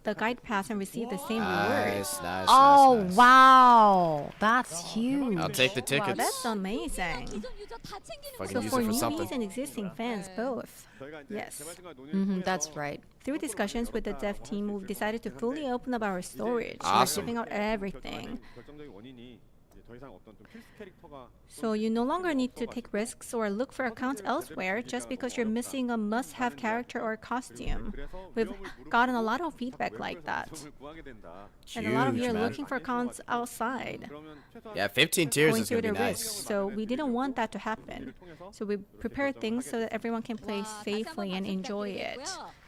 the guide pass and receive the same rewards. Nice, Oh, nice. wow. That's huge. I'll take the Wow, tickets. that's amazing. If I can So use for it for newbies something. and existing fans both. Yes. That's right. Through discussions with the dev team, we've decided to fully open up our storage. Awesome. We're giving out everything. So you no longer need to take risks or look for accounts elsewhere just because you're missing a must-have character or costume. We've gotten a lot of feedback like that. And a lot of you Huge, are man. looking for accounts outside, Yeah, 15 tiers going is through gonna the be risks. nice. So we didn't want that to happen. So we prepared things so that everyone can play safely and enjoy it.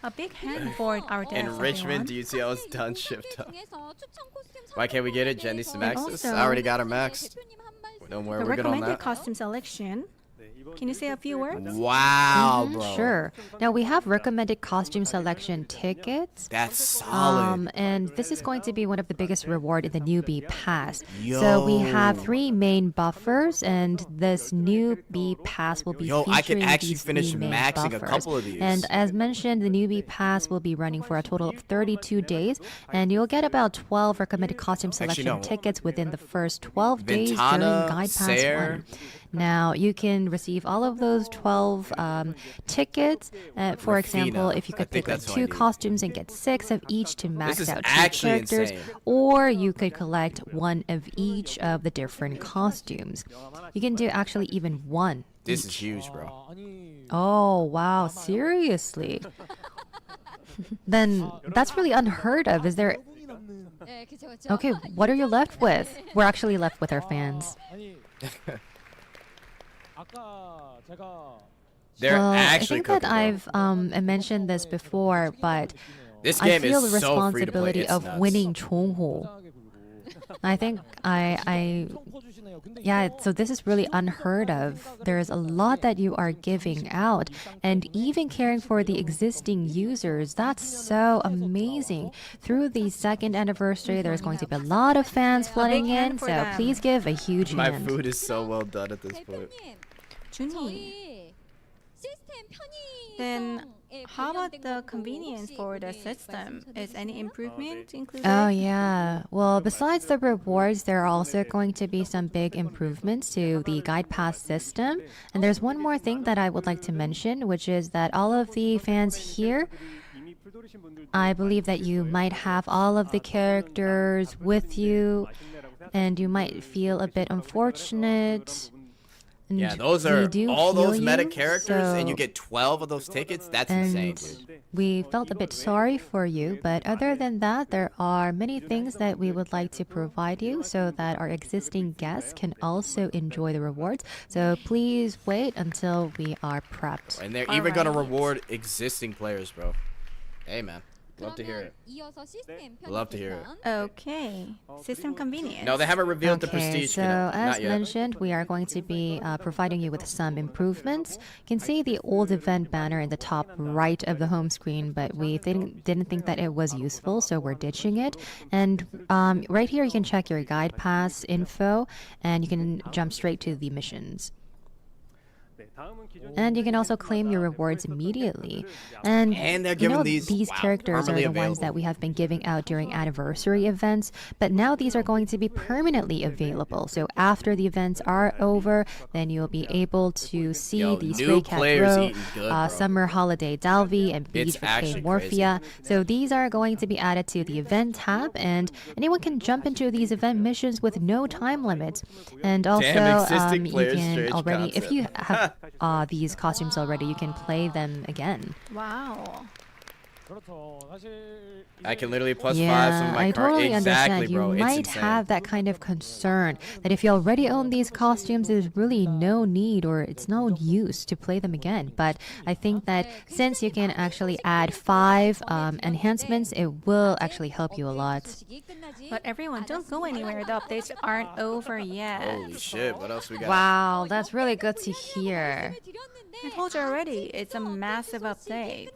A big hand for our devs, Enrichment everyone. DCL is done shipped up. Why can't we get it? Jen needs to max this. also- I already got her maxed. Don't worry, The we're good on recommended that. costume selection. Can you say a few words? Wow, bro. Sure. Now we have recommended costume selection tickets. That's solid. And this is going to be one of the biggest reward in the newbie pass. So we have 3 main buffers, and this newbie pass will be Yo, featuring I could actually these finish 3 main maxing a buffers. couple of these. And as mentioned, the newbie pass will be running for a total of 32 days, and you'll get about 12 recommended costume selection no. tickets within the first 12 days during Ventana, Guide Pass Sayer. 1. Now, you can receive all of those 12 tickets. For example, Rafina. if you I could think pick like that's what I 2 need. costumes and get 6 of each to max is out 2 actually characters, insane. or you could collect 1 of each of the different costumes. You can do actually even 1. This is huge, bro. Oh, wow, seriously? Then that's really unheard of. Is there... Okay, what are you left with? We're actually left with our fans. They're Well, actually I think that cooking, bro. I've mentioned this before, but This I game feel the is so free to play. responsibility It's of nuts. winning Chongho. I think yeah, so this is really unheard of. There's a lot that you are giving out, and even caring for the existing users. That's so amazing. Through the second anniversary, there's going to be a lot of fans flooding hand in, for so them. please give a huge My hand. food is so well done at this point. Junhee, then how about the convenience for the system? Is any improvement included? Oh, yeah. Well, besides the rewards, there are also going to be some big improvements to the Guide Pass system. And there's one more thing that I would like to mention, which is that all of the fans here, I believe that you might have all of the characters with you, and you might feel a bit unfortunate. Yeah, those we are do all feel those meta you, characters, and you so- get 12 of those tickets. That's insane, and dude. we felt a bit sorry for you, but other than that, there are many things that we would like to provide you so that our existing guests can also enjoy the rewards. So please wait until we are prepped. And they're All even gonna right. reward existing players, bro. Hey, man. Love to hear it. Love to hear it. Okay. System convenience. No, they haven't revealed the Okay, prestige. so Not as yet. mentioned, we are going to be providing you with some improvements. You can see the old event banner in the top right of the home screen, but we didn't think that it was useful, so we're ditching it. And right here, you can check your guide pass info, and you can jump straight to the missions. And you can also claim your rewards immediately. And they're you giving know, these, these wow, characters are permanently the ones that available. we have been giving out during anniversary events, but now these are going to be permanently available. So after the events are over, then you'll be able to see Yo, these new Stray Cat players Bro, eating good, bro. Summer Holiday Dalvy, and It's Beach with actually K Morphia. So these are going to be added to the event tab, and anyone can jump into these event missions with no time limits. And also, existing you players, can strange already, if concept. you have these costumes already, you can play them again. Wow. I can literally plus Yeah, 5 some of my I cards. totally Exactly, understand. bro. You It's might insane. have that kind of concern that if you already own these costumes, there's really no need or it's no use to play them again. But I think that since you can actually add 5 enhancements, it will actually help you a lot. But everyone, don't go anywhere. The updates aren't over yet. Holy shit, what else we got? Wow, that's really good to hear. I told you already, it's a massive update.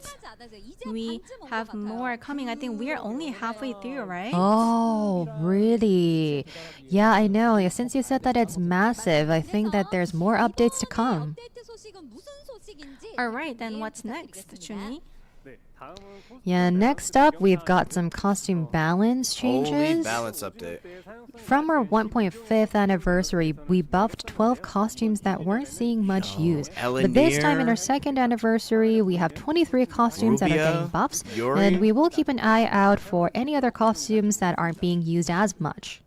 We have more coming. I think we're only halfway through, right? Oh, really? Yeah, I know. Yeah, since you said that it's massive, I think that there's more updates to come. All right, then what's next, Chuni? Yeah, next up, we've got some costume balance Holy changes. balance update. From our 1.5th anniversary, we buffed 12 costumes that weren't seeing much use. But this time in our second anniversary, we have 23 costumes that are Rubia, getting buffs, Yuri. and we will keep an eye out for any other costumes that aren't being used as much.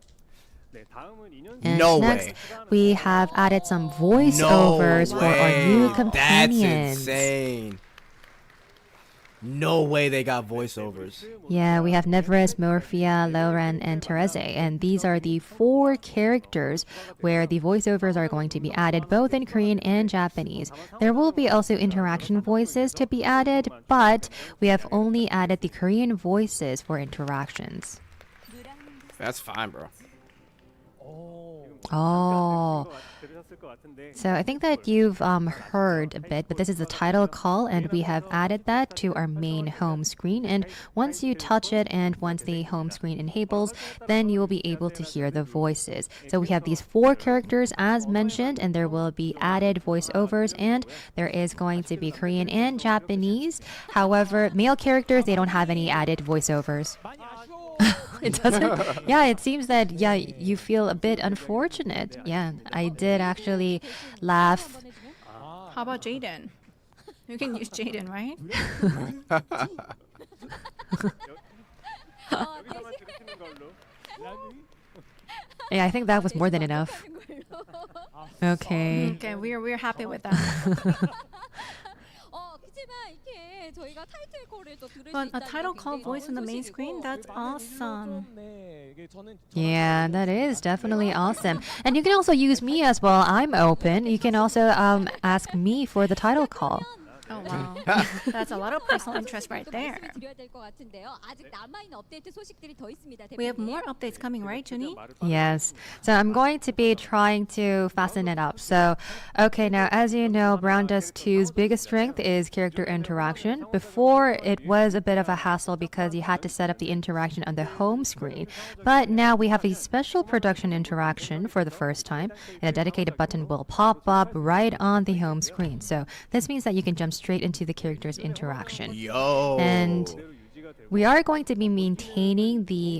And No next, way. we have added some voiceovers for our new That's companions. insane. No way they got voiceovers. Yeah, we have Neveres, Morphia, Lauren, and Therese, and these are the 4 characters where the voiceovers are going to be added both in Korean and Japanese. There will be also interaction voices to be added, but we have only added the Korean voices for interactions. That's fine, bro. Oh. So I think that you've heard a bit, but this is the title call, and we have added that to our main home screen. And once you touch it and once the home screen enables, then you will be able to hear the voices. So we have these 4 characters as mentioned, and there will be added voiceovers, and there is going to be Korean and Japanese. However, male characters, they don't have any added voiceovers. It doesn't. Yeah, it seems that you feel a bit unfortunate. Yeah, I did actually laugh. How about Jaden? You can use Jaden, right? Yeah, I think that was more than enough. Okay. Okay, we're happy with that. But a title call voice on the main screen, that's awesome. Yeah, that is definitely awesome. And you can also use me as well. I'm open. You can also ask me for the title call. Oh wow, that's a lot of personal interest right there. We have more updates coming, right, Junie? Yes. So I'm going to be trying to fasten it up. So, okay, now as you know, Browndust2's biggest strength is character interaction. Before, it was a bit of a hassle because you had to set up the interaction on the home screen. But now we have a special production interaction for the first time, and a dedicated button will pop up right on the home screen. So this means that you can jump straight into the character's interaction. Yo. And we are going to be maintaining the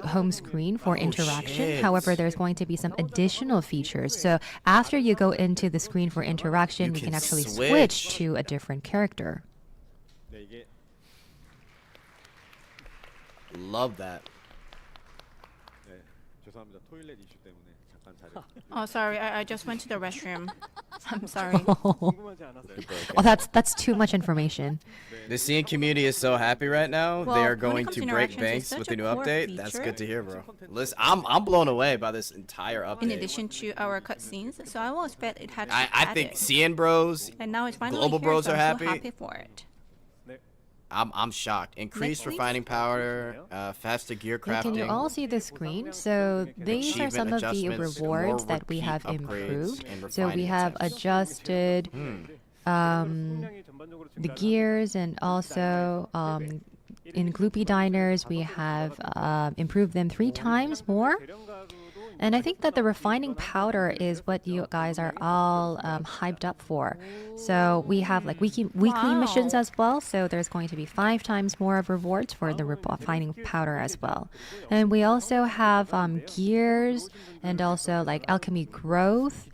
home screen for interaction. shit. However, there's going to be some additional features. So after you go into the screen for interaction, we can can actually switch. switch to a different character. Love that. 죄송합니다. 토일렛 이슈 때문에 잠깐 자리. Oh, sorry, I just went to the restroom. I'm sorry. Oh, that's too much information. The CN community is so happy right now. Well, they are when it going comes to to break interactions, banks it's with such the a new core update. That's feature. good to hear, bro. Listen, I'm blown away by this entire update. In addition to our cutscenes, so I will expect it had to I think CN bros, and now it's finally global here, bros so are I'm happy. so happy for it. I'm shocked. Increased please. refining power, faster gear crafting. Can you all see the screen? So these are some of the Achievement rewards adjustments, that we more have repeat upgrades, improved. and So we refining have attempts. adjusted the gears, and also in Gloopy Diners we have improved them 3 times more. And I think that the refining powder is what you guys are all hyped up for. So we have like weekly missions as well. So there's going to be 5 times more of rewards for the refining powder as well. And we also have gears and also like alchemy growth.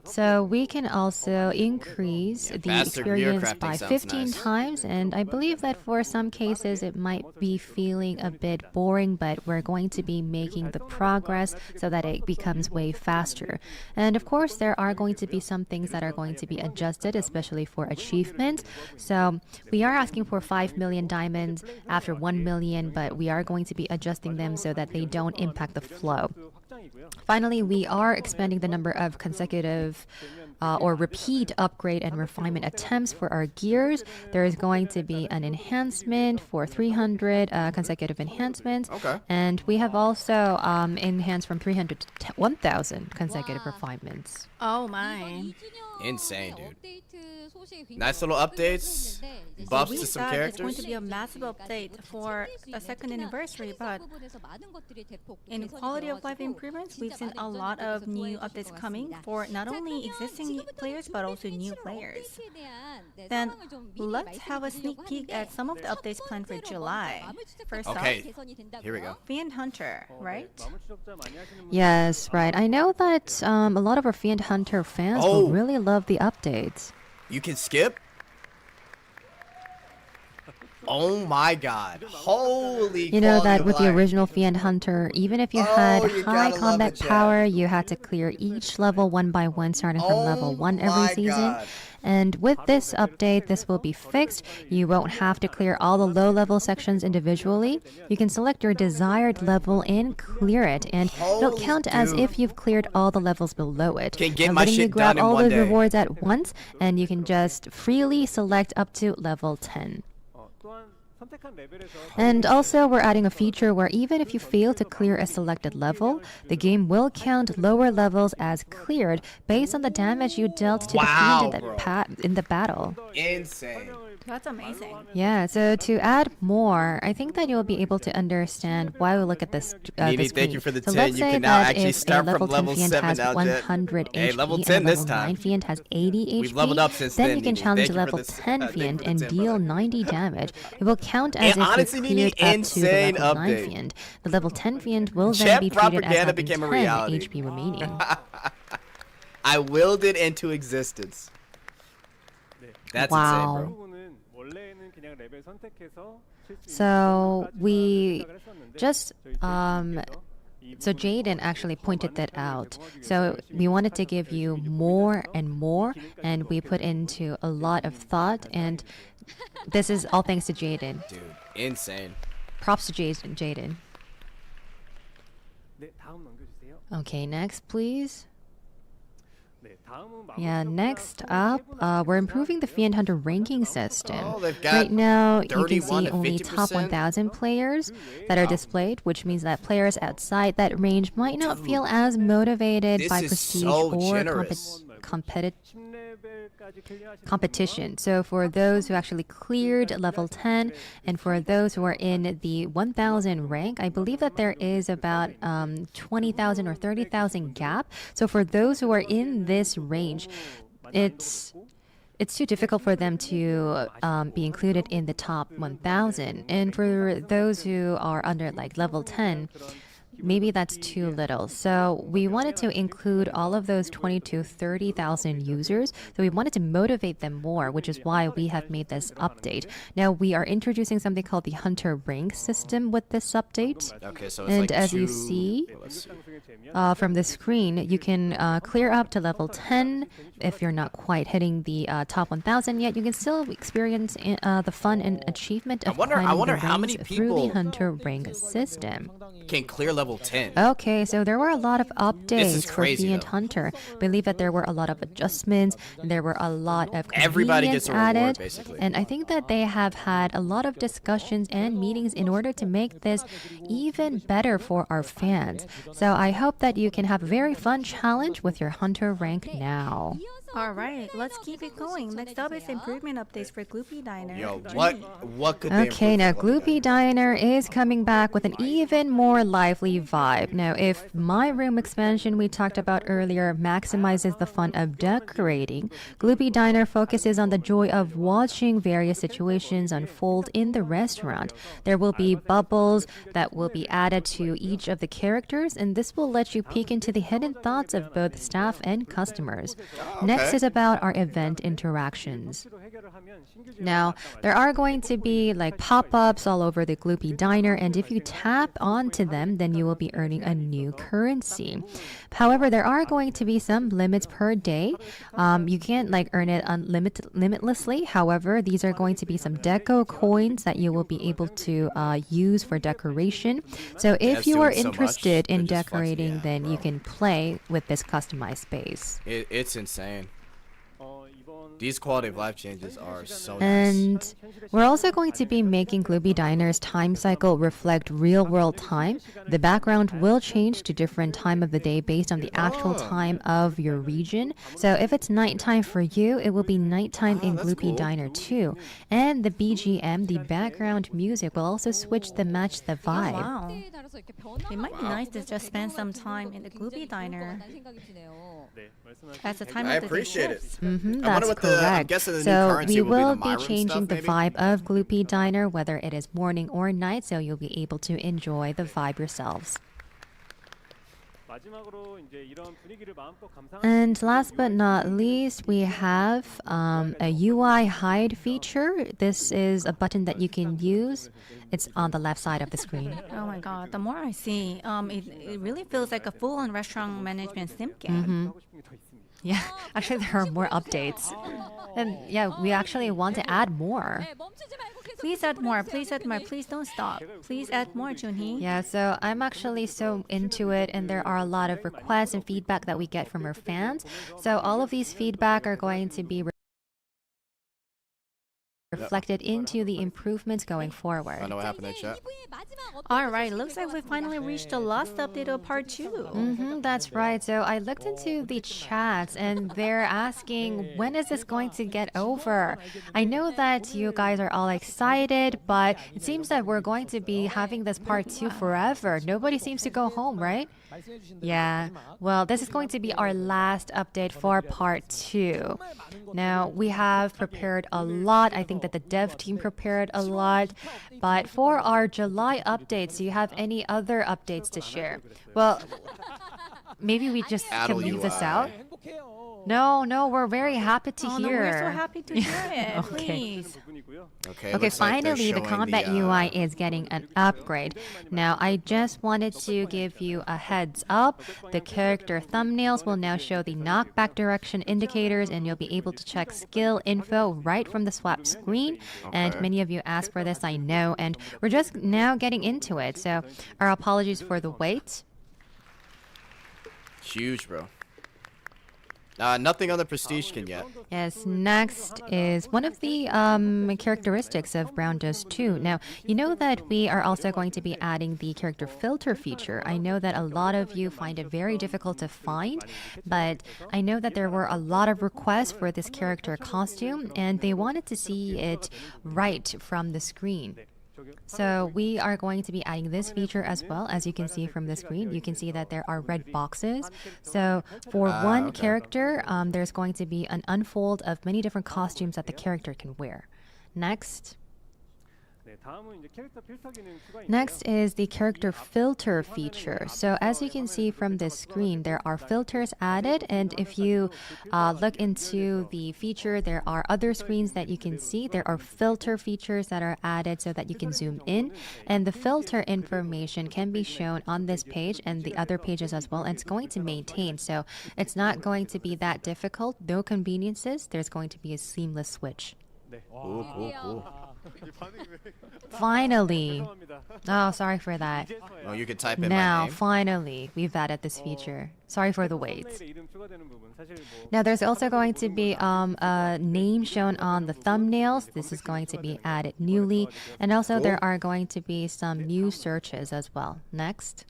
So we can also increase the faster gear experience crafting by sounds 15 nice. times, and I believe that for some cases it might be feeling a bit boring, but we're going to be making the progress so that it becomes way faster. And of course there are going to be some things that are going to be adjusted, especially for achievements. So we are asking for 5 million diamonds after 1 million, but we are going to be adjusting them so that they don't impact the flow. Finally, we are expanding the number of consecutive or repeat upgrade and refinement attempts for our gears. There is going to be an enhancement for 300 consecutive enhancements. Okay. And we have also enhanced from 300 to 1,000 consecutive refinements. Oh my. Insane, dude. Nice little updates, buffs We to some thought it's going characters. to be a massive update for a second anniversary, but in quality of life improvements, we've seen a lot of new updates coming for not only existing players but also new players. Then let's have a sneak peek at some of the updates planned for July. First Okay, off, here we go. Fiend Hunter, right? Yes, right. I know that a lot of our Fiend Hunter fans Oh. will really love the updates. You can skip? Oh my god. Holy You know quality that of with the life. original Fiend Hunter, even if you Oh, had you high gotta love combat it, Chad. power, you had to clear each level one by one, starting from level 1 every my season. God. And with this update, this will be fixed. You won't have to clear all the low-level sections individually. You can select your desired level and clear it, and it'll Holy count as dude. if you've cleared all the levels below it. Can get And my letting you shit grab done in all one those day. rewards at once, and you can just freely select up to level 10. And also, we're adding a feature where even if you fail to clear a selected level, the game will count lower levels as cleared based on the damage you dealt to Wow, the bro. fiend in the battle. Insane. That's amazing. Yeah, so to add more, I think that you'll be able to understand why we look at this. Nene, this thank you screen. for the So 10. let's You say can now that actually if start a from level 10 level fiend 7 has now, Jet. 100 Hey, HP level and 10 a this level time. 9 fiend has 80 HP, We've leveled up since then, you can Nene. challenge Thank you for level this. 10 Thank you fiend for the and 10, deal brother. 90 damage. It will count as And if honestly, you Nene, cleared up to the insane level 9 update. fiend. The level 10 fiend will then Chat be treated as propaganda having became a 10 reality. HP remaining. I willed it into existence. That's Wow. insane, bro. So we just so Jaden actually pointed that out. So we wanted to give you more and more, and we put into a lot of thought, and this is all thanks to Jaden. Dude, insane. Props to Jaden. Okay, next please. Yeah, next up, we're improving the Fiend Hunter ranking system. Oh, they've got Right now, you can 31 see to only top 50%. 1,000 players that are displayed, which means that players outside that range might not feel as motivated This by is prestige so or generous. competition. So for those who actually cleared level 10, and for those who are in the 1,000 rank, I believe that there is about 20,000 or 30,000 gap. So for those who are in this range, it's too difficult for them to be included in the top 1,000. And for those who are under like level 10, maybe that's too little. So we wanted to include all of those 20 to 30,000 users. So we wanted to motivate them more, which is why we have made this update. Now we are introducing something called the Hunter rank system with this update. Okay, so it's And like as you two- see let's see. from the screen, you can clear up to level 10. If you're not quite hitting the top 1,000 yet, you can still experience the fun and achievement of I climbing wonder the how many ranks through the people Hunter rank system. Can clear level 10. Okay, so there were a lot of updates for crazy, Fiend though. Hunter. I believe that there were a lot of adjustments, and there were a lot of Everybody convenience gets a reward, added. basically. And I think that they have had a lot of discussions and meetings in order to make this even better for our fans. So I hope that you can have a very fun challenge with your Hunter rank now. All right, let's keep it going. Next up is improvement updates for Gloopy Diner. Yo, what could they Okay, improve now for Gloopy Gloopy Diner is coming back with an even more lively vibe. Now, if My Room expansion we talked about earlier maximizes the fun of decorating, Gloopy Diner focuses on the joy of watching various situations unfold in the restaurant. There will be bubbles that will be added to each of the characters, and this will let you peek into the hidden thoughts of both staff and customers. Next is about our event interactions. Now, there are going to be like pop-ups all over the Gloopy Diner, and if you tap onto them, then you will be earning a new currency. However, there are going to be some limits per day. You can't like earn it limitlessly. However, these are going to be some deco coins that you will be able to use for decoration. So if you are interested in decorating, then you can play with this customized space. It's insane. These quality of life changes are so nice. And we're also going to be making Gloopy Diner's time cycle reflect real-world time. The background will change to different time of the day based on the actual time of your region. So if it's nighttime for you, it will be nighttime in Gloopy Diner too. And the BGM, the background music, will also switch to match the vibe. Wow. It might be nice to just spend some time in the Gloopy Diner. As the time I of the appreciate day it. shifts. That's I'm correct. guessing the new So currency we will will be the My be Room changing stuff, the maybe? vibe of Gloopy Diner, whether it is morning or night, so you'll be able to enjoy the vibe yourselves. And last but not least, we have a UI hide feature. This is a button that you can use. It's on the left side of the screen. Oh my god, the more I see, it really feels like a full-on restaurant management sim game. Yeah, actually there are more updates. And yeah, we actually want to add more. Please add more, please add more, please don't stop. Please add more, Junhee. Yeah, so I'm actually so into it, and there are a lot of requests and feedback that we get from our fans. So all of these feedback are going to be reflected into the improvements going forward. I know what happened there, chat. Alright, looks like we finally reached the last update of part 2. That's right. So I looked into the chats and they're asking, when is this going to get over? I know that you guys are all excited, but it seems that we're going to be having this part 2 forever. Nobody seems to go home, right? Yeah, well, this is going to be our last update for part 2. Now, we have prepared a lot. I think that the dev team prepared a lot. But for our July updates, do you have any other updates to share? Well, maybe we just can leave this out. No, we're very happy to hear. No, we're so happy to hear it. Okay. Please. Okay, finally, the combat UI is getting an upgrade. Now, I just wanted to give you a heads up. The character thumbnails will now show the knockback direction indicators, and you'll be able to check skill info right from the swap screen. And many of you asked for this, I know, and we're just now getting into it. So, our apologies for the wait. Huge, bro. Nothing on the prestige skin yet. Yes, next is one of the characteristics of Browndust2. Now, you know that we are also going to be adding the character filter feature. I know that a lot of you find it very difficult to find, but I know that there were a lot of requests for this character costume, and they wanted to see it right from the screen. So we are going to be adding this feature as well. As you can see from the screen, you can see that there are red boxes. So for one character, there's going to be an unfold of many different costumes that the character can wear. Next. Next is the character filter feature. So as you can see from this screen, there are filters added, and if you look into the feature, there are other screens that you can see. There are filter features that are added so that you can zoom in, and the filter information can be shown on this page and the other pages as well, and it's going to maintain, so it's not going to be that difficult. No conveniences. There's going to be a seamless switch. Cool. Finally. Oh, sorry for that. Oh, you could type in Now, my name. finally, we've added this feature. Sorry for the wait. Now, there's also going to be a name shown on the thumbnails. This is going to be added newly. And also, there are going to be some new searches as well. Next.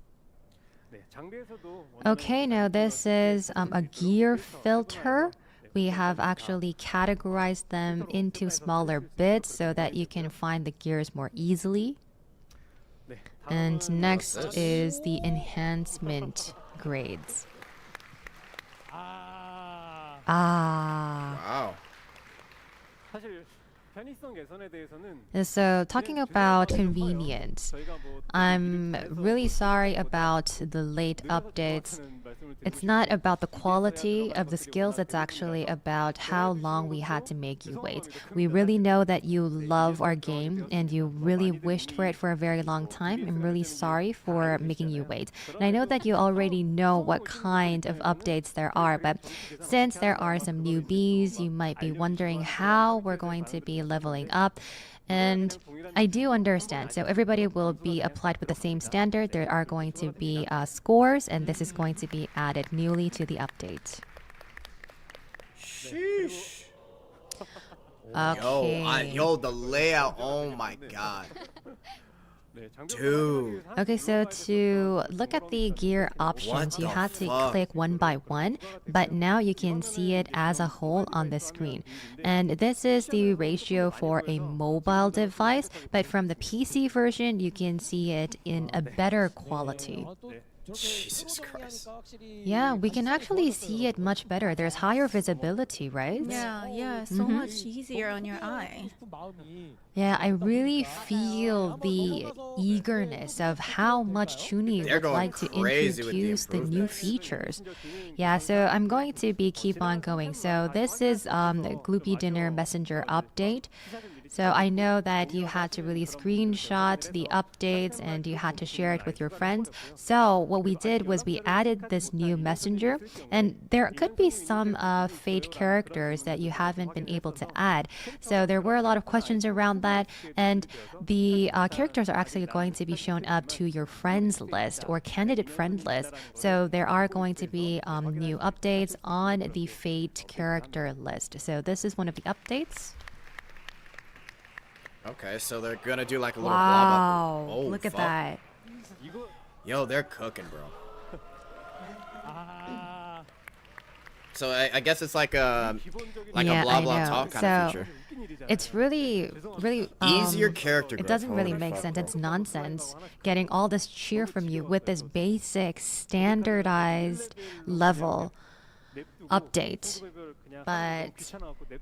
Okay, now this is a gear filter. We have actually categorized them into smaller bits so that you can find the gears more easily. And next is the enhancement grades. Wow. So talking about convenience, I'm really sorry about the late updates. It's not about the quality of the skills, it's actually about how long we had to make you wait. We really know that you love our game and you really wished for it for a very long time. I'm really sorry for making you wait. And I know that you already know what kind of updates there are, but since there are some newbies, you might be wondering how we're going to be leveling up. And I do understand. So everybody will be applied with the same standard. There are going to be scores, and this is going to be added newly to the update. Sheesh. Okay. Yo, the layout. Oh my god. Dude. Okay, so to look at the gear options, you had to click one by one, but now you can see it as a whole on the screen. And this is the ratio for a mobile device, but from the PC version, you can see it in a better quality. Jesus Christ. Yeah, we can actually see it much better. There's higher visibility, right? Yeah, so much easier on your eye. Yeah, I really feel the eagerness of how much Chuni would like to introduce the new features. Yeah, so I'm going to keep on going. So this is Gloopy Dinner Messenger update. So I know that you had to really screenshot the updates and you had to share it with your friends. So what we did was we added this new messenger, and there could be some fade characters that you haven't been able to add. So there were a lot of questions around that, and the characters are actually going to be shown up to your friends list or candidate friend list. So there are going to be new updates on the fade character list. So this is one of the updates. Okay, so they're gonna do like a little wow, blah blah. Oh, look at fuck. that. Yo, they're cooking, bro. So I guess it's like a blah blah talk kind of feature. It's really easier character growth. It doesn't really make sense. It's nonsense getting all this cheer from you with this basic standardized level update. But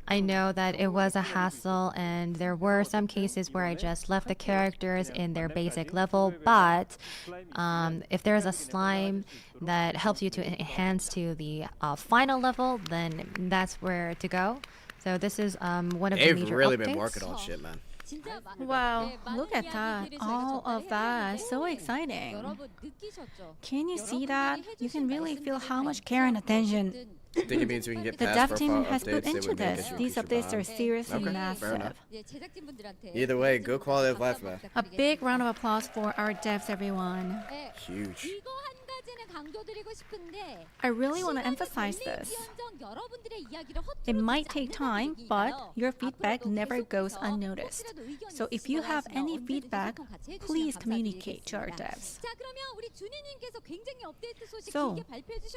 I know that it was a hassle, and there were some cases where I just left the characters in their basic level. But if there's a slime that helps you to enhance to the final level, then that's where to go. So this is one of the major They've really updates. been working on shit, man. Wow, look at that. All of that. So exciting. Can you see that? You can really feel how much care and attention I think it means we can get the past dev team profile has put updates, into they would make this. it your These feature updates are behind. seriously Fair massive. enough. Either way, good quality of life, man. A big round of applause for our devs, everyone. Huge. I really want to emphasize this. It might take time, but your feedback never goes unnoticed. So if you have any feedback, please communicate to our devs. So,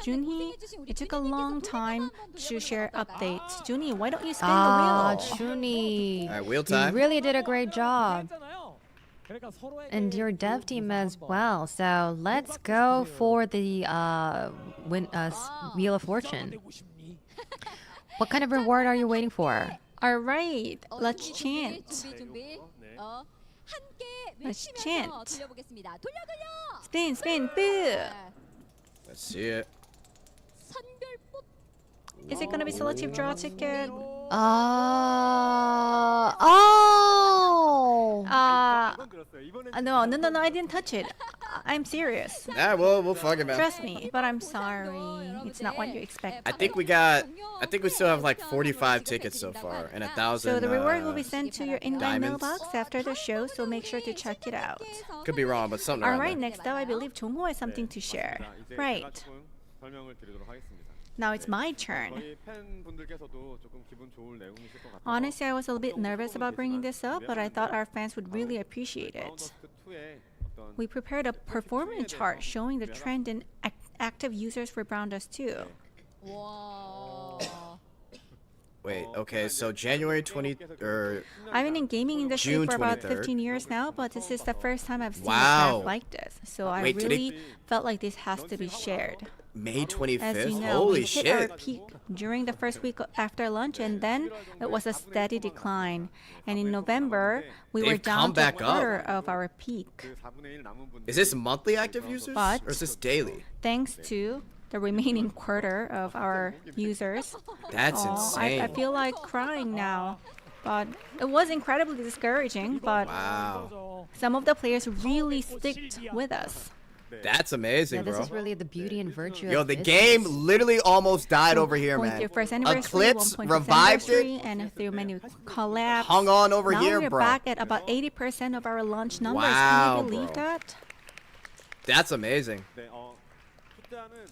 Junhee, it took a long time to share updates. Junhee, why don't you spin the wheel? Junhee, All right, wheel time. you really did a great job. And your dev team as well. So let's go for the Wheel of Fortune. What kind of reward are you waiting for? All right, let's chant. Let's chant. 돌려보겠습니다. 돌려. Spin, spin, boo! Let's see it. 선별꽃. Is it gonna be selective draw ticket? Oh. No, no, no, no, I didn't touch it. I'm serious. Yeah, we'll fuck it, man. Trust me, but I'm sorry. It's not what you expect. I think we still have like 45 tickets so far and 1,000. So the reward will be sent to your in-line diamonds. mailbox after the show, so make sure to check it out. Could be wrong, but something around Alright, there. next up, I believe Jongho has something to share. Right. 설명을 드리도록 하겠습니다. Now it's my turn. 저희 팬분들께서도 조금 기분 좋을 내용이실 것 같아요. Honestly, I was a little bit nervous about bringing this up, but I thought our fans would really appreciate it. 브라운더스트2의 어떤 We prepared a performance chart showing the trend in active users for Browndust2. 와. Wait, okay, so January 20 or I've been in gaming industry June for about 23rd. 15 years now, but this is the first time I've seen Wow. a graph like this. So I Wait, today- really felt like this has to be shared. May As 25th. you know, Holy we hit our shit. peak during the first week after lunch, and then it was a steady decline. And in November, we were They've come down to a back up. quarter of our peak, 그 4분의 1 남은 분들 Is this monthly active users But- or is this daily? thanks to the remaining quarter of our users. That's I insane. feel like crying now. But it was incredibly discouraging, but Wow. some of the players really sticked with us. That's amazing, Yeah, this bro. is really the beauty and virtue Yo, of the business. game literally almost died over here, Point man. your first anniversary, Eclipse 1.5th revived anniversary, it. and through many collabs. Hung on over now here, we're bro. back at about 80% of our launch numbers. Wow, Can you believe bro. that? That's amazing. 네, 숫자는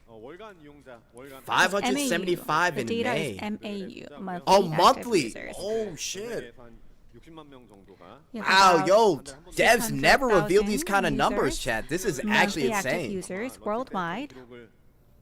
월간 이용자, 월간 575 The in data May. is MAU. Monthly Oh, active monthly. users. Oh, shit. 한 60만 명 정도가 We have Wow, about yo, devs never revealed 600,000 these kind of numbers, users, chat. This is actually monthly active insane. users worldwide. 기록을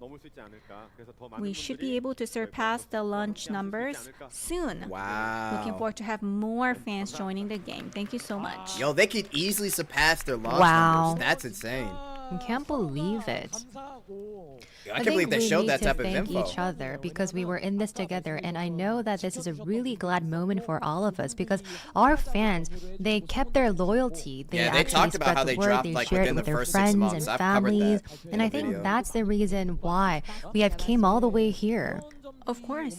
넘을 수 있지 않을까. 그래서 더 많은 We should 분들이 be able to surpass the launch numbers soon. Looking Wow. forward to have more fans joining the game. Thank you so much. Yo, they could easily surpass their launch Wow. numbers. That's insane. I can't believe it. 감사하고 I can't believe they we showed need that to type of thank info. each other because we were in this together, and I know that this is a really glad moment for all of us because our fans, they kept their loyalty. They Yeah, they actually talked about spread how the they word, dropped, they like, shared within it with the their first 6 friends months. and I've covered families, that in and a I think video. that's the reason why we have came all the way here. Of course.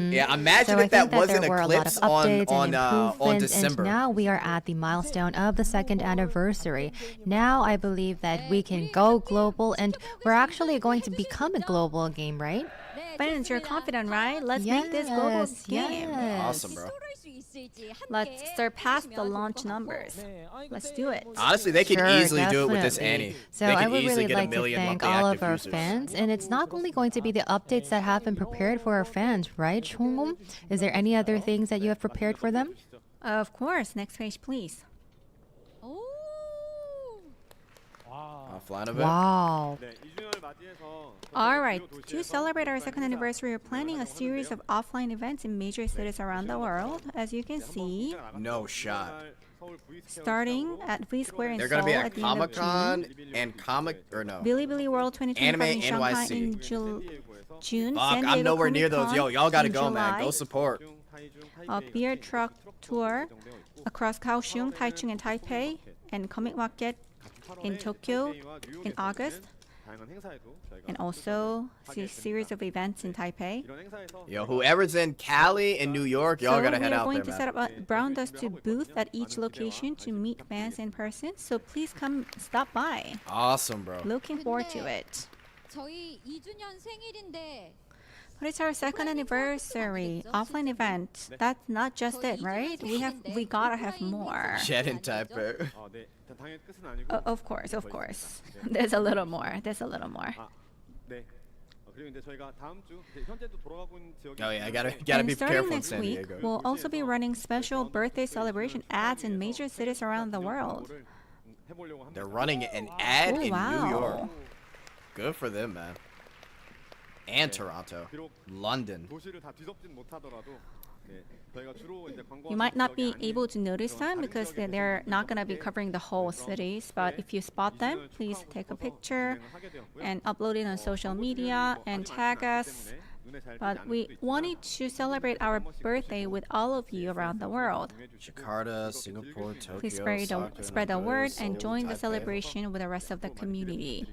Yeah, So imagine I if that think that wasn't there were a lot of Eclipse on updates and on improvements, and December. now we are at the milestone of the 2nd anniversary. Now I believe that we can go global, and we're actually going to become a global game, right? Fans, you're confident, right? Let's make this global Yes, game. yes. Awesome, bro. Let's surpass the launch numbers. Let's do it. Honestly, they could Sure, easily do it with this definitely. Annie. So They I could would easily really get a like to million thank monthly all active of our users. fans, and it's not only going to be the updates that have been prepared for our fans, right, Chungum? Is there any other things that you have prepared for them? Of course. Next page, please. 오. Offline of it. Wow. 네, 2주년을 맞이해서 Alright, to celebrate our 2nd anniversary, we're planning a series of offline events in major cities around the world. As you can see, No shot. starting at V Square in They're Seoul gonna be at at the end of June, Comic-Con and Comic or no. Bilibili World 2025 Anime in Shanghai NYC. in June, Fuck, San Diego I'm nowhere near those. Comic-Con Yo, y'all gotta in go, man. July, Go support. a beer truck tour across Kaohsiung, Taichung, and Taipei, and comic market in Tokyo in August, and also a series of events in Taipei. Yo, whoever's in Cali and New York, y'all So gotta we head are out going there, to set man. up a Browndust2 booth at each location to meet fans in person. So please come stop by. Awesome, bro. Looking forward to it. 저희 2주년 생일인데 But it's our 2nd anniversary offline event. That's not just it, right? We gotta have more. Jet and Taipei. 네, 당연히 끝은 아니고. Of course, of course. There's a little more. There's a little more. 네. 그리고 이제 저희가 다음 주 현재도 돌아가고 있는 지역이 Oh yeah, gotta And be starting careful in next San week, Diego. we'll also be running special birthday celebration ads in major cities around the world. 해보려고 합니다. They're running an ad Oh, in wow. New York. Good for them, man. And Toronto, 비록 London. 도시를 다 뒤덮진 못하더라도 네, 저희가 주로 이제 광고 You might not be able to notice them because they're not going to be covering the whole cities, but if you spot them, please take a picture and upload it on social media and tag us But we wanted to celebrate our birthday with all of you around the world. Jakarta, Singapore, Tokyo, Please Osaka, spread the Nagoya, word Seoul, and join the Taipei. celebration with the rest of the community.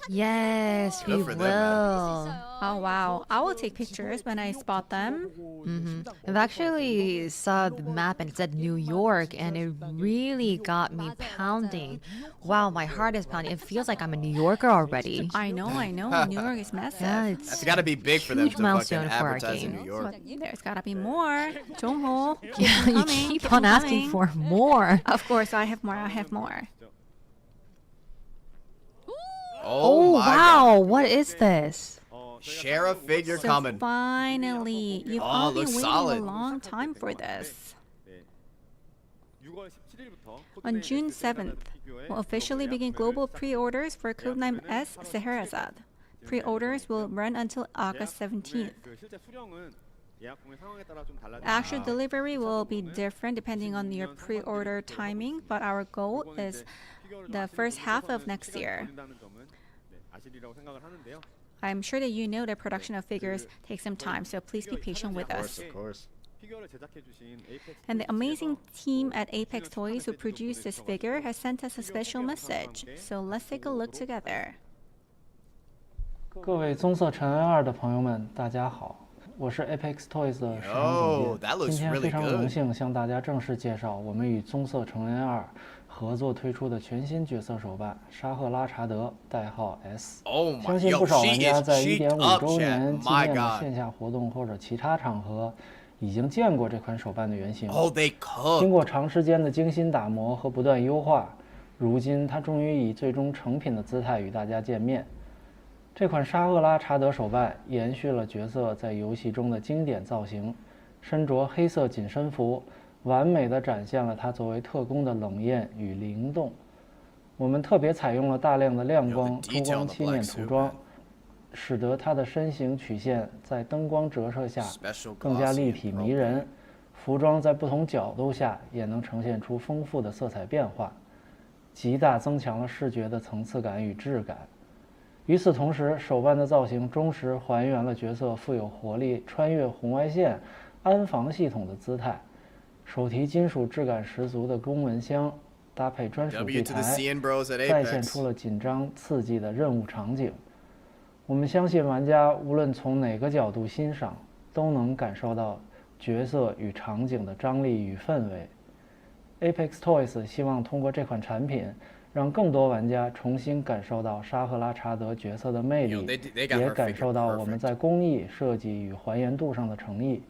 Yes, we Good for will. them, Oh wow, I will take pictures when I spot them. I've actually saw the map and it said New York, and it really got me pounding. Wow, my heart is pounding. It feels like I'm a New Yorker already. I know. New York is massive. Yeah, it's That's got to be big for them huge to fucking milestone for our advertise in game. New York. But there's gotta be more. Jongho, Yeah, you keep on asking for more. Of course, I have more. Oh, my wow, what is this? God. Share a figure So coming. finally, you've Oh, all been looks waiting solid. a long time for this. 6월 17일부터 On June 7th, we'll officially begin global pre-orders for codename S Scheherazade. Pre-orders will run until August 17th. 실제 수령은 예약 구매 상황에 따라 좀 달라질 Actual delivery will be different depending on your pre-order timing, but our goal is the first half of next year. 아시리라고 생각을 하는데요. I'm sure that you know that production of figures takes some time, so please be patient with us. Of course. 피규어를 제작해 주신 에이펙스 And the amazing team at Apex Toys who produced this figure has sent us a special message, so let's take a look together. 各位棕色尘埃2的朋友们，大家好，我是 Apex Toys 的市场 Oh, 总 that 监。 looks 今天 really 非常 good. 荣幸向大家正式介绍我们与棕色尘埃2合作推出的全新角色手办沙赫拉查德，代号 S。 Oh my, 相信 yo, 不少 she 玩家 is 在 cheeked 1.5 up, 周 chat. 年纪 My 念的 God. 线下活动或者其他场合，已经见过这款手办的原型。 Oh, they 经 cooked. 过长时间的精心打磨和不断优化，如今它终于以最终成品的姿态与大家见面。这款沙赫拉查德手办延续了角色在游戏中的经典造型，身着黑色紧身服，完美地展现了他作为特工的冷艳与灵动。我们特别采用了大量的亮光、珠光漆面涂装，使得他的身形曲线在灯光折射下更加立体迷人。服装在不同角度下也能呈现出丰富的色彩变化，极大增强了视觉的层次感与质感。与此同时，手办的造型忠实还原了角色富有活力、穿越红外线、安防系统的姿态。手提金属质感十足的公文箱，搭配专属 W 地 to the 台， CN Bros at 再现 Apex. 出了紧张刺激的任务场景。我们相信玩家无论从哪个角度欣赏，都能感受到角色与场景的张力与氛围。Apex Toys 希望通过这款产品，让更多玩家重新感受到沙赫拉查德角色的魅力， they got 也 her 感受 figure 到我们 perfect. 在工艺、设计与还原度上的诚意。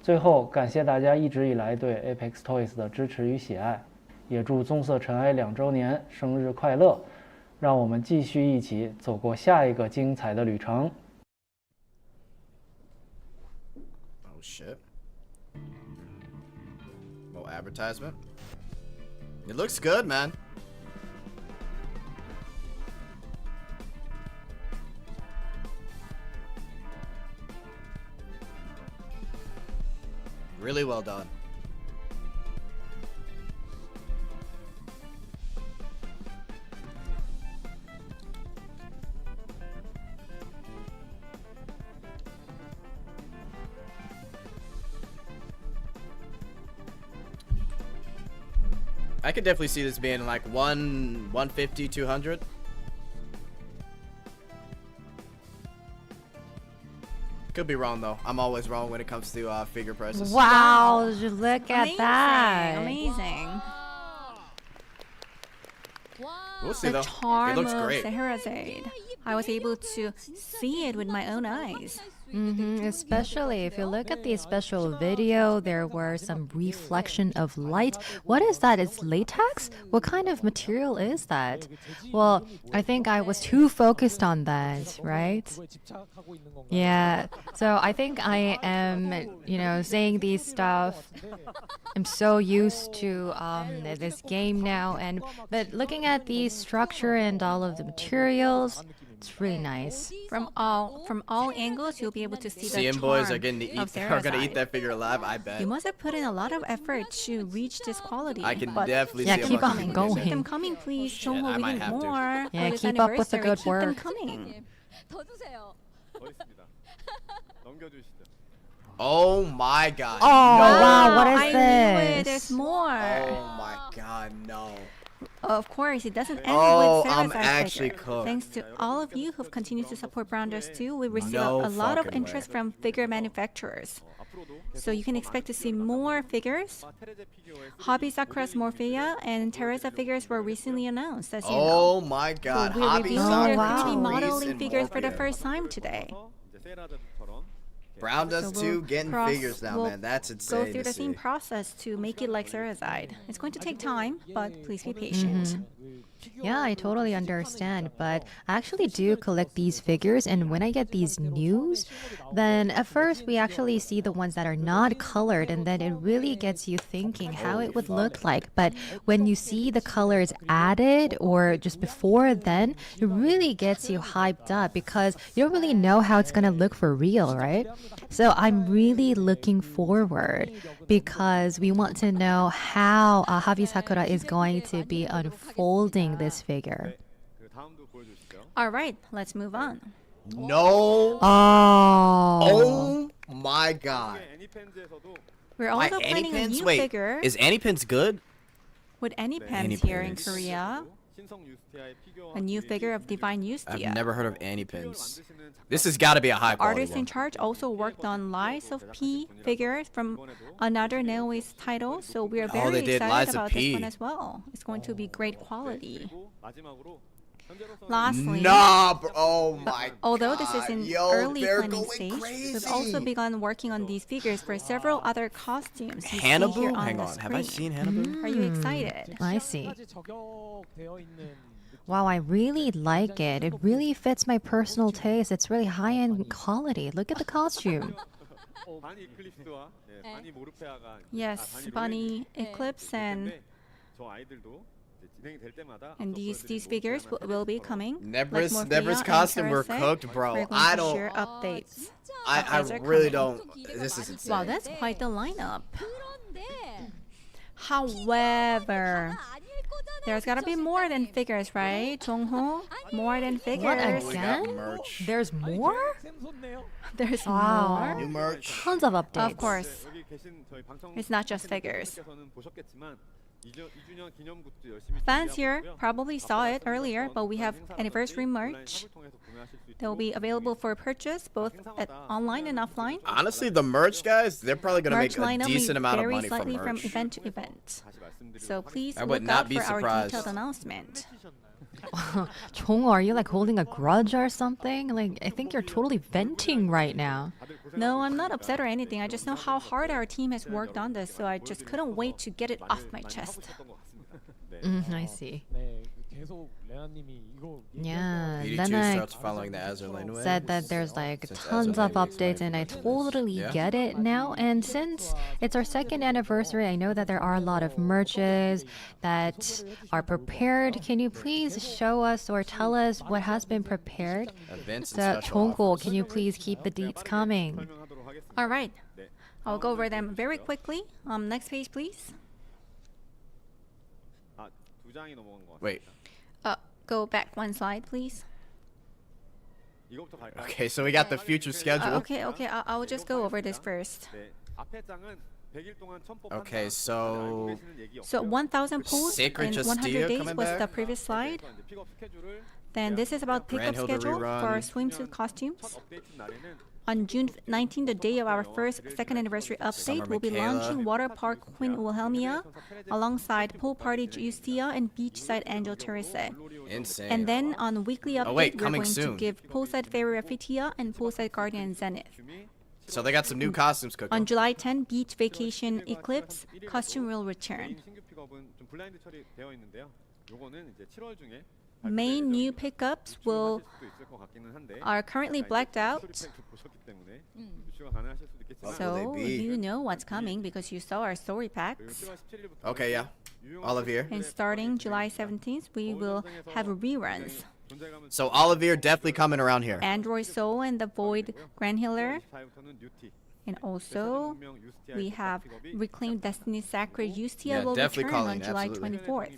最后，感谢大家一直以来对 Apex Toys 的支持与喜爱，也祝棕色尘埃2周年生日快乐！让我们继续一起走过下一个精彩的旅程。 Oh shit. More advertisement. It looks good, man. Really well done. I could definitely see this being like 150, 200. Could be wrong though. I'm always wrong when it comes to figure prices. Wow, look at that. Amazing. We'll see The though. It charm looks of great. Scheherazade. I was able to see it with my own eyes. Especially if you look at the special video, there were some reflection of light. What is that? It's latex? What kind of material is that? Well, I think I was too focused on that, right? Yeah. So I think I am, saying these stuff. I'm so used to this game now, but looking at the structure and all of the materials, it's really nice. From all angles, you'll be able to see the CM charm boys are gonna of eat Scheherazade. that figure alive. I bet. You must have put in a lot of effort to reach this quality. I can but definitely Yeah, see keep them on doing going. that. Keep them coming, please. Shit, I Jongho, we might need have to. more. Yeah, for this keep up with the anniversary. good Keep them work. coming. 더 주세요. 더 있습니다. 넘겨주시죠. Oh my god. Oh, no. wow, what is I knew it. this? There's more. Oh my god, no. Of course, it doesn't end Oh, with I'm Sarah's actually figure. cooked. Thanks to all of you who've continued to support Browndust2, we receive No a lot of fucking interest way. from figure manufacturers. So you can expect to see more figures. Hobby Sakura's Morphea and Teresa figures were recently announced, as you know. Oh my god. So we're Hobby reviewing their Sakura, 3D Therese, modeling and figures for the Morphea. first time today. Browndust2 getting cross- figures now, we'll man. That's go insane through to the same see. process to make it like Cerazide. It's going to take time, but please be patient. Yeah, I totally understand, but I actually do collect these figures, and when I get these news, then at first we actually see the ones that are not colored, and then it really gets you thinking how it would look like. But when you see the colors added or just before then, it really gets you hyped up because you don't really know how it's gonna look for real, right? So I'm really looking forward because we want to know how Habi Sakura is going to be unfolding this figure. All right, let's move on. No. Oh. Oh my god. We're My also planning a Anypins? new Wait, figure is Anypins good? with Anypins here in Anypins. Korea. A new figure of Divine Ustia. I've never heard of Anypins. This has got to be a high quality Artist in one. charge also worked on Lies of P figures from another Neoways title, so we are Oh, very they did excited Lies of about P. this one as well. It's going to be great quality. Lastly, Nah, bro. Oh my although god. this is in Yo, early they're planning going stage, crazy. we've also begun working on these figures for several other costumes you see here Hannibal? on Hang the on. screen. Have I seen Hannibal? Are you excited? I see. Wow, I really like it. It really fits my personal taste. It's really high-end quality. Look at the costume. Yes, Bunny, Eclipse, and these figures will be coming. Nebris Like Morphea and costume were Teresa. cooked, bro. We're going I to don't. share updates. I Those are really coming. don't. This is insane. Wow, that's quite the lineup. However, there's gotta be more than figures, right, Jongho? More than figures. What We got again? merch. There's more? There's Wow. New more. merch. Tons of updates. Of course. It's not just figures. Fans here probably saw it earlier, but we have anniversary merch that will be available for purchase both online and offline. Honestly, the merch guys, they're probably gonna Merch make a lineup decent may amount of vary money from slightly from merch. event to event. So please I would look not out be for our surprised. detailed announcement. Chong, are you like holding a grudge or something? Like, I think you're totally venting right now. No, I'm not upset or anything. I just know how hard our team has worked on this, so I just couldn't wait to get it off my chest. I see. 계속 레아님이 이거 Yeah, BD2 then I starts following the Azure lane way. said that there's like Since tons Azure of lane is updates, my and I favorite. totally Yeah. get it now. And since it's our second anniversary, I know that there are a lot of merches that are prepared. Can you please show us or tell us what has been prepared? Events and So, special Chongko, offers. can you please keep the deets coming? All right. I'll go over them very quickly. Next page, please. Wait. Go back one slide, please. Okay, so we got the future schedule. Okay. I'll just go over this first. Okay, so 1,000 pulls Sacred in Justia 100 days coming was the back? previous slide. Then this is about pickup Brandhilda schedule for rerun. our swimsuit costumes. On June 19, the day of our second anniversary update, Summer we'll be Michaela. launching Water Park Queen Wilhelmina alongside Pool Party Justia and Beachside Angel Teresa. insane. And then on weekly update, Oh, wait, we're coming going soon. to give Poolside Fairy Raffitia and Poolside Guardian Zenith. So they got some new costumes cooking. On July 10, Beach Vacation Eclipse costume will return. Main new pickups are currently blacked out, so you know what's coming because you saw our story packs. Okay, yeah. Olivier. And starting July 17th, we will have reruns. So Olivier definitely coming around here. Android Soul and the Void Grand Healer. And also, we have Reclaimed Destiny Sacred Ustia Yeah, will definitely return on calling, July absolutely. 24th.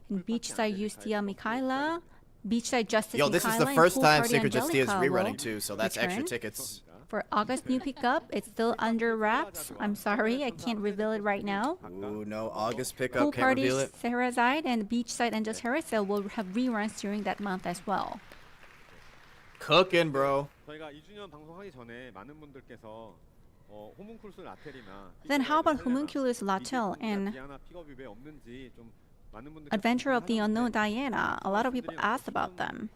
And Beachside Ustia Mikhaila, Beachside Justice Yo, in this is the Kyla and first Pool time Party Secret Justice is Angelica rerunning will too, so that's extra return. tickets. For August new pickup, it's still under wraps. I'm sorry, I can't reveal it right now. Ooh, no August Pool pickup, can't Party reveal it. Sarahside and Beachside Angel Terrace will have reruns during that month as well. Cooking, bro. 저희가 2주년 방송하기 전에 많은 분들께서 호문쿨스 라텔이나 Then how about Homunculus Latil and 디아나 픽업이 왜 없는지 좀 많은 분들께서 Adventure of the Unknown Diana? A lot of people asked about them.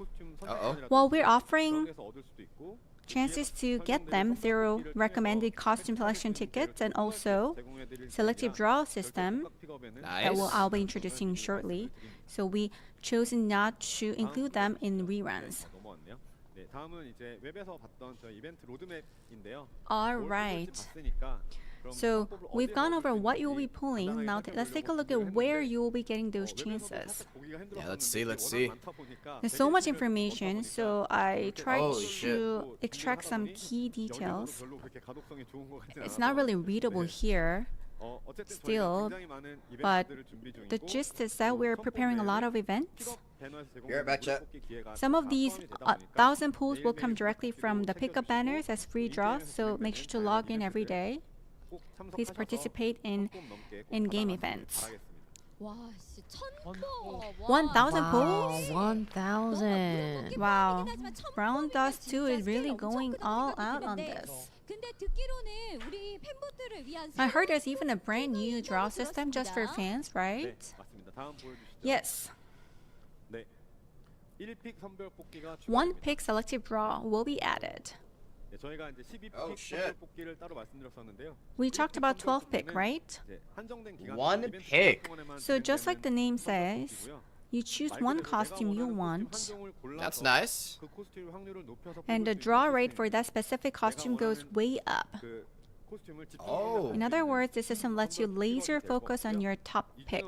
Uh-oh. Well, we're offering 지역에서 얻을 수도 있고 chances to get them through recommended costume selection tickets and also selective draw system that I'll be introducing shortly. So we chosen not to include them in reruns. 넘어왔네요. 네, 다음은 이제 웹에서 봤던 저희 이벤트 로드맵인데요. All right. So we've gone over what you will be pulling. Now let's take a look at where you will be getting those chances. Yeah, let's see. There's so much information, so I tried Holy to shit. extract some key details. It's not really readable here still, but the gist is that we're preparing a lot of events. You're back, chat. Some of these 1,000 pulls will come directly from the pickup banners as free draws, so make sure to log in every day. Please participate in in-game events. 와, 씨, 1,000 1,000 Wow, pulls? 1,000. Wow, Browndust2 is really going all out on this. 근데 듣기로는 우리 팬분들을 위한 I heard there's even a brand new draw system just for fans, right? 맞습니다. 다음 보여주시죠. Yes. 네. 1픽 선별 뽑기가 One pick selective draw will be added. 네, 저희가 이제 12픽 Oh, 선별 shit. 뽑기를 따로 말씀드렸었는데요. We talked about 12 pick, right? 이제 한정된 기간 One 이벤트 pick. 동안에만 So just like the name 진행되는 says, 뽑기고요. you choose 말 one 그대로 costume 내가 you 원하는 want, 코스튬 한 종을 골라서 That's nice. 그 코스튬 확률을 높여서 and the 뽑을 수 draw 있는 rate for 시스템입니다. that specific costume goes way up. 그 코스튬을 Oh. In other words, the system lets you laser focus on your top pick.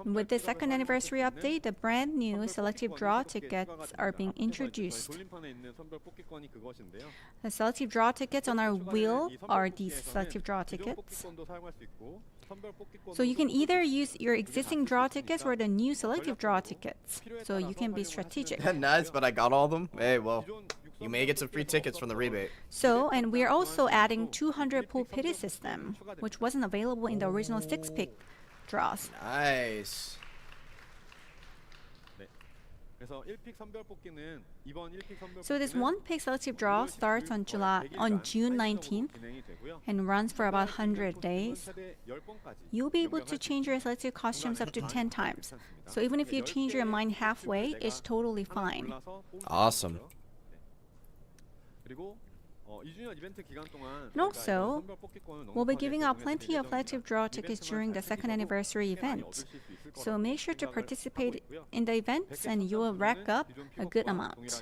With the second anniversary update, the brand new selective draw tickets are being introduced. 돌림판에 있는 선별 뽑기권이 그것인데요. The selective draw tickets on our wheel are these selective draw 기존 tickets. 뽑기권도 사용할 수 있고 선별 뽑기권도 So you can either use your existing draw tickets or the new selective draw tickets. So you can be strategic. Nice, but I got all of them. Hey, well, you may get some free tickets from the rebate. So, and we're also adding 200 pool pity system, which wasn't available in the original 6-pick draws. Nice. 네. 그래서 1픽 선별 뽑기는 이번 1픽 선별 So this 뽑기는 one-pick selective draw starts on June 19th 진행이 되고요. and runs for about 100 days. 최대 10번까지 You'll be able to change your selective costumes up to 10 times. So even if you change your mind halfway, it's totally fine. Awesome. 그리고 2주년 이벤트 기간 동안 And also, 선별 뽑기권을 we'll be 넉넉하게 giving out 제공해 plenty 드릴 of selective 예정입니다. draw tickets during the second anniversary event. So make sure to participate in the events and you will rack up a good amount.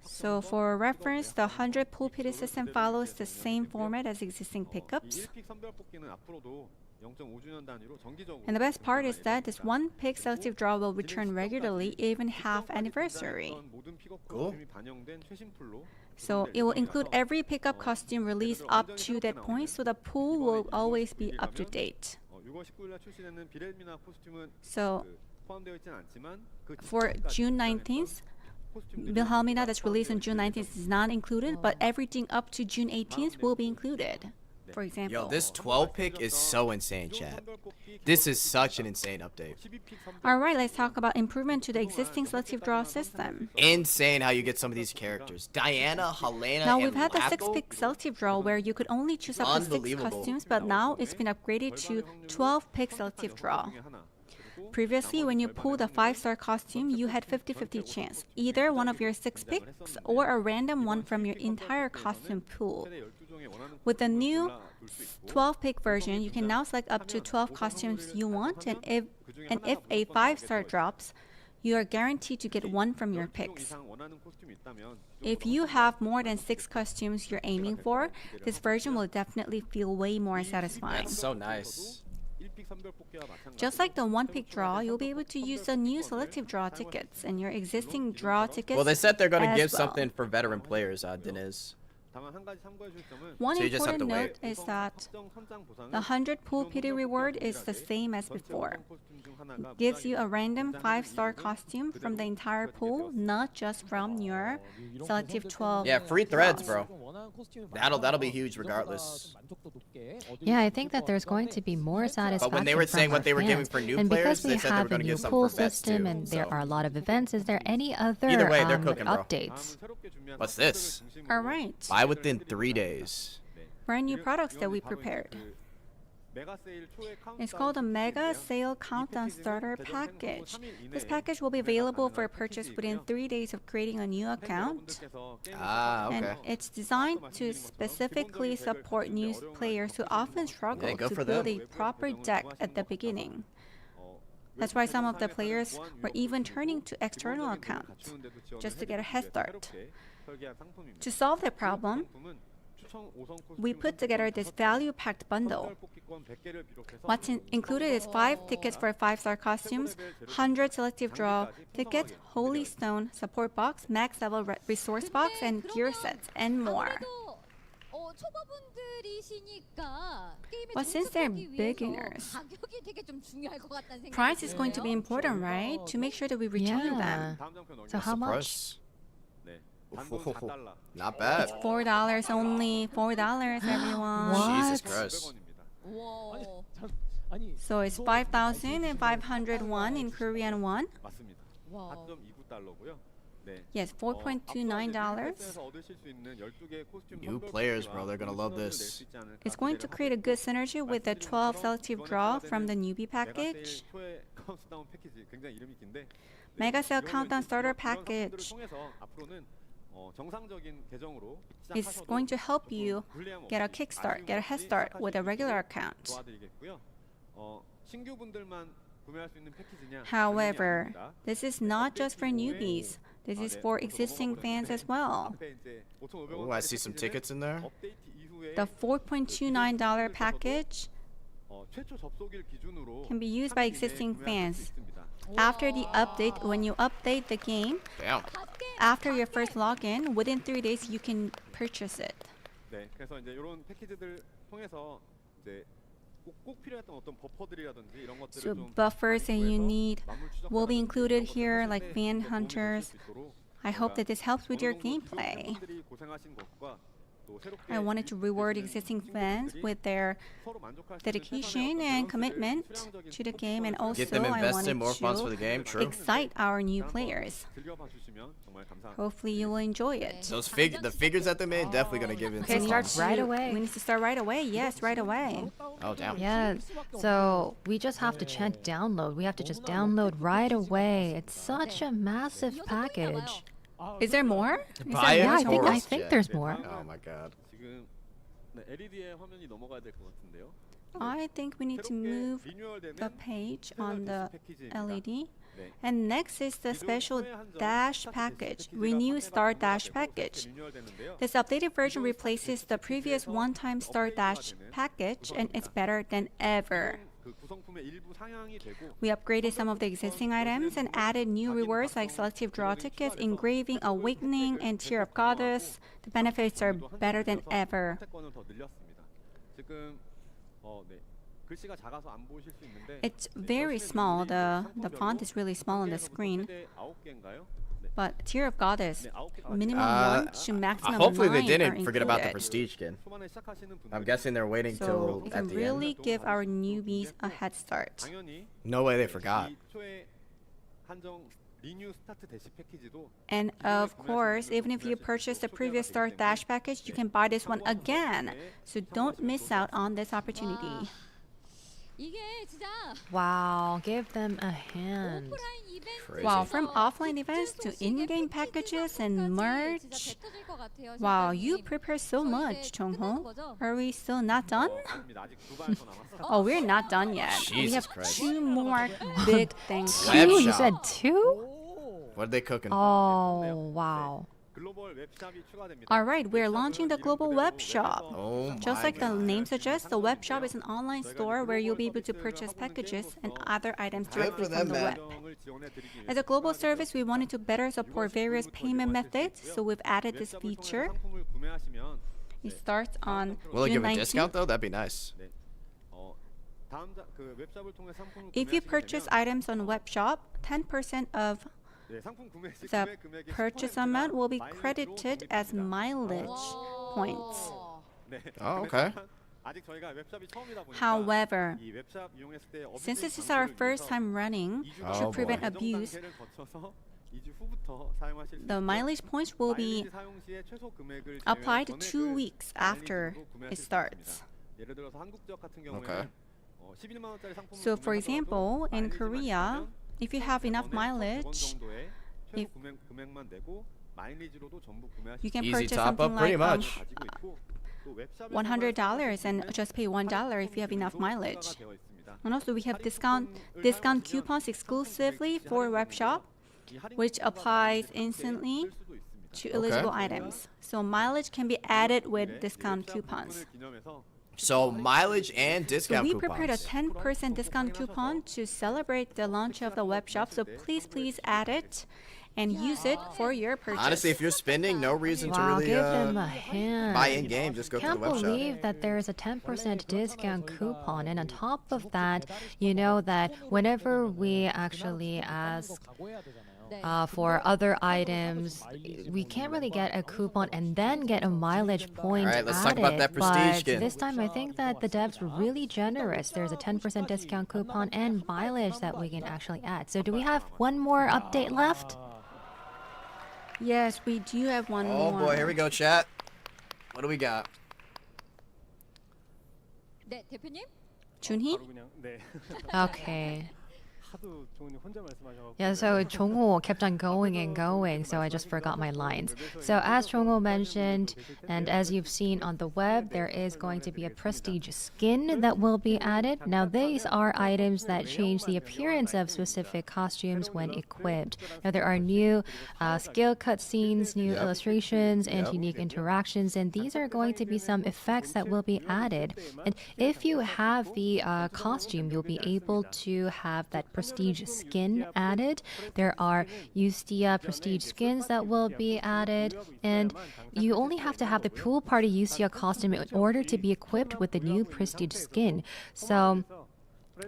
So for reference, the 100 pool pity system follows the same format as existing pickups. 1픽 선별 뽑기는 앞으로도 0.5주년 단위로 정기적으로 And the best part is that this one pick selective draw will return regularly, even half anniversary. 모든 픽업 Cool. 코스튬이 반영된 최신 풀로 So it will include every pickup costume released up to that point, so the pool will always be up to date. 6월 19일 날 출시되는 비렐미나 코스튬은 So 포함되어 있지는 않지만 그 for June 19th, Wilhelmina that's released on June 19th is not included, but everything up to June 18th will be included. For example. Yo, this 12 pick is so insane, chat. This is such an insane update. Alright, let's talk about improvement to the existing selective draw system. Insane how you get some of these characters. Diana, Helena, Now and we've had the Laco? 6-pick selective draw where you could only choose up to 6 Unbelievable. costumes, but now it's been upgraded to 12-pick selective draw. Previously, when you pulled a 5-star costume, you had 50-50 chance, either one of your 6 picks or a random one from your entire costume pool. With the new 12-pick version, you can now select up to 12 costumes you want, and if a 5-star drops, you are guaranteed to get one from your picks. If you have more than 6 costumes you're aiming for, this version will definitely feel way more satisfying. That's so nice. Just like the one-pick draw, you'll be able to use the new selective draw tickets and your existing draw tickets. Well, they said they're going to as give well. something for veteran players, Deniz. One So you just have important to note wait. is that the 100 pool PD reward is the same as before. It gives you a random 5-star costume from the entire pool, not just from your selective 12. Yeah, free threads, draws. bro. That'll be huge regardless. Yeah, I think that there's going to be more satisfaction. But when they were saying from what they our were giving fans. for new and players, because we they said they were have a gonna new give something pool for vets system too, and there so. are a lot of events, is there any other Either way, they're cooking, bro. updates? What's this? All right. Buy within 3 days. Brand new products that we prepared. It's called a Mega Sale Countdown Starter Package. This package will be available for purchase within 3 days of creating a new account. Ah, okay. And it's designed to specifically support new players who often struggle Yeah, go to for build them. a proper deck at the beginning. That's why some of the players were even turning to external accounts just to get a head start. To solve the problem, we put together this value-packed bundle. What's included is 5 tickets for 5-star costumes, 100 selective draw tickets, Holy Stone support box, max level resource box, and gear sets, and more. But since they're beginners, price is going to be important, right? To make sure that we return them. So how much? Not bad. $4 only. $4, everyone. Jesus Christ. So it's 5,501 in Korean won. Yes, $4.29. New players, bro. They're gonna love this. It's going to create a good synergy with the 12 selective draw from the newbie package. Mega Sale Countdown Starter Package. It's going to help you get a kickstart, get a head start with a regular account. However, this is not just for newbies. This is for existing fans as well. Oh, I see some tickets in there. The $4.29 package can be used by existing fans. After the update, when you update the game, after your first login, within 3 days you can purchase it. So buffers that you need will be included here, like fan hunters. I hope that this helps with your gameplay. I wanted to reward existing fans with their dedication and commitment to the game, and also Get them I invested wanted in more funds for the game. to True. excite our new players. Hopefully you will enjoy it. Those the figures that they made, definitely gonna give it. Okay, some start funds. right away. We need to start right away. Yes, right away. Oh damn. Yeah, so we just have to check download. We have to just download right away. It's such a massive package. Is there more? Buy it, Yeah, of I course. think there's more. Oh my god. I think we need to move the page on the LED. And next is the special Dash package, Renew Star Dash package. This updated version replaces the previous one-time Star Dash package, and it's better than ever. We upgraded some of the existing items and added new rewards like selective draw tickets, engraving, awakening, and Tear of Goddess. The benefits are better than ever. It's very small. The font is really small on the screen. But Tear of Goddess, minimum 1 to maximum 9 hopefully they are didn't forget about the included. prestige skin. I'm guessing they're waiting So till it at can the really end. give our newbies a head start. No way they forgot. And of course, even if you purchase the previous Star Dash package, you can buy this one again. So don't miss out on this opportunity. Wow, give them a hand. Crazy. Wow, from offline events to in-game packages and merch. Wow, you prepare so much, Jongho. Are we still not done? Oh, we're not done yet. We Jesus have Christ. 2 more big things. Web Two? You shop. said 2? What are they cooking? Oh, wow. Alright, we're launching the global web shop. Oh Just my like the God. name suggests, the web shop is an online store where you'll be able to purchase packages and other items directly from the web. As a global service, we wanted to better support various payment methods, so we've added this feature. It starts on Will it June give a 19th. discount though? That'd be nice. If you purchase items on web shop, 10% of the purchase amount will be credited as mileage points. Oh, okay. However, since this is our first time running, to Oh, prevent boy. abuse, the mileage points will be applied 2 weeks after it starts. Okay. So for example, in Korea, if you have enough mileage, if you can Easy purchase top something up, pretty like much. $100 and just pay $1 if you have enough mileage. And also we have discount coupons exclusively for web shop, which applies instantly to eligible items. So mileage can be added with discount coupons. So mileage and So discount we prepared a coupons. 10% discount coupon to celebrate the launch of the web shop. So please add it and use it for your purchase. Honestly, if you're spending, no reason to Wow, really give them a hand. buy in game. Just go to the Can't web shop. believe that there is a 10% discount coupon, and on top of that, you know that whenever we actually ask for other items, we can't really get a coupon and then get a mileage point Alright, let's added. talk about that prestige but skin. this time, I think that the devs were really generous. There's a 10% discount coupon and mileage that we can actually add. So do we have one more update left? Yes, we do have one Oh more. boy, here we go, chat. What do we got? 네, 대표님. Junhee? 그냥 네. Okay. 하도 종훈이 혼자 말씀하셔서. Yeah, so Chongho kept on going and going, so I just forgot my lines. So as Chongho mentioned, and as you've seen on the web, there is going to be a prestige skin that will be added. Now these are items that change the appearance of specific costumes when equipped. Now there are new skill cutscenes, new illustrations, and unique interactions, and these are going to be some effects that will be added. And if you have the costume, you'll be able to have that prestige skin added. There are Ustia prestige skins that will be added, and you only have to have the pool party Ustia costume in order to be equipped with the new prestige skin. So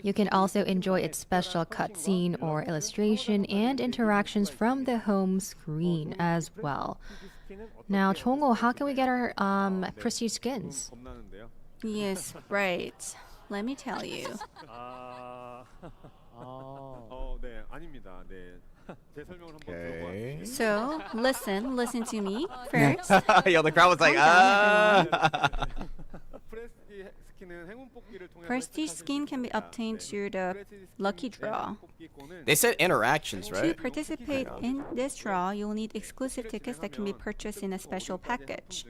you can also enjoy its special cutscene or illustration and interactions from the home screen as well. Now, Chongho, how can we get our prestige skins? Yes, right. Let me tell you. 네, 아닙니다. 네. 제 설명을 한번 Okay. So listen to me first. Yo, the crowd was like, Calm down, 프레스티 스킨은 행운 뽑기를 통해서 Prestige skin can be obtained through the lucky draw. They said interactions, To right? participate in this draw, you'll need exclusive tickets that can be purchased in a special package.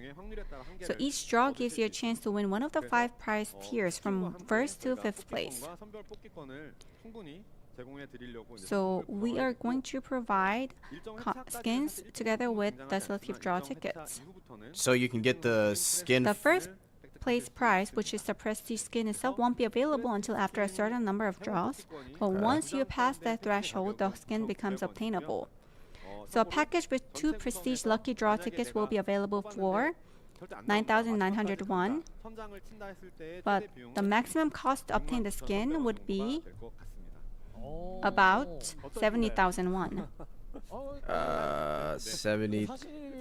So each draw gives you a chance to win one of the 5 prize tiers from 1st to 5th place. So we are going to provide skins together with the selective draw tickets. So you can get the skin. The first place prize, which is the prestige skin itself, won't be available until after a certain number of draws. But once you pass that threshold, the skin becomes obtainable. So a package with 2 prestige lucky draw tickets will be available for 9,901. But the maximum cost to obtain the skin would be about 70,000 won. 70.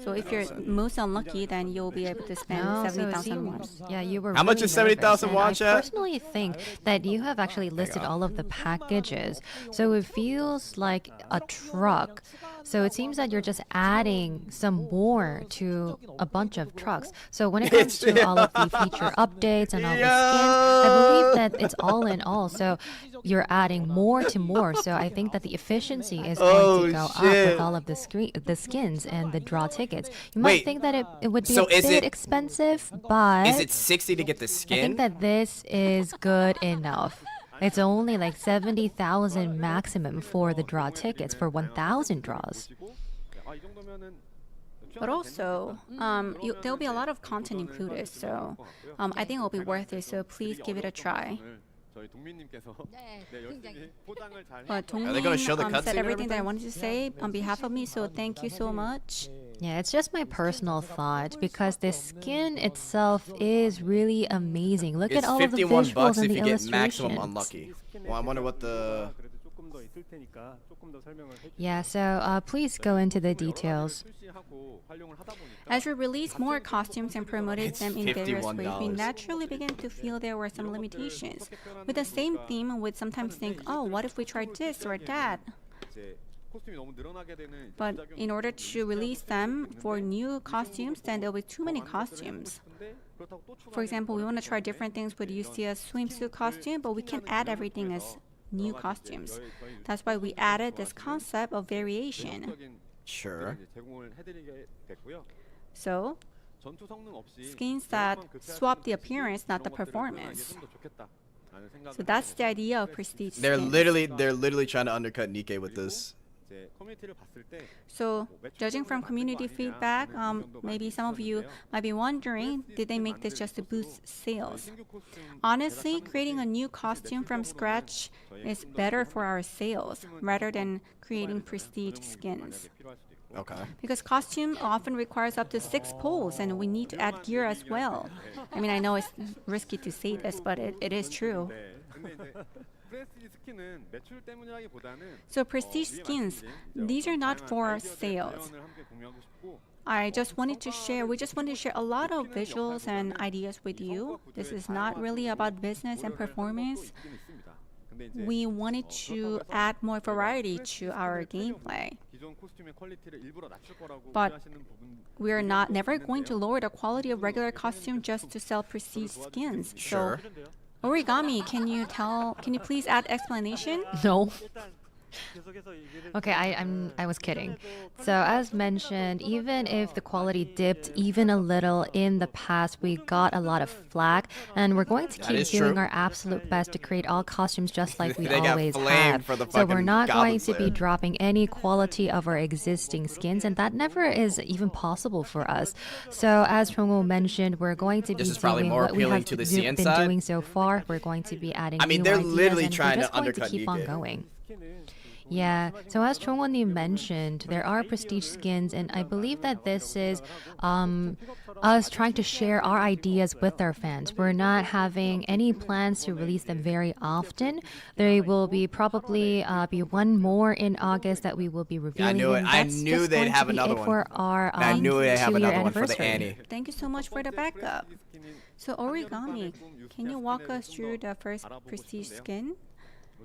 So if you're most unlucky, then you'll be able to spend No, so it 70,000 won. seems- Yeah, you were. How much really is 70,000 nervous, won, and chat? I personally think that you have actually listed all of the packages, so it feels like a truck. So it seems that you're just adding some more to a bunch of trucks. So when it comes to all of the feature updates and all the skins, I believe that it's all in all. So you're adding more to more. So I think that the efficiency is going to go up with all of the skins and the draw tickets. You might Wait, think that it would be so a is bit it- expensive, but Is it 60 to get the I think skin? that this is good enough. It's only like 70,000 maximum for the draw tickets for 1,000 draws. But also, there'll be a lot of content included, so I think it'll be worth it. So please give it a try. 저희 동민님께서 네, 네, 열심히 굉장히. 포장을 잘 Are they gonna show the Dongmin cutscene said and everything that I everything? wanted to say on behalf of me, so thank you so much. Yeah, it's just my personal thought because the skin itself is really amazing. Look It's at all of the 51 visuals bucks and if the you get maximum illustrations. unlucky. Well, I wonder what the... 그래도 조금 더 있을 테니까 조금 더 설명을 해주세요. Yeah, so please go into the details. 출시하고 활용을 하다 보니까 As we released more costumes and promoted It's them in various ways, we $51. naturally began to feel there were some limitations. With the same theme, we'd sometimes think, oh, what if we tried this or that? 이제 코스튬이 너무 늘어나게 되는 But in order to release them for new costumes, then there'll be too many costumes. For example, we want to try different things with UCS swimsuit costume, but we can't add everything as new costumes. That's why we added this concept of variation. Sure. 제공을 해드리게 됐고요. So, 전투 성능 없이 skins that swap the appearance, not the performance. 좀더 좋겠다라는 생각을 So that's the idea of prestige They're skins. literally trying to undercut Nikkei with this. 이제 커뮤니티를 봤을 때 So, judging from community feedback, maybe some of you might be wondering, did they make this just to boost sales? Honestly, creating a new costume from scratch is better for our sales rather than creating prestige skins. Okay. Because costume often requires up to 6 pulls and we need to add gear as well. I mean, I know it's risky to say this, but it is true. 프레스티지 스킨은 매출 때문이라기보다는 So prestige skins, these are not for sales. 함께 공유하고 싶고 We just wanted to share a lot of visuals and ideas with you. This is not really about business and performance. We wanted to add more variety to our gameplay. 기존 코스튬의 퀄리티를 일부러 낮출 거라고 But 하시는 부분 we are never going to lower the quality of regular costume just to sell prestige skins. Sure. So, Origami, can you please add explanation? No. 일단 계속해서 얘기를 Okay, I was kidding. So as mentioned, even if the quality dipped even a little in the past, we got a lot of flack, and we're going to That keep is doing true. our absolute best to create all costumes just like we They got always flamed have. for the So we're fucking not Goblin going to be Slayer. dropping any quality of our existing skins, and that never is even possible for us. So as Chongho mentioned, we're going to be This is probably doing more what we appealing have to the been CN side. doing so far. We're going to be adding I mean, new they're ideas, literally and trying we're to just going to undercut keep on Nikkei. going. 스킨은 Yeah, so as Chongwon mentioned, there are prestige skins, and I believe that this is us trying to share our ideas with our fans. We're not having any plans to release them very often. There will be probably be one more in August that we will be revealing. knew it. and I that's knew just they'd going to have be another it one. for our I knew they'd have 2-year another one for the anniversary. Annie. Thank you so much for the backup. So Origami, can you walk us through the first prestige skin?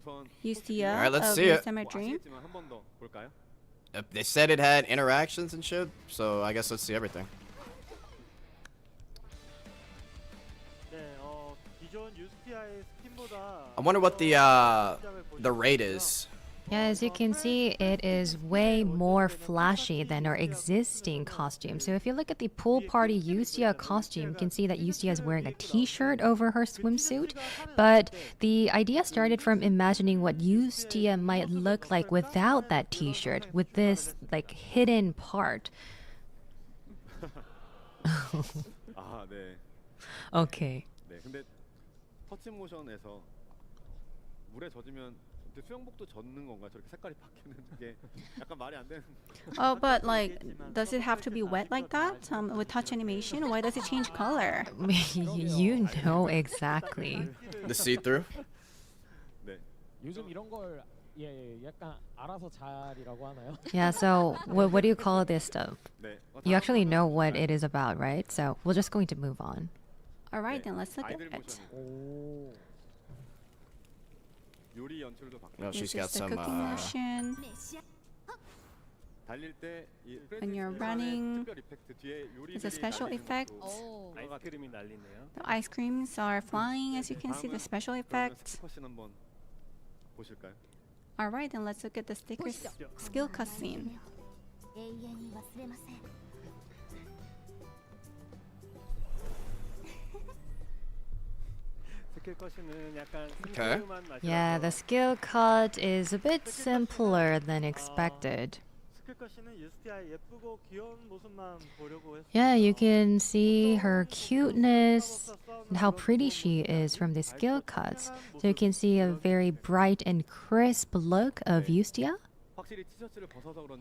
우선 Yucia Alright, let's of see it. Summer Dream. 아시겠지만 한 번 더 볼까요? They said it had interactions and shit, so I guess let's see everything. 네, 기존 유스티아의 스킨보다 I wonder what the rate is. Yeah, as you can see, it is way more flashy than our existing costume. So if you look at the pool party Yucia costume, you can see that Yucia is wearing a t-shirt over her swimsuit. But the idea started from imagining what Yucia might look like without that t-shirt, with this like hidden part. 아, 네. Okay. 네. 근데 터치 모션에서 물에 젖으면 근데 수영복도 젖는 건가? 저렇게 색깔이 바뀌는 게 약간 말이 안 되는. Oh, but like, does it have to be wet like that? With touch animation? Why does it change color? You know exactly. The see-through. 네. 요즘 이런 걸 약간 알아서 잘이라고 하나요? Yeah, so what do you call this stuff? 네. You actually know what it is about, right? So we're just going to move on. Alright, then let's look at 아이들 it. 모션이고 오. 요리 연출도 바뀌고. Oh, she's This got is the some. cooking motion. 달릴 때 이 When you're 프레스티지 running, 특별 이펙트 뒤에 요리들이 It's a special 날리는 effect. 것도 아이스크림이 날리네요. The ice creams are flying, as you can see, the special 그러면 effect. 스킵컷신 한번 보실까요? Alright, then let's look at the stickers skill cutscene. 永遠に忘れません。 스킬 컷은 약간 Okay. 싱크로만 맛이 Yeah, the skill cut is a bit simpler than expected. Yeah, you can see her cuteness and how pretty she is from the skill cuts. So you can see a very bright and crisp look of Yustia.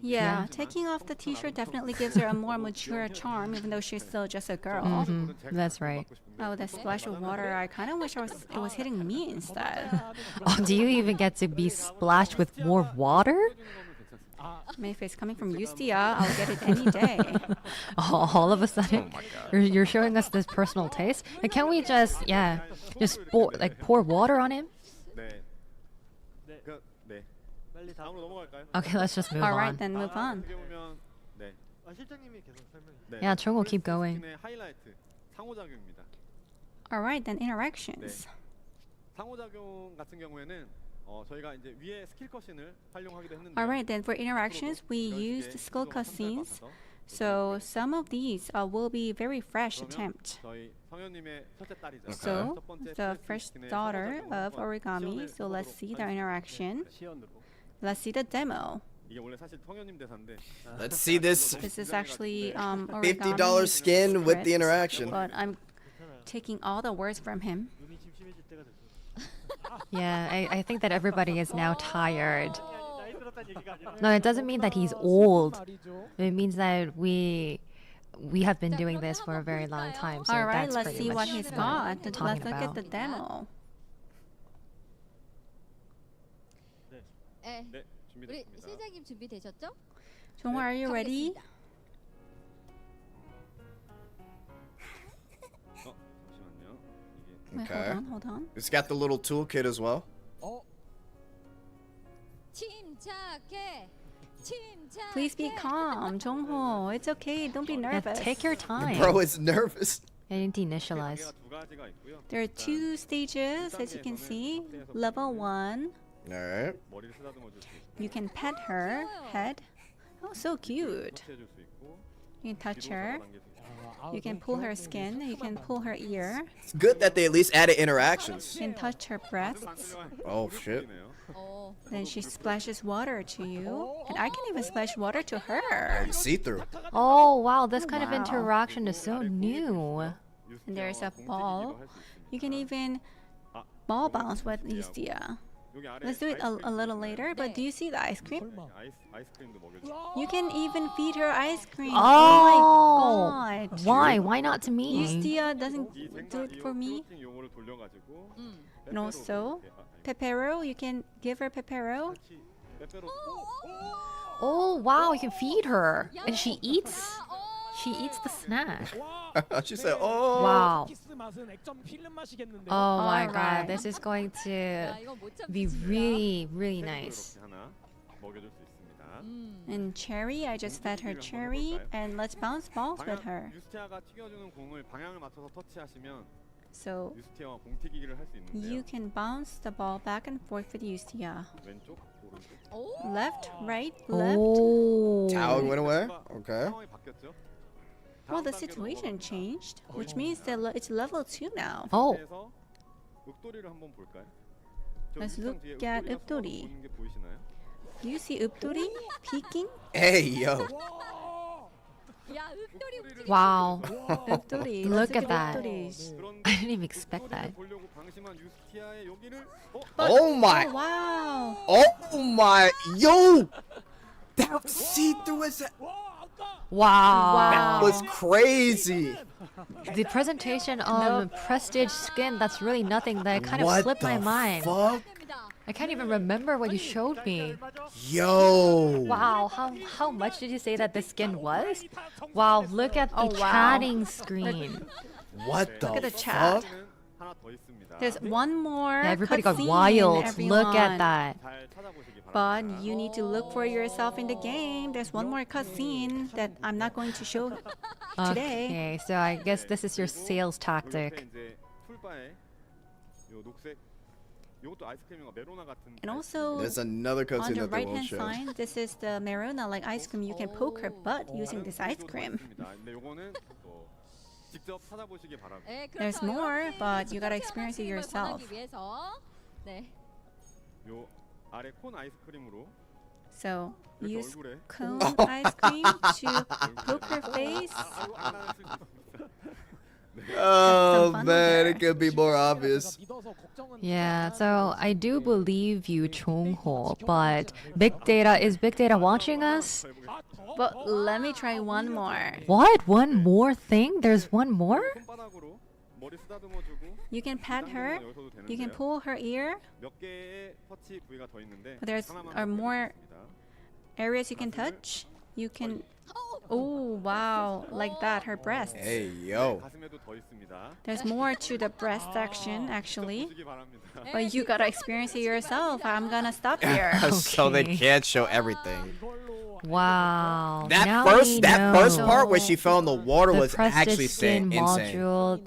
Yeah, taking off the t-shirt definitely gives her a more mature charm, even though she's still just a girl. That's right. Oh, that splash of water, I kind of wish it was hitting me instead. Oh, do you even get to be splashed with more water? I mean, if it's coming from Ustia, I'll get it any day. All of a sudden, you're showing us this personal taste. Like, can we just pour water on him? Okay, let's just move on. All right, then move on. Yeah, Chung will keep going. All right, then interactions. All right, then for interactions, we used skill cutscenes. So some of these will be very fresh attempt. So the first daughter of origami. So let's see their interaction. Let's see the demo. Let's see this. This is actually $50 skin with the interaction. But I'm taking all the words from him. Yeah, I think that everybody is now tired. No, it doesn't mean that he's old. It means that we have been doing this for a very long time. So All right, that's let's pretty see much what he's got. what Let's we're look at talking the about. demo. 네, 우리 실장님 준비되셨죠? Jongho, are you ready? Wait, Okay. hold on. It's got the little toolkit as well. 침착해. 침착해. Please be calm, Jongho. It's okay. Don't be Yeah, nervous. take your time. Bro is nervous. I need to initialize. There are 2 stages, as you can see. Level 1, Alright. you can pet her head. Oh, so cute. You can touch her. You can pull her skin. You can pull her ear. It's good that they at least added interactions. You can touch her breasts. Oh shit. Then she splashes water to you. And I can even splash water to her. See through. Oh, wow, this kind of Wow. interaction is so new. And there's a ball. You can even ball bounce with Istia. Let's do it a little later, but do you see the ice cream? You can even feed her ice cream. Oh, my god. Why? Why not to me? Istia doesn't do it for me. And also, Pepero, you can give her Pepero. Oh, wow, you can feed her. And she eats the snack. She said, oh. Wow. 맛이겠는데요. Oh my Alright. god, this is going to be really, really nice. And Cherry, I just fed her Cherry, and let's bounce balls with her. 유스티아가 튀겨주는 공을 방향을 맞춰서 터치하시면 So 유스티아와 공 튀기기를 할 수 있는데요. you can bounce the ball back and forth with Ustia. 왼쪽, 오른쪽. Left, right, left. Oh. Towel went away. Okay. 상황이 바뀌었죠. Well, the situation changed, which means that it's level 2 now. Oh. 그래서 읍돌이를 한번 볼까요? 저 Let's 유스티아 look 뒤에 at 읍돌이가 서로 읍돌이. 보이는 게 보이시나요? Do you see Upduri peeking? Hey, yo. 야, 읍돌이 움직여. Wow. Upduri. Look let's at that. Upduri's. I didn't even expect that. 보려고 방심한 유스티아의 여기를 Oh my. Oh, wow. Oh my. Yo. That was see through as that Wow. was crazy. The presentation of Prestige skin, that's really nothing. That kind of What slipped my the mind. fuck? I can't even remember what you showed me. Yo. Wow, how much did you say that the skin was? Wow, look at the Oh, wow. chatting screen. What the Look at the fuck? chat. 하나 더 있습니다. There's one more. Yeah, everybody got cutscene, wild. Look everyone. at that. 잘 찾아보시기 But 바랍니다. you need to look for yourself in the game. There's one more cutscene that I'm not going to show today. Okay, so I guess this is your sales 요 옆에 tactic. 이제 풀바에 요 녹색 요것도 아이스크림과 메로나 같은 And also, There's another on cutscene the that they right won't hand show. side, this is the Merona like ice cream. You can poke her butt using this ice cream. 있습니다. 근데 요거는 또 직접 찾아보시기 바랍니다. 네, There's 그렇죠. more, 이렇게 but you gotta 직접 experience it 체험하시는 걸 yourself. 권하기 위해서. 네. 요 아래 콘 아이스크림으로 So 왜 이렇게 use 얼굴에? cone ice cream to poke her face. 아이고, 안 나갈 수 있어. Oh fun man, there. it could be more obvious. Yeah, so I do believe you, Chongho, but Big Data, is Big Data watching us? But let me try one more. What? One more thing? There's one more? 손바닥으로 머리 쓰다듬어주고 You can pat her. 여기서도 You can 되는데요. pull her ear. 몇 개의 터치 부위가 더 있는데 But there's 하나만 are 더 more 드리겠습니다. areas you can touch. You can. Oh wow, like that. Her breasts. Hey yo. 가슴에도 더 있습니다. There's more to the breast section actually. 보시기 바랍니다. But you gotta experience it yourself. I'm gonna stop here. So they Okay. can't show everything. Wow. That Now first we that first know. part where she fell in the water The was actually Prestige Skin insane. module.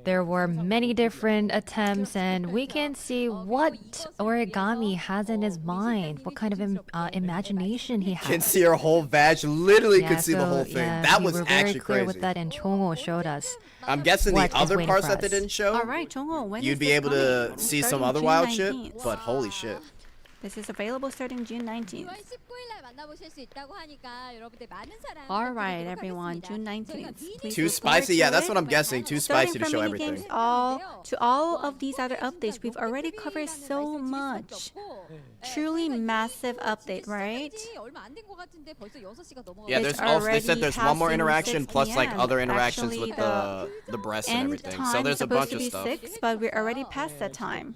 There were many different attempts, and we can see what Origami has in his mind, what kind of imagination he You can has. see her whole vag. Literally Yeah, could see the so, whole thing. yeah, That we was were very actually clear crazy. with that, and Chongo showed us. I'm guessing what the is other waiting parts for that they us. didn't show, All right, Jongho, when you'd is be this able coming? to see some Starting other June wild shit. 19th. But holy shit. This is available starting June 19th. 6월 19일 날 만나보실 수 있다고 하니까 여러분들 많은 사랑 All right, 부탁드리도록 everyone, 하겠습니다. June 저희가 19th. 미니 Please Too look forward spicy? Yeah, to that's it. what I'm guessing. Too Starting spicy to from show mini everything. games to all of these other updates, we've already covered so much. Truly massive update, right? 얼마 안 된 것 같은데 벌써 6시가 넘어가고 Yeah, It's there's also they said already there's one more passing interaction 6 plus like PM. other interactions Actually, with the breasts and End everything. time So there's a supposed bunch to of be stuff. 6, but we're already past that time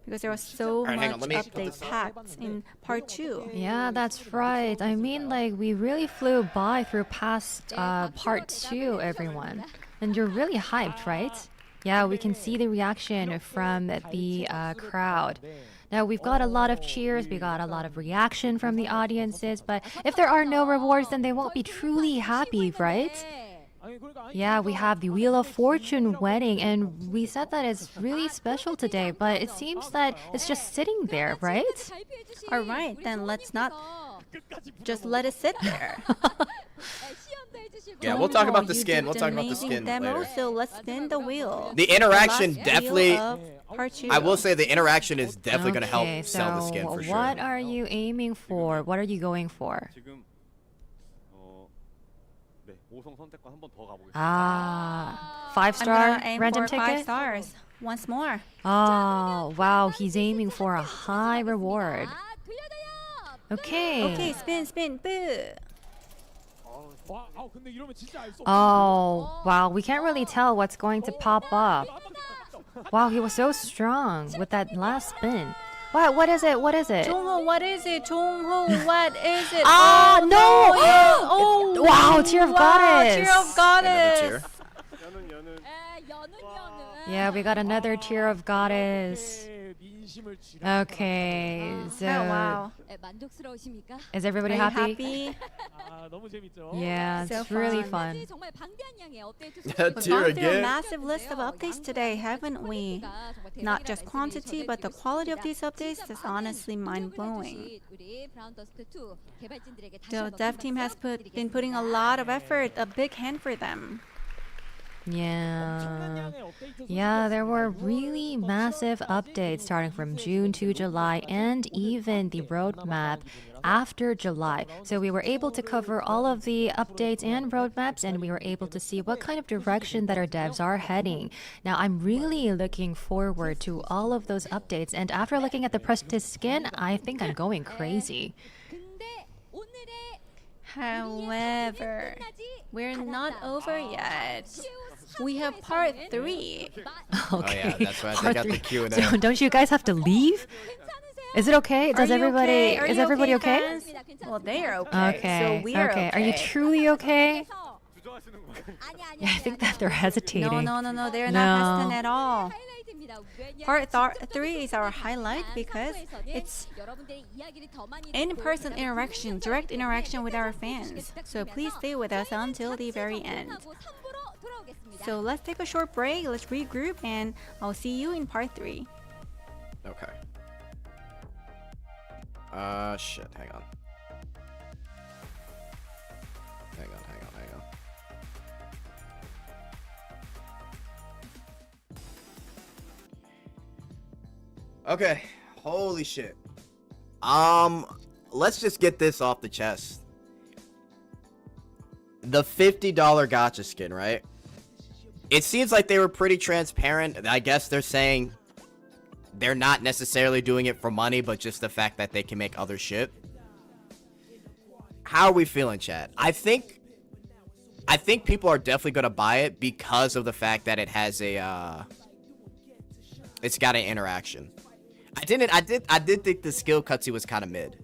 because there was so Alright, hang on, much let me put update this- packed in part 2. Yeah, that's right. I mean, like, we really flew by through past part 2, everyone. And you're really hyped, right? Yeah, we can see the reaction from the crowd. Now, we've got a lot of cheers, we got a lot of reaction from the audiences, but if there are no rewards, then they won't be truly happy, right? Yeah, we have the Wheel of Fortune wedding, and we said that it's really special today, but it seems that it's just sitting there, right? All right, then let's not just let it sit there. Yeah, we'll talk about the You skin. did We'll talk about the amazing skin demo, later. so let's spin the wheel. The interaction last definitely. wheel of part 2. I will say the interaction is definitely going to help Okay, sell the so skin for sure. what are you aiming for? What are you going for? 지금 네, 5성 선택과 한 번 더 가보겠습니다. Ah, I'm 5-star gonna aim random for 5 ticket? stars. Once more. Oh, wow, he's aiming for a high reward. Okay. Okay, spin, boo. 근데 이러면 진짜 알수 없어. Oh, wow, we can't really tell what's going to pop up. Wow, he was so strong with that last spin. What is it? What is it? Jongho, what is it? Jongho, what is it? Ah, oh, no! yeah. Oh, Wow, Tear of Goddess. Tear of Goddess. Another tear. 연은 연은 Yeah, we got another Tear of Goddess. 민심을 쥐라. Okay, so Oh, wow. 만족스러우십니까? is everybody Are you happy? happy? 너무 재밌죠. Yeah, So it's really fun. fun. 정말 방대한 양의 업데이트 Tear We've gone through a again. massive list of updates today, haven't we? Not just quantity, but the quality of these updates is honestly mind-blowing. The dev team has been putting a lot of effort, a big hand for them. Yeah. Yeah, there were really massive updates starting from June to July and even the roadmap after July. So we were able to cover all of the updates and roadmaps, and we were able to see what kind of direction that our devs are heading. Now, I'm really looking forward to all of those updates, and after looking at the Prestige skin, I think I'm going crazy. However, we're not over yet. We have part 3. Okay. Oh, yeah, that's right. They Part got the three. Q&A. So don't you guys have to leave? Is it okay? Does Are you everybody? okay? Are Is you everybody okay? fans? Well, they are okay. Okay. So we are okay. okay. Are you truly okay? 주저하시는 거 Yeah, I think that they're hesitating. No, they're No. not hesitant at all. Part 3 is our highlight because it's in-person interaction, direct interaction with our fans. So please stay with us until the very end. So let's take a short break, let's regroup, and I'll see you in part 3. Okay. Shit. Hang on. Hang on. Okay. Holy shit. let's just get this off the chest. The $50 gacha skin, right? It seems like they were pretty transparent. I guess they're saying they're not necessarily doing it for money, but just the fact that they can make other shit. How are we feeling, chat? I think people are definitely gonna buy it because of the fact that it has a it's got an interaction. I did think the skill cutscene was kind of mid.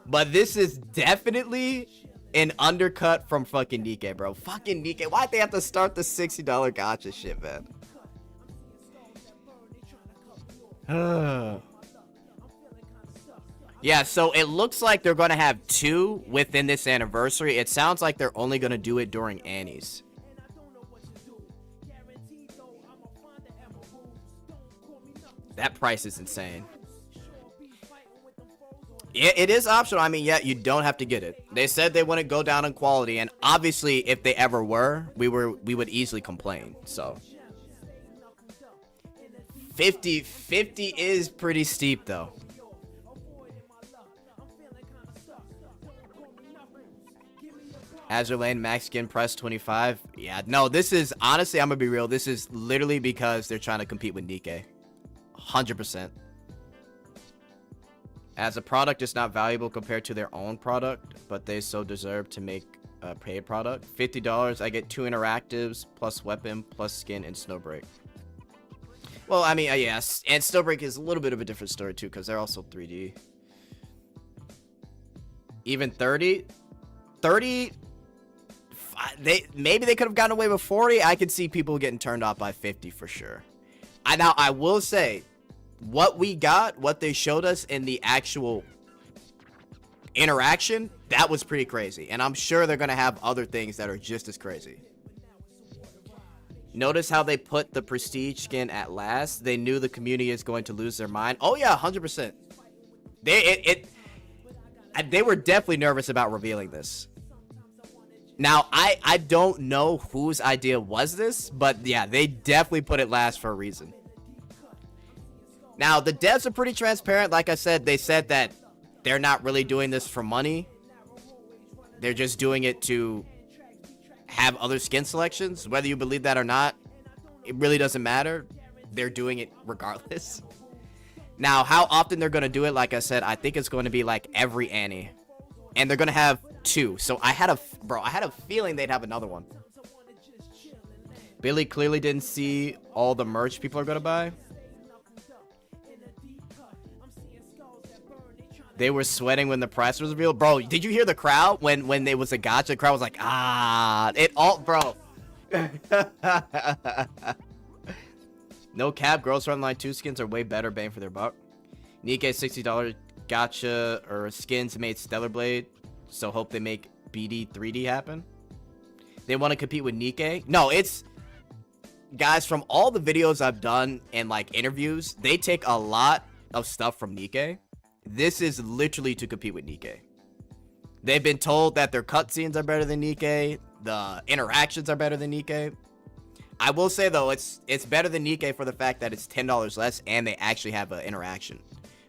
But this is definitely an undercut from fucking Nikke, bro. Fucking Nikke. Why'd they have to start the $60 gacha shit, man? Yeah, so it looks like they're going to have 2 within this anniversary. It sounds like they're only going to do it during Annie's. That price is insane. It is optional. I mean, yeah, you don't have to get it. They said they wouldn't go down in quality, and obviously, if they ever were, we would easily complain. So, 50 is pretty steep, though. Azure Lane max skin price 25. Yeah, no, this is honestly, I'm gonna be real. This is literally because they're trying to compete with Nikke. 100%. As a product, it's not valuable compared to their own product, but they so deserve to make a paid product. $50, I get 2 interactives, plus weapon, plus skin, and Snowbreak. Well, I mean, yes, and Snowbreak is a little bit of a different story, too, because they're also 3D. Even 30? 30? Maybe they could have gotten away with 40. I could see people getting turned off by 50 for sure. Now, I will say, what we got, what they showed us in the actual interaction, that was pretty crazy. And I'm sure they're going to have other things that are just as crazy. Notice how they put the prestige skin at last. They knew the community is going to lose their mind. Oh, yeah, 100%. They were definitely nervous about revealing this. Now, I don't know whose idea was this, but yeah, they definitely put it last for a reason. Now, the devs are pretty transparent. Like I said, they said that they're not really doing this for money. They're just doing it to have other skin selections. Whether you believe that or not, it really doesn't matter. They're doing it regardless. Now, how often they're going to do it, like I said, I think it's going to be like every Annie. And they're going to have 2. So I had a feeling they'd have another one. Billy clearly didn't see all the merch people are going to buy. They were sweating when the price was revealed. Bro, did you hear the crowd when there was a gacha? The crowd was like, it all, bro. No cap, Girls Frontline 2 skins are way better bang for their buck. Nikke $60 gacha or skins made Stellar Blade, so hope they make BD 3D happen. They want to compete with Nikke. No, it's guys, from all the videos I've done and like interviews, they take a lot of stuff from Nikke. This is literally to compete with Nikke. They've been told that their cutscenes are better than Nikke. The interactions are better than Nikke. I will say though, it's better than Nikke for the fact that it's $10 less and they actually have an interaction.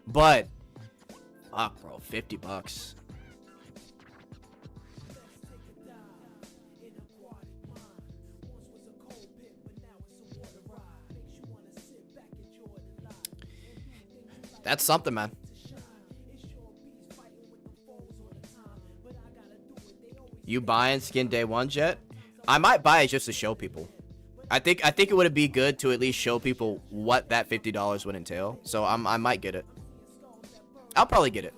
But fuck, bro, $50. That's something, man. You buying skin day 1, Jet? I might buy it just to show people. I think it would be good to at least show people what that $50 would entail. So I might get it. I'll probably get it.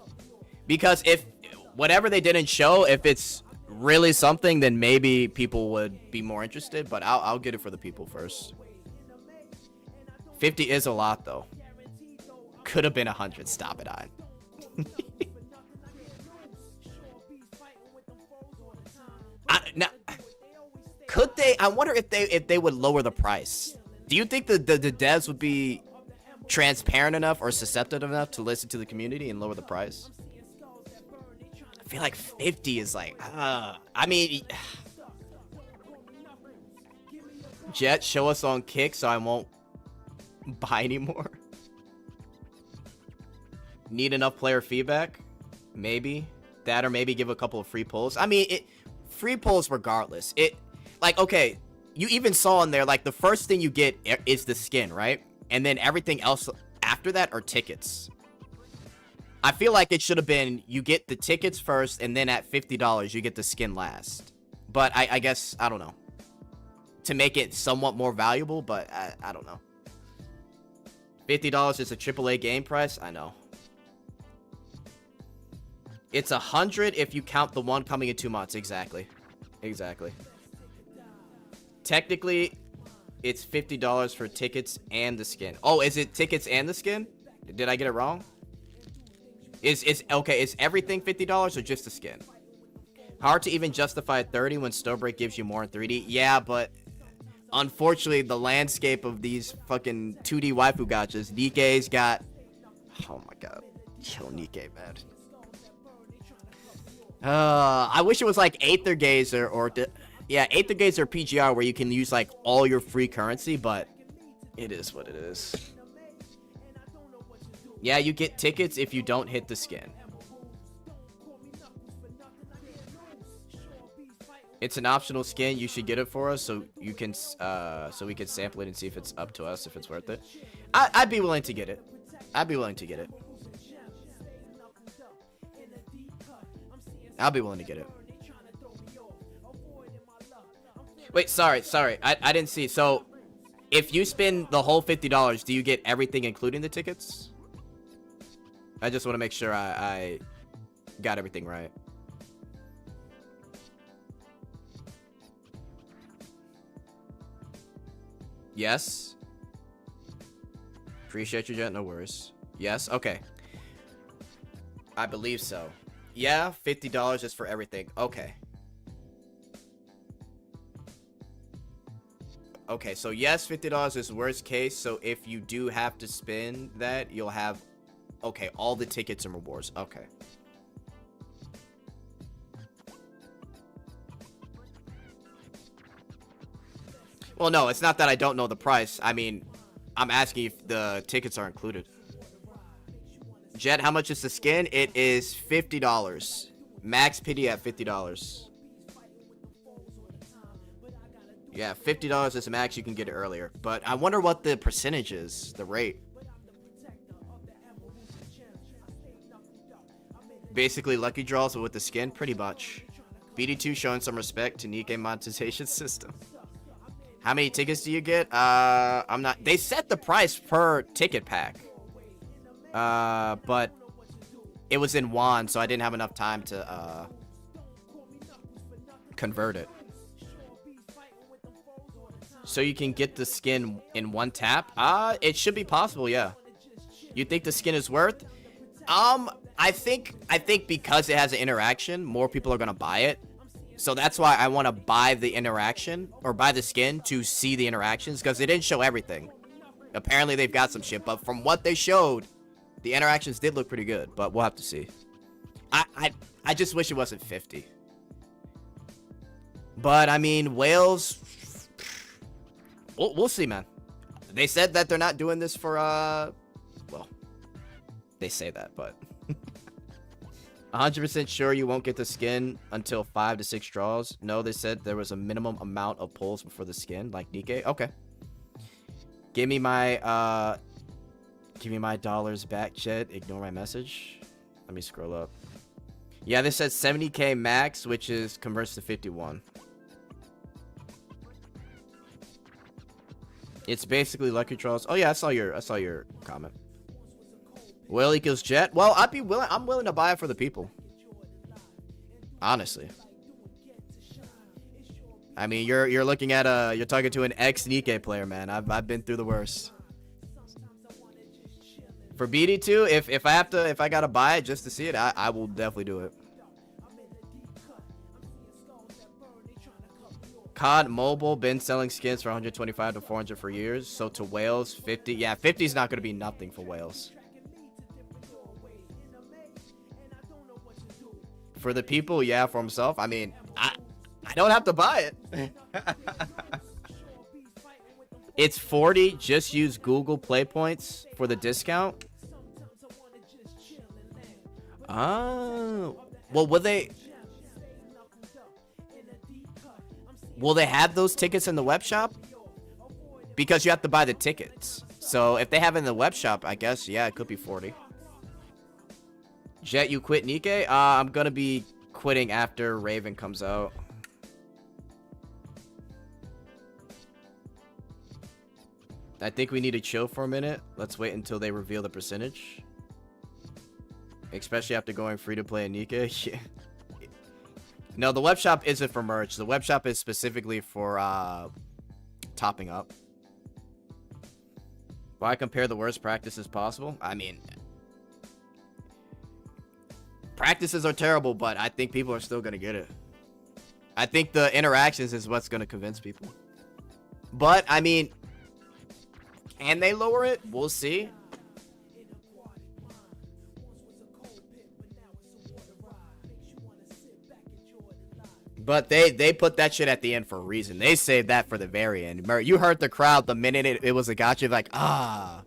Because if whatever they didn't show, if it's really something, then maybe people would be more interested. But I'll get it for the people first. 50 is a lot, though. Could have been 100. Stop it, I. Now, could they? I wonder if they would lower the price. Do you think the devs would be transparent enough or susceptible enough to listen to the community and lower the price? I feel like 50 is like, I mean, Jet, show us on Kick so I won't buy anymore. Need enough player feedback? Maybe that, or maybe give a couple of free pulls. I mean, free pulls regardless. Like, okay, you even saw in there, like, the first thing you get is the skin, right? And then everything else after that are tickets. I feel like it should have been, you get the tickets first, and then at $50, you get the skin last. But I guess, I don't know. To make it somewhat more valuable, but I don't know. $50 is a AAA game price? I know. It's 100 if you count the one coming in 2 months. Exactly. Exactly. Technically, it's $50 for tickets and the skin. Oh, is it tickets and the skin? Did I get it wrong? Okay, is everything $50 or just the skin? Hard to even justify 30 when Snowbreak gives you more in 3D. Yeah, but unfortunately, the landscape of these fucking 2D waifu gachas, Nikkei's got... Oh my god. Kill Nikkei, man. I wish it was like Aether Gaze or yeah, Aether Gaze or PGR where you can use like all your free currency, but it is what it is. Yeah, you get tickets if you don't hit the skin. It's an optional skin. You should get it for us so you can so we can sample it and see if it's up to us, if it's worth it. I'd be willing to get it. I'd be willing to get it. I'll be willing to get it. Wait, sorry. I didn't see. So, if you spend the whole $50, do you get everything including the tickets? I just want to make sure I got everything right. Yes. Appreciate your jet, no worries. Yes, okay. I believe so. Yeah, $50 is for everything. Okay. Okay, so yes, $50 is worst case. So if you do have to spend that, you'll have... Okay, all the tickets and rewards. Okay. Well, no, it's not that I don't know the price. I mean, I'm asking if the tickets are included. Jet, how much is the skin? It is $50. Max pity at $50. Yeah, $50 is max. You can get it earlier. But I wonder what the percentage is, the rate. Basically, lucky draws with the skin, pretty much. BD2 showing some respect to Nikkei monetization system. How many tickets do you get? I'm not... They set the price per ticket pack. But it was in won, so I didn't have enough time to convert it. So you can get the skin in one tap? It should be possible, yeah. You think the skin is worth? I think because it has an interaction, more people are gonna buy it. So that's why I want to buy the interaction or buy the skin to see the interactions, because they didn't show everything. Apparently they've got some shit, but from what they showed, the interactions did look pretty good, but we'll have to see. I just wish it wasn't 50. But I mean, Wales, we'll see, man. They said that they're not doing this for well, they say that, but 100% sure you won't get the skin until 5 to 6 draws. No, they said there was a minimum amount of pulls before the skin, like Nikkei. Okay. Give me my dollars back, Chet. Ignore my message. Let me scroll up. Yeah, this says 70k max, which is converts to 51. It's basically lucky draws. Oh yeah, I saw your comment. Whale equals Jet. Well, I'm willing to buy it for the people. Honestly. I mean, you're looking at you're talking to an ex-Nikkei player, man. I've been through the worst. For BD2, if I gotta buy it just to see it, I will definitely do it. COD Mobile been selling skins for 125 to 400 for years. So to Wales, 50. Yeah, 50 is not gonna be nothing for Wales. For the people, yeah, for himself. I mean, I don't have to buy it. It's 40. Just use Google Play points for the discount. Ah. Well, will they have those tickets in the web shop? Because you have to buy the tickets. So if they have it in the web shop, I guess, yeah, it could be 40. Jet, you quit Nikkei? I'm gonna be quitting after Raven comes out. I think we need to chill for a minute. Let's wait until they reveal the percentage. Especially after going free to play in Nikkei. No, the web shop isn't for merch. The web shop is specifically for topping up. Why compare the worst practices possible? I mean, practices are terrible, but I think people are still gonna get it. I think the interactions is what's gonna convince people. But I mean, can they lower it? We'll see. But they put that shit at the end for a reason. They saved that for the very end. You heard the crowd the minute it was a gotcha, like, ah.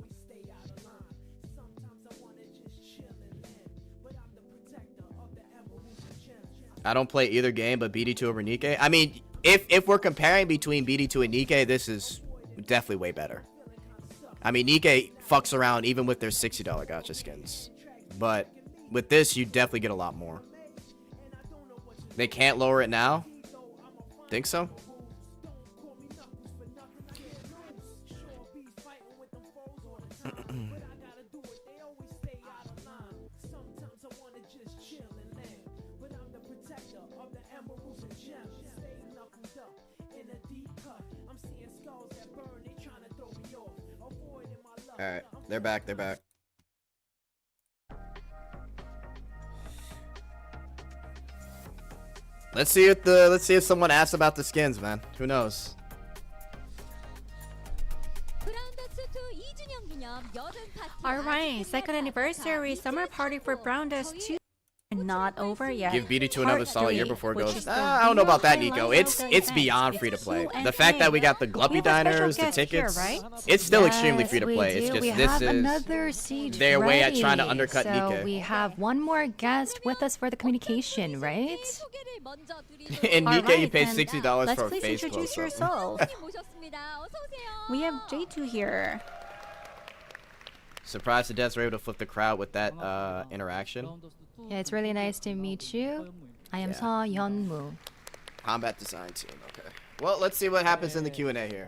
I don't play either game, but BD2 over Nikkei. I mean, if we're comparing between BD2 and Nikkei, this is definitely way better. I mean, Nikkei fucks around even with their $60 gacha skins. But with this, you definitely get a lot more. They can't lower it now? Think so? Alright, they're back, they're back. Let's see if someone asks about the skins, man. Who knows? Alright, second anniversary summer party for Browndust2. Not over yet. Give BD2 another solid year before it goes. I don't the know about that, real Nico. highlight It's of the beyond event. free to It's play. so The fact that we got the entertaining. Gluppy We have a special diners, the guest here, tickets, right? it's still extremely free to we play. It's do. just We this have is another seat their way at trying to ready. undercut so Nikkei. we have one more guest with us for the communication, right? In Nikkei, you Alright, pay then $60 let's for a please face introduce close-up. yourself. We have J2 here. Surprised the devs were able to flip the crowd with that interaction. Yeah, it's really nice to meet you. I am Seo Hyunmoo. Combat design team. Okay. Well, let's see what happens in the Q&A here.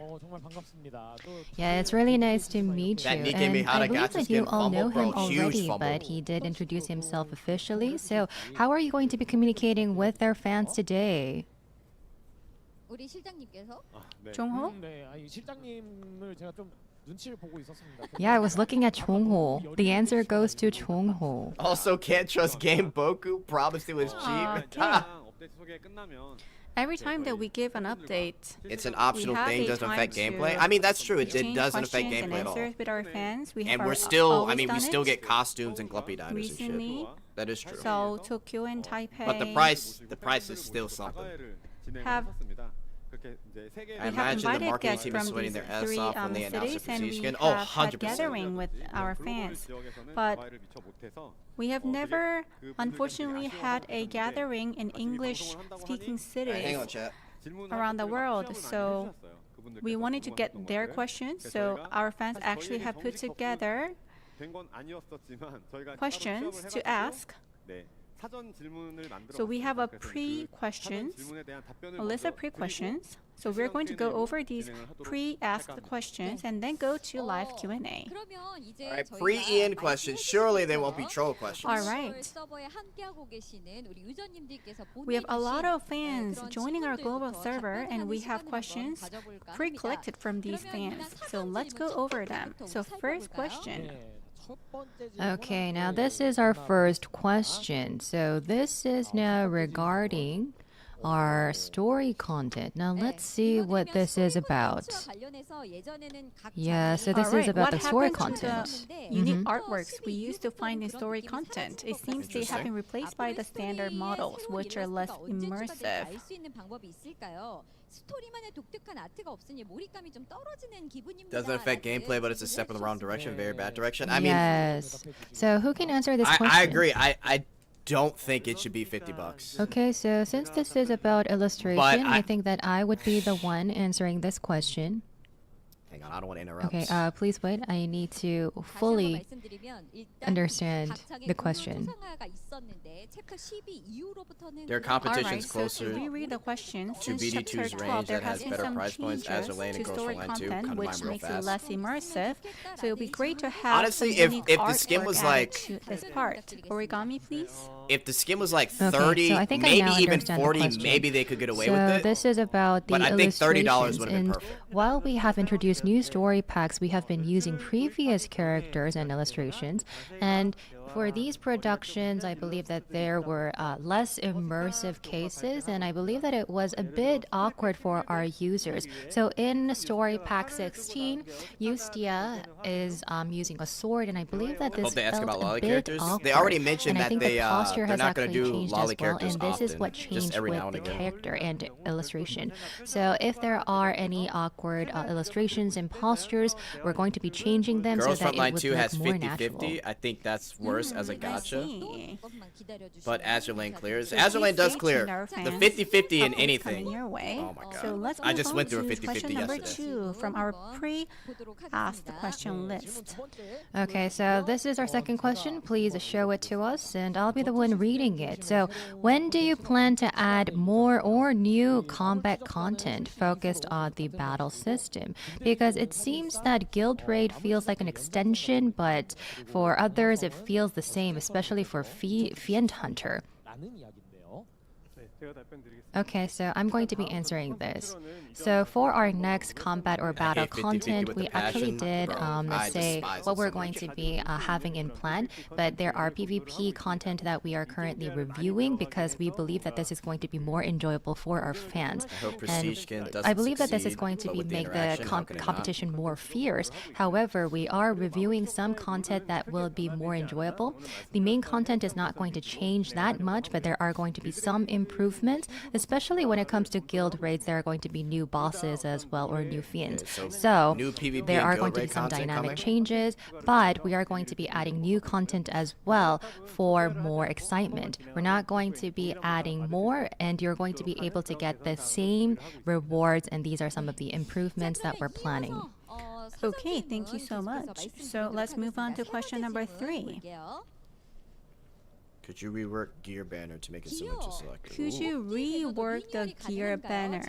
Yeah, it's really nice to meet That you. Nikkei And Mihara I believe gacha that skin you all know fumble, him bro. Huge already, fumble. but he did introduce himself officially. So, how are you going to be communicating with their fans today? 우리 실장님께서 종호? 네, 아니 실장님을 제가 좀 눈치를 보고 있었습니다. Yeah, I was looking at Chongho. The answer goes to Chongho. Also, can't trust Game Boku. Promised it was cheap. 업데이트 소개 끝나면 Every time that we give an update, It's an optional we have thing. a Doesn't time affect to gameplay. I mean, that's true. It exchange doesn't affect questions and gameplay at all. answers with our fans. We have And we're our- still, I always mean, we done still it. get costumes and Gluppy diners and Recently, shit. That is true. so Tokyo and Taipei. But the price is still something. Have I we have imagine the invited marketing guests team is from sweating these their ass three off when they announce the cities, and prestige we skin. have Oh, had 100%. gathering with our fans. But we have never, unfortunately, had a gathering in English-speaking Hang on, cities chat. around the world. So we wanted to get their questions. So our fans actually have put together questions to ask. So we have a pre-questions, a list of pre-questions. So we're going to go over these pre-asked questions and then go to live Q&A. Alright, pre-Ian questions. Surely they won't be troll questions. All right. We have a lot of fans joining our global server, and we have questions pre-collected from these fans. So let's go over them. So first question. Okay, now this is our first question. So this is now regarding our story content. Now let's see what this is about. Yeah, so this is Alright, about what the story happened to content. the unique artworks we used to find in story content? It seems they have been replaced by the standard models, which are less immersive. Doesn't affect gameplay, but it's a step in the wrong direction. Very bad direction. I mean, yes. So who can answer this question? I agree. I don't think it should be $50. Okay, so since this is about illustration, I think that I would be the one answering this question. Hang on, I don't want to interrupt. Okay, please wait. I need to fully understand the question. There are competitions So closer to reread the question, to since chapter BD2's 12, range there that has has been better some price points, changes Azure Lane and to Coastal story Line 2 content, come to which mind real makes it fast. less immersive. So it would be great to have Honestly, some if unique the artwork skin was added like to this part. Origami, please. If the skin was like Okay, 30, so I think I maybe now even understand the 40, question. maybe they could get away So with it. this is about the But I think $30 illustrations, would have been and perfect. while we have introduced new story packs, we have been using previous characters and illustrations, and for these productions, I believe that there were less immersive cases, and I believe that it was a bit awkward for our users. So in Story Pack 16, Justia is using a sword, and I believe that this Hope they ask felt about a lolly bit characters. awkward. They already mentioned and I that think they the posture they're has not going actually to do changed lolly as well, characters and this is often, what just changed every with now and the again. character and illustration. So if there are any awkward illustrations and postures, we're going to be changing them Girls so that it Frontline would 2 look has more 50-50. natural. I think that's worse as a I gotcha. see. But Azure Lane clears. So Azure Lane please does stay clear. tuned, our The fans. 50-50 in Updates anything. coming your way. Oh my god. So let's I move just on went through a to 50-50 question number yesterday. 2 from our pre-asked question list. Okay, so this is our second question. Please show it to us, and I'll be the one reading it. So, when do you plan to add more or new combat content focused on the battle system? Because it seems that Guild Raid feels like an extension, but for others it feels the same, especially for Fiend Hunter. Okay, so I'm going to be answering this. So for our next combat or battle hate 50-50 content, with we the actually passion, did bro. I say despise what it we're so going much. to be having in plan, but there are PvP content that we are currently reviewing because we believe that this is going to be more enjoyable for our fans. I hope Prestige Skin doesn't I believe that this is succeed, going to but be with the make the interaction, how can it not? competition more fierce. However, we are reviewing some content that will be more enjoyable. The main content is not going to change that much, but there are going to be some improvements, especially when it comes to guild raids. There are going to be new bosses as well, or new fiends. So new PvP there and are guild going to be raid some content dynamic coming? changes, but we are going to be adding new content as well for more excitement. We're not going to be adding more, and you're going to be able to get the same rewards, and these are some of the improvements that we're planning. Okay, thank you so much. So let's move on to question number 3. Could you rework gear banner to make it similar to Selector? Could you rework the gear banner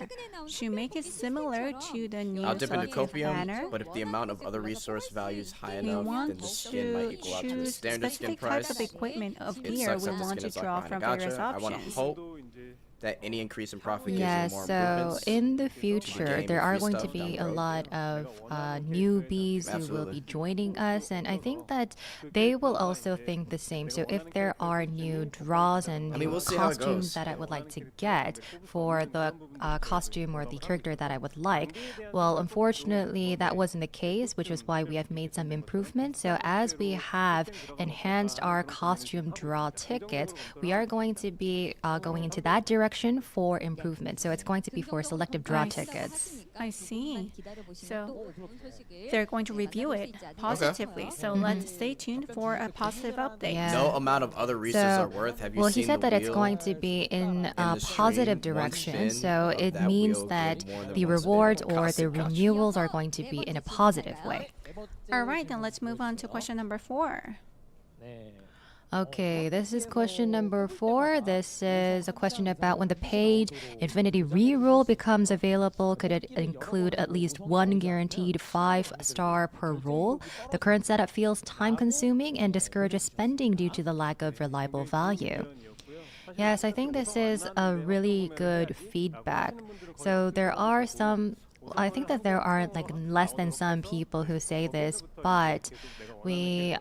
to make it similar to the new I'll dip into selective copium, banner? but if the amount of other resource value is high We enough, want then the skin might to equal out to the choose standard skin specific price. types of equipment of It gear sucks we that the want skin to is locked draw behind a from gotcha. various I want to options. hope that any increase in profit gives Yes, you more so improvements. in the to the future, game there and are free going to stuff down be the a road. lot of newbies who will Absolutely. be joining us, and I think that they will also think the same. So if there are new draws and I mean, new we'll see how it costumes goes. that I would like to get for the costume or the character that I would like, well, unfortunately, that wasn't the case, which is why we have made some improvements. So as we have enhanced our costume draw tickets, we are going to be going into that direction for improvement. So it's going to be for selective draw tickets. I see. So they're going to review it positively. So let's stay tuned for a positive update. Yeah. No amount of other resources are worth. Have you Well, seen he said the that it's wheel going to be in a the stream? positive One direction. spin So of it that means wheel that get more than the one spin. rewards or Gotcha, the gotcha. renewals are going to be in a positive way. All right, then let's move on to question number 4. Okay, this is question number 4. This is a question about when the paid Infinity Reroll becomes available, could it include at least one guaranteed 5-star per roll? The current setup feels time-consuming and discourages spending due to the lack of reliable value. Yes, I think this is a really good feedback. So there are some, I think that there are like less than some people who say this, but we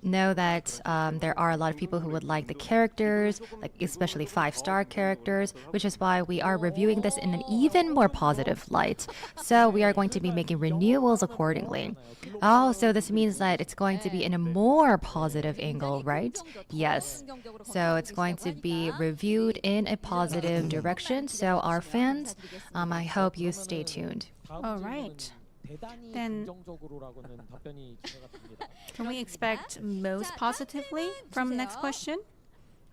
know that there are a lot of people who would like the characters, like especially 5-star characters, which is why we are reviewing this in an even more positive light. So we are going to be making renewals accordingly. Oh, so this means that it's going to be in a more positive angle, right? Yes. So it's going to be reviewed in a positive direction. So our fans, I hope you stay tuned. All right. Then can we expect most positively from next question?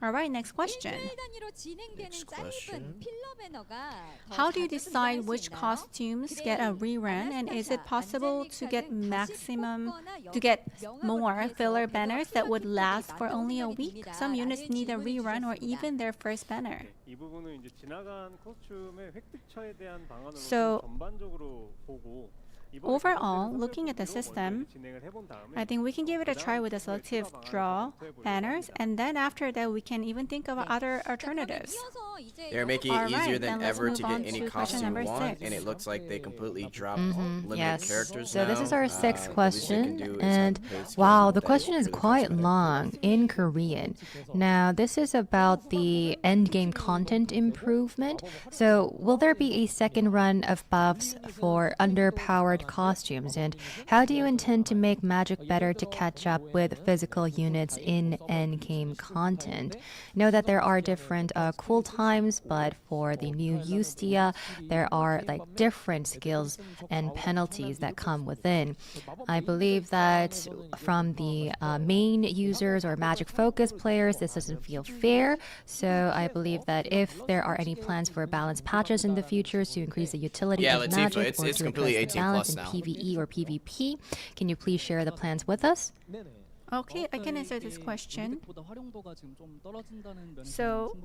All right, next question. 단위로 진행되는 Next 짧은 question. 필러 배너가 How do you decide which costumes get a rerun, and is it possible to get more filler banners that would last for only a week? Some units need a rerun or even their first banner. 이 부분은 이제 지나간 코스튬의 획득처에 대한 방안으로 So, 전반적으로 보고 overall, looking at the system, I think we can give it a try with the selective draw banners, and then after that we can even think of other alternatives. They're making it All easier right, than then let's ever move to on get any to question costume you number want, 6. and it looks like they completely dropped limited Yes. characters So now. this is our sixth The least they can question, do is and have paid wow, the schedule that question is really quite cuts it. long in Korean. Now, this is about the endgame content improvement. So, will there be a second run of buffs for underpowered costumes, and how do you intend to make Magic better to catch up with physical units in endgame content? Know that there are different cool times, but for the new Ustia, there are like different skills and penalties that come within. I believe that from the main users or Magic focus players, this doesn't feel fair. So I believe that if there are any plans for balance patches in the future to increase the utility Yeah, of Latifah, Magic it's or to completely address the 18 balance plus in now. PvE or PvP, can you please share the plans with us? Okay, I can answer this question. So,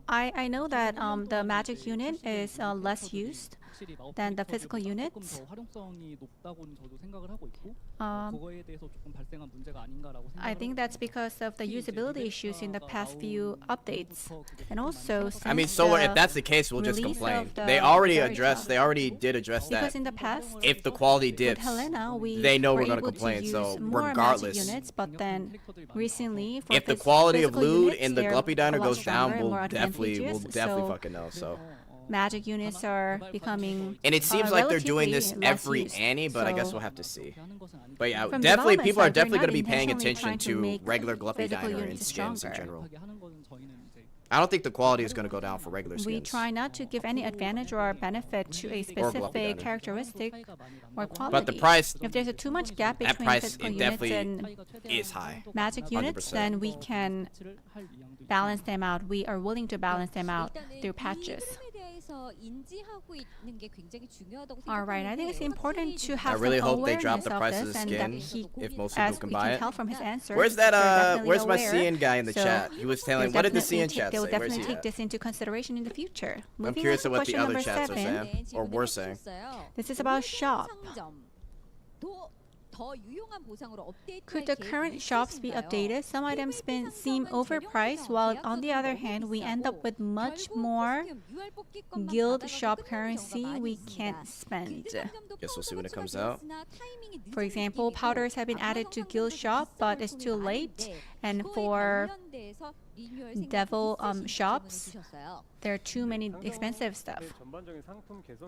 I know that the magic unit is less used than the physical units. I think that's because of the usability issues in the past few updates. And also, I mean, since so the if that's the case, we'll just release complain. of the They already very did address that. because in the past, If the quality with dips, Helena, we they know were we're gonna able complain. to use So more regardless, magic units, but then recently, for if the quality of physical loot units, in the they're Guppy a Diner lot goes down, stronger and more we'll definitely advantageous, so fucking know. So. magic units are becoming And it seems like they're doing this relatively less every used. Annie, but I guess So, we'll have to see. But yeah, from definitely development people are side, we're definitely not going to be paying intentionally attention trying to to make regular Guppy physical Diner and units skins in stronger. general. I don't think the quality is going to go down for regular skins. We try not to give any advantage or benefit to a specific Diner. characteristic or quality. But the price, if there's a too much gap that between price, physical it units definitely and is high. magic units, 100%. then we can balance them out. We are willing to balance them out through patches. All right, I think it's important to have I really some hope they drop awareness the of price of this the and that skin he, if most as people can we buy can it. tell from his answer. Where's that? they're definitely Where's my aware. CN guy in the So chat? He was telling. they'll What did the definitely CN chat they will say? Where's definitely he take at? this into consideration in the future. I'm Moving curious on of to what the question other number chats are 7. saying or were saying. This is about shop. Could the current shops be updated? Some items seem overpriced, while on the other hand, we end up with much more guild shop currency we can't spend. Guess we'll see when it comes out. For example, powders have been added to guild shop, but it's too late. And for devil shops, there are too many expensive stuff.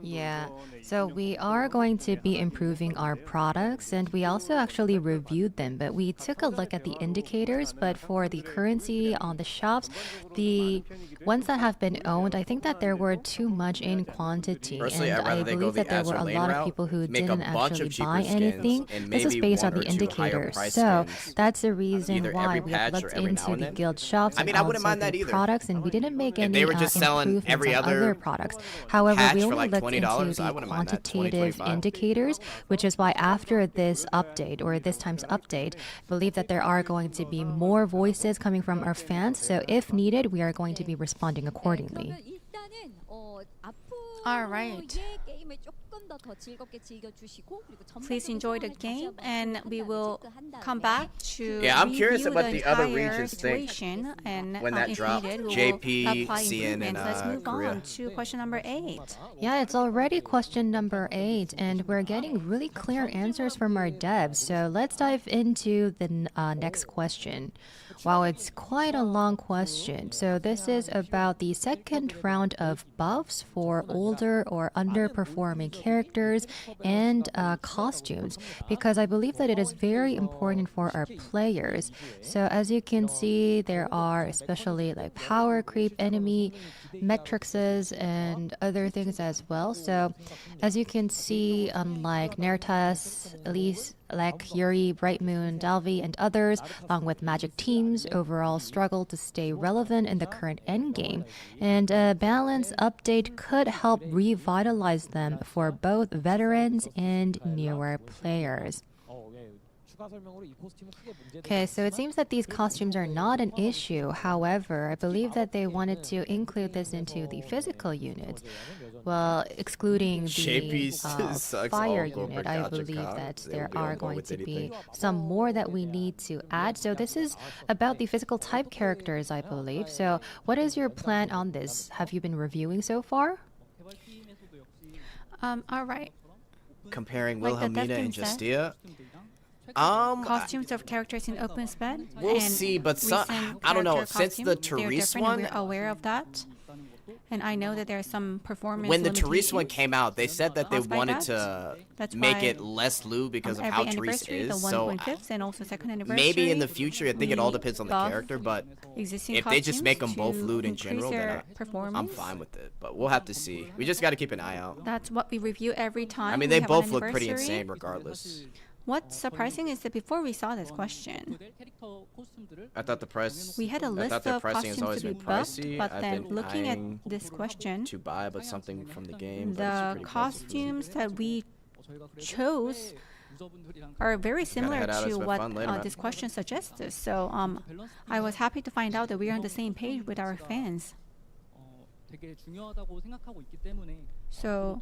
Yeah, so we are going to be improving our products, and we also actually reviewed them, but we took a look at the indicators. But for the currency on the shops, the ones that have been owned, I think that there were too much in quantity. Personally, And I'd rather I they go believe the that there were a Azur lane lot of route, people who make a didn't bunch actually of cheaper buy skins, anything. and This was maybe based on one the or two higher indicators. price So skins, that's the reason either why every we have patch or looked every now into and the then. guild shops I mean, and I wouldn't also mind that the either. products, and we didn't make If any they were just selling improvements every on other other products. However, patch we for only like looked into $20, I the wouldn't mind that. 20, quantitative 25. indicators, which is why after this update or this time's update, I believe that there are going to be more voices coming from our fans. So if needed, we are going to be responding accordingly. All right. Please enjoy the game, and we will come back to Yeah, I'm curious review about the other entire regions think situation, and when that if dropped. needed, we JP, will apply CN, and improvements. Let's move Korea. on to question number 8. Yeah, it's already question number 8, and we're getting really clear answers from our devs. So let's dive into the next question. Wow, it's quite a long question. So this is about the second round of buffs for older or underperforming characters and costumes, because I believe that it is very important for our players. So as you can see, there are especially like power creep enemy metrics and other things as well. So as you can see, unlike Nertas, Elise, like Yuri, Bright Moon, Dalvi, and others, along with Magic teams, overall struggle to stay relevant in the current endgame, and a balance update could help revitalize them for both veterans and newer players. Okay, so it seems that these costumes are not an issue. However, I believe that they wanted to include this into the physical unit. Well, excluding the fire unit, I believe that there are going to be some more that we need to add. So this is about the physical type characters, I believe. So what is your plan on this? Have you been reviewing so far? All right. Comparing Like the Wilhelmina and Death Justia. Costumes of characters in open sped. We'll and see, but recent I don't know. character Since the costume, they're Therese different and one, we're aware of that. And I know that there are some performance when the Therese one limitations came out, they said that they caused by wanted that. to That's make why it less loot because of every how Therese anniversary, is. the So 1.5th and also second anniversary, maybe in the future, I think it all depends on the buff character. But existing if they just make them costumes both to loot in increase general, then their I'm performance. fine with it. But we'll have to see. We just got to keep an eye out. That's what we review every time. I mean, we they have an both look pretty anniversary. insane regardless. What's surprising is that before we saw this question, I thought the price. we had a I list thought their of pricing has costumes always to be been buffed, pricey. but I've then been looking at eyeing this question, to buy, but something from the game. the costumes that we chose are very similar head out, to it's been what fun later, man. this question suggested. So I was happy to find out that we are on the same page with our fans. So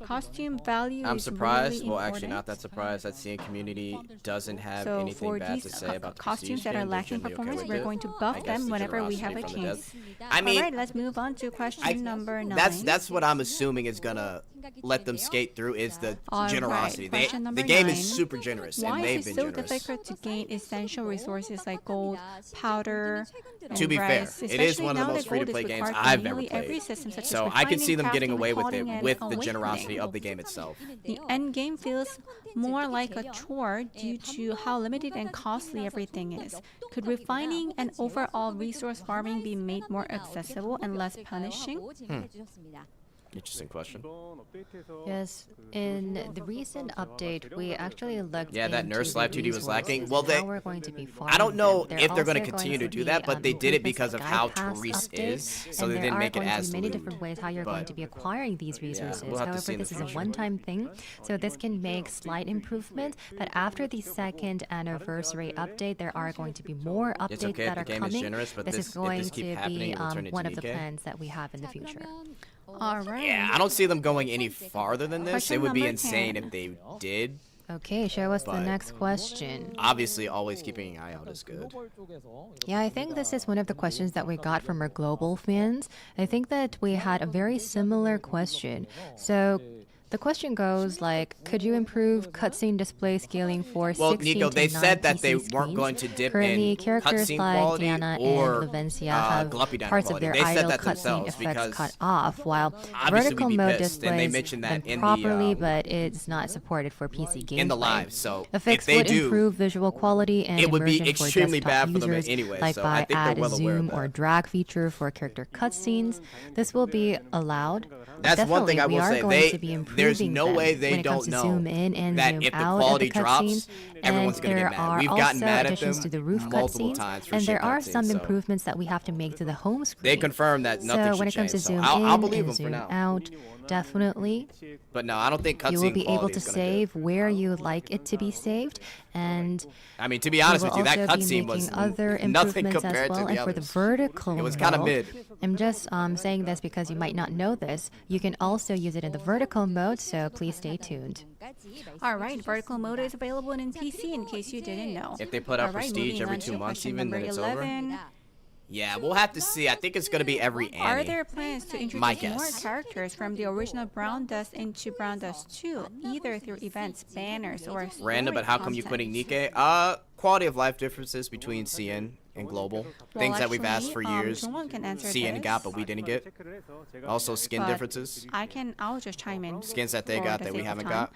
costume value I'm is surprised. really Well, actually, important. not that surprised. That CN community doesn't have So anything for bad these to say about the costumes Prestige that are game. They're lacking generally okay performance, with we're it. going to I buff guess them the whenever we have a generosity from the chance. devs. I mean, All right, let's move on to question number 9. that's what I'm assuming is gonna let them skate through is the All generosity. right, question The number game 9. is super generous, Why and they've is been it so generous. difficult to gain essential resources like gold, powder, and To be fair, rice, it is especially one of the now most that gold is free-to-play games required for I've ever nearly every played. system, such as So I can see them refining, getting away crafting, with it coding, and with the awakening. generosity of the game itself. The end game feels more like a chore due to how limited and costly everything is. Could refining and overall resource farming be made more accessible and less punishing? Interesting question. Yes, in the recent update, we actually looked Yeah, that into Nurse the Live 2D was resources lacking. and Well, how they. we're going to be I don't farming know them. if they're also going to continue to do that, but they did it because of how improvements like Therese Guide is, Pass so update, they and didn't there make are it going to as be many loot. different ways how you're going But to be acquiring these resources. we'll have to However, see in the this is a future. one-time thing, so this can make slight improvement. But after the second anniversary update, there are going to be more updates It's okay if that the are game is coming. generous, but This this- is if going this keep to happening, be it'll turn into one of the DK. plans that we have in the future. All right. Yeah, I don't see them going any farther than this. Question It would be number insane 10. if they did. Okay, show us the But- next question. Obviously, always keeping an eye out is good. Yeah, I think this is one of the questions that we got from our global fans. I think that we had a very similar question. So the question goes like, could you improve cutscene display scaling for Well, 16 Nico, to they 9 said that PC they screens? weren't going to dip Currently, in characters cutscene like quality Diana or and Levencia have Gloppy parts quality. of their They said idle that cutscene themselves effects because cut off, while obviously vertical we'd be mode pissed, and they displays mentioned that them in the, properly, but it's not supported for PC gameplay. in the live. So A if fix they would do, improve visual quality and it would be immersion for extremely desktop bad for them users, anyway, like so I by think they're add well aware of zoom that. or drag feature for character cutscenes. This will be allowed. That's one thing Definitely, I we will are say. going to be improving There's no them way they when it comes don't to know zoom in and that zoom if the out quality of the drops, cutscenes. everyone's And gonna there get mad. are We've also gotten mad at additions them to the roof multiple cutscenes, times for and shit there are some cutscenes, so- improvements that we have to make to the home screen. They confirmed that nothing So should when it comes to change, so zoom I'll in believe and them for zoom now. out, definitely But no, I don't think cutscene you will be able quality to is gonna save where you would like it to be saved, and I mean, to be honest we with will you, that also be cutscene was making other nothing improvements compared as well. to the And for the others. vertical It was kind of mode, mid. I'm just saying this because you might not know this. You can also use it in the vertical mode, so please stay tuned. All right, vertical mode is available in PC in case you didn't know. If they put out All right, Prestige moving every on 2 to months, question even then number it's 11. over. Yeah, we'll have to see. I think it's gonna be every Are Annie. there plans to My introduce more guess. characters from the original Browndust into Browndust2, either through events, banners, or Random, but how come you content? quitting Nikkei? Quality of life differences between CN and global. Well, Things that we've asked for actually, years. Jungwon can answer CN this. got, but we didn't get. Also, skin But differences. I'll just chime in. Skins that they for got the that we sake of haven't time.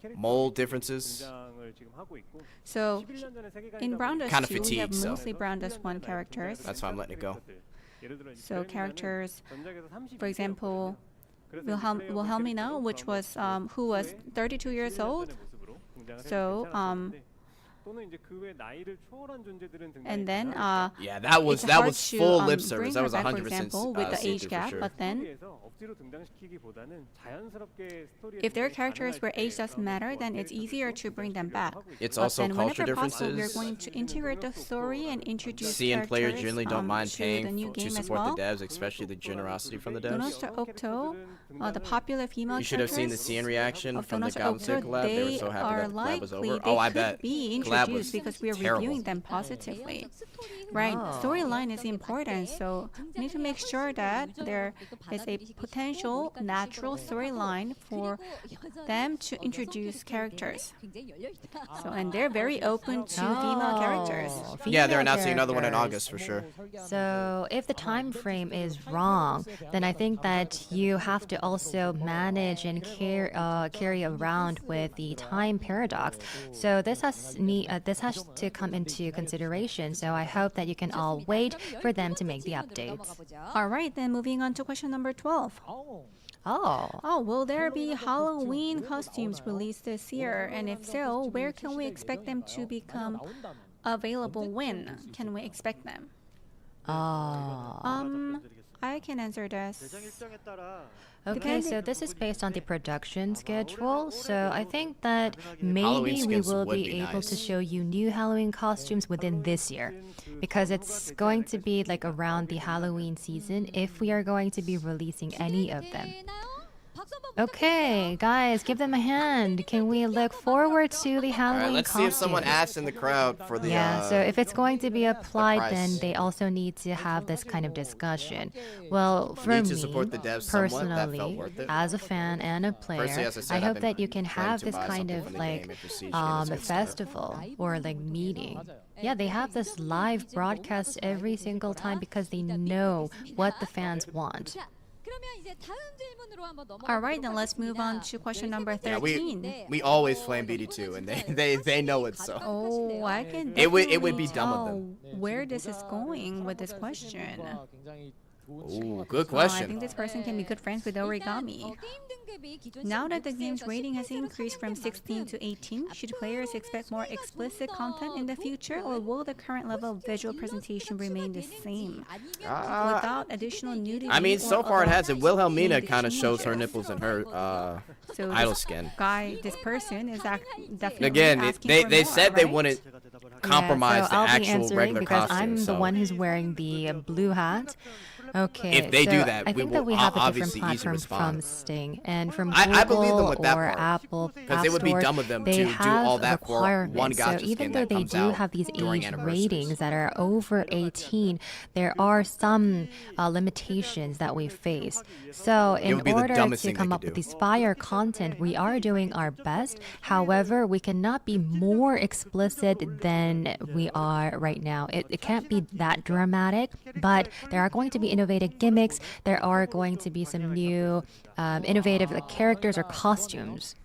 got. Mold differences. So, in Browndust Kinda 2, we have fatigued, so. mostly Browndust 1 characters. That's why I'm letting it go. So characters, for example, Wilhelmina, which was who was 32 years old, So, and then yeah, that was it's hard full to, lip bring service. her That was back, for 100% example, with the age see-through for gap. sure. But then, if their characters where age doesn't matter, then it's easier to bring them back. It's But also then culture whenever possible, we're differences. going to integrate the story and introduce CN players characters generally don't mind to the paying new to game as support well. the devs, especially the generosity from the Donuts devs. to Octo, the popular female You should have seen the characters CN reaction of from the Donuts to Goblin Octo. collab. They were They so happy are that the collab was likely, over. they Oh, I could bet. be Collab was introduced because we are terrible. reviewing them positively. Right, Oh. storyline is important, so we need to make sure that there is a potential natural storyline for them to introduce characters. So, and they're very open to female characters. Yeah, they're Female announcing another one in characters. August for sure. So if the time frame is wrong, then I think that you have to also manage and carry around with the time paradox. So this has to come into consideration. So I hope that you can all wait for them to make the updates. All right, then moving on to question number 12. Oh, will there be Halloween costumes released this year? And if so, where can we expect them to become available? When can we expect them? I can answer this. Okay, so this is based on the production schedule. So I think that Halloween maybe we skins will would be be able to nice. show you new Halloween costumes within this year, because it's going to be like around the Halloween season if we are going to be releasing any of them. Okay, guys, give them a hand. Can we look forward to the All Halloween right, let's see if someone costumes? asks in the crowd for the. Yeah, so if it's going to be applied, price. then they also need to have this kind of discussion. Well, for Need me, to support the devs somewhat. That felt personally, worth it. as a fan and a player, Personally, as I said, I I've hope been that you can planning have to this buy kind something of from the like game if Prestige games are festival or like meeting. Yeah, they have this live broadcast every single time because they know what the fans want. All right, then let's move on to question number 13. Yeah, we always flame BD2, and they know it so. Oh, I can It would be definitely dumb of tell them. where this is going with this question. Ooh, good I question. think this person can be good friends with Origami. Now that the game's rating has increased from 16 to 18, should players expect more explicit content in the future, or will the current level of visual presentation remain the same without additional nudity? I mean, so or far it other hasn't. Wilhelmina native kind of shows her changes? nipples in her So idol this skin. this person is definitely Again, asking they for they more, said they right? wouldn't compromise yeah, so I'll the be actual answering regular because costume. I'm so. the one who's wearing the blue hat. Okay, If they so do that, I we think will that we have a different obviously easily platform from respond. Sting and from I believe them Google with that or part, Apple. because App it would be stores. dumb of them They to do have all that for one requirements. So gacha even skin though that they comes do out have these during age anniversaries. ratings that are over 18, there are some limitations that we face. So in would be the order dumbest to thing they come could up with do. these fire content, we are doing our best. However, we cannot be more explicit than we are right now. It can't be that dramatic, but there are going to be innovative gimmicks. There are going to be some new innovative characters or costumes.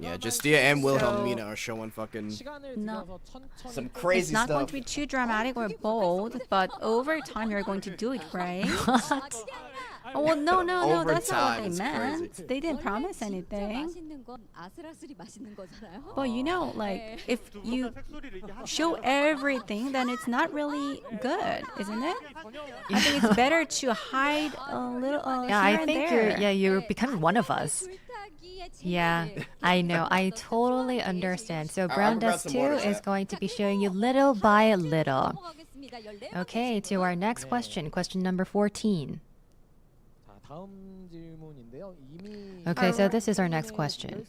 Yeah, Justia and Wilhelmina are showing fucking No. some crazy It's not stuff. going to be too dramatic or bold, but over time you're going to do it, right? Oh, well, no, Over that's not what time, they it's meant. crazy. They didn't promise anything. But you know, like, if you show everything, then it's not really good, isn't it? I think it's better to hide a little Yeah, here I and think there. you're becoming one of us. Yeah, I know. I totally understand. So Browndust2 is going to be showing you little by little. Okay, to our next question, question number 14. Okay, so this is our next question.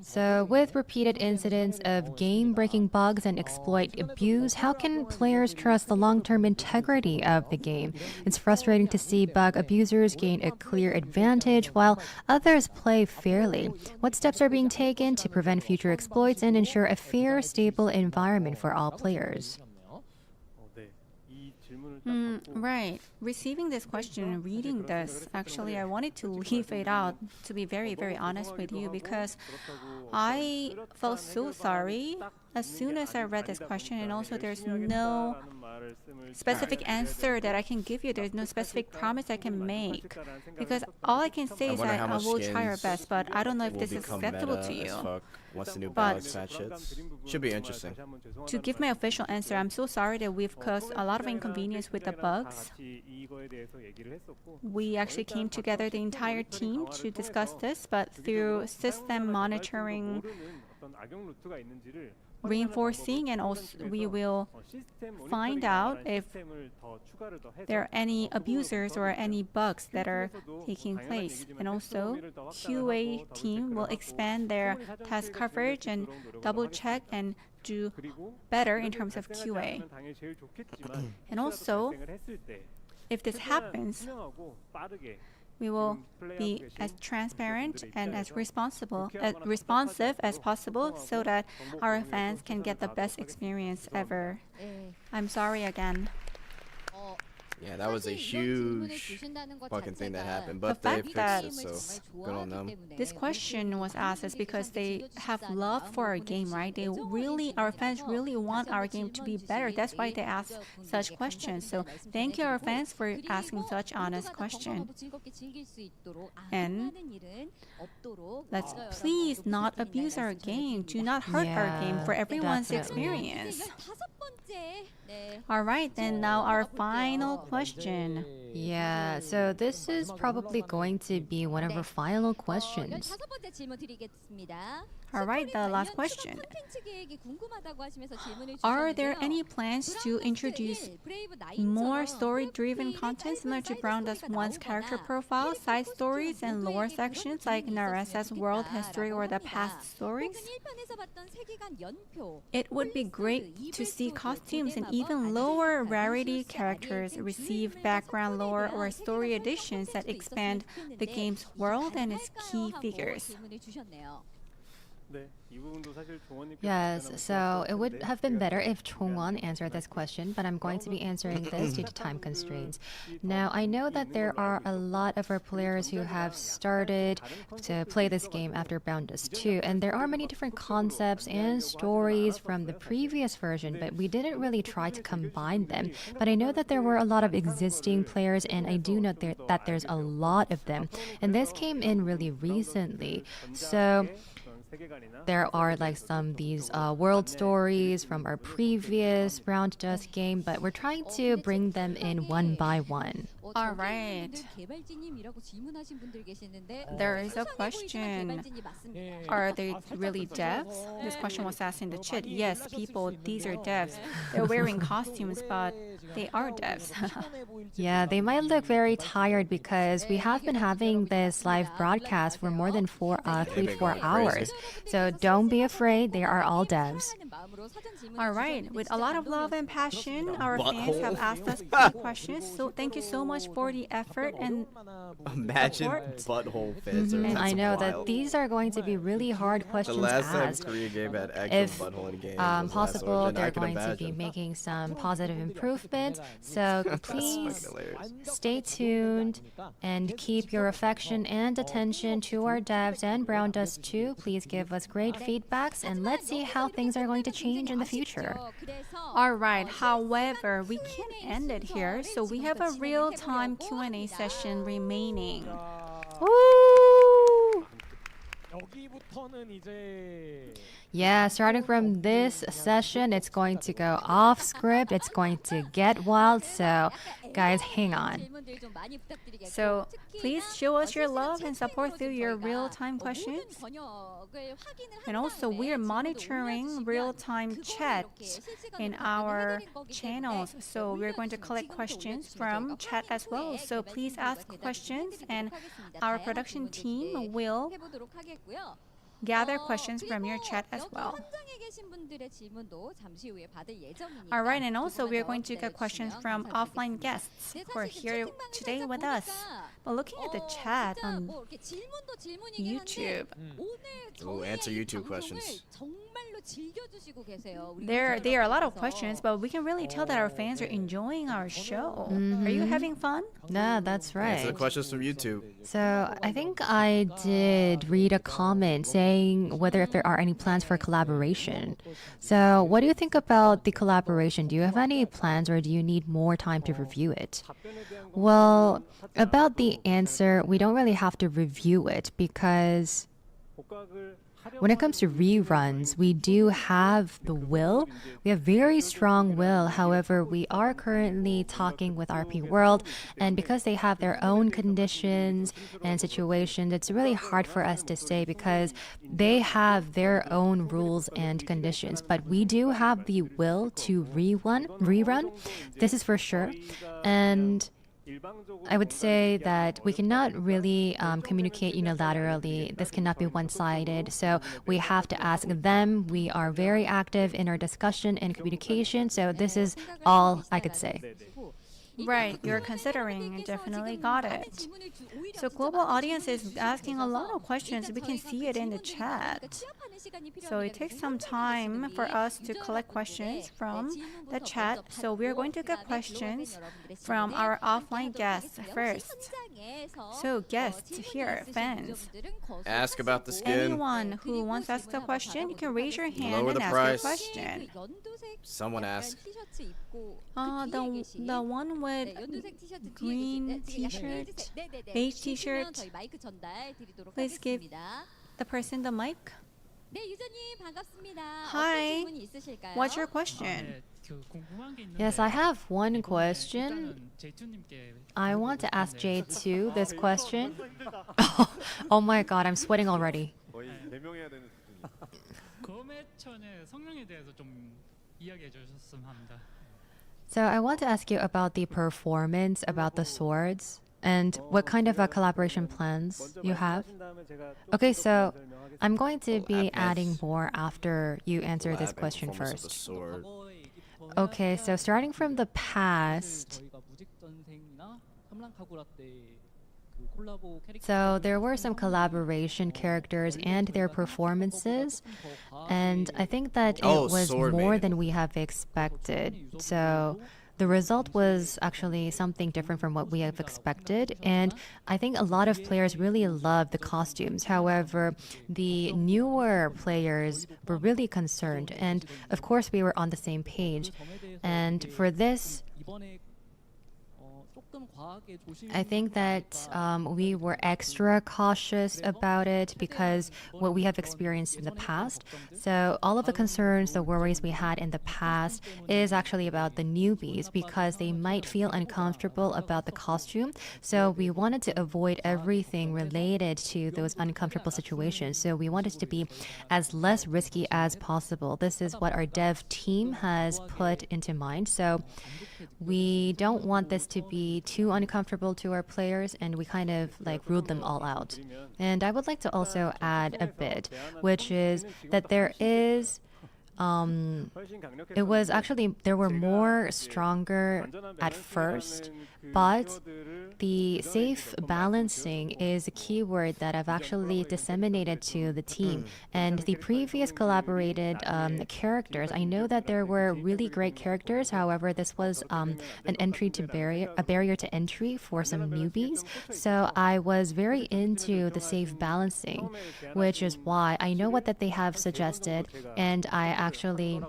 So, with repeated incidents of game-breaking bugs and exploit abuse, how can players trust the long-term integrity of the game? It's frustrating to see bug abusers gain a clear advantage while others play fairly. What steps are being taken to prevent future exploits and ensure a fair, stable environment for all players? Right. Receiving this question and reading this, actually, I wanted to leave it out, to be very, very honest with you, because I felt so sorry as soon as I read this question, and also there's no specific answer that I can give you. There's no specific promise I can make. Because all I can say is that I will try our best, but I don't know if this is acceptable to you. Once the new But balance patch hits, should be interesting. to give my official answer, I'm so sorry that we've caused a lot of inconvenience with the bugs. We actually came together, the entire team, to discuss this, but through system monitoring, reinforcing, and also we will find out if there are any abusers or any bugs that are taking place. And also, QA team will expand their task coverage and double check and do better in terms of QA. And also, if this happens, we will be as transparent and as responsive as possible so that our fans can get the best experience ever. I'm sorry again. Yeah, that was a huge fucking thing that happened, but The they fact that fixed it, so good on them. this question was asked is because they have love for our game, right? They really, our fans really want our game to be better. That's why they ask such questions. So thank you, our fans, for asking such honest question. And let's please not abuse our game. Do not hurt our game for everyone's definitely. experience. All right, then now our final question. Yeah, so this is probably going to be one of our final questions. All right, the last question. Are there any plans to introduce more story-driven content similar to Browndust1's character profile, side stories, and lore sections like Naresa's world history or the past stories? It would be great to see costumes and even lower rarity characters receive background lore or story additions that expand the game's world and its key figures. Yes, so it would have been better if Chongwon answered this question, but I'm going to be answering this due to time constraints. Now, I know that there are a lot of our players who have started to play this game after Browndust2, and there are many different concepts and stories from the previous version, but we didn't really try to combine them. But I know that there were a lot of existing players, and I do know that there's a lot of them, and this came in really recently. So there are like some these world stories from our previous Browndust game, but we're trying to bring them in one by one. All right. There is a question. Are they really devs? This question was asked in the chat. Yes, people, these are devs. They're wearing costumes, but they are devs. Yeah, they might look very tired because we have been having this live broadcast for more than 3 to 4 hours. So don't be afraid, they are all devs. All right, with a lot of love and passion, our fans have asked us many questions. So thank you so much for the effort and Imagine support. butthole fizzer. I That's know wild. that these are going to be really hard The questions last time asked. Korea game had actual If butthole in a game. was last possible, origin. I they're can going to be imagine. making some positive improvement. So please fucking hilarious. stay tuned and keep your affection and attention to our devs and Browndust2. Please give us great feedbacks and let's see how things are going to change in the future. All right. However, we can't end it here, so we have a real-time Q&A session remaining. Woo! 여기부터는 이제 Yeah, starting from this session, it's going to go off script. It's going to get wild. So, guys, hang on. So please show us your love and support through your real-time questions. And also, we are monitoring real-time chat in our channels. So we're going to collect questions from chat as well. So please ask questions, and our production team will gather questions from your chat as well. All right, and also we are going to get questions from offline guests who are here today with us. But looking at the chat on YouTube, Ooh, answer YouTube questions. 정말로 즐겨주시고 계세요. 우리 There are a lot of questions, but we can really tell that our fans are enjoying our show. Are you having fun? Yeah, that's Answer right. the questions from YouTube. So I think I did read a comment saying whether if there are any plans for collaboration. So what do you think about the collaboration? Do you have any plans or do you need more time to review it? Well, about the answer, we don't really have to review it because when it comes to reruns, we do have the will. We have very strong will. However, we are currently talking with RP World, and because they have their own conditions and situations, it's really hard for us to say because they have their own rules and conditions. But we do have the will to rerun. This is for sure. And I would say that we cannot really communicate unilaterally. This cannot be one-sided. So we have to ask them. We are very active in our discussion and communication. So this is all I could say. Right, you're considering and definitely got it. So global audience is asking a lot of questions. We can see it in the chat. So it takes some time for us to collect questions from the chat. So we're going to get questions from our offline guests first. So guests here, fans. Ask about the skin. Anyone who wants to ask a question, you can raise your hand Lower and the ask price. your question. Someone ask. The one with green t-shirt, beige t-shirt. Please give the person the mic. Hi. What's your question? Yes, I have one question. I want to ask J2 this question. Oh my god, I'm sweating already. 거의 대명해야 되는 수준이에요. 검해천의 성능에 대해서 좀 이야기해 주셨으면 합니다. So I want to ask you about the performance, about the swords, and what kind of collaboration plans you have. Okay, so I'm going to be adding more after you answer this question first. Okay, so starting from the past, so there were some collaboration characters and their performances, and I think that it was more than we have expected. So the result was actually something different from what we have expected, and I think a lot of players really loved the costumes. However, the newer players were really concerned, and of course we were on the same page. And for this, I think that we were extra cautious about it because what we have experienced in the past. So all of the concerns, the worries we had in the past is actually about the newbies because they might feel uncomfortable about the costume. So we wanted to avoid everything related to those uncomfortable situations. So we wanted to be as less risky as possible. This is what our dev team has put into mind. So we don't want this to be too uncomfortable to our players, and we kind of like ruled them all out. And I would like to also add a bit, which is that there is it was actually, there were more stronger at first, but the safe balancing is a keyword that I've actually disseminated to the team. And the previous collaborated characters, I know that there were really great characters. However, this was a barrier to entry for some newbies. So I was very into the safe balancing, which is why I know what that they have suggested, and I actually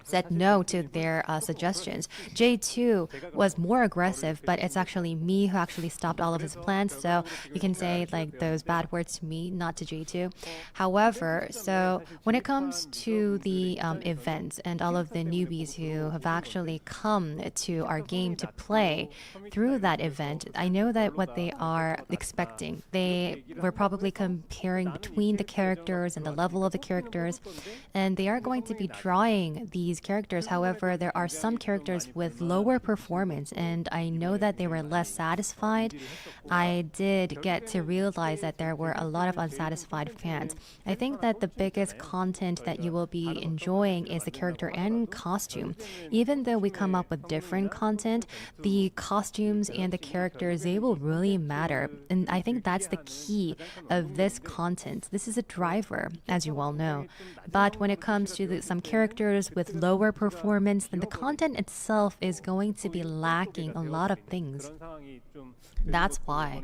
said no to their suggestions. J2 was more aggressive, but it's actually me who actually stopped all of his plans. So you can say like those bad words to me, not to J2. However, so when it comes to the events and all of the newbies who have actually come to our game to play through that event, I know that what they are expecting. They were probably comparing between the characters and the level of the characters, and they are going to be drawing these these characters. However, there are some characters with lower performance, and I know that they were less satisfied. I did get to realize that there were a lot of unsatisfied fans. I think that the biggest content that you will be enjoying is the character and costume. Even though we come up with different content, the costumes and the characters, they will really matter. And I think that's the key of this content. This is a driver, as you well know. But when it comes to some characters with lower performance, then the content itself is going to be lacking a lot of things. That's why.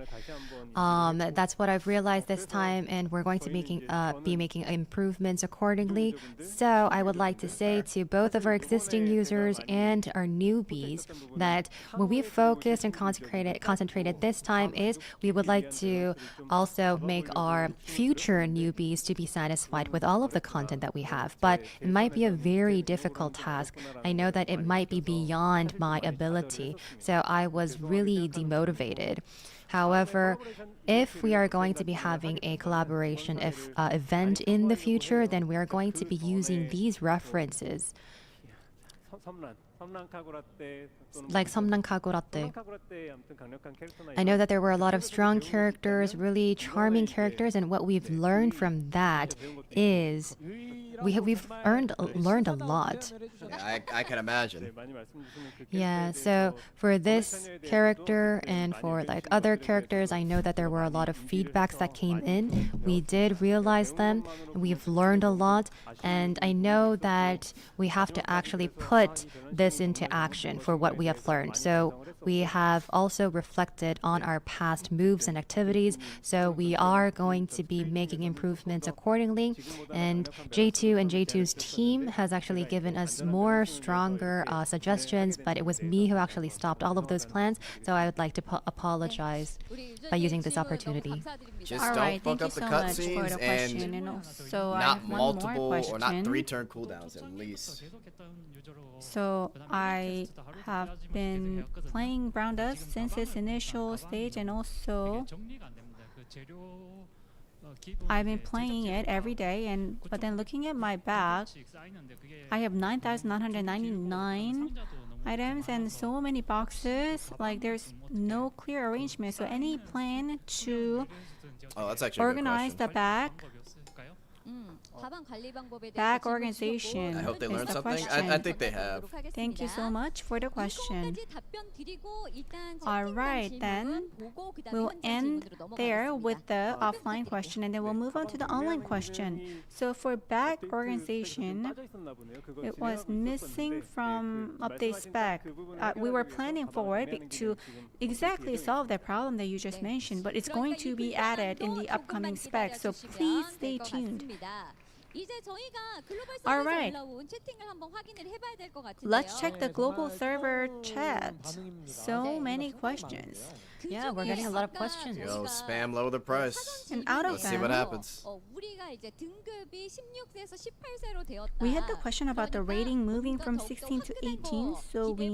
That's what I've realized this time, and we're going to be making improvements accordingly. So I would like to say to both of our existing users and our newbies that what we focused and concentrated this time is we would like to also make our future newbies to be satisfied with all of the content that we have. But it might be a very difficult task. I know that it might be beyond my ability, so I was really demotivated. However, if we are going to be having a collaboration event in the future, then we are going to be using these references. Like Somnan Kaguratte. I know that there were a lot of strong characters, really charming characters, and what we've learned from that is we've learned a lot. Yeah, I can imagine. Yeah, so for this character and for like other characters, I know that there were a lot of feedbacks that came in. We did realize them. We've learned a lot, and I know that we have to actually put this into action for what we have learned. So we have also reflected on our past moves and activities. So we are going to be making improvements accordingly. And J2 and J2's team has actually given us more stronger suggestions, but it was me who actually stopped all of those plans. So I would like to apologize by using this opportunity. Just All don't right, fuck thank you up the so much for cutscenes the question. And also, I not have one multiple more question. or not 3-turn cooldowns at least. So I have been playing Browndust since its initial stage, and also I've been playing it every day. But then looking at my bag, I have 9,999 items and so many boxes. Like there's no clear arrangement. So any plan to That's actually organize the bag? Back organization. I hope they is learned the something. question. I think they have. Thank you so much for the question. All right, then we'll end there with the offline question, and then we'll move on to the online question. So for back organization, it was missing from update spec. We were planning for it to exactly solve the problem that you just mentioned, but it's going to be added in the upcoming spec. So please stay tuned. All right. Let's check the global server chat. So many questions. Yeah, we're getting a lot of questions. Yo, spam lower the price. And out of Let's see what happens. We had the question about the rating moving from 16 to 18, so we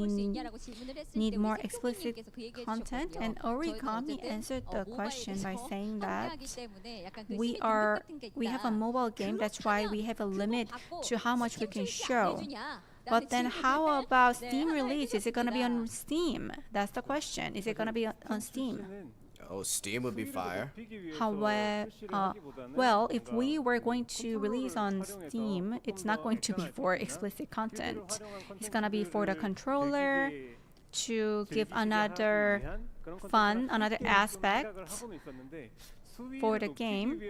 need more explicit content. And Origami answered the question by saying that we have a mobile game, that's why we have a limit to how much we can show. But then how about Steam release? Is it going to be on Steam? That's the question. Is it going to be on Steam? Oh, Steam would be fire. However, well, if we were going to release on Steam, it's not going to be for explicit content. It's going to be for the controller to give another aspect for the game.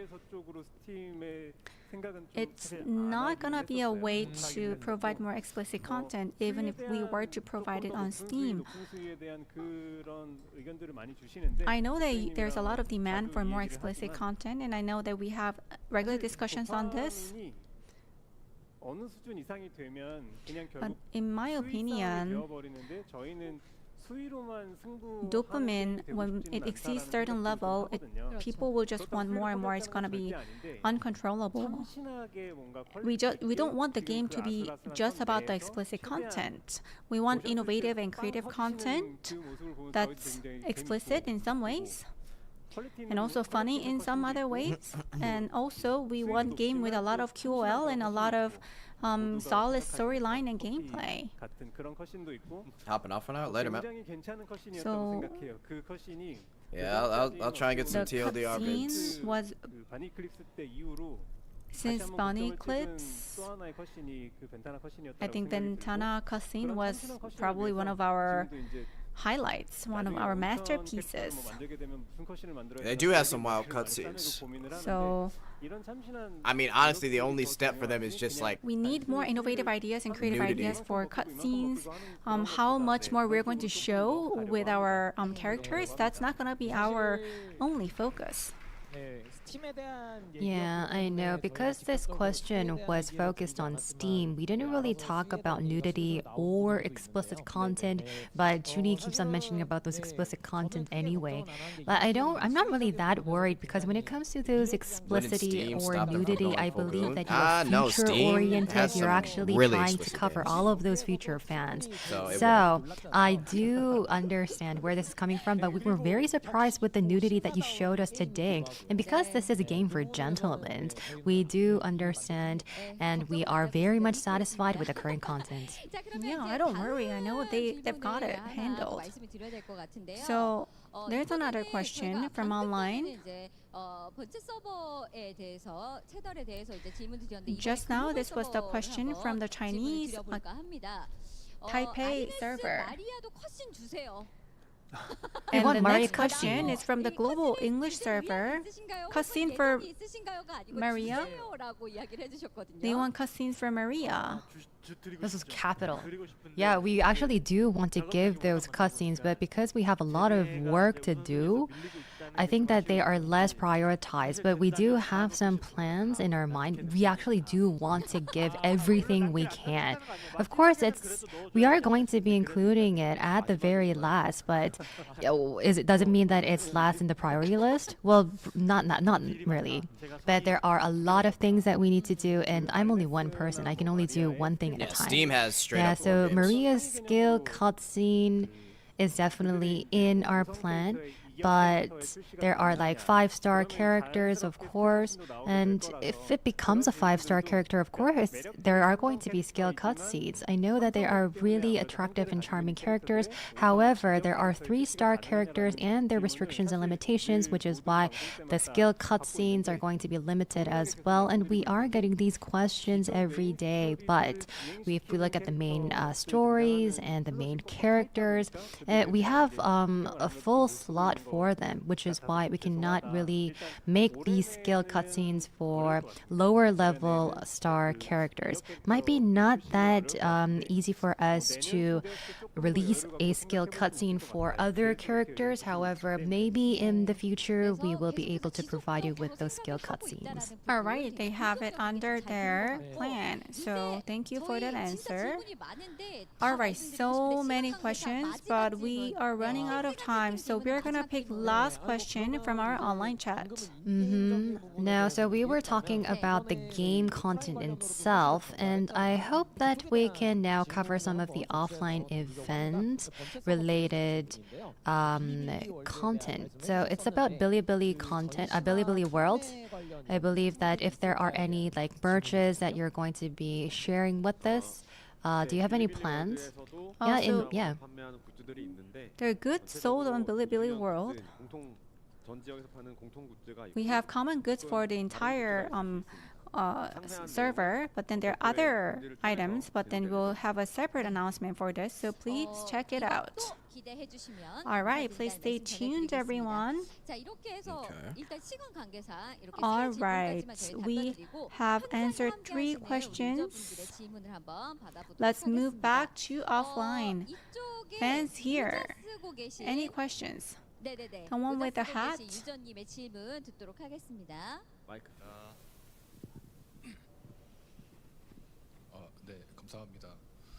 It's not gonna be a way to provide more explicit content, even if we were to provide it on Steam. I know that there's a lot of demand for more explicit content, and I know that we have regular discussions on this. But in my opinion, dopamine, when it exceeds certain level, people will just want more and more. It's going to be uncontrollable. We don't want the game to be just about the explicit content. We want innovative and creative content that's explicit in some ways. and also funny in some other ways. And also, we want game with a lot of QOL and a lot of solid storyline and gameplay. Hopping off on out later, man. So yeah, I'll try and get some the TLDR vids. cutscene was since Bunny clips. I think Ventana cutscene was probably one of our highlights, one of our masterpieces. They do have some wild cutscenes. So I mean, honestly, the only step for them is just like we need more innovative ideas and creative nudity. ideas for cutscenes. How much more we're going to show with our characters, that's not going to be our only focus. Yeah, I know. Because this question was focused on Steam, we didn't really talk about nudity or explicit content, but Junie keeps on mentioning about those explicit content anyway. But I'm not really that worried because when it comes to those explicitity or nudity, I believe that you're future-oriented. You're actually trying to cover all of those future fans. So I do understand where this is coming from, but we were very surprised with the nudity that you showed us today. And because this is a game for gentlemen, we do understand and we are very much satisfied with the current content. Yeah, I don't worry. I know they've got it handled. So there's another question from online. Just now, this was the question from the Chinese Taipei server. And the next question is from the global English server. Cutscene for Maria. They want cutscenes for Maria. This is capital. Yeah, we actually do want to give those cutscenes, but because we have a lot of work to do, I think that they are less prioritized, but we do have some plans in our mind. We actually do want to give everything we can. Of course, we are going to be including it at the very last, but does it mean that it's last in the priority list? Well, not really. But there are a lot of things that we need to do, and I'm only one person. I can only do one thing at a time. Steam has straight up so games. Maria's skill cutscene is definitely in our plan. But there are like 5-star characters, of course, and if it becomes a 5-star character, of course, there are going to be skill cutscenes. I know that they are really attractive and charming characters. However, there are 3-star characters and their restrictions and limitations, which is why the skill cutscenes are going to be limited as well. And we are getting these questions every day. But if we look at the main stories and the main characters, we have a full slot for them, which is why we cannot really make these skill cutscenes for lower level star characters. Might be not that easy for us to release a skill cutscene for other characters. However, maybe in the future we will be able to provide you with those skill cutscenes. All right, they have it under their plan. So thank you for that answer. All right, so many questions, but we are running out of time. So we're gonna pick last question from our online chat. Now, so we were talking about the game content itself, and I hope that we can now cover some of the offline event related content. So it's about Bilibili content, Bilibili World. I believe that if there are any like merches that you're going to be sharing with us, do you have any plans? Yeah. They're goods sold on Bilibili World. We have common goods for the entire server, but then there are other items, but then we'll have a separate announcement for this, so please check it out. All right, please stay tuned, everyone. All right, we have answered 3 questions. Let's move back to offline. Fans here, any questions? The one with the hat?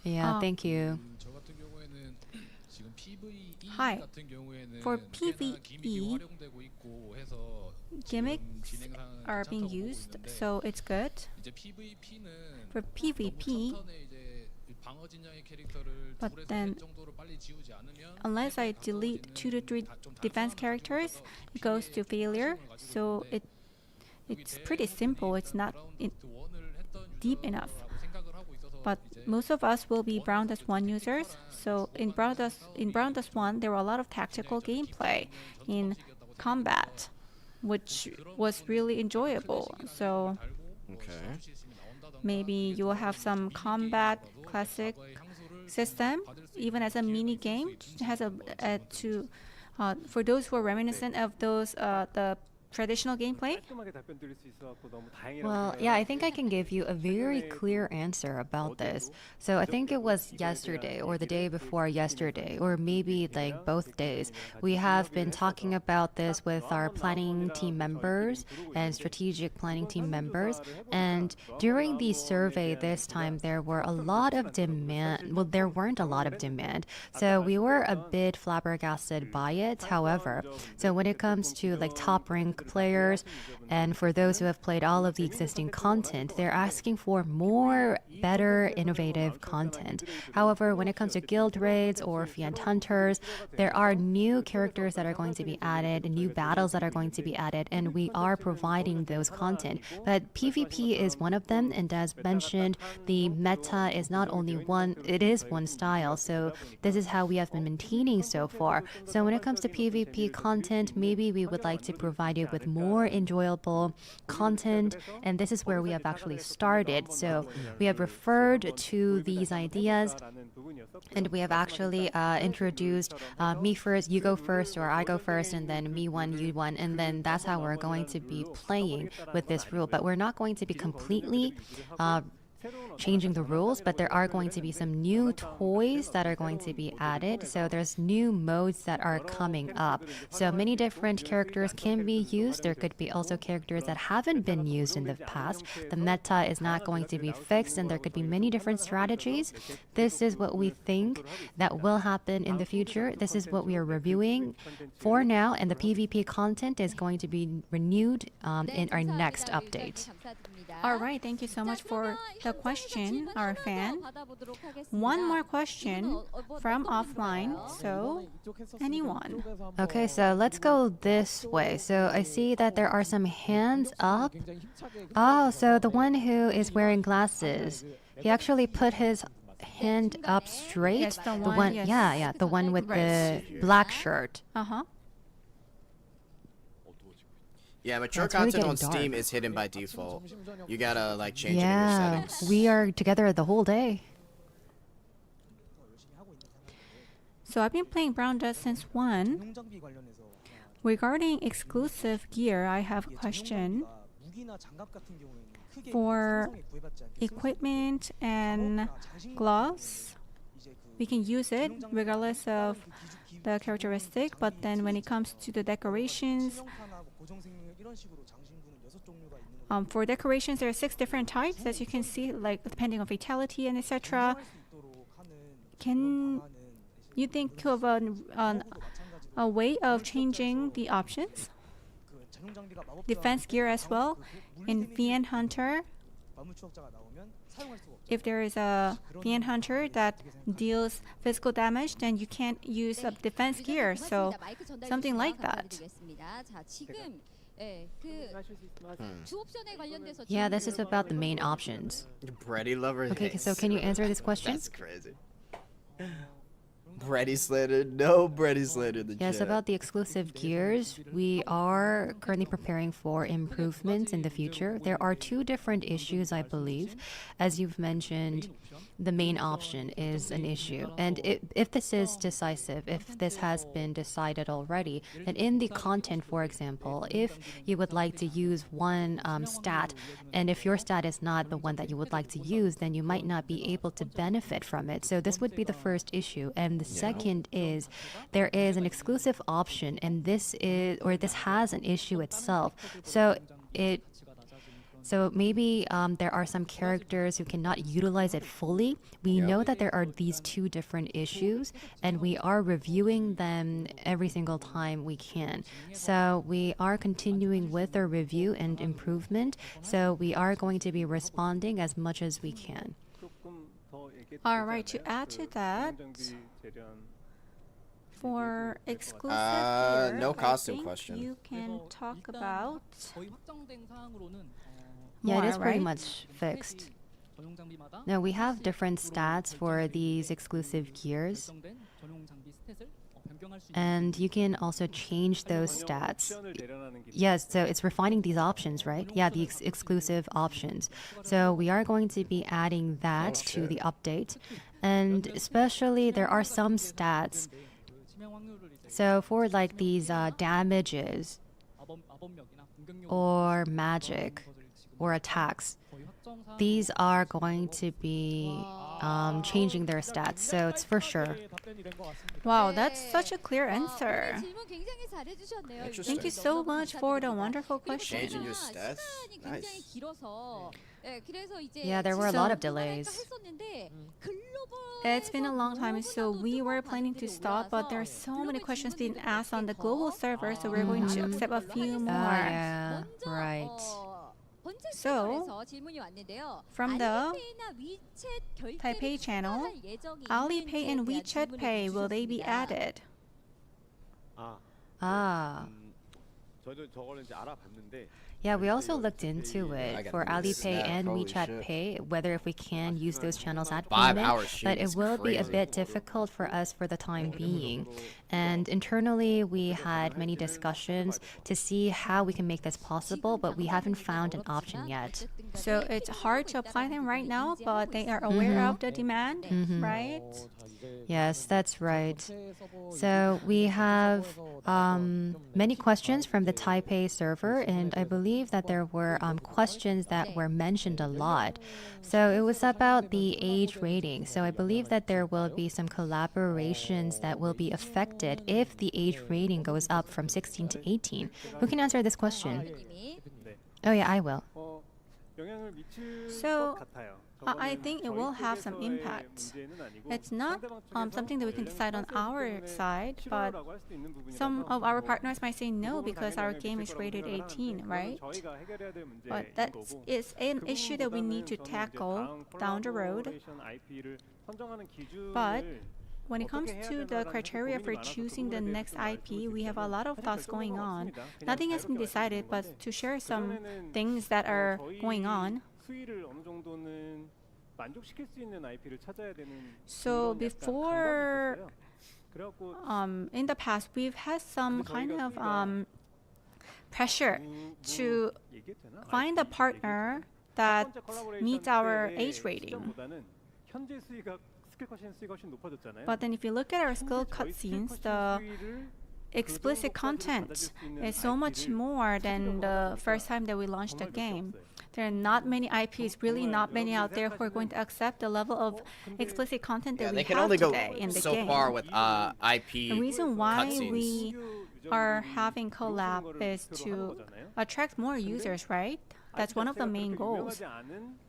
Yeah, thank you. Hi. For PvE, gimmicks are being used, so it's good. For PvP, But then, unless I delete 2 to 3 defense characters, it goes to failure. So it's pretty simple. It's not deep enough. But most of us will be Browndust1 users. So in Browndust1, there were a lot of tactical gameplay in combat, which was really enjoyable. So maybe you will have some combat classic system, even as a mini game. It has for those who are reminiscent of those the traditional gameplay. Well, yeah, I think I can give you a very clear answer about this. So I think it was yesterday or the day before yesterday, or maybe like both days. We have been talking about this with our planning team members and strategic planning team members. And during the survey this time, there were a lot of demand. Well, there weren't a lot of demand. So we were a bit flabbergasted by it. However, so when it comes to like top rank players, and for those who have played all of the existing content, they're asking for more, better, innovative content. However, when it comes to guild raids or fiend hunters, there are new characters that are going to be added, new battles that are going to be added, and we are providing those content. But PvP is one of them, and as mentioned, the meta is not only one, it is one style. So this is how we have been maintaining so far. So when it comes to PvP content, maybe we would like to provide you with more enjoyable content, and this is where we have actually started. So we have referred to these ideas, and we have actually introduced me first, you go first, or I go first, and then me one, you one, and then that's how we're going to be playing with this rule. But we're not going to be completely changing the rules, but there are going to be some new toys that are going to be added. So there's new modes that are coming up. So many different characters can be used. There could be also characters that haven't been used in the past. The meta is not going to be fixed, and there could be many different strategies. This is what we think that will happen in the future. This is what we are reviewing for now, and the PvP content is going to be renewed in our next update. All right, thank you so much for the question, our fan. One more question from offline, so anyone. Okay, so let's go this way. So I see that there are some hands up. Oh, so the one who is wearing glasses, he actually put his hand up straight. Yes, the one, yes. Yeah, the one with the black shirt. Yeah, mature content on Steam is hidden by default. You gotta like change it in your settings. We are together the whole day. So I've been playing Browndust since 1. Regarding exclusive gear, I have a question. For equipment and gloves, we can use it regardless of the characteristic, but then when it comes to the decorations, for decorations, there are 6 different types, as you can see, like depending on fatality and etc. Can you think of a way of changing the options? Defense gear as well. In Fiend Hunter, if there is a Fiend Hunter that deals physical damage, then you can't use a defense gear. So something like that. Yeah, this is about the main options. Bready lover. Okay, so can you answer this question? That's crazy. Bready slander, no Bready slander. Yes, about the exclusive gears, we are currently preparing for improvements in the future. There are 2 different issues, I believe. As you've mentioned, the main option is an issue. And if this is decisive, if this has been decided already, then in the content, for example, if you would like to use one stat, and if your stat is not the one that you would like to use, then you might not be able to benefit from it. So this would be the first issue. And the second is there is an exclusive option, and this has an issue itself. So maybe there are some characters who cannot utilize it fully. We know that there are these 2 different issues, and we are reviewing them every single time we can. So we are continuing with our review and improvement. So we are going to be responding as much as we can. All right, to add to that, for exclusive gear, no I costume think question. you can talk about Yeah, it more, is pretty right? much fixed. No, we have different stats for these exclusive gears, and you can also change those stats. Yes, so it's refining these options, right? Yeah, the exclusive options. So we are going to be adding that to the update, and especially there are some stats. So for like these damages or magic or attacks, these are going to be changing their stats, so it's for sure. Wow, that's such a clear answer. 질문 굉장히 잘해주셨네요. Interesting. Thank you so much for the wonderful question. Changing your stats? 시간이 굉장히 Nice. 길어서 그래서 이제 Yeah, there were a lot of delays. 했었는데 글로벌 It's been a long time, so we were planning to stop, but there are so many questions being asked on the global server, so we're going to accept a few more. Yeah, right. 본체 So, 채널에서 질문이 왔는데요. From the 알리페이나 위챗 결제를 Taipei channel, 추가할 예정이 Alipay and 있는지에 대한 WeChat 질문을 Pay, will they be 주셨습니다. added? 저희도 저거를 이제 알아봤는데 Yeah, we also looked into I it gotta for do this Alipay now. and Holy WeChat shit. Pay, whether if we can use those channels at 5 payment, hours shoot but is it will be a crazy. bit difficult for us for the time being. And internally, we had many discussions to see how we can make this possible, but we haven't found an option yet. So it's hard to apply them right now, but they are aware of the demand, right? Yes, that's right. So we have many questions from the Taipei server, and I believe that there were questions that were mentioned a lot. So it was about the age rating. So I believe that there will be some collaborations that will be affected if the age rating goes up from 16 to 18. Who can answer this question? Oh yeah, I will. So I think it will have some impact. It's not something that we can decide on our side, but some of our partners might say no because our game is rated 18, right? But that is an issue that we need to tackle down the road. But when it comes to the criteria for choosing the next IP, we have a lot of thoughts going on. Nothing has been decided, but to share some things that are going on. So before, in the past, we've had some kind of pressure to find a partner that meets our age rating. But then if you look at our skill cutscenes, the explicit content is so much more than the first time that we launched the game. There are not many IPs, really not many out there who are going to accept the level of explicit content that we they can have only go today in the so game. far with IP The reason why cutscenes. we are having collab is to attract more users, right? That's one of the main goals.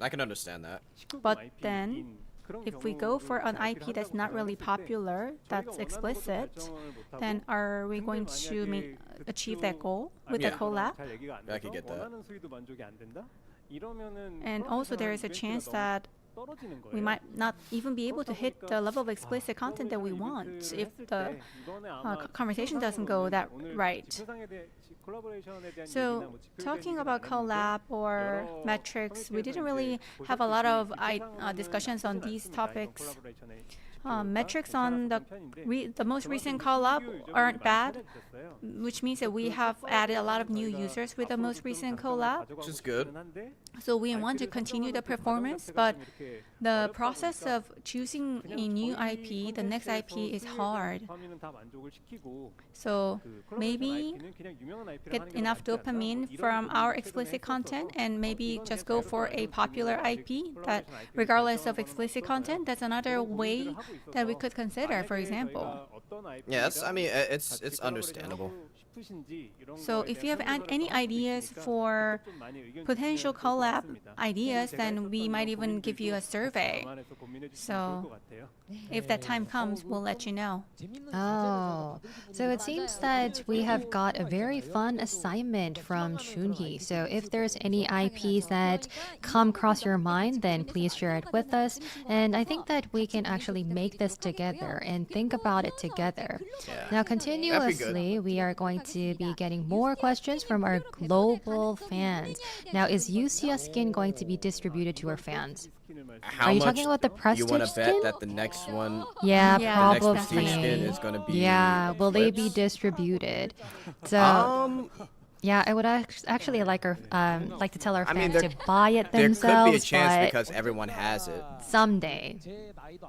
I can understand that. But then, if we go for an IP that's not really popular, that's explicit, then are we going to achieve that goal with the collab? I could get that. And also there is a chance that we might not even be able to hit the level of explicit content that we want if the conversation doesn't go that right. So talking about collab or metrics, we didn't really have a lot of discussions on these topics. Metrics on the most recent collab aren't bad, which means that we have added a lot of new users with the most recent collab. Which is good. So we want to continue the performance, but the process of choosing a new IP, the next IP, is hard. So maybe get enough dopamine from our explicit content and maybe just go for a popular IP that, regardless of explicit content, that's another way that we could consider, for example. Yeah, I mean, it's understandable. So if you have any ideas for potential collab ideas, then we might even give you a survey. So if that time comes, we'll let you know. Oh, so it seems that we have got a very fun assignment from Chunhee. So if there's any IPs that come across your mind, then please share it with us. And I think that we can actually make this together and think about it together. Yeah. Now, That'd be good. continuously, we are going to be getting more questions from our global fans. Now, is Yusia skin going to be distributed to our fans? How Are you much talking about the you prestige want to bet skin? that the next one, Yeah, the next probably. prestige skin is going to be Yeah, will they be Eclipse? distributed? So, yeah, I would actually like to tell our I mean, fans to buy it there themselves. could be a chance but because everyone has it. someday.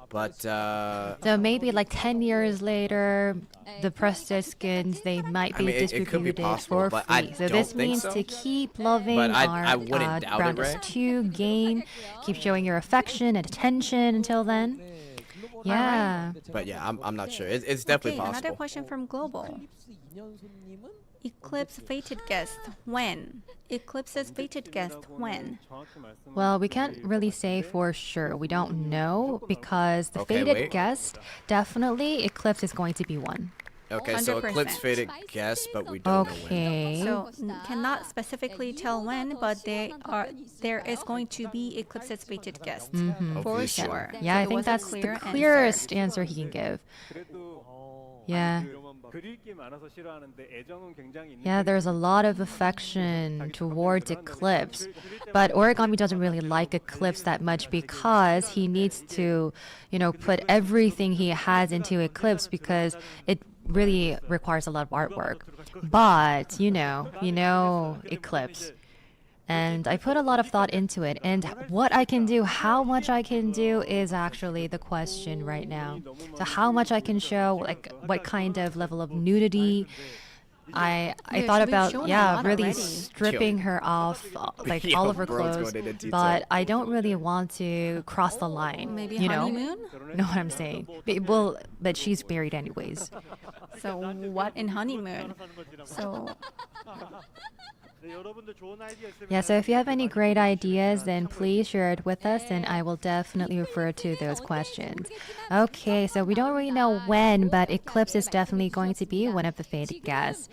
But So maybe like 10 years later, the prestige skins, they might be it could be distributed possible, for but free. I So don't this think means so. to keep loving But our I wouldn't doubt it, Ray. Browndust2 game, keep showing your affection and attention until then. Yeah. But yeah, I'm not sure. It's definitely Okay, another possible. question from Global. Eclipse fated guest, when? Eclipse's fated guest, when? Well, we can't really say for sure. We don't know because the Okay, fated wait. guest, definitely Eclipse is going to be one. Okay, so 100%. Eclipse faded guess, but we don't know when. Okay. So cannot specifically tell when, but there is going to be Eclipse's fated guest for Hopefully sure. soon. Yeah, I So it think was a that's clear the clearest answer he can give. Yeah. Yeah, there's a lot of affection towards Eclipse. But Origami doesn't really like Eclipse that much because he needs to, put everything he has into Eclipse because it really requires a lot of artwork. But, Eclipse. And I put a lot of thought into it. And what I can do, how much I can do is actually the question right now. So how much I can show, like what kind of level of nudity. I thought about, really already. stripping her off, like all of her Bro's clothes. going into detail. But I don't really want to cross the line. Maybe you know? honeymoon? Know what I'm saying? But she's married anyways. So what in honeymoon? So Yeah, so if you have any great ideas, then please share it with us and I will definitely refer to those questions. Okay, so we don't really know when, but Eclipse is definitely going to be one of the fated guests.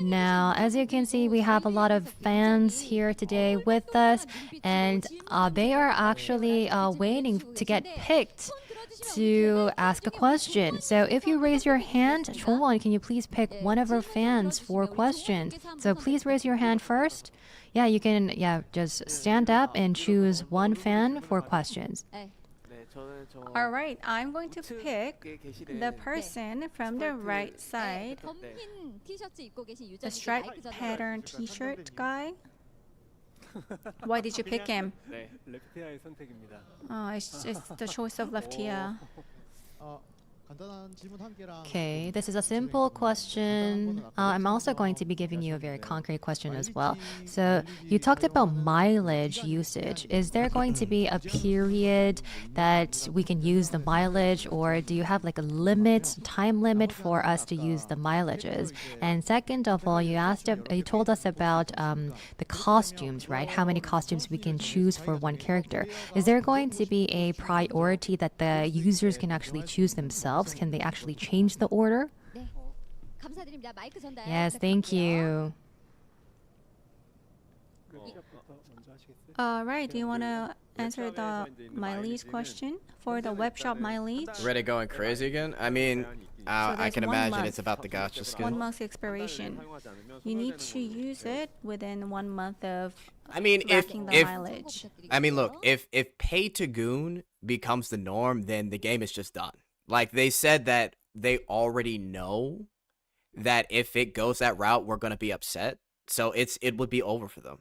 Now, as you can see, we have a lot of fans here today with us, and they are actually waiting to get picked to ask a question. So if you raise your hand, Chongwon, can you please pick one of our fans for questions? So please raise your hand first. Yeah, you can, just stand up and choose one fan for questions. all right, I'm going to pick the person from the right side, the striped pattern T-shirt guy. Why did you pick him? Oh, it's the choice of Leftia. Okay, this is a simple question. I'm also going to be giving you a very concrete question as well. So you talked about mileage usage. Is there going to be a period that we can use the mileage, or do you have like a limit, time limit for us to use the mileages? And second of all, you told us about the costumes, right? How many costumes we can choose for one character. Is there going to be a priority that the users can actually choose themselves? Can they actually change the order? Yes, thank you. Right, do you want to answer the mileage question for the web shop mileage? Reddit going crazy again? I mean, I there's can 1 imagine month. it's about the gacha 1 skin. month expiration. You need to use it within 1 month of I mean, racking the mileage. look, if pay to goon becomes the norm, then the game is just done. Like, they said that they already know that if it goes that route, we're going to be upset. So it would be over for them.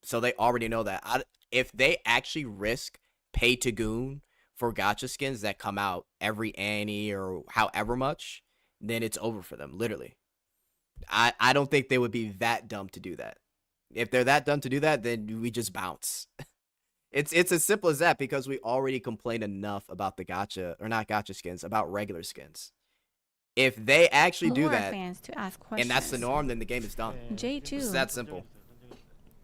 So they already know that. If they actually risk pay to goon for gacha skins that come out every Annie or however much, then it's over for them, literally. I don't think they would be that dumb to do that. If they're that dumb to do that, then we just bounce. It's as simple as that, because we already complained enough about the gacha, or not gacha skins, about regular skins. If they actually do more that, fans to ask questions. and that's the norm, then the game is done. J2. It's that simple.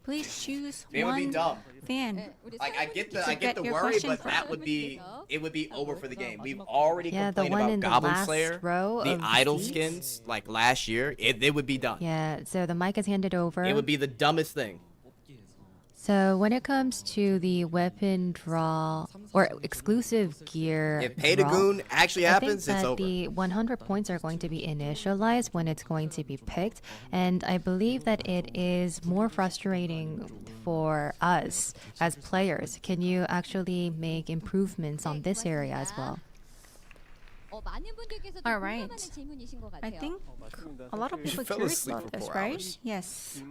Please choose It would be one dumb. fan. Like I get the your worry, question but from. that would be over for the game. We've already Yeah, the complained one about in the Goblin last Slayer, row the of idol seats. skins, like last year. It would be done. Yeah, so the mic is handed over. It would be the dumbest thing. So when it comes to the weapon draw or exclusive gear If Pay to draw, Goon actually happens, I it's think over. that the 100 points are going to be initialized when it's going to be picked, and I believe that it is more frustrating for us as players. Can you actually make improvements on this area as well? All right. I think a lot of people are fell curious asleep about for this, 4 right? hours. Yes.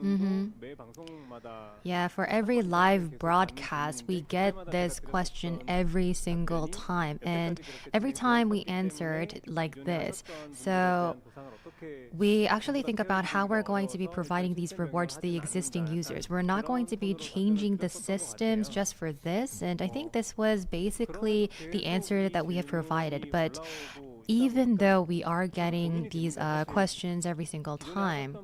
Yeah, for every live broadcast, we get this question every single time, and every time we answered like this. So we actually think about how we're going to be providing these rewards to the existing users. We're not going to be changing the systems just for this, and I think this was basically the answer that we have provided. But even though we are getting these questions every single time,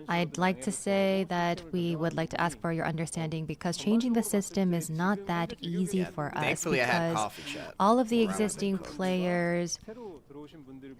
I'd like to say that we would like to ask for your understanding, because changing the system is not that easy for us, Thankfully, I had because coffee chat. all of the existing players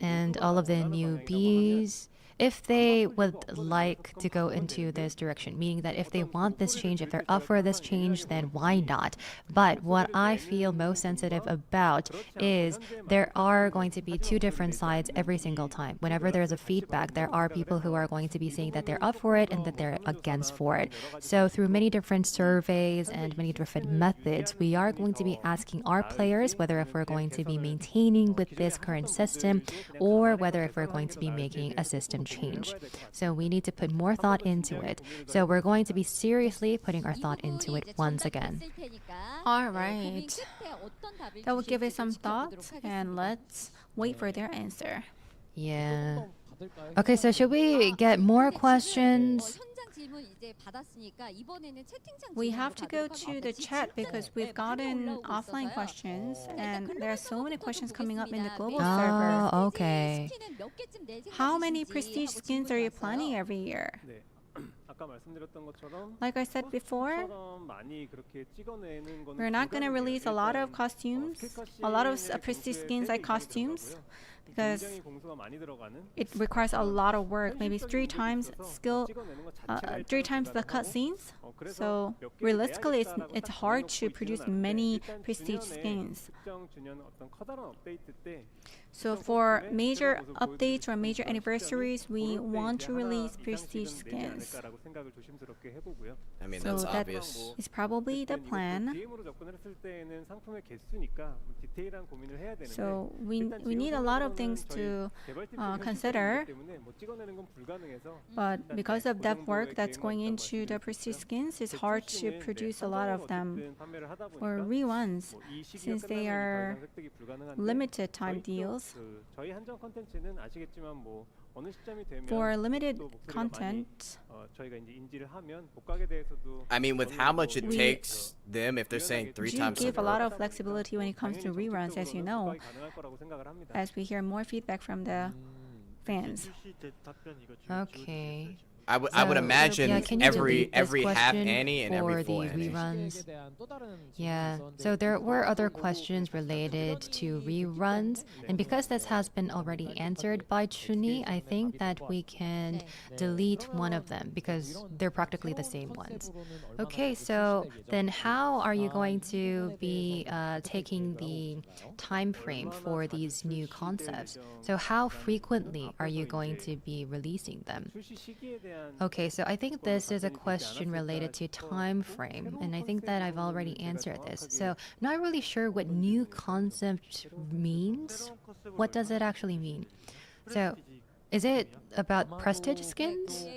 and all of the newbies, if they would like to go into this direction, meaning that if they want this change, if they're up for this change, then why not? But what I feel most sensitive about is there are going to be two different sides every single time. Whenever there's a feedback, there are people who are going to be saying that they're up for it and that they're against for it. So through many different surveys and many different methods, we are going to be asking our players whether if we're going to be maintaining with this current system or whether if we're going to be making a system change. So we need to put more thought into it. So we're going to be seriously putting our thought into it once again. All right. That will give it some thought, and let's wait for their answer. Yeah. Okay, so should we get more questions? We have to go to the chat because we've gotten offline questions, and there are so many questions coming up in the global server. Oh, okay. How many prestige skins are you planning every year? Like I said before, we're not going to release a lot of costumes, a lot of prestige skins like costumes, because it requires a lot of work, maybe 3 times the cutscenes. So realistically, it's hard to produce many prestige skins. So for major updates or major anniversaries, we want to release prestige skins. I mean, So that's that obvious. is probably the plan. So we need a lot of things to consider, but because of that work that's going into the prestige skins, it's hard to produce a lot of them for reruns, since they are limited time deals. For limited content, I mean, with how much it takes them, if they're saying 3 do times. give a lot of flexibility when it comes to reruns, as you know, as we hear more feedback from the fans. Okay. I would imagine yeah, can you every delete this half question Annie and every for full the Annie. reruns? Yeah, so there were other questions related to reruns, and because this has been already answered by Chuni, I think that we can delete one of them because they're practically the same ones. Okay, so then how are you going to be taking the time frame for these new concepts? So how frequently are you going to be releasing them? Okay, so I think this is a question related to time frame, and I think that I've already answered this. So I'm not really sure what new concept means. What does it actually mean? So is it about prestige skins?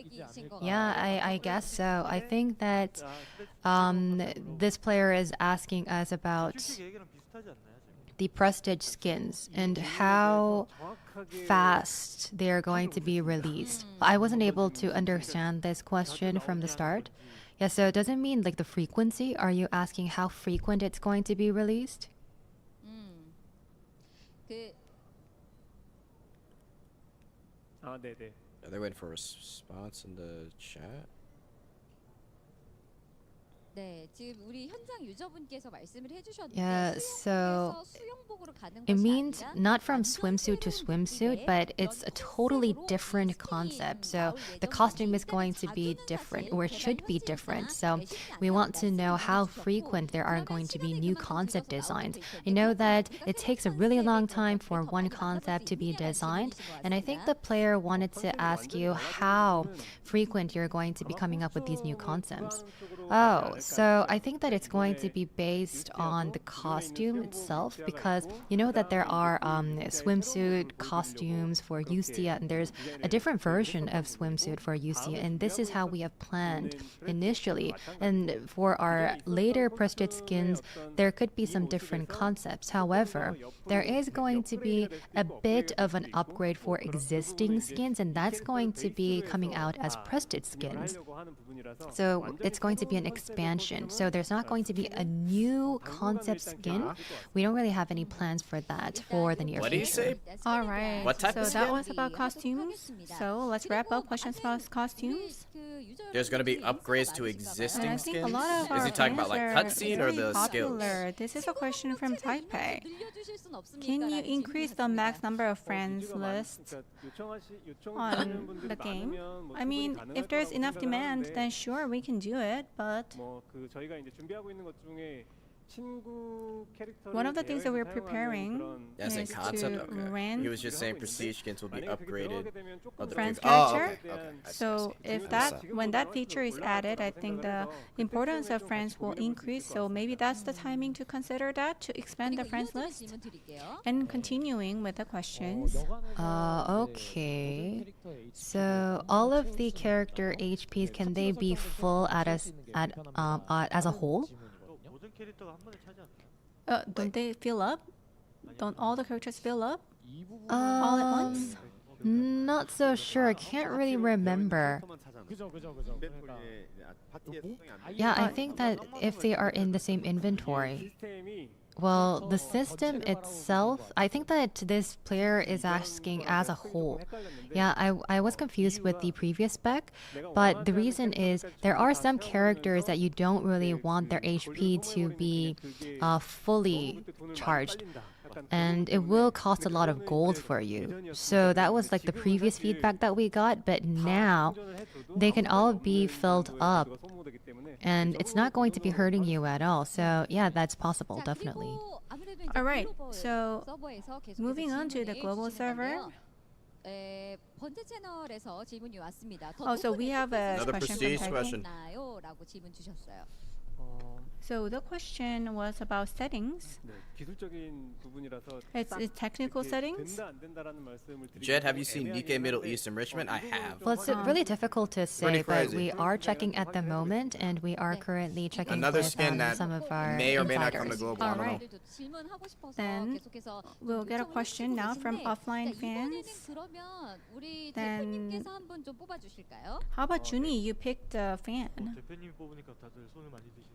Yeah, I guess so. I think that this player is asking us about the prestige skins and how fast they're going to be released. I wasn't able to understand this question from the start. Yeah, so does it mean like the frequency? Are you asking how frequent it's going to be released? 아, 네네. Are they waiting for a response in the chat? 네, 지금 우리 현장 유저분께서 말씀을 해주셨는데 Yeah, so 수영복에서 수영복으로 가는 it 것이 means 아니라 not from 완전 swimsuit to 새로운 swimsuit, 느낌의 but it's a 이런 totally 컨셉으로 different 이 concept. 스킨이 So 나올 the 예정인데 costume is 일단은 going to be 자주는 different, 사실 or it 개발 should be different. 현실이나 So 쉽지 we want 않다는 to know 말씀을 how 해주셨고, frequent there are 그러면 going to be 시간을 new 그만큼 concept 들여서 나오게 designs. 돼 있기 I know 때문에 that 우리가 it 새로운 takes a really long 컨셉의 그런 time 것들을 for 더 one 많이 알아볼 concept 수 to be 있느냐라는 designed, 질문이신 것 and I think 같습니다. the player wanted to ask you how frequent you're going to be coming up with these new concepts. Oh, so I think that it's going to be based on the costume itself, because you know that there are swimsuit costumes for Lucia, and there's a different version of swimsuit for Lucia, and this is how we have planned initially. And for our later prestige skins, there could be some different concepts. However, there is going to be a bit of an upgrade for existing skins, and that's going to be coming out as prestige skins. So it's going to be an expansion. So there's not going to be a new concept skin. We don't really have any plans for that for the near What do you future. say? All right. What type so of that skin? was about costumes. So let's wrap up questions about costumes. There's gonna be upgrades to And existing I think a skins? lot of Is our he talking about like fans are cutscene or very the skills? popular. This is a question from Taipei. Can you increase the max number of friends list on the game? I mean, if there's enough demand, then sure, we can do it, but 뭐그 저희가 이제 준비하고 있는 것 중에 친구 캐릭터를 one of the things that we're 대여해서 preparing 사용하는 그런 That's in is concept? to Okay. rent He was just saying prestige skins will be upgraded. Other friends people- Oh, character. okay, okay. I see, I So see. if when that feature is added, I think the importance of friends will increase. So maybe that's the timing to consider that, to expand the friends list. And continuing with the questions. Okay. So all of the character HPs, can they be full as a whole? Don't they fill up? Don't all the characters fill up all at once? Not so sure. I can't really remember. Yeah, I think that if they are in the same inventory. Well, the system itself, I think that this player is asking as a whole. Yeah, I was confused with the previous spec, but the reason is there are some characters that you don't really want their HP to be fully charged. And it will cost a lot of gold for you. So that was like the previous feedback that we got, but now they can all be filled up and it's not going to be hurting you at all. So yeah, that's possible, definitely. All right, so moving on to the global server. 번째 채널에서 질문이 왔습니다. Oh, so we have a Another question prestige from question. Taipei. 라고 질문 주셨어요. So the question was about settings. 네, 기술적인 부분이라서 It's technical settings. 된다 안 된다라는 말씀을 드리기 Jed, have you seen 애매하긴 Nikkei Middle 한데, East Enrichment? I have. Well, it's really difficult to say, Pretty but crazy. we are checking at the moment, and we are currently checking Another with skin that some of our may or may not come to insiders. global. I don't know. 질문하고 싶어서 Then 계속해서 we'll get a 요청을 question now 해주시고 from 계신데, offline 자, 이번에는 fans. 그러면 우리 Then- 대표님께서 한분 좀 뽑아주실까요? How about Junie? You picked a fan. 대표님 뽑으니까 다들 손을 많이 드시네요.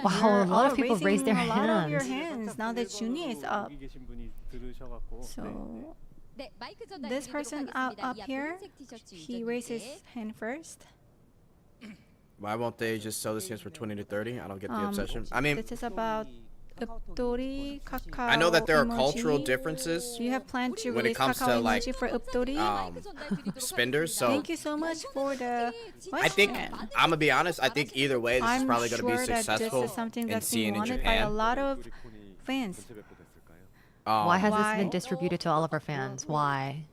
Wow, a You're lot all of people raised their raising a lot of your hands. hands now that Junie is up. 여기 계신 분이 들으셔갖고 So 네, 마이크 전달 this 드리도록 person 하겠습니다. up 이 앞에 here, 흰색 티셔츠 he raised his 유저님께. hand first. Why won't they just sell the skins for 20 to 30? I don't get the Um, obsession. I mean, This is about Updori, Kakao I know that there are emoji. cultural differences Do you have planned to when it release comes Kakao to like emoji for Updori? spenders. So Thank you so much for the I think question. I'm gonna be honest. I think either way, this is I'm probably gonna be sure that successful this is something in that's seeing being in wanted by a Japan. lot of fans. Why has this Why? been distributed to all of our fans? Why?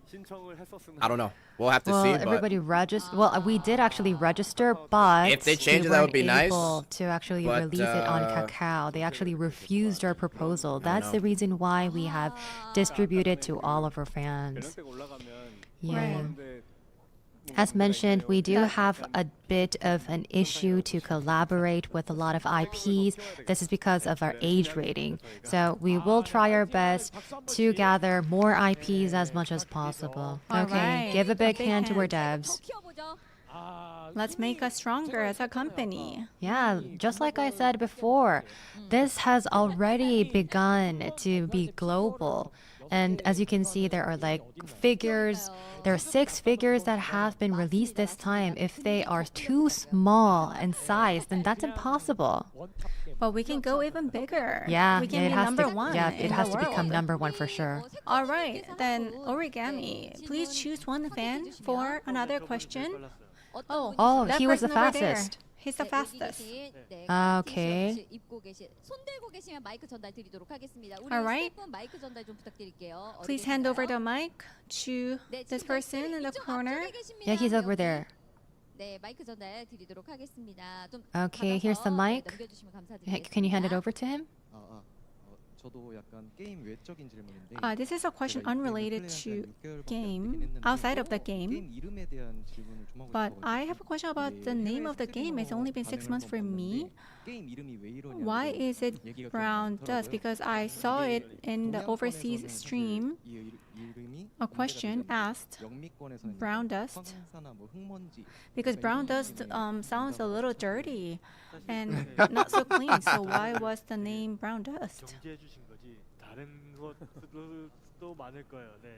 I don't know. We'll have to Well, see. But everybody register. Well, we did actually register, but If they change we it, that would weren't be nice, able to actually but, release it on Kakao. They actually refused our proposal. That's the reason why we have distributed to all of our fans. Yeah. As mentioned, we do have a bit of an issue to collaborate with a lot of IPs. This is because of our age rating. So we will try our best to gather more IPs as much as possible. All Okay, right. give a big A big hand to our hand. devs. Let's make us stronger as a company. Yeah, just like I said before, this has already begun to be global. And as you can see, there are like figures. There are 6 figures that have been released this time. If they are too small in size, then that's impossible. But we can go even bigger. Yeah, we can it be has number to, one. Yeah, in it has the to become world. number 1 for sure. All right, then origami. Please choose one fan for another question. Oh, that he was the person over there. fastest. He's the fastest. Okay. 손들고 계시면 마이크 전달 드리도록 하겠습니다. 우리 All right. 스태프분 마이크 전달 좀 부탁드릴게요. 어디 Please hand over 계신가요? the mic to this person in the corner. Yeah, he's over there. 네, 마이크 전달 드리도록 하겠습니다. 좀 Okay, here's the 받아서, mic. 넘겨주시면 Hey, can you hand it 감사드리겠습니다. over to him? 저도 약간 게임 외적인 질문인데. This is a question 제가 이 게임을 unrelated 플레이한 to 지한 6개월밖에 안 game, 되긴 했는데 outside of the game. 게임 이름에 대한 질문을 좀 하고 But 싶어가지고. I have a question about the name of the game. It's only been 6 months for me. 게임 이름이 왜 이러냐고 Why is it 얘기가 좀 Browndust? 많더라고요. Because I saw it in the overseas 동양권에서는 stream. 사실 이 이름이 A question asked 영미권에서는 Browndust. 황사나 뭐 흙먼지 Because Browndust sounds a little dirty and not so clean. So why was the name Browndust? 정지해 주신 거지. 다른 것도 많을 거예요. 네.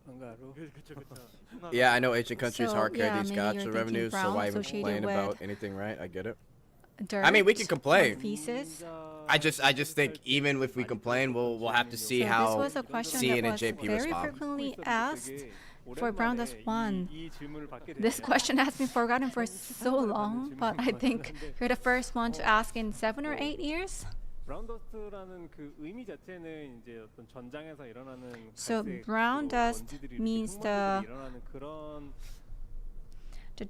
그렇죠. Yeah, I know Asian countries So, hard carry yeah, these maybe gacha you're thinking revenues, so brown why even associated complain with about anything, right? I get it. Dirt I mean, we can or complain. Pieces. I just think even if we complain, we'll have to see So how this was a question CN that and was JP very respond. frequently asked for Browndust1. This question has been forgotten for so long, but I think you're the first one to ask in 7 or 8 years. 브라운더스트라는 그 의미 자체는 이제 어떤 전장에서 일어나는 So 갈색 brown 또 dust 먼지들이 means 이렇게 the 흙먼지들이 일어나는 그런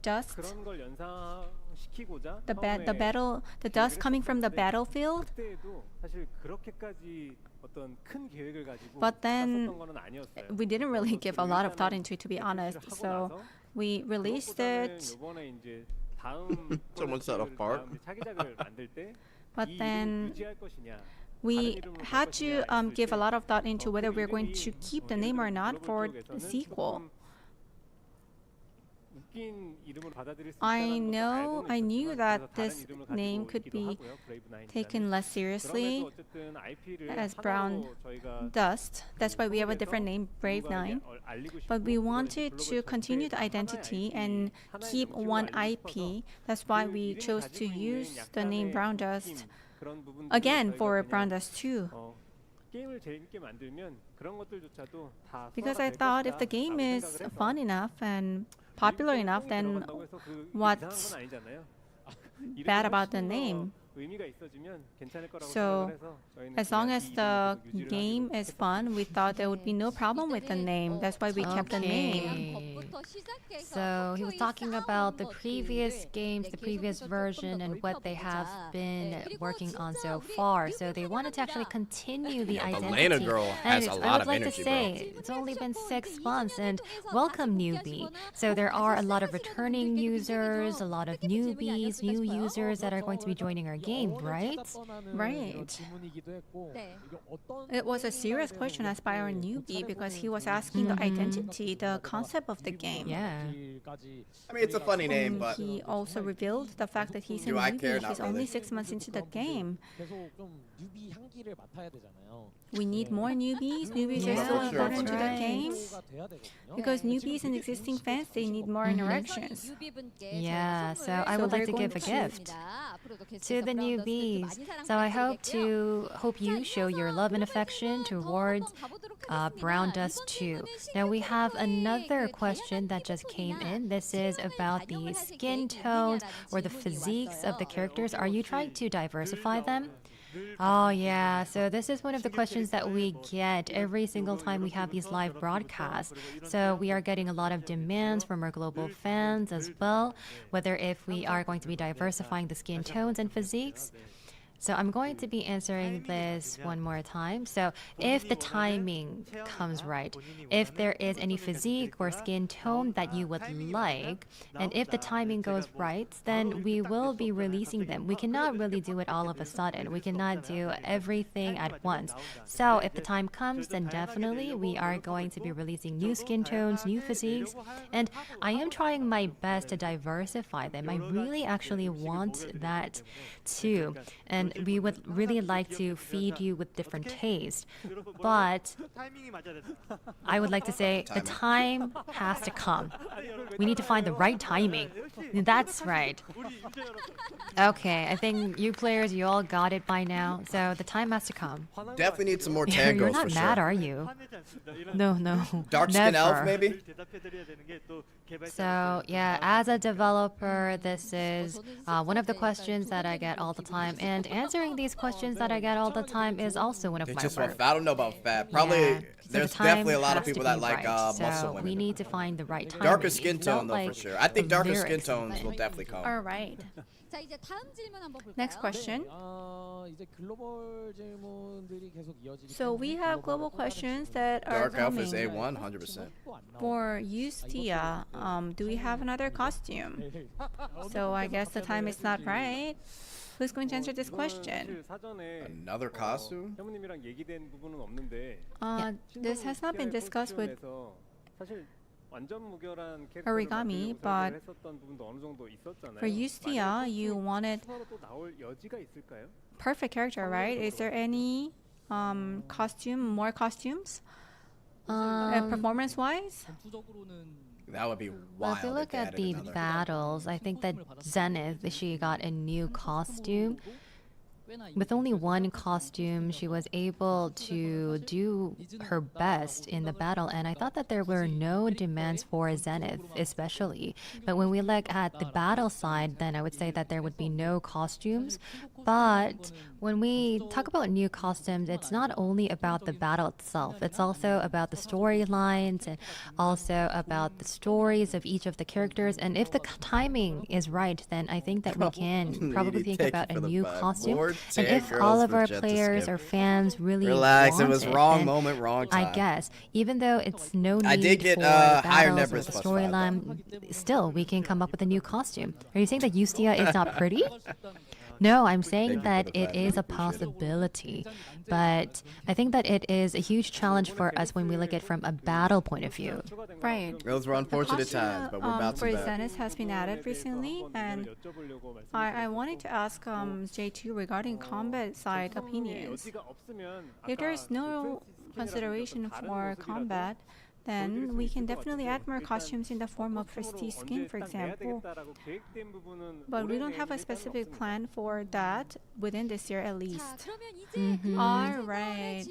dust, 그런 걸 연상시키고자 the 처음에 battle, the dust coming from the 했었는데 battlefield. 그때도 사실 그렇게까지 어떤 큰 계획을 가지고 But then 짰었던 거는 아니었어요. we didn't really give a lot of thought into it, to be honest. So we released it. 이번에 이제 다음 Someone set a fart. 다음 차기작을 만들 때 But 이 then 이름을 유지할 것이냐 we had to give a lot of thought into whether we're going to keep the name or not for the sequel. I knew that this name could be taken less seriously as Brown Dust. That's why we have a different name, Brave 9. But we wanted to continue the identity and keep one IP. That's why we chose to use the name Brown Dust again for Browndust 2. Because I thought if the game is fun enough and popular enough, then what's bad about the name? So as long as the game is fun, we thought there would be no problem with the name. That's why we kept the name. So he was talking about the previous games, the previous version, and what they have been working on so far. So they wanted to actually continue the identity. Lena girl has And a I lot would of like energy, to say, it's only been 6 months, and welcome newbie. So there are a lot of returning users, a lot of newbies, new users that are going to be joining our game, right? Right. It was a serious question asked by our newbie because he was asking the identity, the concept of the game. Yeah. I mean, it's a funny name, but He also revealed the fact that he's a Do I care? newbie. Not He's only really. 6 months into the game. 계속 좀 뉴비 향기를 맡아야 되잖아요. We need more newbies. Newbies Yeah, are so that's important to the right. game. Because newbies and existing fans, they need more interactions. Yeah, so I would like to give a gift to the newbies. So I hope you show your love and affection towards Browndust2. Now we have another question that just came in. This is about the skin tones or the physiques of the characters. Are you trying to diversify them? Oh yeah, so this is one of the questions that we get every single time we have these live broadcasts. So we are getting a lot of demands from our global fans as well, whether if we are going to be diversifying the skin tones and physiques. So I'm going to be answering this one more time. So if the timing comes right, if there is any physique or skin tone that you would like, and if the timing goes right, then we will be releasing them. We cannot really do it all of a sudden. We cannot do everything at once. So if the time comes, then definitely we are going to be releasing new skin tones, new physiques, and I am trying my best to diversify them. I really actually want that too. And and we would really like to feed you with different taste. But I would like to say the time has to come. We need to find the right timing. That's right. Okay, I think you players, you all got it by now. So the time has to come. Definitely need some more You're tangos not for mad, sure. are you? No, no. Dark skin elf, never. maybe? So, yeah, as a developer, this is one of the questions that I get all the time. And answering these questions that I get all the time is also one of They my just work. want fat. I don't know about fat. Probably, Yeah. So there's the time definitely a lot of has to people that be like right. muscle So women. we need to find the right time. Darker skin tone, though, like for sure. I think the darker skin lyrics of tones it. will definitely come. All right. 자, 이제 다음 질문 한번 볼까요? Next question. 이제 글로벌 질문들이 계속 이어지기 So we have global questions that are Dark elf is coming. A1, 100%. For Ustia, do we have another costume? So I guess the time is not right. Who's going to answer this question? Another costume? 혜무님이랑 얘기된 부분은 없는데 This has not been discussed with 사실 완전 무결한 Origami, but 했었던 부분도 어느 정도 있었잖아요. for Ustia, you wanted 또 나올 여지가 있을까요? perfect character, right? Is there any more costumes? Performance-wise? That would be Well, wild. if you if look they at added the another. battles, I think that Zenith, she got a new costume. With only one costume, she was able to do her best in the battle, and I thought that there were no demands for Zenith, especially. But when we look at the battle side, then I would say that there would be no costumes. But when we talk about new costumes, it's not only about the battle itself, it's also about the storylines and also about the stories of each of the characters. And if the timing is right, then I think that we can probably think about a new costume. And if all of our players or fans really Relax, want it was it, wrong then moment, wrong time. I guess, even though it's no need I did get, for higher battles or numbers the plus 5, storyline, still we can come up with a new costume. Are you saying that Ustia is not pretty? No, I'm saying that it is a possibility, but I think that it is a huge challenge for us when we look at it from a battle point of view. Right. Those were unfortunate times, but we're about for to back. Zenith has been added recently, and I wanted to ask J2 regarding combat side opinions. If there's no consideration for combat, then we can definitely add more costumes in the form of prestige skin, for example. But we don't have a specific plan for that within this year at least. All right.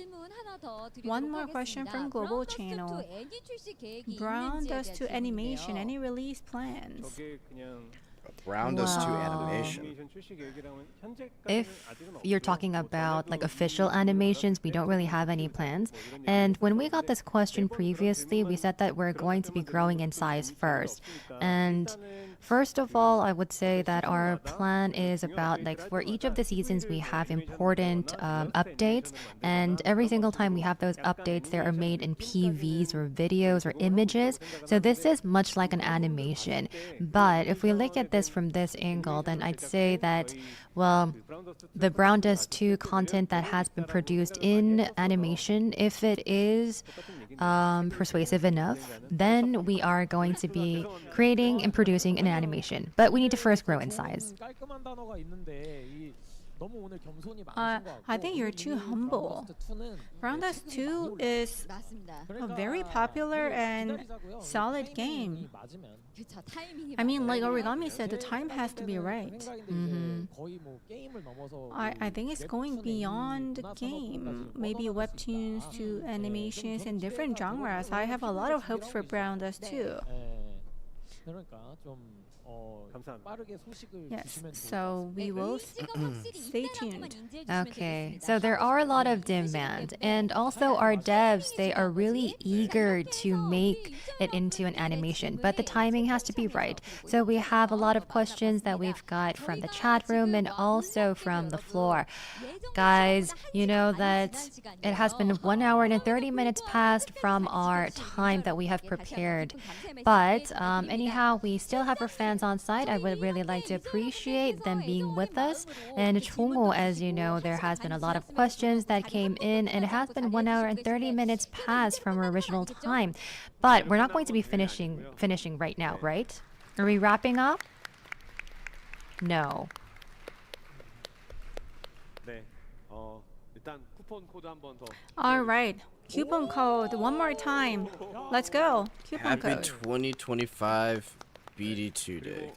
One more question from Global Channel. Browndust2 animation, any release plans? Browndust2 animation. If you're talking about like official animations, we don't really have any plans. And when we got this question previously, we said that we're going to be growing in size first. And first of all, I would say that our plan is about like for each of the seasons, we have important updates. And every single time we have those updates, they are made in PVs or videos or images. So this is much like an animation. But if we look at this from this angle, then I'd say that, well, the Browndust2 content that has been produced in animation, if it is persuasive enough, then we are going to be creating and producing an animation. But we need to first grow in size. I think you're too humble. Browndust2 is a very popular and solid game. I mean, like Origami said, the time has to be right. I think it's going beyond the game. Maybe webtoons to animations and different genres. I have a lot of hopes for Browndust2. Yes, so we will stay tuned. Okay, so there are a lot of demand, and also our devs, they are really eager to make it into an animation, but the timing has to be right. So we have a lot of questions that we've got from the chat room and also from the floor. Guys, you know that it has been 1 hour and 30 minutes past from our time that we have prepared, but anyhow, we still have our fans on site. I would really like to appreciate them being with us. And Chongo, as you know, there has been a lot of questions that came in, and it has been 1 hour and 30 minutes past from our original time. But we're not going to be finishing right now, right? Are we wrapping up? No. 네. 일단 쿠폰 코드 한 번 더. All right. Coupon code one more time. Let's go. Coupon Happy code. 2025 BD2 day.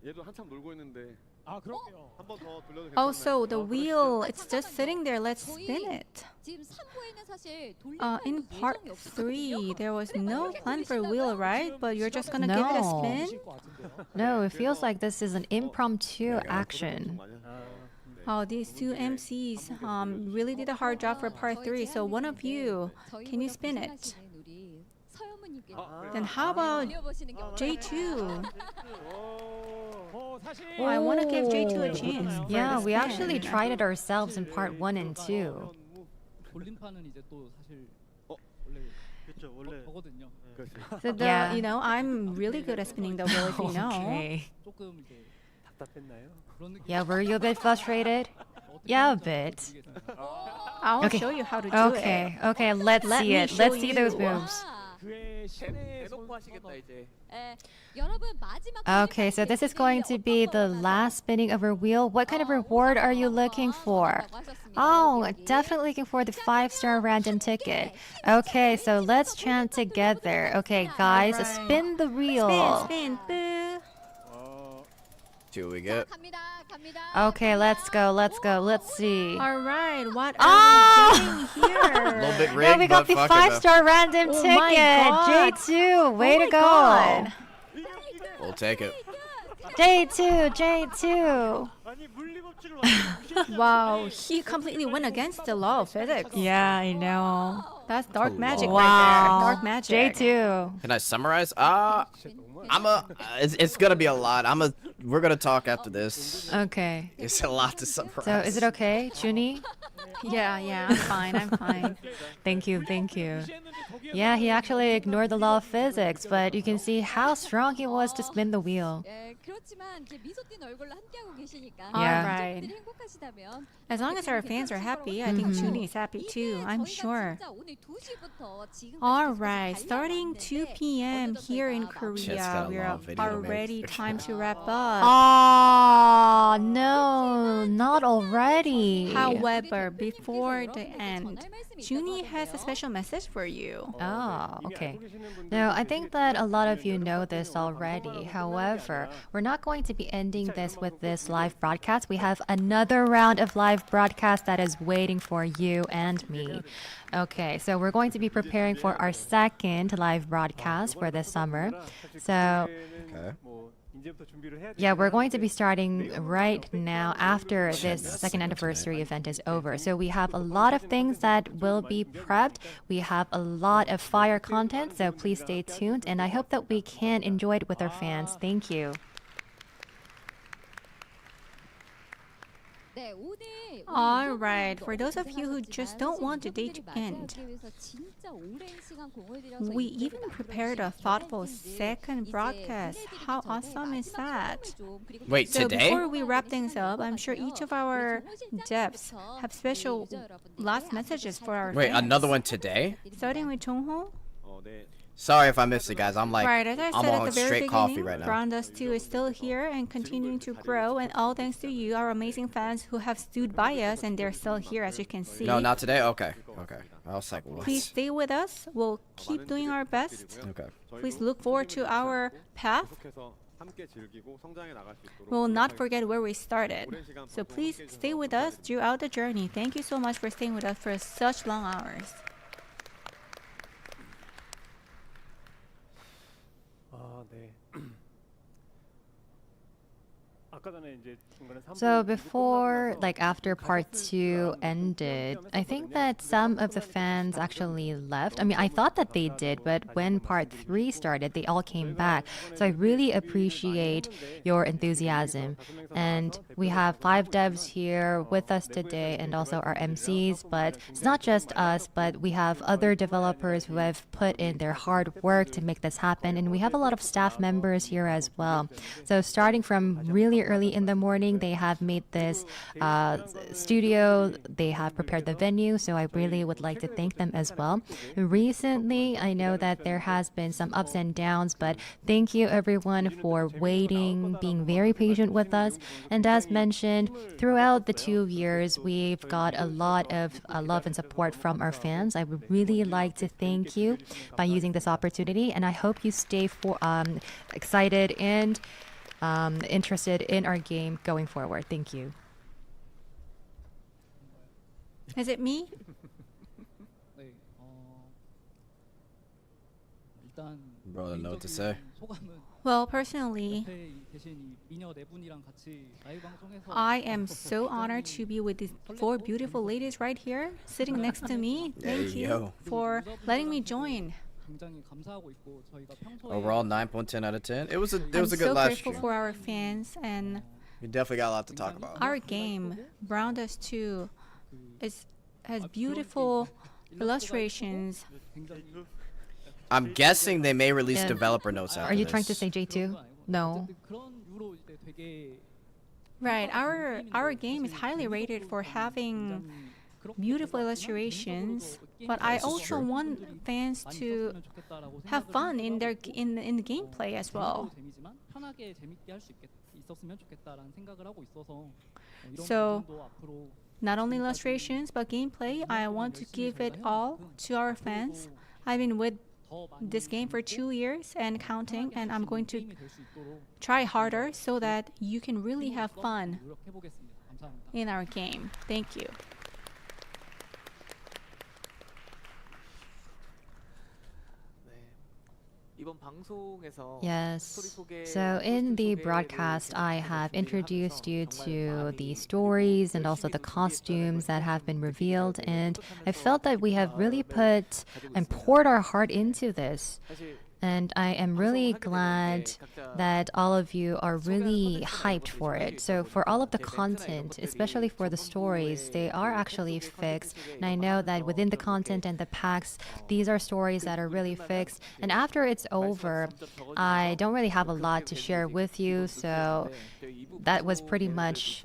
얘도 한참 놀고 있는데. 아 그럼요. 한 번 더 돌려도 괜찮나요? Also, the wheel, it's just sitting there. Let's spin it. 지금 3부에는 사실 In part 3, there was no plan for wheel, right? But you're just gonna give it a No. spin? No, it feels like this is an impromptu action. Oh, these two MCs really did a hard job for part 3. So one of you, can you spin it? Then how about J2? Oh, I want to give J2 a chance. for Yeah, the we spin. actually tried it ourselves in part 1 and 2. 돌림판은 이제 또 사실 원래 그렇죠. 원래 거거든요. So the, Yeah. you know, I'm really good at spinning the wheel, if you know. Okay. 조금 이제 답답했나요? 그런 느낌. Yeah, were you a bit frustrated? Yeah, a bit. I'll Okay. show you how to do Okay, it. okay, let's Let see me it. Let's show see those you. moves. 그의 신의 대놓고 하시겠다 이제. 여러분 마지막 Okay, so this is going to be the last spinning of our wheel. What kind of reward are you looking for? Oh, definitely looking for the 5-star random ticket. Okay, so let's chant together. Okay, guys, spin the wheel. Spin, boo. See what we get. Okay, let's go, let's go. Let's see. All right, what Oh! are we getting here? A little bit Yeah, rigged, we got the but fuck it, 5-star random Oh ticket. my God. J2, way Oh to my go. God. We'll take it. J2, J2. 아니 물리 법칙을 완전 Wow, he completely went against the law of physics. Yeah, I know. That's dark Oh, magic wow. right there. Dark magic. J2. Can I summarize? It's gonna be a lot. We're gonna talk after this. Okay. It's a lot to summarize. So is it okay, Junie? Yeah, I'm fine, I'm fine. Thank you, thank you. Yeah, he actually ignored the law of physics, but you can see how strong he was to spin the wheel. 그렇지만 이렇게 미소 띈 얼굴로 함께하고 계시니까 Yeah. Alright. 시청자분들이 행복하시다면 As long as our fans are happy, I think Junie is happy too, I'm sure. 진짜 오늘 2시부터 지금 Alright, starting 2 p.m. here in Shit's Korea, got a we're long video to make. already time to wrap up. Oh, no, not already. However, before the end, Junie has a special message for you. Oh, okay. No, I think that a lot of you know this already. However, we're not going to be ending this with this live broadcast. We have another round of live broadcast that is waiting for you and me. Okay, so we're going to be preparing for our second live broadcast for this summer. So, yeah, we're going to be starting right now after this second anniversary event is over. So we have a lot of things that will be prepped. We have a lot of fire content, so please stay tuned. And I hope that we can enjoy it with our fans. Thank you. 네, 오늘 All right, for those of you who just don't want the day to end, we even prepared a thoughtful second broadcast. How awesome is that? Wait, So today? before we wrap things up, I'm sure each of our devs have special last messages for our Wait, fans. another one today? Starting with Jongho. Sorry if I missed it, guys. I'm Right, as I I'm said at on the very straight beginning, coffee right now. Browndust2 is still here and continuing to grow, and all thanks to you, our amazing fans who have stood by us, and they're still here, as you can see. No, not today? Okay. I was like, what? Please stay with us. We'll keep doing our best. Okay. Please look forward to our path. 함께 즐기고 성장해 나갈 수 있도록 We will not forget where we started. So please stay with us throughout the journey. Thank you so much for staying with us for such long hours. 네. 아까 전에 이제 중간에 So before, like after part 2 ended, I think that some of the fans actually left. I mean, I thought that they did, but when part 3 started, they all came back. So I really appreciate your enthusiasm. And we have 5 devs here with us today and also our MCs, but it's not just us, but we have other developers who have put in their hard work to make this happen. And we have a lot of staff members here as well. So starting from really early in the morning. They have made this studio. They have prepared the venue. So I really would like to thank them as well. Recently, I know that there has been some ups and downs, but thank you everyone for waiting, being very patient with us. And as mentioned, throughout the 2 years, we've got a lot of love and support from our fans. I would really like to thank you by using this opportunity, and I hope you stay excited and interested in our game going forward. Thank you. Is it me? Bro, I don't know what to say. Well, personally, I am so honored to be with these 4 beautiful ladies right here sitting next to me. Thank you for letting me join. Overall, 9.10 out of 10. It was a good live stream. I'm so grateful for our fans, and We definitely got a lot to talk about. our game, Browndust2, has beautiful illustrations. I'm guessing they may release developer notes after Are you this. trying to say J2? No. Right, our game is highly rated for having beautiful illustrations, but I also want fans to have fun in the gameplay as well. So not only illustrations but gameplay, I want to give it all to our fans. I've been with this game for 2 years and counting, and I'm going to try harder so that you can really have fun in our game. Thank you. Yes. So in the broadcast, I have introduced you to the stories and also the costumes that have been revealed, and I felt that we have really put and poured our heart into this. And I am really glad that all of you are really hyped for it. So for all of the content, especially for the stories, they are actually fixed. And I know that within the content and the packs, these are stories that are really fixed. And after it's over, I don't really have a lot to share with you. So that was pretty much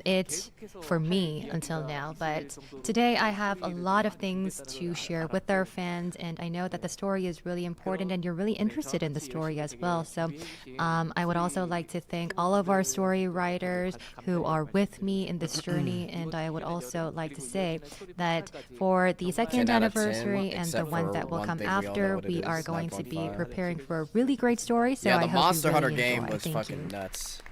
it for me until now. But today I have a lot of things to share with our fans. And I know that the story is really important and you're really interested in the story as well. So I would also like to thank all of our story writers who are with me in this journey. And I would also like to say that for the second anniversary and the one that will come after, we are going to be preparing for a really great story. So yeah, I the hope Monster you Hunter really game enjoy. was Thank fucking you. nuts.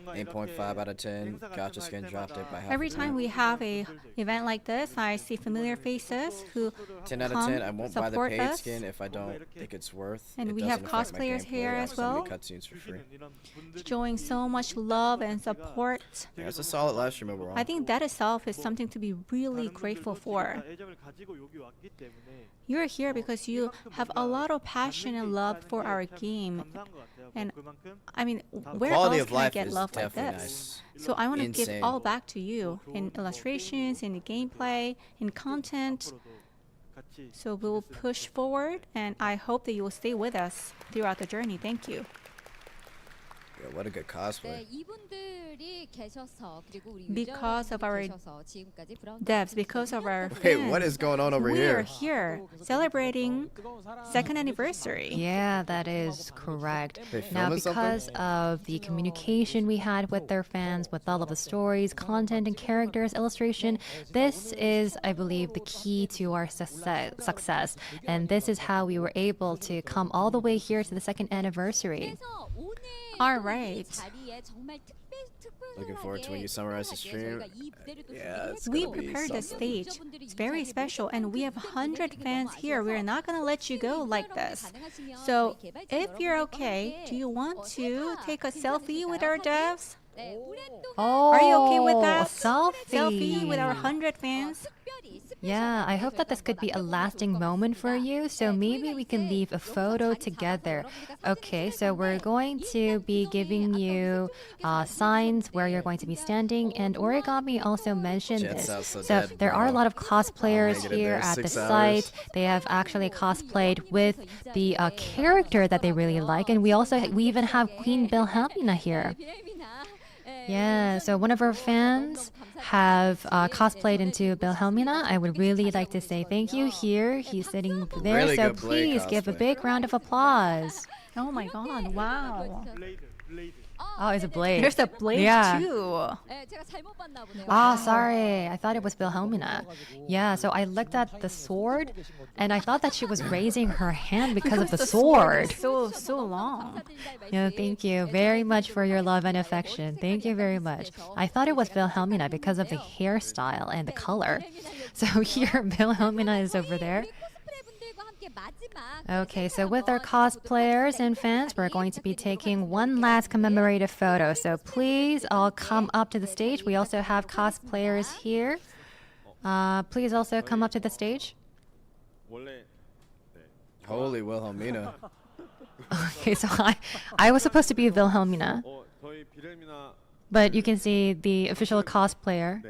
8.5 out of 10. Gotcha skin dropped it by half. Every time we have a event like this, I see familiar faces who 10 out of 10. I won't buy the support paid us. skin if I don't think it's worth. And it we have doesn't affect my cosplayers gameplay. here I as have so many well. cutscenes for free. Showing so much love and support. Yeah, it's a solid live stream overall. I think that itself is something to be really grateful for. You're here because you have a lot of passion and love for our game. And I mean, where Quality else of can I life get is love like definitely this? nice. So I want to give Insane. all back to you in illustrations, in the gameplay, in content. So we'll push forward, and I hope that you will stay with us throughout the journey. Thank you. Yeah, what a good cosplay. Because of our devs, because of our fans, Wait, what is going on over we here? are here celebrating second anniversary. Yeah, that is correct. They Now, filming something? because of the communication we had with their fans, with all of the stories, content, and characters, illustration, this is, I believe, the key to our success. And this is how we were able to come all the way here to the second anniversary. All right. Looking forward to when you summarize the stream. Yeah, it's We gonna be prepared the something. stage. It's very special, and we have 100 fans here. We're not going to let you go like this. So, if you're okay, do you want to take a selfie with our devs? Oh, Are you okay with that? Selfie. Selfie with our 100 fans? Yeah, I hope that this could be a lasting moment for you. So maybe we can leave a photo together. Okay, so we're going to be giving you signs where you're going to be standing. And Origami also mentioned Jet this. sounds so So dead, there are a bro. lot of cosplayers Making it here there at the 6 hours. site. They have actually cosplayed with the character that they really like. And we even have Queen Wilhelmina here. Yeah, so one of our fans have cosplayed into Wilhelmina. I would really like to say thank you here. He's sitting over there, Really so good Blade please give a cosplay. big round of applause. Oh my god, wow. Oh, it's a blade. There's a blade Yeah. too. Ah, sorry. I thought it was Wilhelmina. Yeah, so I looked at the sword and I thought that she was raising her hand because of the sword. is so long. Yeah, thank you very much for your love and affection. Thank you very much. I thought it was Wilhelmina because of the hairstyle and the color. So here, Wilhelmina is over there. Okay, so with our cosplayers and fans, we're going to be taking one last commemorative photo. So please all come up to the stage. We also have cosplayers here. Please also come up to the stage. Holy Wilhelmina. Okay, so I was supposed to be Wilhelmina, but you can see the official cosplayer.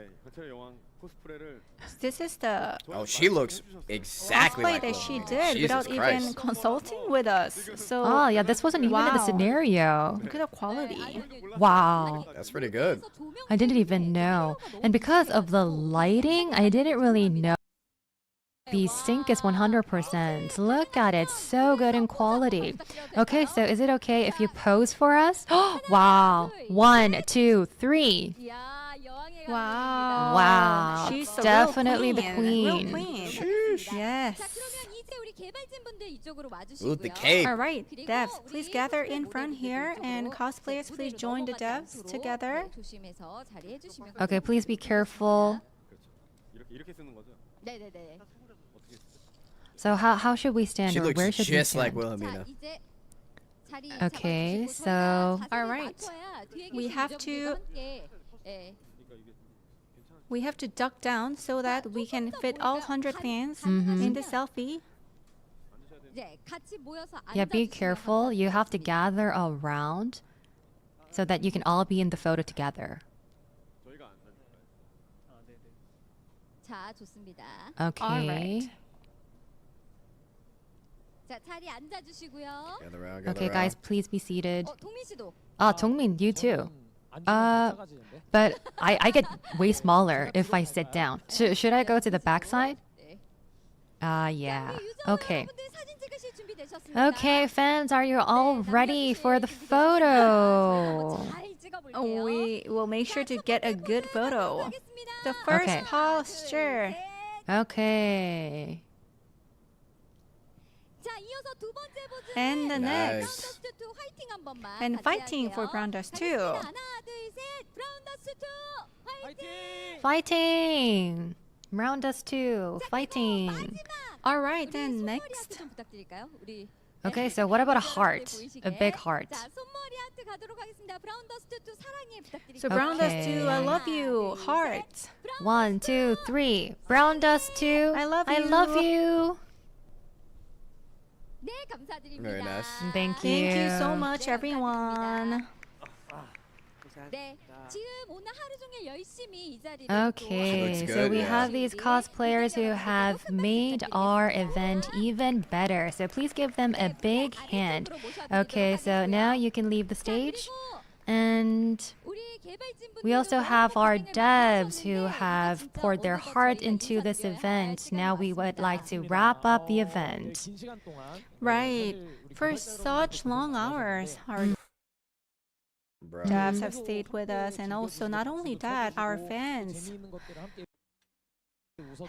This is the Oh, she looks exactly cosplay like that she Wilhelmina. did Jesus without Christ. even consulting with us. So Oh, yeah, this wasn't even in the wow. scenario. Look at the quality. Wow. That's pretty good. I didn't even know. And because of the lighting, I didn't really know. The sync is 100%. Look at it, so good in quality. Okay, so is it okay if you pose for us? Wow. 1, 2, 3. Wow. Wow. She's the Definitely real the queen. Real queen. Yes. Ooh, the cape. All right, devs, please gather in front here, and cosplayers, please join the devs together. Okay, please be careful. So how should we stand She or looks where should we just stand? like Wilhelmina. Okay, so All right, we have to duck down so that we can fit all 100 fans in the selfie. yeah, be careful. You have to gather around so that you can all be in the photo together. Okay. Gather around, gather Okay, around. guys, please be seated. Dongmin, you too. But I get way smaller if I sit down. Should I go to the back side? Yeah. Okay. Okay, fans, are you all ready for the photo? We will make sure to get a good photo. The first Okay. posture. Okay. And the Nice. next. And fighting for Browndust2. Fighting! Browndust2, fighting. All right, then next. Okay, so what about a heart? A big heart. So Browndust2, I love you. Heart. 1, 2, 3. Browndust2, I love I you. love you. Very nice. Thank you. Thank you so much, everyone. Okay, Looks so good, we yeah. have these cosplayers who have made our event even better. So please give them a big hand. Okay, so now you can leave the stage. And we also have our devs who have poured their heart into this event. Now we would like to wrap up the event. Right. For such long hours, our Bro. devs have stayed with us, and also not only that, our fans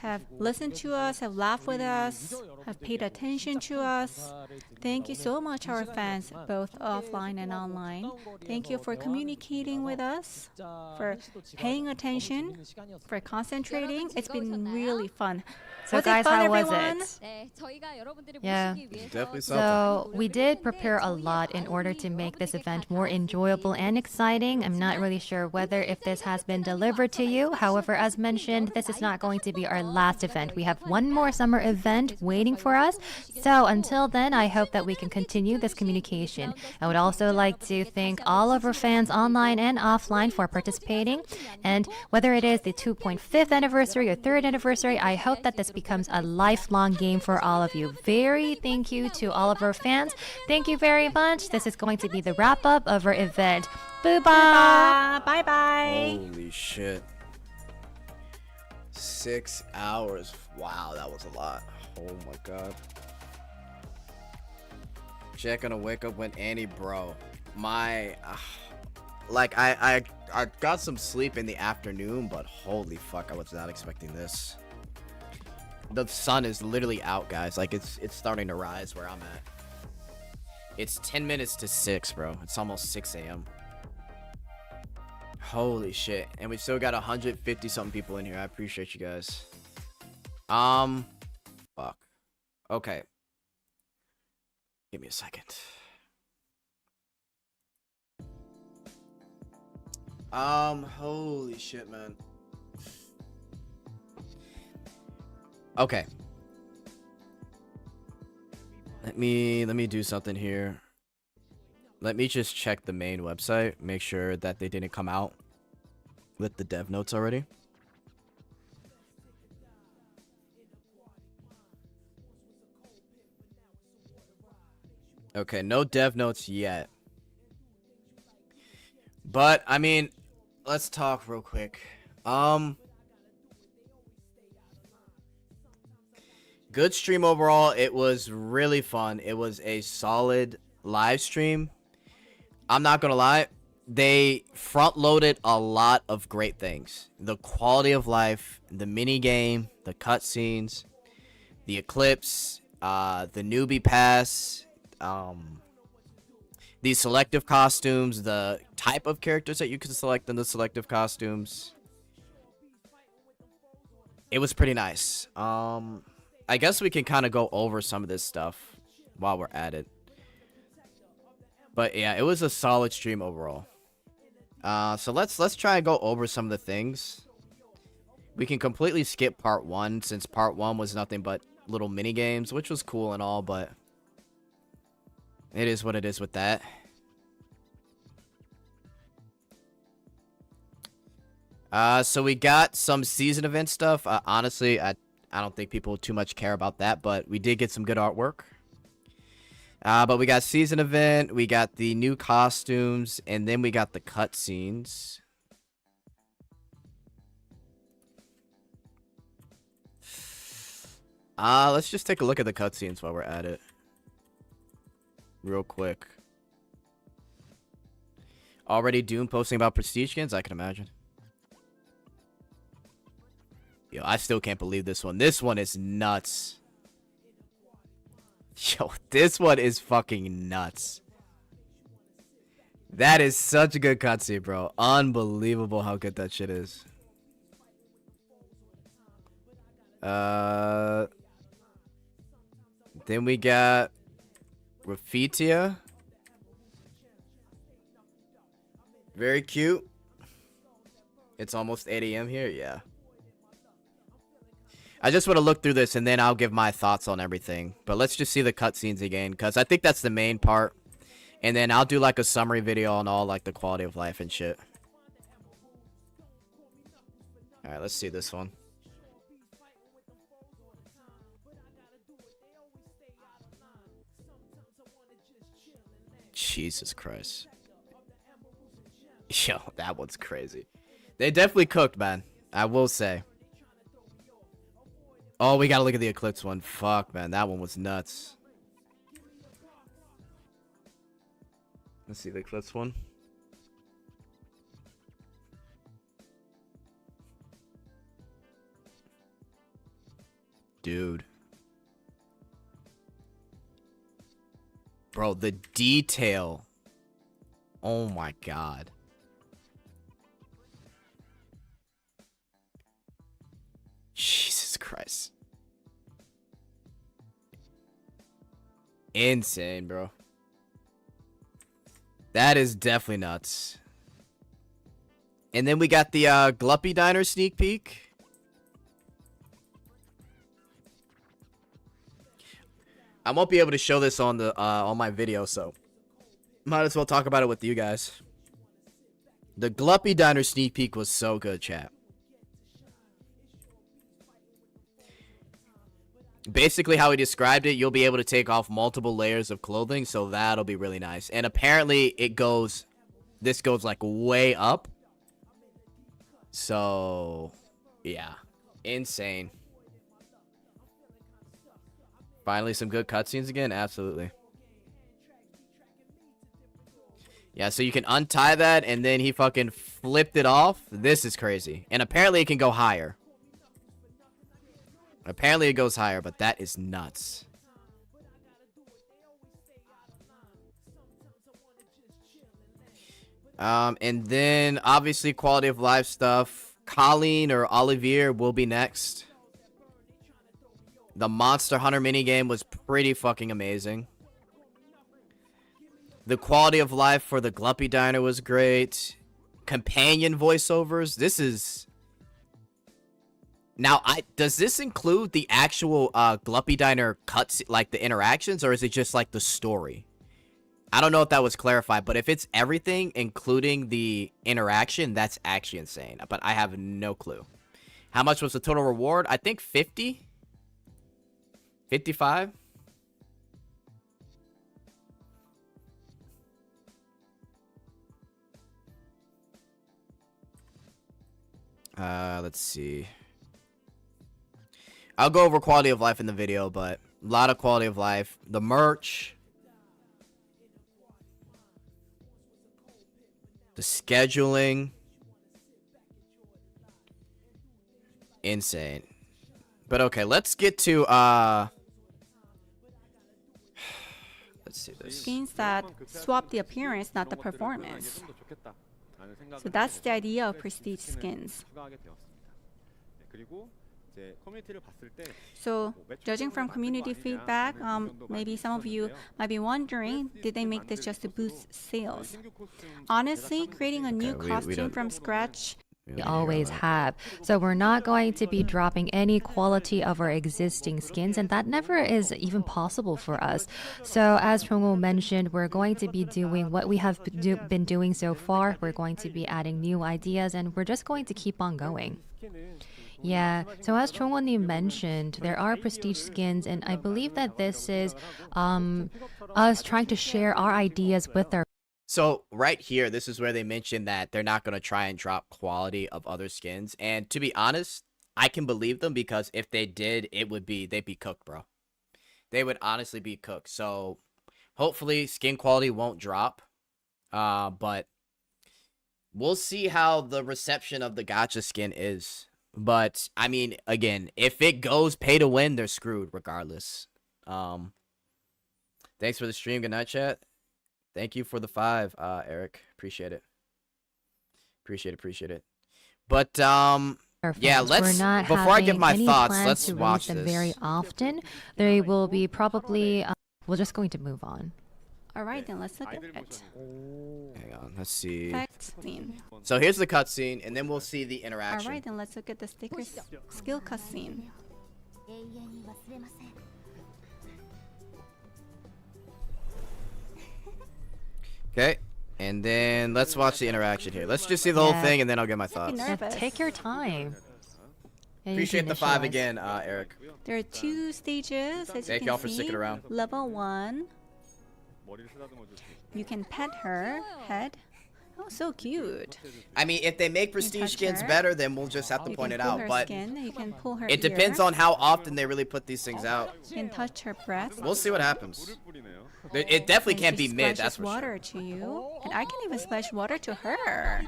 have listened to us, have laughed with us, have paid attention to us. Thank you so much, our fans, both offline and online. Thank you for communicating with us, for paying attention, for concentrating. It's been really fun. So Was guys, it fun, how was everyone? it? Yeah. Definitely something. So we did prepare a lot in order to make this event more enjoyable and exciting. I'm not really sure whether if this has been delivered to you. However, as mentioned, this is not going to be our last event. We have one more summer event waiting for us. So until then, I hope that we can continue this communication. I would also like to thank all of our fans online and offline for participating. And whether it is the 2.5th anniversary or 3rd anniversary, I hope that this becomes a lifelong game for all of you. Very thank you to all of our fans. Thank you very much. This is going to be the wrap up of our event. Bye bye. Holy shit. 6 hours. Wow, that was a lot. Oh my god. Jack gonna wake up when Annie, bro. My like I got some sleep in the afternoon, but holy fuck, I was not expecting this. The sun is literally out, guys. Like it's starting to rise where I'm at. It's 10 minutes to 6, bro. It's almost 6 a.m. Holy shit. And we still got 150 something people in here. I appreciate you guys. Fuck. Okay. Give me a second. Holy shit, man. Okay. Let me do something here. Let me just check the main website, make sure that they didn't come out with the dev notes already. Okay, no dev notes yet. But I mean, let's talk real quick. Good stream overall. It was really fun. It was a solid live stream. I'm not gonna lie, they front loaded a lot of great things. The quality of life, the mini game, the cutscenes, the eclipse, the newbie pass, the selective costumes, the type of characters that you can select in the selective costumes. It was pretty nice. I guess we can kind of go over some of this stuff while we're at it. But yeah, it was a solid stream overall. So let's try and go over some of the things. We can completely skip part 1 since part 1 was nothing but little mini games, which was cool and all, but it is what it is with that. So we got some season event stuff. Honestly, I don't think people too much care about that, but we did get some good artwork. But we got season event, we got the new costumes, and then we got the cutscenes. Let's just take a look at the cutscenes while we're at it. Real quick. Already Doom posting about prestige skins? I can imagine. Yo, I still can't believe this one. This one is nuts. Yo, this one is fucking nuts. That is such a good cutscene, bro. Unbelievable how good that shit is. Then we got Raffitia. Very cute. It's almost 8 a.m. here. Yeah. I just want to look through this and then I'll give my thoughts on everything. But let's just see the cutscenes again, because I think that's the main part. And then I'll do like a summary video on all like the quality of life and shit. Alright, let's see this one. Jesus Christ. Yo, that one's crazy. They definitely cooked, man. I will say. Oh, we gotta look at the Eclipse one. Fuck, man. That one was nuts. Let's see the Eclipse one. Dude. Bro, the detail. Oh my god. Jesus Christ. Insane, bro. That is definitely nuts. And then we got the Gluppy Diner sneak peek. I won't be able to show this on the on my video, so might as well talk about it with you guys. The Gluppy Diner sneak peek was so good, chat. Basically, how he described it, you'll be able to take off multiple layers of clothing, so that'll be really nice. And apparently, this goes like way up. So, yeah, insane. Finally, some good cutscenes again. Absolutely. Yeah, so you can untie that, and then he fucking flipped it off. This is crazy. And apparently, it can go higher. Apparently, it goes higher, but that is nuts. And then, obviously, quality of life stuff. Colleen or Olivier will be next. The Monster Hunter minigame was pretty fucking amazing. The quality of life for the Gluppy Diner was great. Companion voiceovers. This is... Now, does this include the actual Gluppy Diner cuts, like the interactions, or is it just like the story? I don't know if that was clarified, but if it's everything, including the interaction, that's actually insane. But I have no clue. How much was the total reward? I think 50? 55? Let's see. I'll go over quality of life in the video, but a lot of quality of life. The merch. The scheduling. Insane. But okay, let's get to let's see this. Skins that swap the appearance, not the performance. So that's the idea of prestige skins. So, judging from community feedback, maybe some of you might be wondering, did they make this just to boost sales? Honestly, creating a new costume from scratch, we always have. So we're not going to be dropping any quality of our existing skins, and that never is even possible for us. So as Chungwoo mentioned, we're going to be doing what we have been doing so far. We're going to be adding new ideas, and we're just going to keep on going. Yeah, so as Chungwoo mentioned, there are prestige skins, and I believe that this is us trying to share our ideas with our... So right here, this is where they mentioned that they're not going to try and drop quality of other skins. And to be honest, I can believe them, because if they did, they'd be cooked, bro. They would honestly be cooked. So hopefully skin quality won't drop. But we'll see how the reception of the gacha skin is. But I mean, again, if it goes pay to win, they're screwed regardless. Thanks for the stream. Good night, chat. Thank you for the 5, Eric. Appreciate it. Appreciate it. But yeah, let's before I give my thoughts, let's watch them this. Very often, they will be probably. We're just going to move on. All right, then let's look at it. Hang on, let's see. Cutscene. So here's the cutscene, and then we'll see the interaction. All right, then let's look at the stickers skill cutscene. Okay, and then let's watch the interaction here. Let's just see the whole thing, and then I'll get my thoughts. Take your time. Appreciate the 5 again, Eric. There are 2 stages, as Thank you y'all can for see. sticking around. Level 1. You can pet her head. Oh, so cute. I mean, if they make prestige skins better, then we'll just have to point it out. But you can pull her it depends on how often they really put these things out. You can touch her breast. We'll see what happens. It definitely can't be mid, that's for sure. Water to you, and I can even splash water to her.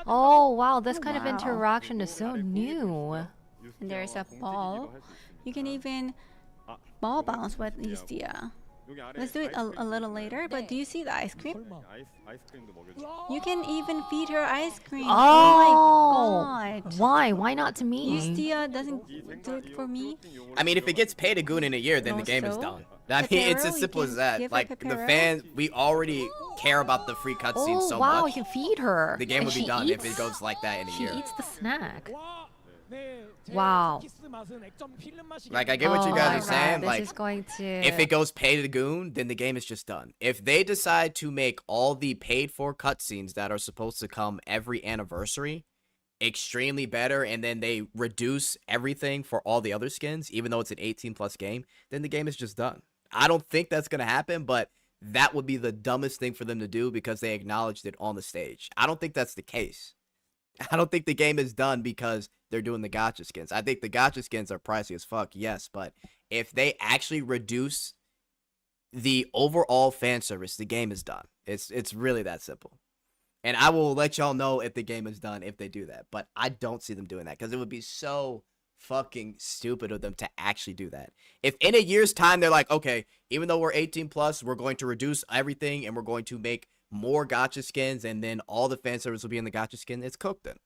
Oh wow, this kind of interaction is so new. And there's a ball. You can even ball bounce with Istia. Let's do it a little later, but do you see the ice cream? You can even feed her ice cream. Oh my god. Why? Why not to me? Istia doesn't do it for me. I mean, if it gets paid a goon in a year, then the game is done. I mean, it's as simple as that. Like, the fans, we already care about the free cutscenes so much. Oh wow, you can feed her. The game would be done if it goes like that in a year. She eats the snack. Wow. Like, I get what you guys are saying. This Like, is going to... if it goes pay to goon, then the game is just done. If they decide to make all the paid for cutscenes that are supposed to come every anniversary extremely better, and then they reduce everything for all the other skins, even though it's an 18+ game, then the game is just done. I don't think that's going to happen, but that would be the dumbest thing for them to do because they acknowledged it on the stage. I don't think that's the case. I don't think the game is done because they're doing the gacha skins. I think the gacha skins are pricey as fuck, yes, but if they actually reduce the overall fan service, the game is done. It's really that simple. And I will let y'all know if the game is done if they do that. But I don't see them doing that because it would be so fucking stupid of them to actually do that. If in a year's time they're like, okay, even though we're 18+, we're going to reduce everything and we're going to make more gacha skins and then all the fan service will be in the gacha skin, it's cooked then.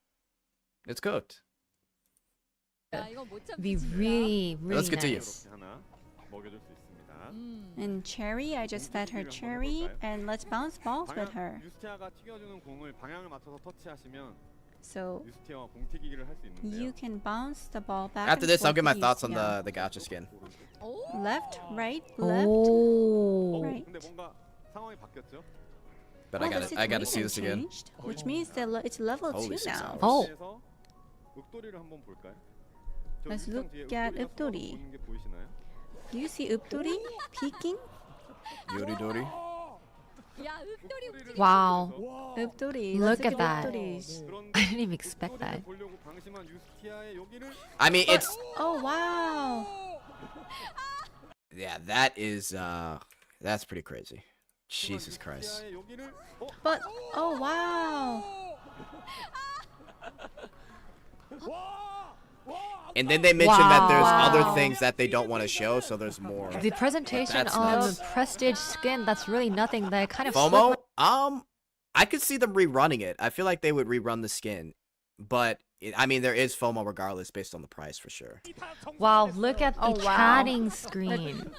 It's cooked. Be really, really Let's continue. nice. And Cherry, I just fed her Cherry, and let's bounce balls with her. 유스티아가 튀겨주는 공을 방향을 맞춰서 터치하시면 So 유스티아와 공 튀기기를 할 수 있는데요. you can bounce the ball back. After and this, I'll forth get my with thoughts on Yusuke. the gacha skin. Left, right, left, Oh. right. 근데 뭔가 상황이 바뀌었죠? But Oh, the I gotta see situation this again. changed, which means that it's level Holy 2 six now. hours. Oh. 읍도리를 한번 볼까요? 저 Let's 유스티아 look 뒤에 at 읍도리가 읍도리. 보이는 게 보이시나요? Do you see Updori peeking? Yoridori. Wow. Updori. Look at that. Updoris. I didn't even expect that. 보려고 방심한 유스티아의 여기를 I mean, it's... Oh, wow. Yeah, that is... That's pretty crazy. Jesus Christ. 유스티아의 여기를 But, oh, wow. And then they mentioned that there's Wow. other things that they don't want to show, so there's more. The presentation That's on nuts. the Prestige skin, that's really nothing. That kind of FOMO? slipped I could see them rerunning it. I feel like they would rerun the skin. But, I mean, there is FOMO regardless based on the price for sure. Wow, look at the Oh, wow. chatting screen.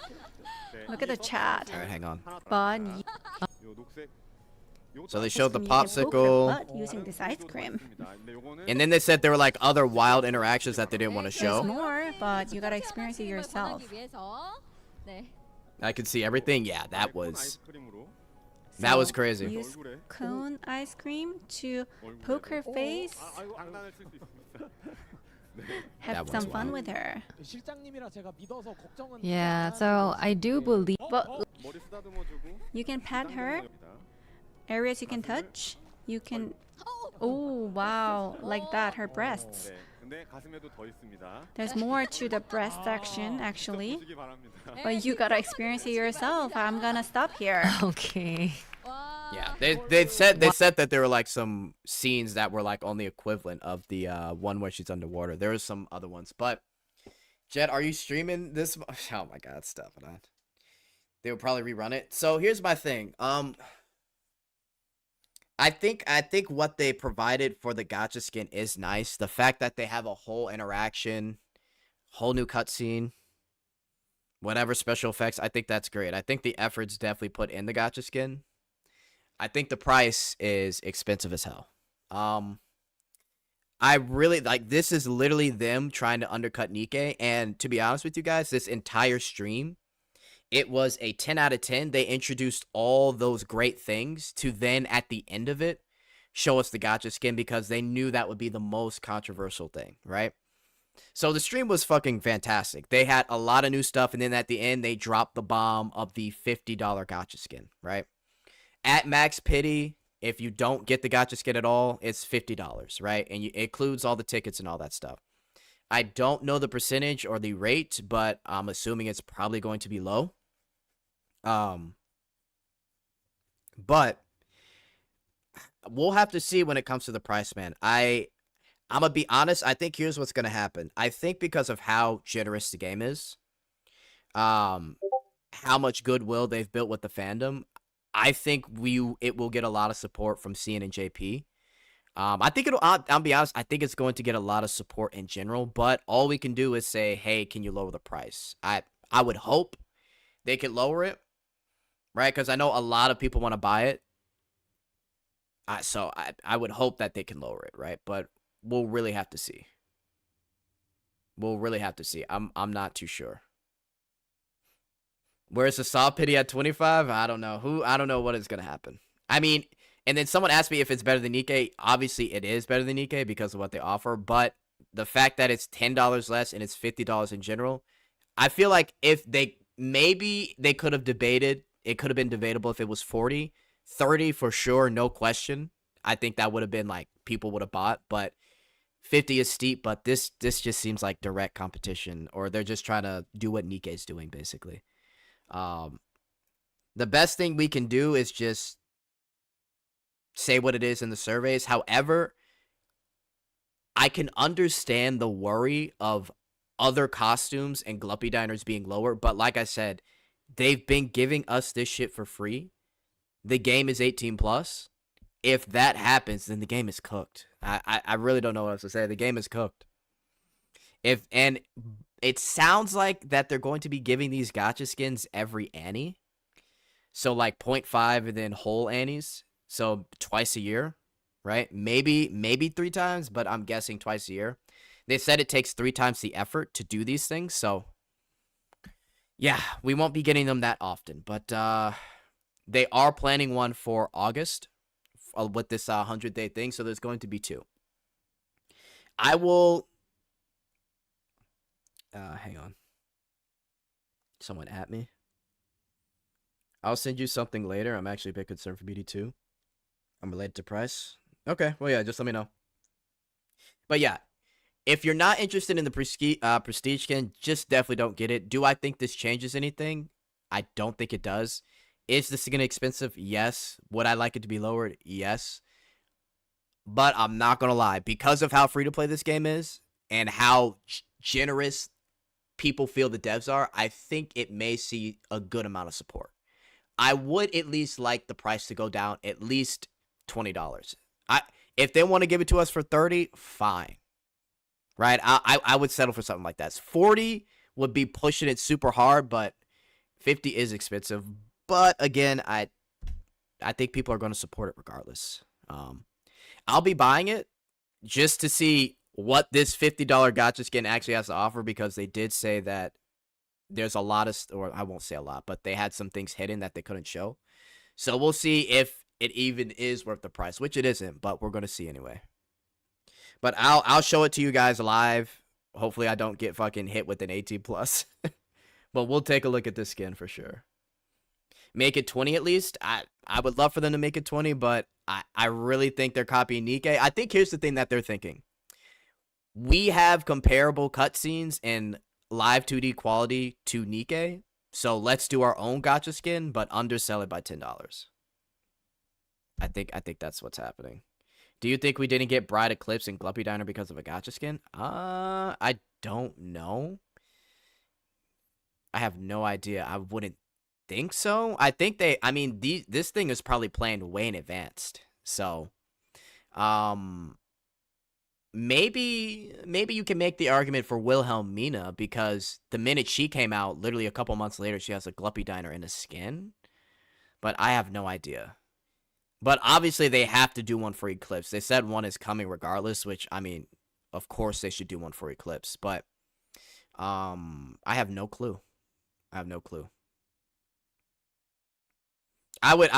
Look at the chat. Alright, hang on. But 요 녹색 So they showed the you can poke her popsicle. butt using this ice cream. 근데 요거는 And then they said there were like other wild interactions that they didn't want to There's show. more, but you gotta experience it yourself. I could see everything. Yeah, that was 아이스크림으로 that was So, crazy. Use cone ice cream to poke her face. 아이고 장난을 칠 수 있습니다. Have That some one's fun wild. with her. 실장님이라 제가 믿어서 걱정은 Yeah, so I do believe. But 머리 쓰다듬어주고 you can pat her. Areas you can touch. You can. Oh wow, like that. Her breasts. 네, 근데 가슴에도 더 있습니다. There's more to the breast section actually, 보시기 바랍니다. but you gotta experience it yourself. I'm gonna stop here. Okay. Yeah, they said that there were like some scenes that were like on the equivalent of the one where she's underwater. There was some other ones, but Jet, are you streaming this? Oh my God, stop it on. They would probably rerun it. So here's my thing. I think what they provided for the gacha skin is nice. The fact that they have a whole interaction, whole new cutscene, whatever special effects, I think that's great. I think the effort's definitely put in the gacha skin. I think the price is expensive as hell. I really like this is literally them trying to undercut Nikkei, and to be honest with you guys, this entire stream, it was a 10 out of 10. They introduced all those great things to then at the end of it show us the gacha skin because they knew that would be the most controversial thing, right? So the stream was fucking fantastic. They had a lot of new stuff, and then at the end they dropped the bomb of the $50 gacha skin, right? At max pity, if you don't get the gacha skin at all, it's $50, right? And it includes all the tickets and all that stuff. I don't know the percentage or the rate, but I'm assuming it's probably going to be low. But we'll have to see when it comes to the price, man. I'm gonna be honest. I think here's what's gonna happen. I think because of how generous the game is, how much goodwill they've built with the fandom, I think it will get a lot of support from CN and JP. I think I'll be honest, I think it's going to get a lot of support in general, but all we can do is say, hey, can you lower the price? I would hope they could lower it, right? Because I know a lot of people want to buy it. So I would hope that they can lower it, right? But we'll really have to see. We'll really have to see. I'm not too sure. Where's the Saw Pity at 25? I don't know. I don't know what is going to happen. I mean, and then someone asked me if it's better than Nikkei. Obviously, it is better than Nikkei because of what they offer. But the fact that it's $10 less and it's $50 in general, I feel like if they could have debated. It could have been debatable if it was 40. 30 for sure, no question. I think that would have been like people would have bought. But 50 is steep. But this just seems like direct competition. Or they're just trying to do what Nikkei's doing, basically. The best thing we can do is just say what it is in the surveys. However, I can understand the worry of other costumes and Gluppy Diners being lower, but like I said, they've been giving us this shit for free. The game is 18 plus. If that happens, then the game is cooked. I really don't know what else to say. The game is cooked. And it sounds like that they're going to be giving these gacha skins every Annie. So like 0.5 and then whole Annies. So twice a year, right? Maybe 3 times, but I'm guessing twice a year. They said it takes 3 times the effort to do these things. So yeah, we won't be getting them that often. But they are planning one for August with this 100-day thing. So there's going to be 2. I will... hang on. Someone at me. I'll send you something later. I'm actually a bit concerned for BD2. I'm related to price. Okay, well, yeah, just let me know. But yeah, if you're not interested in the prestige skin, just definitely don't get it. Do I think this changes anything? I don't think it does. Is the skin expensive? Yes. Would I like it to be lowered? Yes. But I'm not going to lie. Because of how free-to-play this game is and how generous people feel the devs are, I think it may see a good amount of support. I would at least like the price to go down at least $20. If they want to give it to us for 30, fine. Right? I would settle for something like that. 40 would be pushing it super hard, but 50 is expensive. But again, I think people are going to support it regardless. I'll be buying it just to see what this $50 gacha skin actually has to offer, because they did say that there's a lot of, or I won't say a lot, but they had some things hidden that they couldn't show. So we'll see if it even is worth the price, which it isn't, but we're going to see anyway. But I'll show it to you guys live. Hopefully I don't get fucking hit with an 18 plus. But we'll take a look at this skin for sure. Make it 20 at least. I would love for them to make it 20, but I really think they're copying Nikkei. I think here's the thing that they're thinking. We have comparable cutscenes and live 2D quality to Nikkei, so let's do our own gacha skin, but undersell it by $10. I think that's what's happening. Do you think we didn't get Bride Eclipse and Gluppy Diner because of a gacha skin? I don't know. I have no idea. I wouldn't think so. I think this thing is probably planned way in advance. So, maybe you can make the argument for Wilhelmina, because the minute she came out, literally a couple months later, she has a Gluppy Diner in a skin. But I have no idea. But obviously they have to do one for Eclipse. They said one is coming regardless, which, I mean, of course they should do one for Eclipse. But I have no clue. I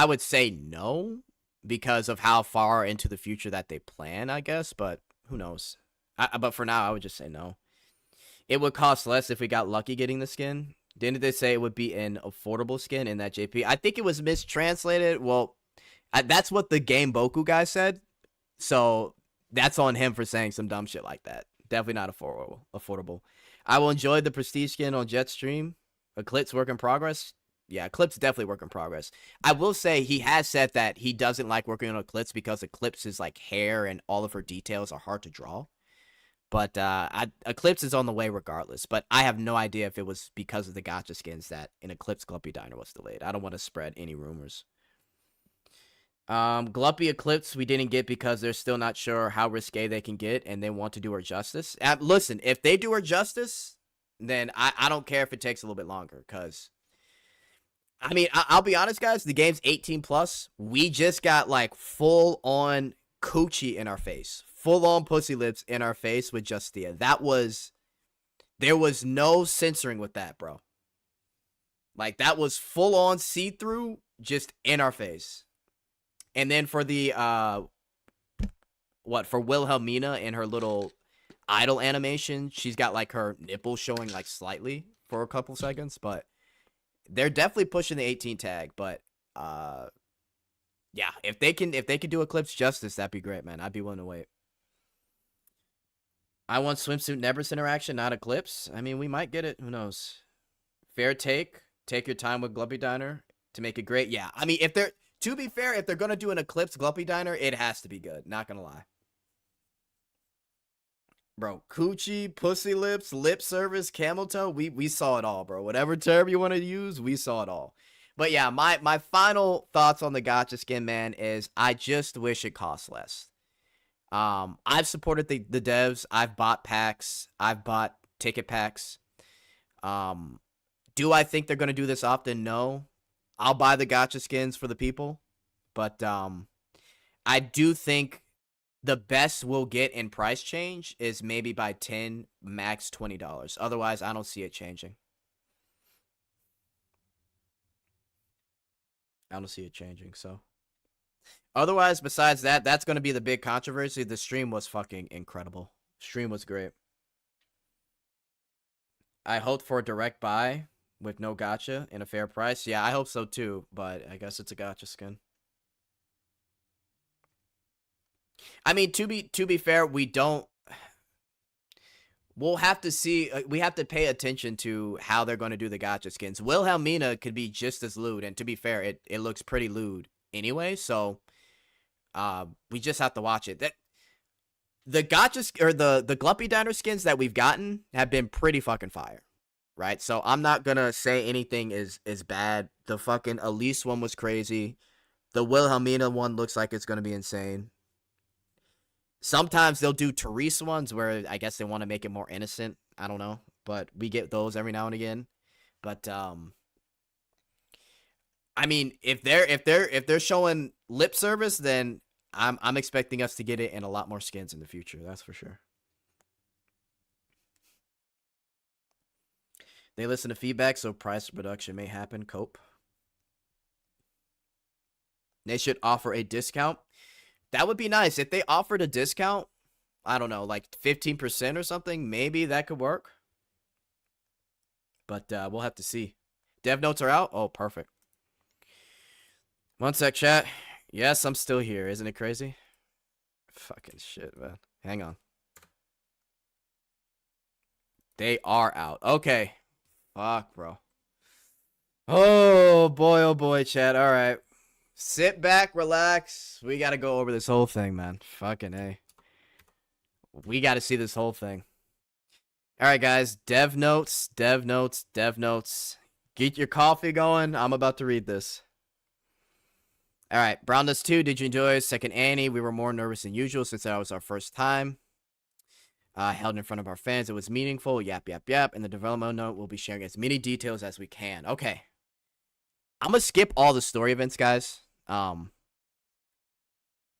would say no, because of how far into the future that they plan, I guess, but who knows? But for now, I would just say no. It would cost less if we got lucky getting the skin. Didn't they say it would be an affordable skin in that JP? I think it was mistranslated. Well, that's what the Game Boku guy said. So that's on him for saying some dumb shit like that. Definitely not affordable. I will enjoy the prestige skin on Jetstream. Eclipse work in progress. Yeah, Eclipse definitely work in progress. I will say he has said that he doesn't like working on Eclipse because Eclipse's like hair and all of her details are hard to draw. But Eclipse is on the way regardless. But I have no idea if it was because of the gacha skins that an Eclipse Gluppy Diner was delayed. I don't want to spread any rumors. Gluppy Eclipse we didn't get because they're still not sure how risque they can get, and they want to do her justice. Listen, if they do her justice, then I don't care if it takes a little bit longer, because I mean, I'll be honest, guys, the game's 18 plus. We just got like full on coochie in our face, full on pussy lips in our face with Justia. That was There was no censoring with that, bro. Like, that was full on see-through, just in our face. And then for the, for Wilhelmina and her little idol animation, she's got, like, her nipple showing, like, slightly for a couple seconds. But they're definitely pushing the 18 tag. But, yeah, if they can do Eclipse justice, that'd be great, man. I'd be willing to wait. I want swimsuit Nebris interaction, not Eclipse. I mean, we might get it. Who knows? Fair take. Take your time with Gluppy Diner to make it great. Yeah, I mean, to be fair, if they're gonna do an Eclipse Gluppy Diner, it has to be good. Not gonna lie, bro. Coochie, pussy lips, lip service, camel toe. We saw it all, bro. Whatever term you want to use, we saw it all. But yeah, my final thoughts on the gacha skin, man, is I just wish it cost less. I've supported the devs. I've bought packs. I've bought ticket packs. Do I think they're going to do this often? No. I'll buy the gacha skins for the people. But I do think the best we'll get in price change is maybe by $10, max $20. Otherwise, I don't see it changing. I don't see it changing, so. Otherwise, besides that, that's going to be the big controversy. The stream was fucking incredible. Stream was great. I hoped for a direct buy with no gacha and a fair price. Yeah, I hope so too, but I guess it's a gacha skin. I mean, to be fair, we'll have to see. We have to pay attention to how they're going to do the gacha skins. Wilhelmina could be just as lewd, and to be fair, it looks pretty lewd anyway. So, we just have to watch it. That the gacha or the Gluppy Diner skins that we've gotten have been pretty fucking fire. Right, so I'm not gonna say anything is bad. The fucking Elise one was crazy. The Wilhelmina one looks like it's gonna be insane. Sometimes they'll do Therese ones where I guess they want to make it more innocent. I don't know, but we get those every now and again. But I mean, if they're showing lip service, then I'm expecting us to get it in a lot more skins in the future. That's for sure. They listen to feedback, so price reduction may happen. Cope. They should offer a discount. That would be nice. If they offered a discount, I don't know, like 15% or something, maybe that could work. But we'll have to see. Dev notes are out? Oh, perfect. One sec, chat. Yes, I'm still here. Isn't it crazy? Fucking shit, man. Hang on. They are out. Okay. Fuck, bro. Oh boy, chat. All right. Sit back, relax. We got to go over this whole thing, man. Fucking A. We got to see this whole thing. All right, guys. Dev notes. Get your coffee going. I'm about to read this. All right. Browndust2, did you enjoy Second Annie? We were more nervous than usual since that was our first time. Held in front of our fans. It was meaningful. Yap. In the development note, we'll be sharing as many details as we can. Okay. I'm going to skip all the story events, guys.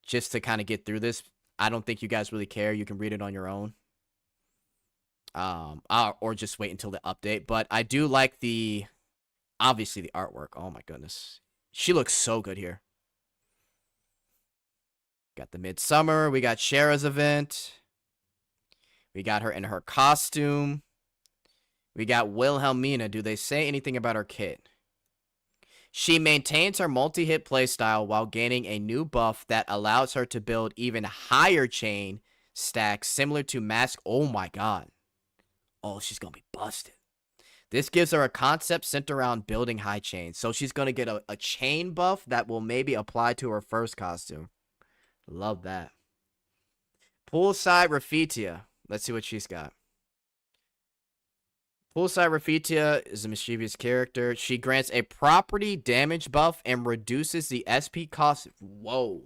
Just to kind of get through this. I don't think you guys really care. You can read it on your own. Or just wait until the update. But I do like obviously the artwork. Oh my goodness. She looks so good here. Got the Midsummer. We got Shara's event. We got her in her costume. We got Wilhelmina. Do they say anything about her kit? She maintains her multi-hit playstyle while gaining a new buff that allows her to build even higher chain stacks similar to Mask. Oh my god. Oh, she's going to be busted. This gives her a concept centered around building high chains. So she's going to get a chain buff that will maybe apply to her first costume. Love that. Poolside Rafitia. Let's see what she's got. Poolside Rafitia is a mischievous character. She grants a property damage buff and reduces the SP cost. Whoa.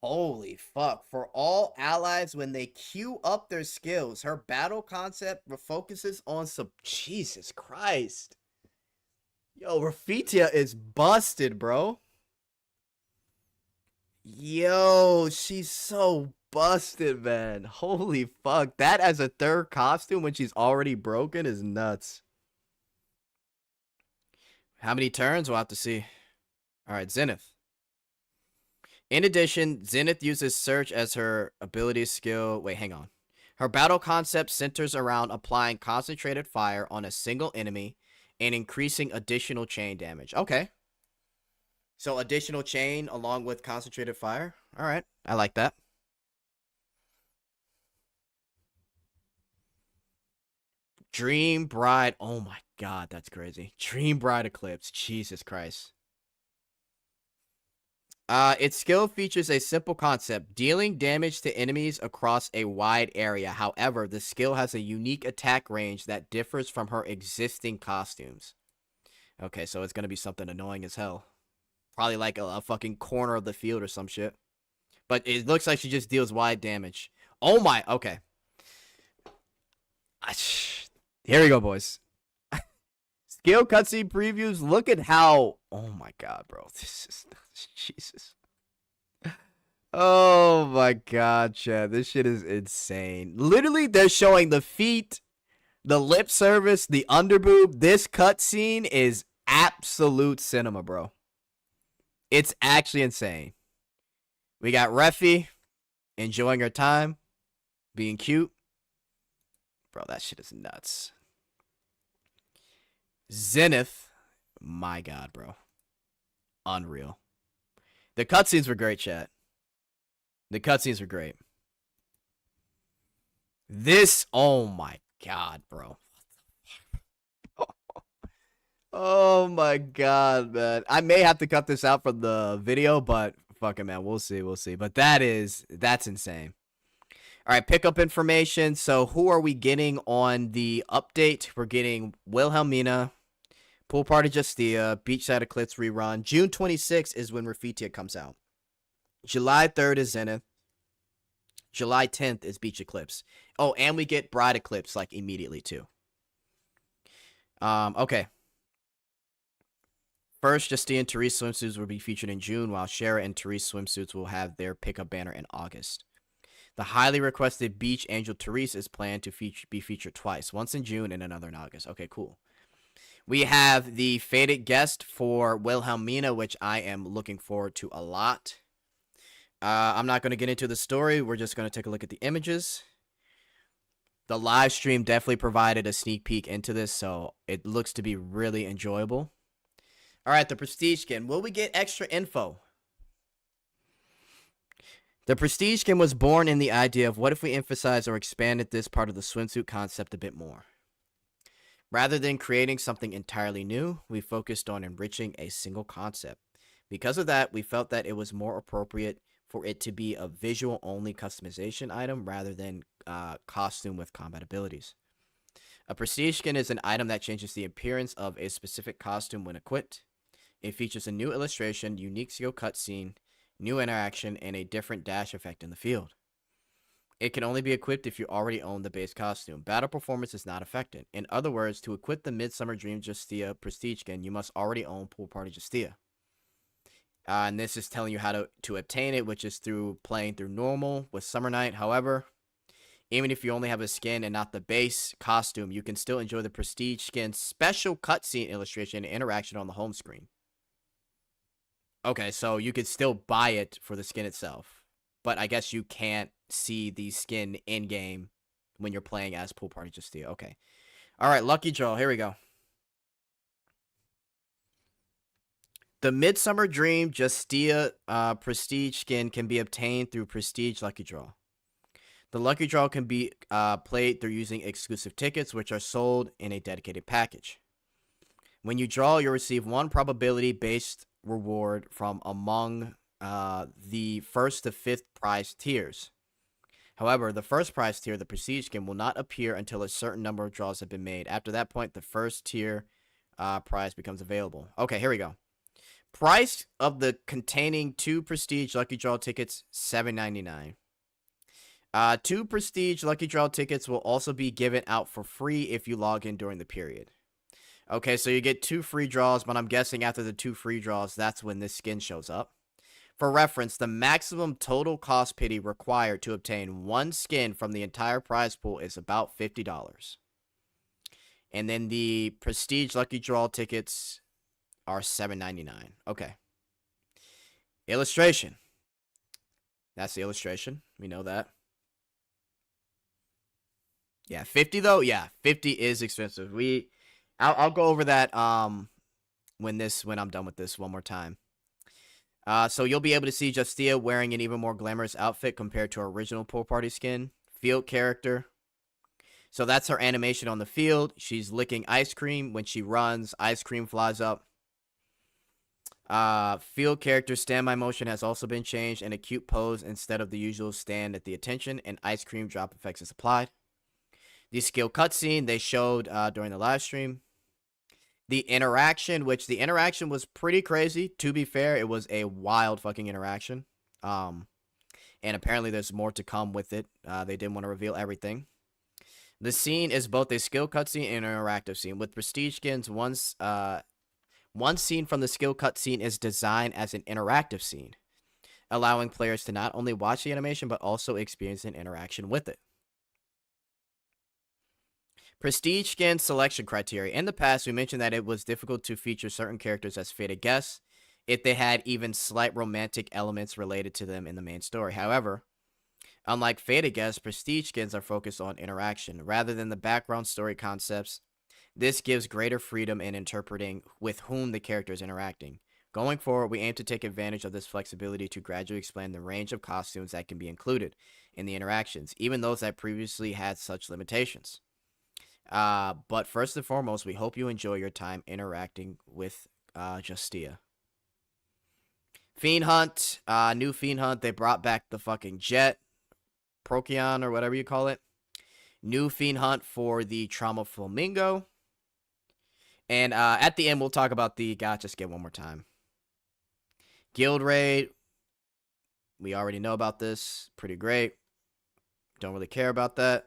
Holy fuck. For all allies when they queue up their skills, her battle concept focuses on some... Jesus Christ. Yo, Rafitia is busted, bro. Yo, she's so busted, man. Holy fuck. That as a third costume when she's already broken is nuts. How many turns? We'll have to see. All right, Zenith. In addition, Zenith uses Search as her ability skill. Wait, hang on. Her battle concept centers around applying concentrated fire on a single enemy and increasing additional chain damage. Okay. So additional chain along with concentrated fire. All right. I like that. Dream Bride. Oh my god, that's crazy. Dream Bride Eclipse. Jesus Christ. Its skill features a simple concept, dealing damage to enemies across a wide area. However, the skill has a unique attack range that differs from her existing costumes. Okay, so it's gonna be something annoying as hell. Probably like a fucking corner of the field or some shit. But it looks like she just deals wide damage. Oh my, okay. Here we go, boys. Skill cutscene previews. Look at how... Oh my god, bro. This is... Jesus. Oh my god, Chad. This shit is insane. Literally, they're showing the feet, the lip service, the underboob. This cutscene is absolute cinema, bro. It's actually insane. We got Reffy enjoying her time, being cute. Bro, that shit is nuts. Zenith. My god, bro. Unreal. The cutscenes were great, chat. The cutscenes were great. This, oh my god, bro. Oh my god, man. I may have to cut this out from the video, but fuck it, man. We'll see, we'll see. But that's insane. All right, pickup information. So who are we getting on the update? We're getting Wilhelmina, Pool Party Justia, Beachside Eclipse rerun. June 26th is when Rafitia comes out. July 3rd is Zenith. July 10th is Beach Eclipse. Oh, and we get Bride Eclipse like immediately too. Okay. First, Justia and Therese swimsuits will be featured in June, while Shara and Therese swimsuits will have their pickup banner in August. The highly requested Beach Angel Therese is planned to be featured twice, once in June and another in August. Okay, cool. We have the Fated Guest for Wilhelmina, which I am looking forward to a lot. I'm not going to get into the story. We're just going to take a look at the images. The live stream definitely provided a sneak peek into this, so it looks to be really enjoyable. All right, the Prestige skin. Will we get extra info? The Prestige skin was born in the idea of what if we emphasized or expanded this part of the swimsuit concept a bit more. Rather than creating something entirely new, we focused on enriching a single concept. Because of that, we felt that it was more appropriate for it to be a visual-only customization item rather than costume with combat abilities. A Prestige skin is an item that changes the appearance of a specific costume when equipped. It features a new illustration, unique skill cutscene, new interaction, and a different dash effect in the field. It can only be equipped if you already own the base costume. Battle performance is not affected. In other words, to equip the Midsummer Dream Justia Prestige skin, you must already own Pool Party Justia. And this is telling you how to obtain it, which is through playing through normal with Summer Night. However, even if you only have a skin and not the base costume, you can still enjoy the Prestige skin's special cutscene illustration and interaction on the home screen. Okay, so you could still buy it for the skin itself, but I guess you can't see the skin in-game when you're playing as Pool Party Justia. Okay. All right, Lucky Draw. Here we go. The Midsummer Dream Justia Prestige skin can be obtained through Prestige Lucky Draw. The Lucky Draw can be played through using exclusive tickets, which are sold in a dedicated package. When you draw, you'll receive one probability-based reward from among the 1st to 5th prize tiers. However, the first prize tier, the Prestige skin, will not appear until a certain number of draws have been made. After that point, the first tier prize becomes available. Okay, here we go. Price of the containing 2 Prestige Lucky Draw tickets, $7.99. 2 Prestige Lucky Draw tickets will also be given out for free if you log in during the period. Okay, so you get 2 free draws, but I'm guessing after the 2 free draws, that's when this skin shows up. For reference, the maximum total cost pity required to obtain one skin from the entire prize pool is about $50. And then the prestige lucky draw tickets are $7.99. Okay. Illustration. That's the illustration. We know that. Yeah, 50 though. Yeah, 50 is expensive. I'll go over that when I'm done with this one more time. So you'll be able to see Justia wearing an even more glamorous outfit compared to her original pool party skin. Field character. So that's her animation on the field. She's licking ice cream. When she runs, ice cream flies up. Field character standby motion has also been changed, and a cute pose instead of the usual stand at the attention, and ice cream drop effects is applied. The skill cutscene they showed during the live stream. The interaction, which the interaction was pretty crazy. To be fair, it was a wild fucking interaction. And apparently there's more to come with it. They didn't want to reveal everything. The scene is both a skill cutscene and an interactive scene. With prestige skins, one scene from the skill cutscene is designed as an interactive scene, allowing players to not only watch the animation, but also experience an interaction with it. Prestige skin selection criteria. In the past, we mentioned that it was difficult to feature certain characters as fated guests if they had even slight romantic elements related to them in the main story. However, unlike fated guests, prestige skins are focused on interaction rather than the background story concepts. This gives greater freedom in interpreting with whom the character is interacting. Going forward, we aim to take advantage of this flexibility to gradually expand the range of costumes that can be included in the interactions, even those that previously had such limitations. But first and foremost, we hope you enjoy your time interacting with Justia. Fiend Hunt, new Fiend Hunt. They brought back the fucking Jet, Procyon, or whatever you call it. New Fiend Hunt for the Trauma Flamingo. And at the end, we'll talk about the gacha skin one more time. Guild Raid. We already know about this. Pretty great. Don't really care about that.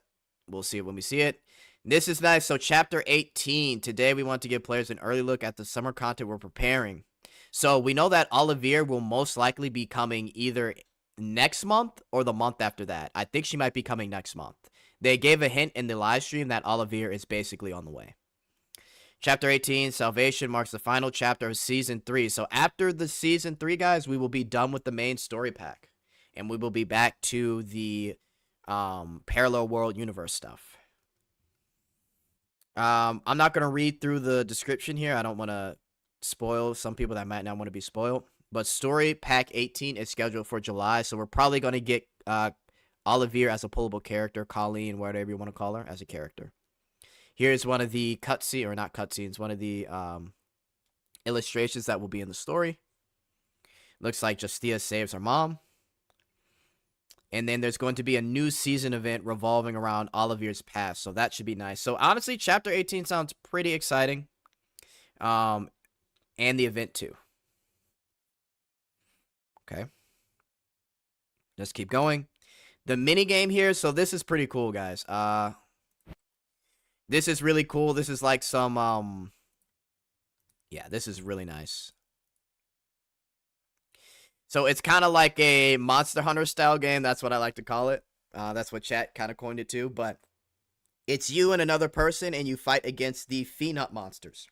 We'll see it when we see it. This is nice. So Chapter 18. Today we want to give players an early look at the summer content we're preparing. So we know that Olivier will most likely be coming either next month or the month after that. I think she might be coming next month. They gave a hint in the live stream that Olivier is basically on the way. Chapter 18, Salvation, marks the final chapter of Season 3. So after the Season 3, guys, we will be done with the main story pack. And we will be back to the parallel world universe stuff. I'm not going to read through the description here. I don't want to spoil some people that might not want to be spoiled. But Story Pack 18 is scheduled for July, so we're probably going to get Olivier as a pullable character, Colleen, whatever you want to call her, as a character. Here's one of the one of the illustrations that will be in the story. Looks like Justia saves her mom. And then there's going to be a new season event revolving around Olivier's past. So that should be nice. So honestly, Chapter 18 sounds pretty exciting. And the event too. Okay. Let's keep going. The mini game here. So this is pretty cool, guys. This is really cool. This is like some, yeah, this is really nice. So it's kind of like a Monster Hunter style game. That's what I like to call it. That's what chat kind of coined it to. But it's you and another person, and you fight against the Fiend Hunt monsters.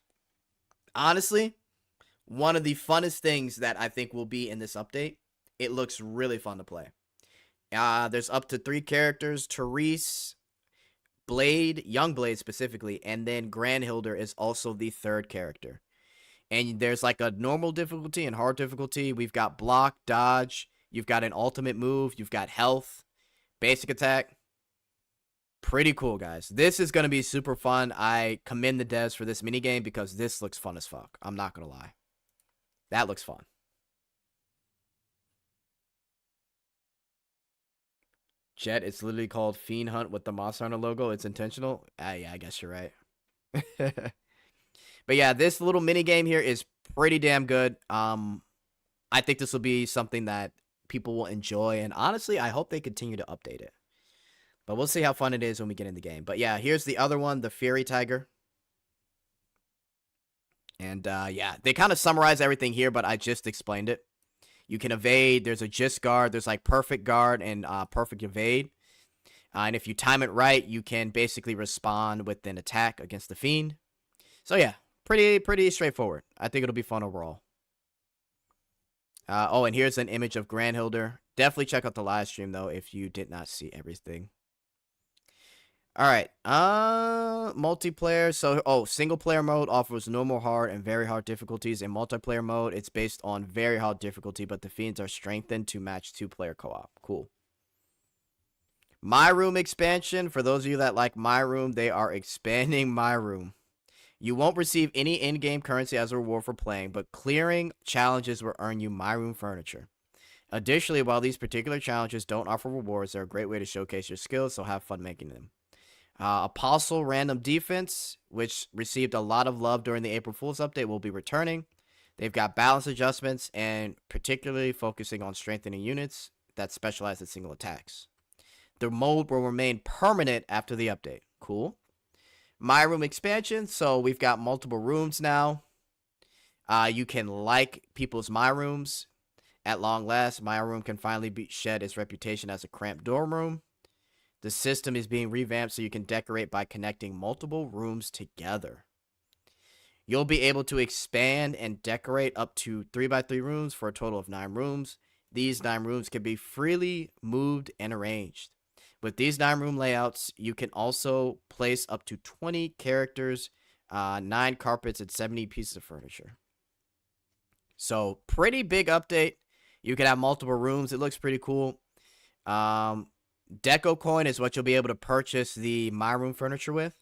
Honestly, one of the funnest things that I think will be in this update. It looks really fun to play. There's up to 3 characters. Therese, Blade, Young Blade specifically, and then Grandhilder is also the 3rd character. And there's like a normal difficulty and hard difficulty. We've got block, dodge. You've got an ultimate move. You've got health, basic attack. Pretty cool, guys. This is going to be super fun. I commend the devs for this minigame because this looks fun as fuck. I'm not going to lie. That looks fun. Jet, it's literally called Fiend Hunt with the Monster Hunter logo. It's intentional. Yeah, I guess you're right. But yeah, this little mini game here is pretty damn good. I think this will be something that people will enjoy, and honestly, I hope they continue to update it. But we'll see how fun it is when we get in the game. But yeah, here's the other one, the Fury Tiger. And yeah, they kind of summarize everything here, but I just explained it. You can evade. There's a gist guard. There's like perfect guard and perfect evade. And if you time it right, you can basically respond with an attack against the fiend. So yeah, pretty straightforward. I think it'll be fun overall. Oh, and here's an image of Grandhilder. Definitely check out the live stream though if you did not see everything. All right. Multiplayer. So, single player mode offers normal, hard, and very hard difficulties. In multiplayer mode, it's based on very hard difficulty, but the fiends are strengthened to match 2-player co-op. Cool. My Room expansion. For those of you that like My Room, they are expanding My Room. You won't receive any in-game currency as a reward for playing, but clearing challenges will earn you My Room furniture. Additionally, while these particular challenges don't offer rewards, they're a great way to showcase your skills, so have fun making them. Apostle Random Defense, which received a lot of love during the April Fool's update, will be returning. They've got balance adjustments and particularly focusing on strengthening units that specialize in single attacks. The mode will remain permanent after the update. Cool. My Room expansion. So we've got multiple rooms now. You can like people's My Rooms. At long last, My Room can finally shed its reputation as a cramped dorm room. The system is being revamped so you can decorate by connecting multiple rooms together. You'll be able to expand and decorate up to 3x3 rooms for a total of 9 rooms. These 9 rooms can be freely moved and arranged. With these 9-room layouts, you can also place up to 20 characters, 9 carpets, and 70 pieces of furniture. So, pretty big update. You can have multiple rooms. It looks pretty cool. Deco coin is what you'll be able to purchase the My Room furniture with.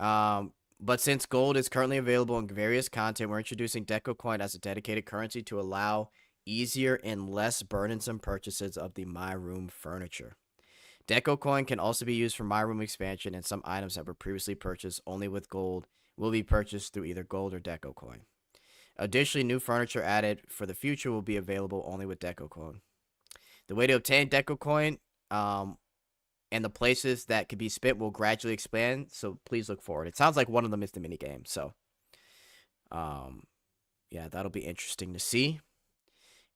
But since gold is currently available in various content, we're introducing Deco coin as a dedicated currency to allow easier and less burdensome purchases of the My Room furniture. Deco coin can also be used for My Room expansion, and some items that were previously purchased only with gold will be purchased through either gold or Deco coin. Additionally, new furniture added for the future will be available only with Deco coin. The way to obtain Deco coin and the places that can be spent will gradually expand, so please look forward. It sounds like one of them is the minigame, so yeah, that'll be interesting to see.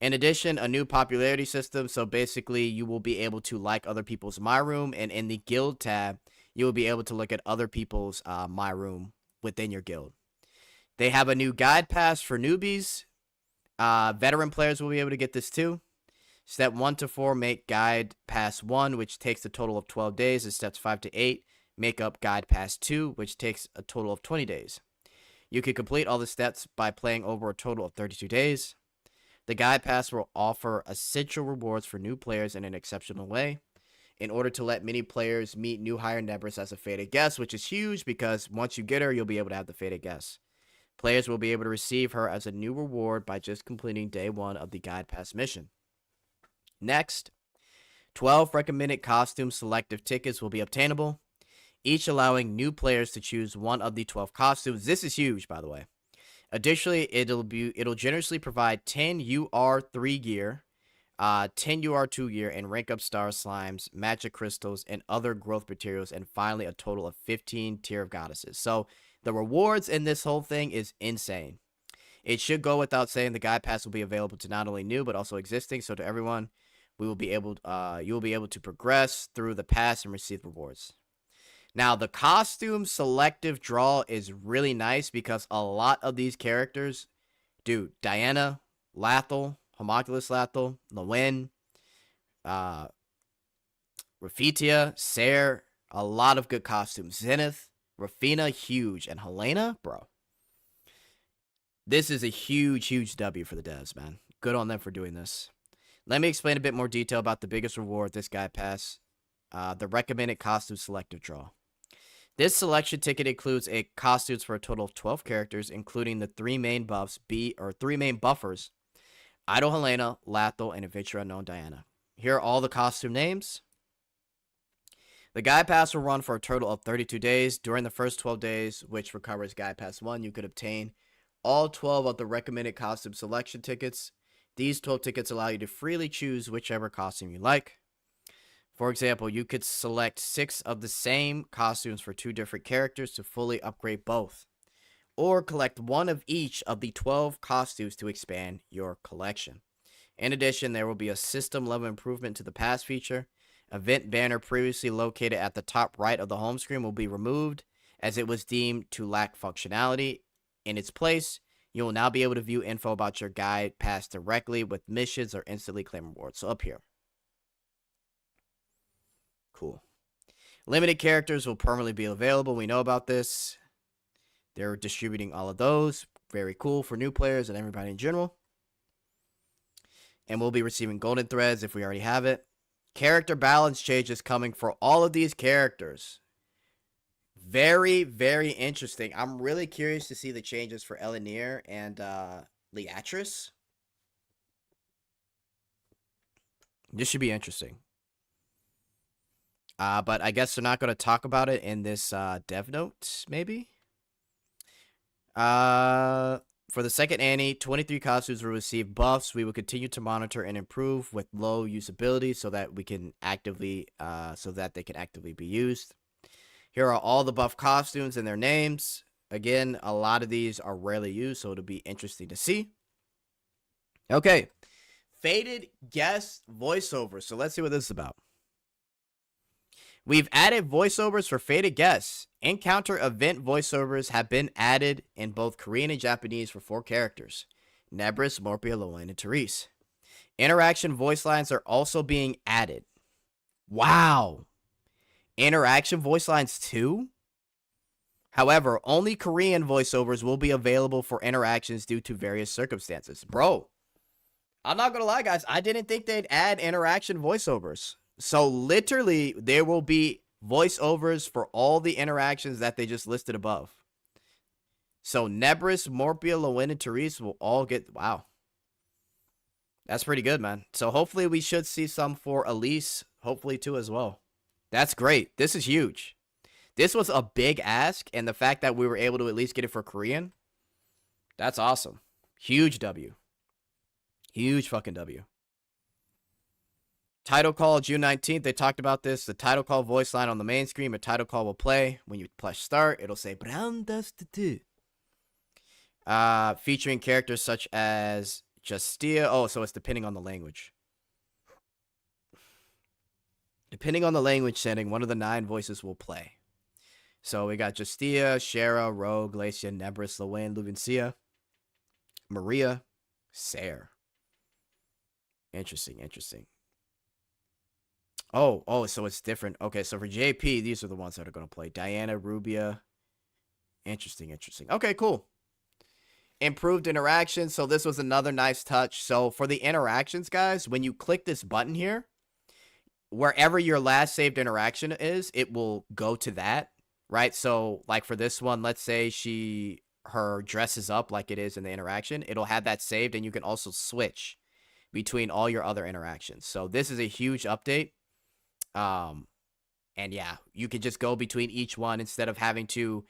In addition, a new popularity system, so basically you will be able to like other people's My Room, and in the guild tab, you will be able to look at other people's My Room within your guild. They have a new guide pass for newbies. Veteran players will be able to get this too. Step 1 to 4 make Guide Pass 1, which takes a total of 12 days, and steps 5 to 8 make up Guide Pass 2, which takes a total of 20 days. You can complete all the steps by playing over a total of 32 days. The Guide Pass will offer essential rewards for new players in an exceptional way, in order to let many players meet new higher numbers as a fated guest, which is huge because once you get her, you'll be able to have the fated guest. Players will be able to receive her as a new reward by just completing day 1 of the Guide Pass mission. Next, 12 recommended costume selective tickets will be obtainable, each allowing new players to choose one of the 12 costumes. This is huge, by the way. Additionally, it'll generously provide 10 UR3 gear, 10 UR2 gear, and rank up star slimes, magic crystals, and other growth materials, and finally a total of 15 tier of goddesses. So the rewards in this whole thing is insane. It should go without saying the Guide Pass will be available to not only new but also existing. So to everyone, you will be able to progress through the pass and receive rewards. Now, the costume selective draw is really nice because a lot of these characters, dude, Diana, Lathel, Homunculus Lathel, Lowen, Raphitia, Ser, a lot of good costumes. Zenith, Rafina, huge, and Helena, bro. This is a huge W for the devs, man. Good on them for doing this. Let me explain a bit more detail about the biggest reward this Guide Pass, the recommended costume selective draw. This selection ticket includes costumes for a total of 12 characters, including the 3 main buffers, Idol Helena, Lathel, and Adventure Unknown Diana. Here are all the costume names. The Guide Pass will run for a total of 32 days. During the first 12 days, which recovers Guide Pass 1, you could obtain all 12 of the recommended costume selection tickets. These 12 tickets allow you to freely choose whichever costume you like. For example, you could select 6 of the same costumes for 2 different characters to fully upgrade both. or collect one of each of the 12 costumes to expand your collection. In addition, there will be a system level improvement to the pass feature. Event banner previously located at the top right of the home screen will be removed as it was deemed to lack functionality. In its place, you will now be able to view info about your guide pass directly with missions or instantly claim rewards. So up here. Cool. Limited characters will permanently be available. We know about this. They're distributing all of those. Very cool for new players and everybody in general. And we'll be receiving golden threads if we already have it. Character balance changes coming for all of these characters. Very, very interesting. I'm really curious to see the changes for Elenir and Leatrice. This should be interesting. But I guess they're not going to talk about it in this dev note, maybe? For the second Annie, 23 costumes will receive buffs. We will continue to monitor and improve with low usability so that we can actively, so that they can actively be used. Here are all the buff costumes and their names. Again, a lot of these are rarely used, so it'll be interesting to see. Okay, faded guest voiceovers. So let's see what this is about. We've added voiceovers for faded guests. Encounter event voiceovers have been added in both Korean and Japanese for 4 characters: Nebris, Morpia, Lowen, and Therese. Interaction voice lines are also being added. Wow. Interaction voice lines too? However, only Korean voiceovers will be available for interactions due to various circumstances. Bro, I'm not gonna lie, guys. I didn't think they'd add interaction voiceovers. So literally, there will be voiceovers for all the interactions that they just listed above. So Nebris, Morpia, Lowen, and Therese will all get... Wow. That's pretty good, man. So hopefully we should see some for Elise. Hopefully too as well. That's great. This is huge. This was a big ask, and the fact that we were able to at least get it for Korean, that's awesome. Huge W. Huge fucking W. Title call June 19th. They talked about this. The title call voice line on the main screen. A title call will play. When you press start, it'll say Browndust2. Featuring characters such as Justia. Oh, so it's depending on the language. Depending on the language setting, one of the 9 voices will play. So we got Justia, Shara, Rogue, Glacia, Nebris, Lowen, Luvencia, Maria, Sayer. Interesting, interesting. Oh, so it's different. Okay, so for JP, these are the ones that are going to play. Diana, Rubia. Interesting, interesting. Okay, cool. Improved interaction. So this was another nice touch. So for the interactions, guys, when you click this button here, wherever your last saved interaction is, it will go to that, right? So like for this one, let's say her dress is up like it is in the interaction. It'll have that saved, and you can also switch between all your other interactions. So this is a huge update. And yeah, you can just go between each one instead of having to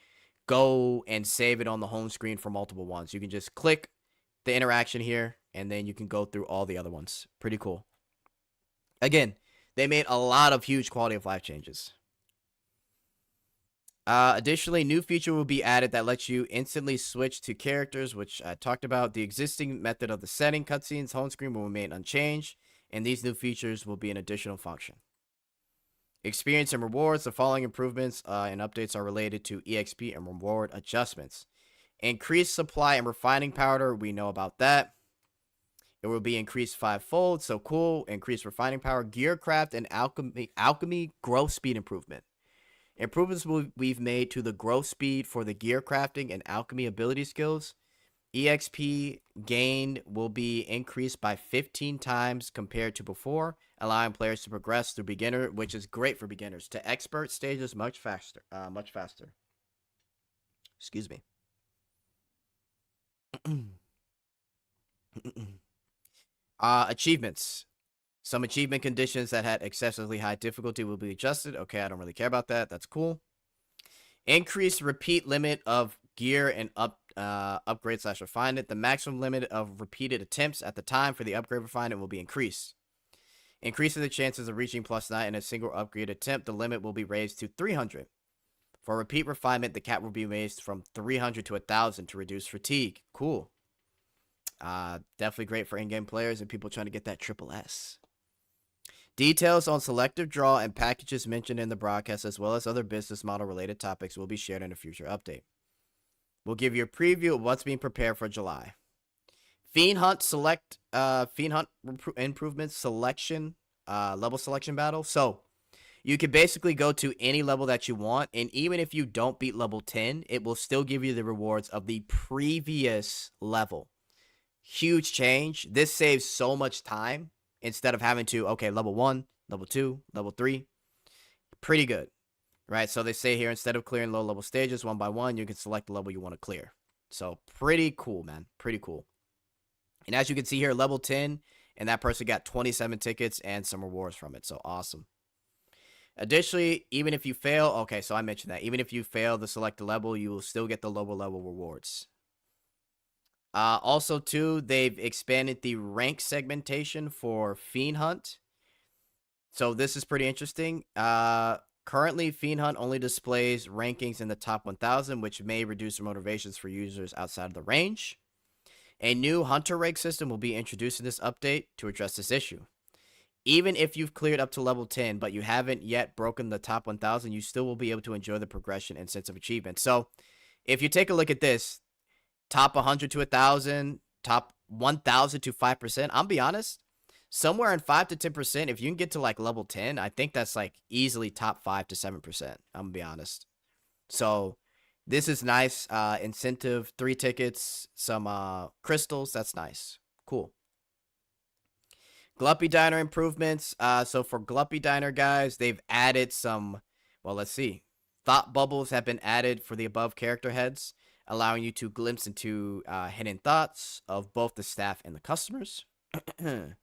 go and save it on the home screen for multiple ones. You can just click the interaction here, and then you can go through all the other ones. Pretty cool. Again, they made a lot of huge quality of life changes. Additionally, new feature will be added that lets you instantly switch to characters, which I talked about. The existing method of the setting cutscenes home screen will remain unchanged, and these new features will be an additional function. Experience and rewards. The following improvements and updates are related to EXP and reward adjustments. Increased supply and refining powder. We know about that. It will be increased 5-fold. So cool. Increased refining power. Gear craft and alchemy growth speed improvement. Improvements we've made to the growth speed for the gear crafting and alchemy ability skills. EXP gain will be increased by 15 times compared to before, allowing players to progress through beginner, which is great for beginners, to expert stages much faster. Excuse me. Achievements. Some achievement conditions that had excessively high difficulty will be adjusted. Okay, I don't really care about that. That's cool. Increased repeat limit of gear and upgrade/refinement. The maximum limit of repeated attempts at the time for the upgrade refinement will be increased. Increasing the chances of reaching +9 in a single upgrade attempt. The limit will be raised to 300. For repeat refinement, the cap will be raised from 300 to 1,000 to reduce fatigue. Cool. Definitely great for in-game players and people trying to get that triple S. Details on selective draw and packages mentioned in the broadcast, as well as other business model related topics, will be shared in a future update. We'll give you a preview of what's being prepared for July. Fiend Hunt improvements selection, level selection battle. So you can basically go to any level that you want, and even if you don't beat level 10, it will still give you the rewards of the previous level. Huge change. This saves so much time instead of having to, okay, level 1, level 2, level 3. Pretty good, right? So they say here, instead of clearing low-level stages one by one, you can select the level you want to clear. So pretty cool, man. Pretty cool. And as you can see here, level 10, and that person got 27 tickets and some rewards from it. So awesome. Additionally, even if you fail, okay, so I mentioned that. Even if you fail the selected level, you will still get the lower level rewards. Also, too, they've expanded the rank segmentation for Fiend Hunt. So this is pretty interesting. Currently, Fiend Hunt only displays rankings in the top 1,000, which may reduce the motivations for users outside of the range. A new Hunter rank system will be introduced in this update to address this issue. Even if you've cleared up to level 10, but you haven't yet broken the top 1,000, you still will be able to enjoy the progression and sense of achievement. So, if you take a look at this, top 100 to 1,000, top 1,000 to 5%, I'll be honest, somewhere in 5 to 10%, if you can get to like level 10, I think that's like easily top 5 to 7%. I'm gonna be honest. So, this is nice. Incentive, 3 tickets, some crystals. That's nice. Cool. Gluppy Diner improvements. So for Gluppy Diner, guys, they've added some, well, let's see. Thought bubbles have been added for the above character heads, allowing you to glimpse into hidden thoughts of both the staff and the customers. And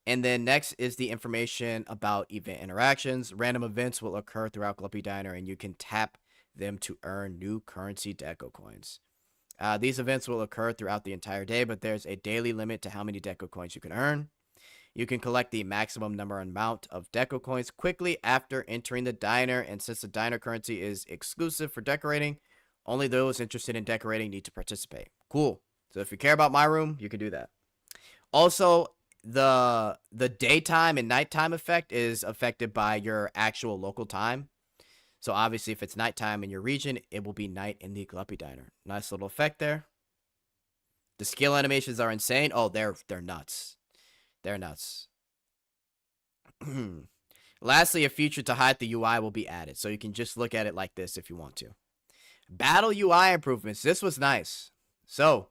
then next is the information about event interactions. Random events will occur throughout Gluppy Diner, and you can tap them to earn new currency deco coins. These events will occur throughout the entire day, but there's a daily limit to how many deco coins you can earn. You can collect the maximum number and amount of deco coins quickly after entering the diner, and since the diner currency is exclusive for decorating, only those interested in decorating need to participate. Cool. So if you care about my room, you can do that. Also, the daytime and nighttime effect is affected by your actual local time. So obviously, if it's nighttime in your region, it will be night in the Gluppy Diner. Nice little effect there. The skill animations are insane. Oh, they're nuts. They're nuts. Lastly, a feature to hide the UI will be added, so you can just look at it like this if you want to. Battle UI improvements. This was nice. So,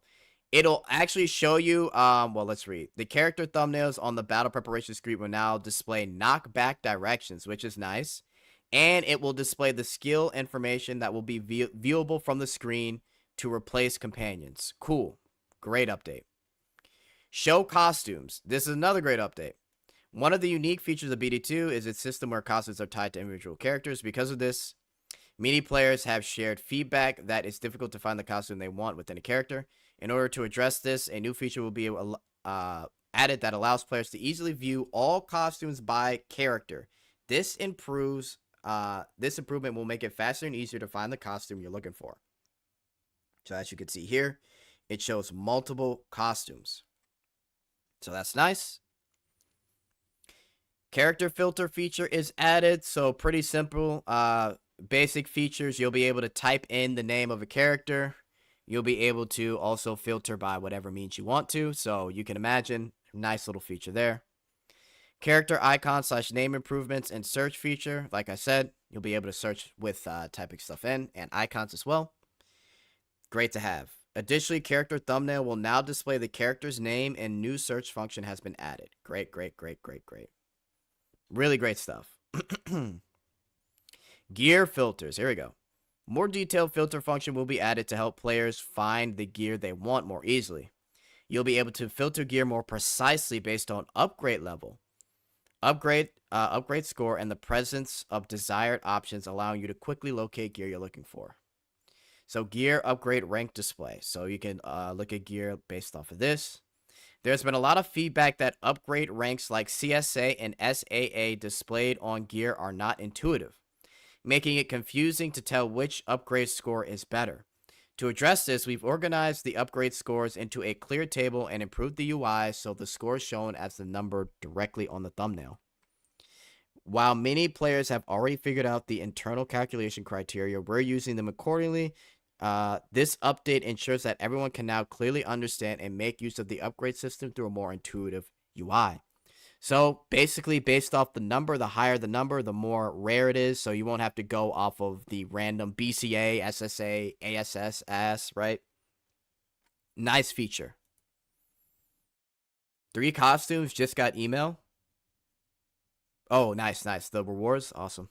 it'll actually show you, well, let's read. The character thumbnails on the battle preparation screen will now display knockback directions, which is nice. And it will display the skill information that will be viewable from the screen to replace companions. Cool. Great update. Show costumes. This is another great update. One of the unique features of BD2 is its system where costumes are tied to individual characters. Because of this, many players have shared feedback that it's difficult to find the costume they want within a character. In order to address this, a new feature will be added that allows players to easily view all costumes by character. This improvement will make it faster and easier to find the costume you're looking for. So as you can see here, it shows multiple costumes. So that's nice. Character filter feature is added. So pretty simple. Basic features. You'll be able to type in the name of a character. You'll be able to also filter by whatever means you want to. So you can imagine, nice little feature there. Character icon / name improvements and search feature. Like I said, you'll be able to search with typing stuff in and icons as well. Great to have. Additionally, character thumbnail will now display the character's name and new search function has been added. Great, great, great, great, great. Really great stuff. Gear filters. Here we go. More detailed filter function will be added to help players find the gear they want more easily. You'll be able to filter gear more precisely based on upgrade level, upgrade score, and the presence of desired options, allowing you to quickly locate gear you're looking for. So gear upgrade rank display. So you can look at gear based off of this. There's been a lot of feedback that upgrade ranks like CSA and SAA displayed on gear are not intuitive. making it confusing to tell which upgrade score is better. To address this, we've organized the upgrade scores into a clear table and improved the UI so the score is shown as the number directly on the thumbnail. While many players have already figured out the internal calculation criteria, we're using them accordingly. This update ensures that everyone can now clearly understand and make use of the upgrade system through a more intuitive UI. So basically, based off the number, the higher the number, the more rare it is. So you won't have to go off of the random BCA, SSA, ASS, right? Nice feature. 3 costumes, just got email. Oh, nice. The rewards, awesome.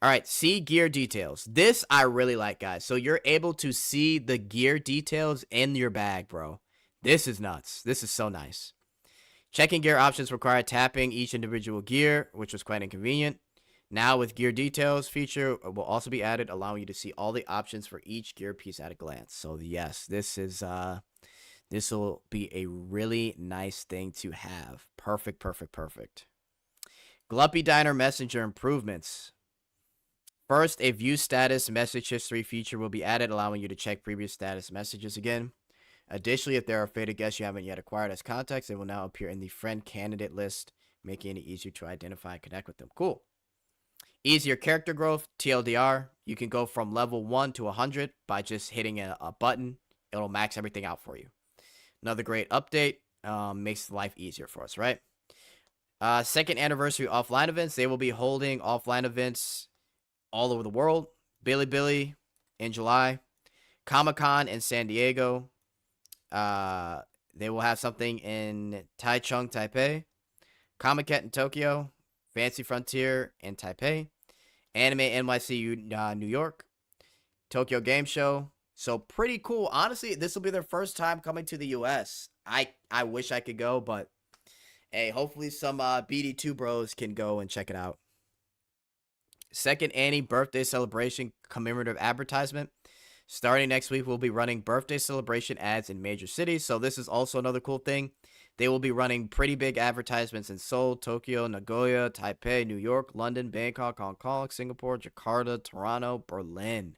All right, see gear details. This I really like, guys. So you're able to see the gear details in your bag, bro. This is nuts. This is so nice. Checking gear options require tapping each individual gear, which was quite inconvenient. Now with gear details feature will also be added, allowing you to see all the options for each gear piece at a glance. So yes, this will be a really nice thing to have. Perfect. Gluppy Diner Messenger improvements. First, a view status message history feature will be added, allowing you to check previous status messages again. Additionally, if there are faded guests you haven't yet acquired as contacts, they will now appear in the friend candidate list, making it easier to identify and connect with them. Cool. Easier character growth, TLDR. You can go from level 1 to 100 by just hitting a button. It'll max everything out for you. Another great update. Makes life easier for us, right? Second anniversary offline events. They will be holding offline events all over the world. Bilibili in July. Comic-Con in San Diego. They will have something in Taichung, Taipei, Comic-Con in Tokyo, Fancy Frontier in Taipei, Anime NYC New York, Tokyo Game Show. So pretty cool. Honestly, this will be their first time coming to the US. I wish I could go, but hey, hopefully some BD2 bros can go and check it out. Second Annie birthday celebration commemorative advertisement. Starting next week, we'll be running birthday celebration ads in major cities. So this is also another cool thing. They will be running pretty big advertisements in Seoul, Tokyo, Nagoya, Taipei, New York, London, Bangkok, Hong Kong, Singapore, Jakarta, Toronto, Berlin.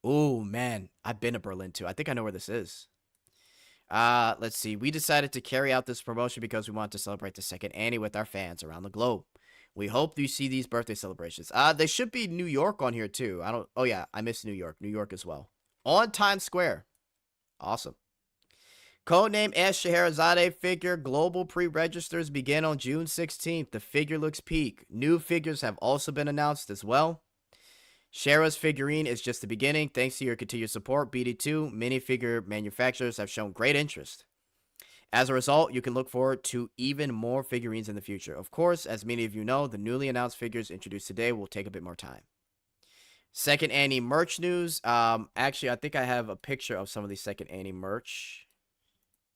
Ooh, man. I've been to Berlin, too. I think I know where this is. Let's see. We decided to carry out this promotion because we want to celebrate the second Annie with our fans around the globe. We hope you see these birthday celebrations. They should be New York on here too. Oh yeah, I missed New York. New York as well. On Times Square. Awesome. Codename S. Scheherazade figure global pre-registers begin on June 16th. The figure looks peak. New figures have also been announced as well. Shara's figurine is just the beginning. Thanks to your continued support, BD2 minifigure manufacturers have shown great interest. As a result, you can look forward to even more figurines in the future. Of course, as many of you know, the newly announced figures introduced today will take a bit more time. Second Annie merch news. Actually, I think I have a picture of some of the Second Annie merch.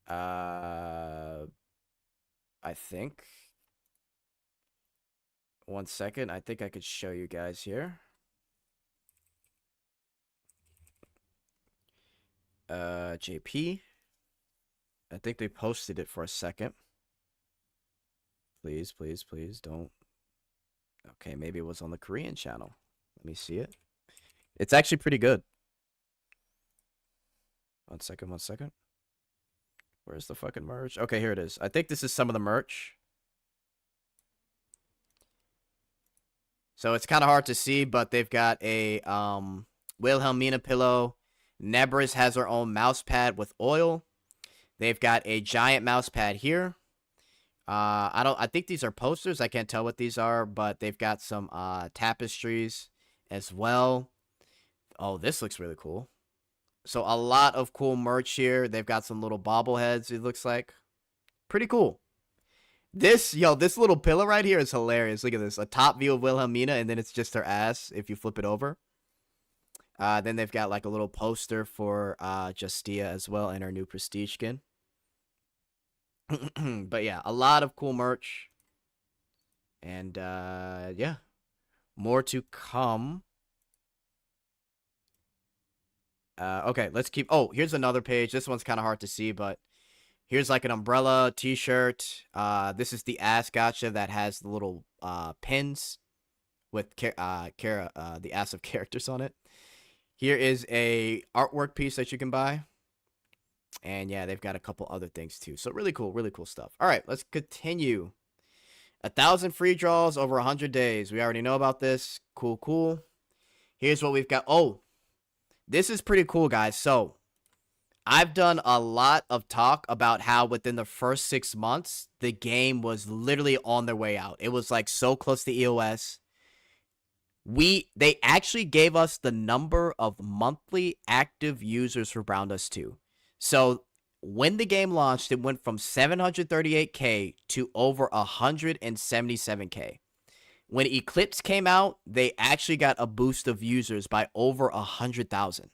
I think. One second. I think I could show you guys here. JP. I think they posted it for a second. Please don't. Okay, maybe it was on the Korean channel. Let me see it. It's actually pretty good. One second. Where's the fucking merch? Okay, here it is. I think this is some of the merch. So it's kind of hard to see, but they've got a Wilhelmina pillow. Nebris has her own mouse pad with oil. They've got a giant mouse pad here. I think these are posters. I can't tell what these are, but they've got some tapestries as well. Oh, this looks really cool. So a lot of cool merch here. They've got some little bobbleheads, it looks like. Pretty cool. This little pillow right here is hilarious. Look at this. A top view of Wilhelmina, and then it's just her ass if you flip it over. Then they've got like a little poster for Justia as well and her new Prestige skin. But yeah, a lot of cool merch. And yeah, more to come. Okay, let's keep. Oh, here's another page. This one's kind of hard to see, but here's like an umbrella, t-shirt. This is the ass gotcha that has the little pins with the ass of characters on it. Here is a artwork piece that you can buy. And yeah, they've got a couple other things too. So really cool stuff. All right, let's continue. 1,000 free draws over 100 days. We already know about this. Cool. Here's what we've got. Oh, this is pretty cool, guys. So I've done a lot of talk about how within the first 6 months, the game was literally on their way out. It was like so close to EOS. They actually gave us the number of monthly active users for Browndust2. So when the game launched, it went from 738K to over 177K. When Eclipse came out, they actually got a boost of users by over 100,000.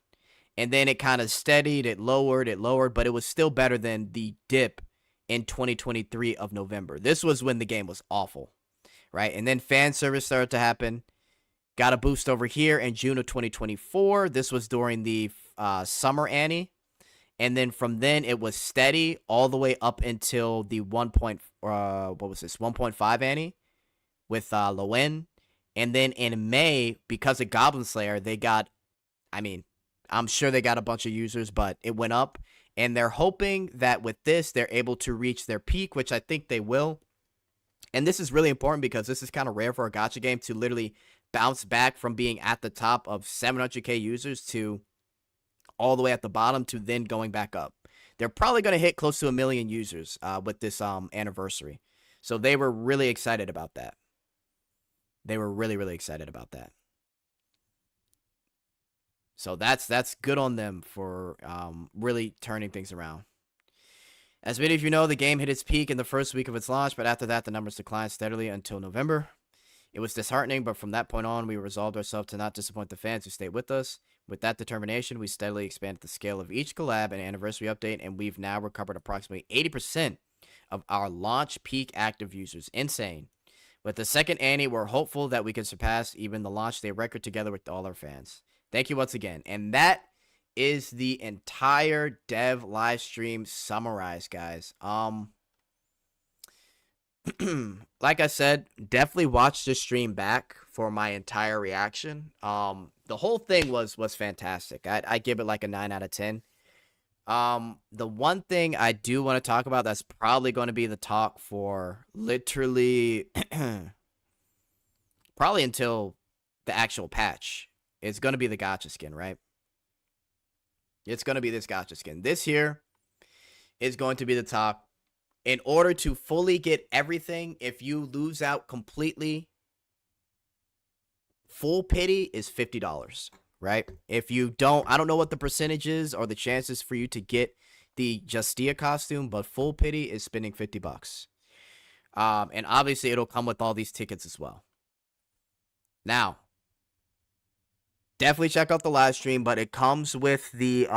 And then it kind of steadied, it lowered, but it was still better than the dip in 2023 of November. This was when the game was awful, right? And then fan service started to happen. Got a boost over here in June of 2024. This was during the summer Annie. And then from then, it was steady all the way up until the 1.5 Annie with Loen. And then in May, because of Goblin Slayer, they got, I'm sure they got a bunch of users, but it went up. And they're hoping that with this, they're able to reach their peak, which I think they will. And this is really important because this is kind of rare for a gacha game to literally bounce back from being at the top of 700K users to all the way at the bottom to then going back up. They're probably going to hit close to 1 million users with this anniversary. So they were really excited about that. They were really excited about that. So that's good on them for really turning things around. As many of you know, the game hit its peak in the first week of its launch, but after that, the numbers declined steadily until November. It was disheartening, but from that point on, we resolved ourselves to not disappoint the fans who stayed with us. With that determination, we steadily expanded the scale of each collab and anniversary update, and we've now recovered approximately 80% of our launch peak active users. Insane. With the second Annie, we're hopeful that we can surpass even the launch day record together with all our fans. Thank you once again. And that is the entire dev live stream summarized, guys. Like I said, definitely watch the stream back for my entire reaction. The whole thing was fantastic. I give it like a 9 out of 10. The one thing I do want to talk about that's probably going to be the talk for literally probably until the actual patch. It's going to be the gacha skin, right? It's going to be this gacha skin. This here is going to be the talk. In order to fully get everything, if you lose out completely, full pity is $50, right? If you don't, I don't know what the percentage is or the chances for you to get the Justia costume, but full pity is spending $50. And obviously it'll come with all these tickets as well. Now, definitely check out the live stream, but it comes with the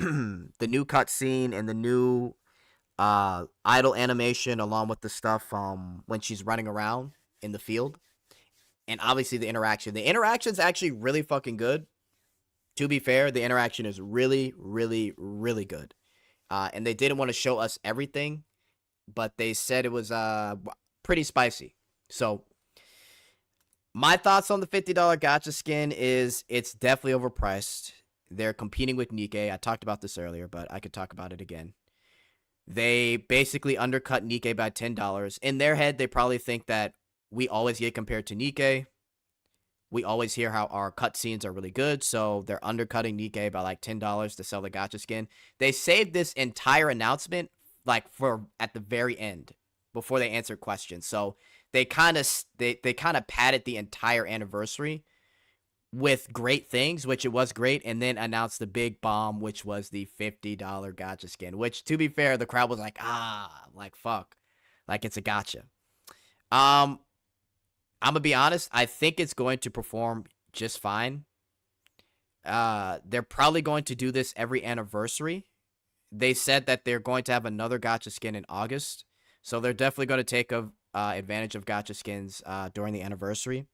the new cutscene and the new idle animation along with the stuff when she's running around in the field, and obviously the interaction. The interaction's actually really fucking good. To be fair, the interaction is really good. And they didn't want to show us everything, but they said it was pretty spicy. So my thoughts on the $50 gacha skin is it's definitely overpriced. They're competing with Nikkei. I talked about this earlier, but I could talk about it again. They basically undercut Nikkei by $10. In their head, they probably think that we always get compared to Nikkei. We always hear how our cutscenes are really good, so they're undercutting Nikkei by like $10 to sell the gacha skin. They saved this entire announcement like for at the very end before they answered questions. So they kind of padded the entire anniversary with great things, which it was great, and then announced the big bomb, which was the $50 gacha skin, which, to be fair, the crowd was like, like, fuck. Like, it's a gacha. I'm gonna be honest, I think it's going to perform just fine. They're probably going to do this every anniversary. They said that they're going to have another gacha skin in August, so they're definitely going to take advantage of gacha skins during the anniversary.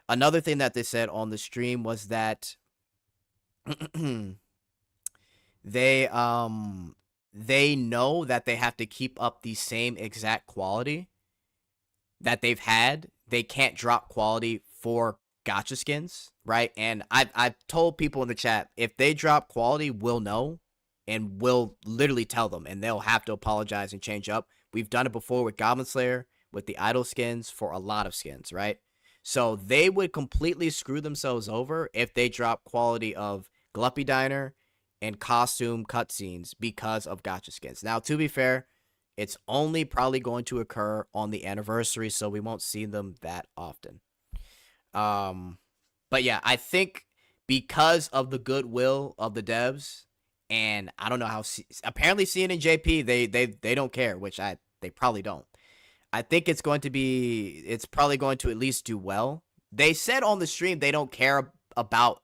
Another thing that they said on the stream was that they know that they have to keep up the same exact quality that they've had they can't drop quality for gacha skins, right? And I've told people in the chat, if they drop quality, we'll know, and we'll literally tell them, and they'll have to apologize and change up. We've done it before with Goblin Slayer, with the idol skins, for a lot of skins, right? So they would completely screw themselves over if they drop quality of Gluppy Diner and costume cutscenes because of gacha skins. Now, to be fair, it's only probably going to occur on the anniversary, so we won't see them that often. But yeah, I think because of the goodwill of the devs, and I don't know how, apparently CN and JP, they don't care, which they probably don't. I think it's probably going to at least do well. They said on the stream they don't care about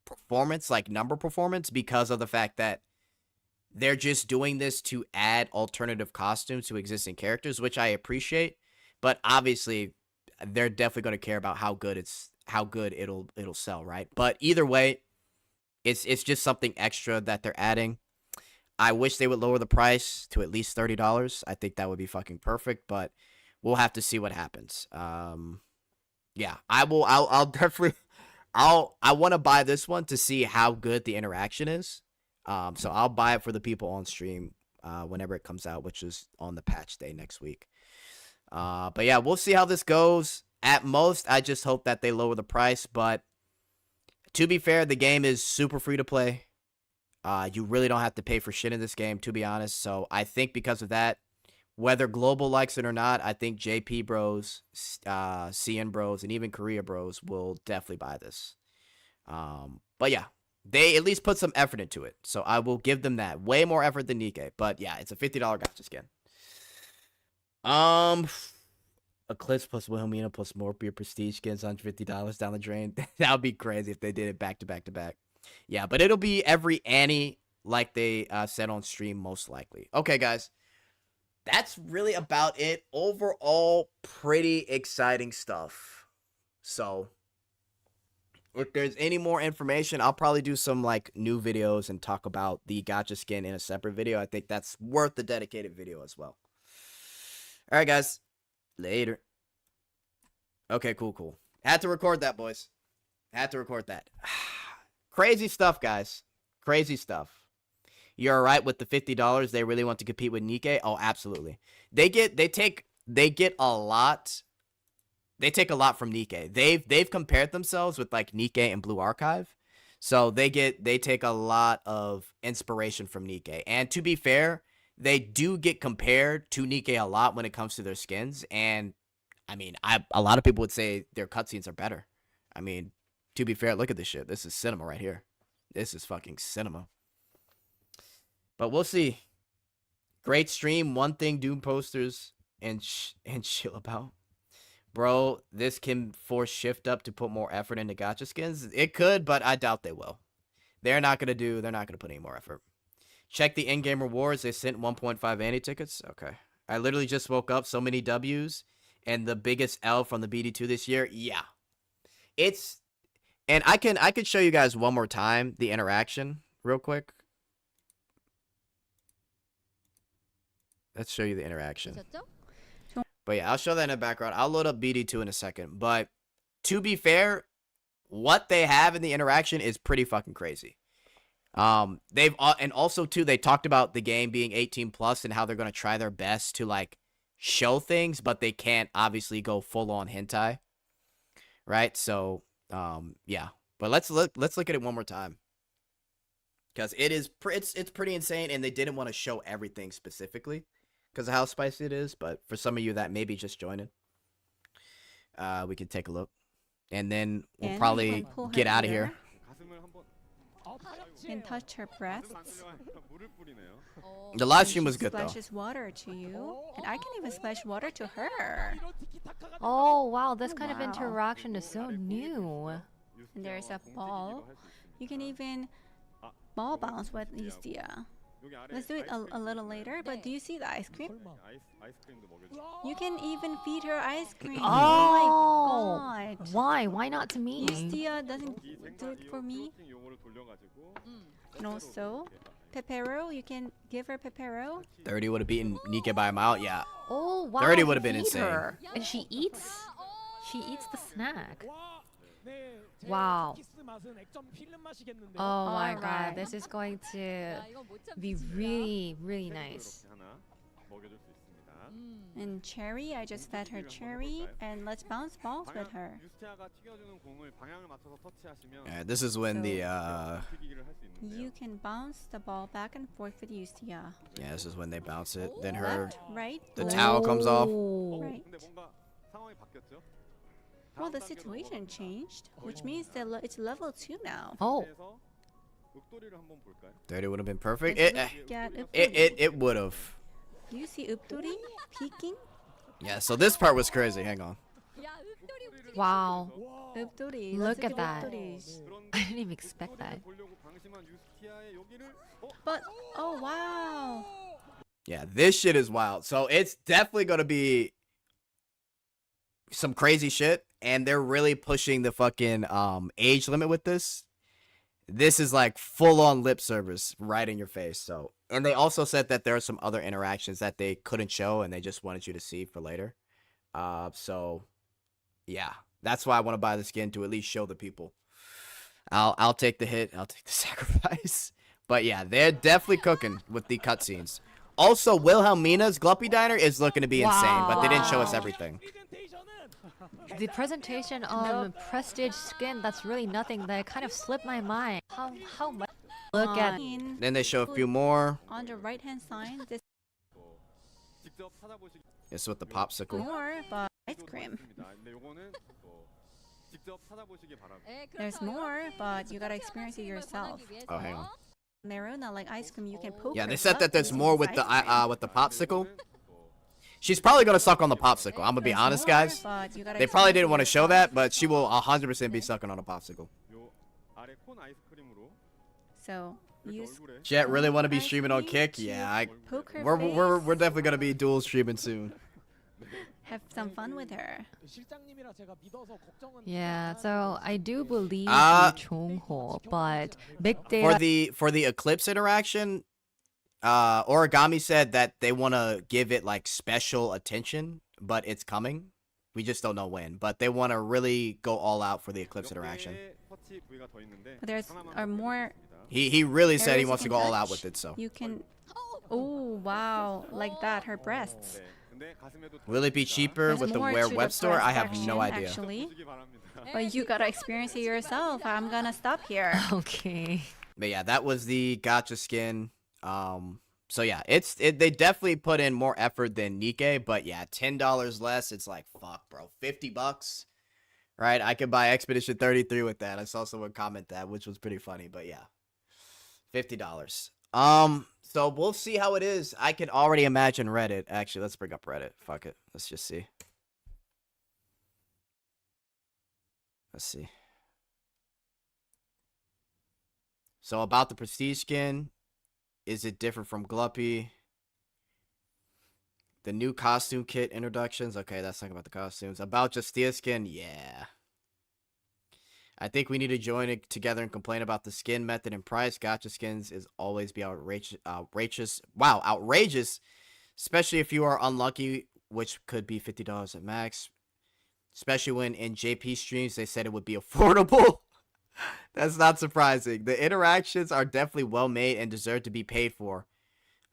performance, like number performance, because of the fact that they're just doing this to add alternative costumes to existing characters, which I appreciate. But obviously, they're definitely going to care about how good it'll sell, right? But either way, it's just something extra that they're adding. I wish they would lower the price to at least $30. I think that would be fucking perfect, but we'll have to see what happens. Yeah, I'll definitely, I want to buy this one to see how good the interaction is. So I'll buy it for the people on stream whenever it comes out, which is on the patch day next week. But yeah, we'll see how this goes. At most, I just hope that they lower the price, but to be fair, the game is super free to play. You really don't have to pay for shit in this game, to be honest. So I think because of that, whether Global likes it or not, I think JP Bros, CN Bros, and even Korea Bros will definitely buy this. But yeah, they at least put some effort into it. So I will give them that. Way more effort than Nikkei. But yeah, it's a $50 gacha skin. Eclipse plus Wilhelmina plus more beer prestige skins, $150 down the drain. That would be crazy if they did it back to back to back. Yeah, but it'll be every Annie like they said on stream, most likely. Okay, guys. That's really about it. Overall, pretty exciting stuff. So, if there's any more information, I'll probably do some like new videos and talk about the gacha skin in a separate video. I think that's worth the dedicated video as well. All right, guys. Later. Okay, cool. Had to record that, boys. Had to record that. Crazy stuff, guys. Crazy stuff. You're all right with the $50? They really want to compete with Nikkei? Oh, absolutely. They take a lot. They take a lot from Nikkei. They've compared themselves with like Nikkei and Blue Archive. So they take a lot of inspiration from Nikkei. And to be fair, they do get compared to Nikkei a lot when it comes to their skins. And I mean, a lot of people would say their cutscenes are better. I mean, to be fair, look at this shit. This is cinema right here. This is fucking cinema. But we'll see. Great stream. One thing Doom posters and chill about. Bro, this can force Shift Up to put more effort into gacha skins. It could, but I doubt they will. They're not gonna put any more effort. Check the in-game rewards. They sent 1.5 Annie tickets. Okay. I literally just woke up. So many W's. And the biggest L from the BD2 this year. Yeah. And I could show you guys one more time the interaction real quick. Let's show you the interaction. But yeah, I'll show that in the background. I'll load up BD2 in a second. But to be fair, what they have in the interaction is pretty fucking crazy. And also too, they talked about the game being 18 plus and how they're going to try their best to like show things, but they can't obviously go full on hentai. Right? So, yeah. But let's look at it one more time. Because it's pretty insane, and they didn't want to show everything specifically because of how spicy it is. But for some of you that maybe just joined we can take a look. And then we'll probably get out of here. And touch her breasts. The live stream was good though. Splashes water to you, and I can even splash water to her. Oh wow, this kind of interaction is so new. And there's a ball. You can even ball bounce with Istia. Let's do it a little later, but do you see the ice cream? You can even feed her ice cream. Oh my god. Why? Why not to me? Istia doesn't do it for me. And also, Pepero, you can give her Pepero. 30 would have beaten Nikke by a mile. Yeah. Oh wow. 30 you would have been feed insane. her. And she eats the snack. Wow. Oh my god, this is going to be really, really nice. And Cherry, I just fed her Cherry, and let's bounce balls with her. Yeah, this is when the You can bounce the ball back and forth with Yustia. yeah, this is when they bounce it. Then her Left, right, the left. towel comes off. Right. Well, the situation changed, which means that it's level 2 now. Oh. 30 would have been perfect. Let's look at It would have. Do you see Upduri peeking? Yeah, so this part was crazy. Hang on. Wow. Upduri. Look at that. I didn't even expect that. But, oh wow. Yeah, this shit is wild. So it's definitely going to be some crazy shit. And they're really pushing the fucking age limit with this. This is like full on lip service right in your face. So, and they also said that there are some other interactions that they couldn't show and they just wanted you to see for later. So yeah, that's why I want to buy the skin, to at least show the people. I'll take the hit. I'll take the sacrifice. But yeah, they're definitely cooking with the cutscenes. Also, Wilhelmina's Gluppy Diner is looking to be insane, but they didn't show us everything. The presentation on Prestige skin, that's really nothing. That kind of slipped my mind. How much? Look at. Then they show a few more. On the right hand side, this It's with the popsicle. more, but ice cream. There's more, but you gotta experience it yourself. Oh, hang on. Meruna, like ice cream, you can poke. Yeah, they her said butt that there's with more this with the ice popsicle. She's probably gonna suck on the popsicle. I'm gonna be honest, guys. They probably didn't want to show that, but she will 100% be sucking on a popsicle. So use. Jet really want to be streaming on Kick? Yeah, we're definitely gonna be dual streaming soon. Have some fun with her. Yeah, so I do believe Chung-ho, but big For data. the Eclipse interaction, Origami said that they want to give it like special attention, but it's coming. We just don't know when. But they want to really go all out for the Eclipse interaction. But there's more. He really said he areas wants you to go can all out touch. with it. So You can. Oh wow, like that. Her breasts. will it be cheaper There's with the more Wear to web store? I have breast no action, idea. Actually, but you gotta experience it yourself. I'm gonna stop here. Okay. But yeah, that was the gotcha skin. So yeah, they definitely put in more effort than Nikke, but yeah, $10 less. It's like, fuck, bro, $50, right? I could buy Expedition 33 with that. I saw someone comment that, which was pretty funny, but yeah, $50. So we'll see how it is. I can already imagine Reddit. Actually, let's bring up Reddit. Fuck it. Let's just see. Let's see. So about the Prestige skin. Is it different from Gluppy? The new costume kit introductions. Okay, that's talking about the costumes. About Justia skin. Yeah. I think we need to join it together and complain about the skin method and price. Gotcha skins is always be outrageous. Wow, outrageous. Especially if you are unlucky, which could be $50 at max. Especially when in JP streams they said it would be affordable. That's not surprising. The interactions are definitely well made and deserve to be paid for.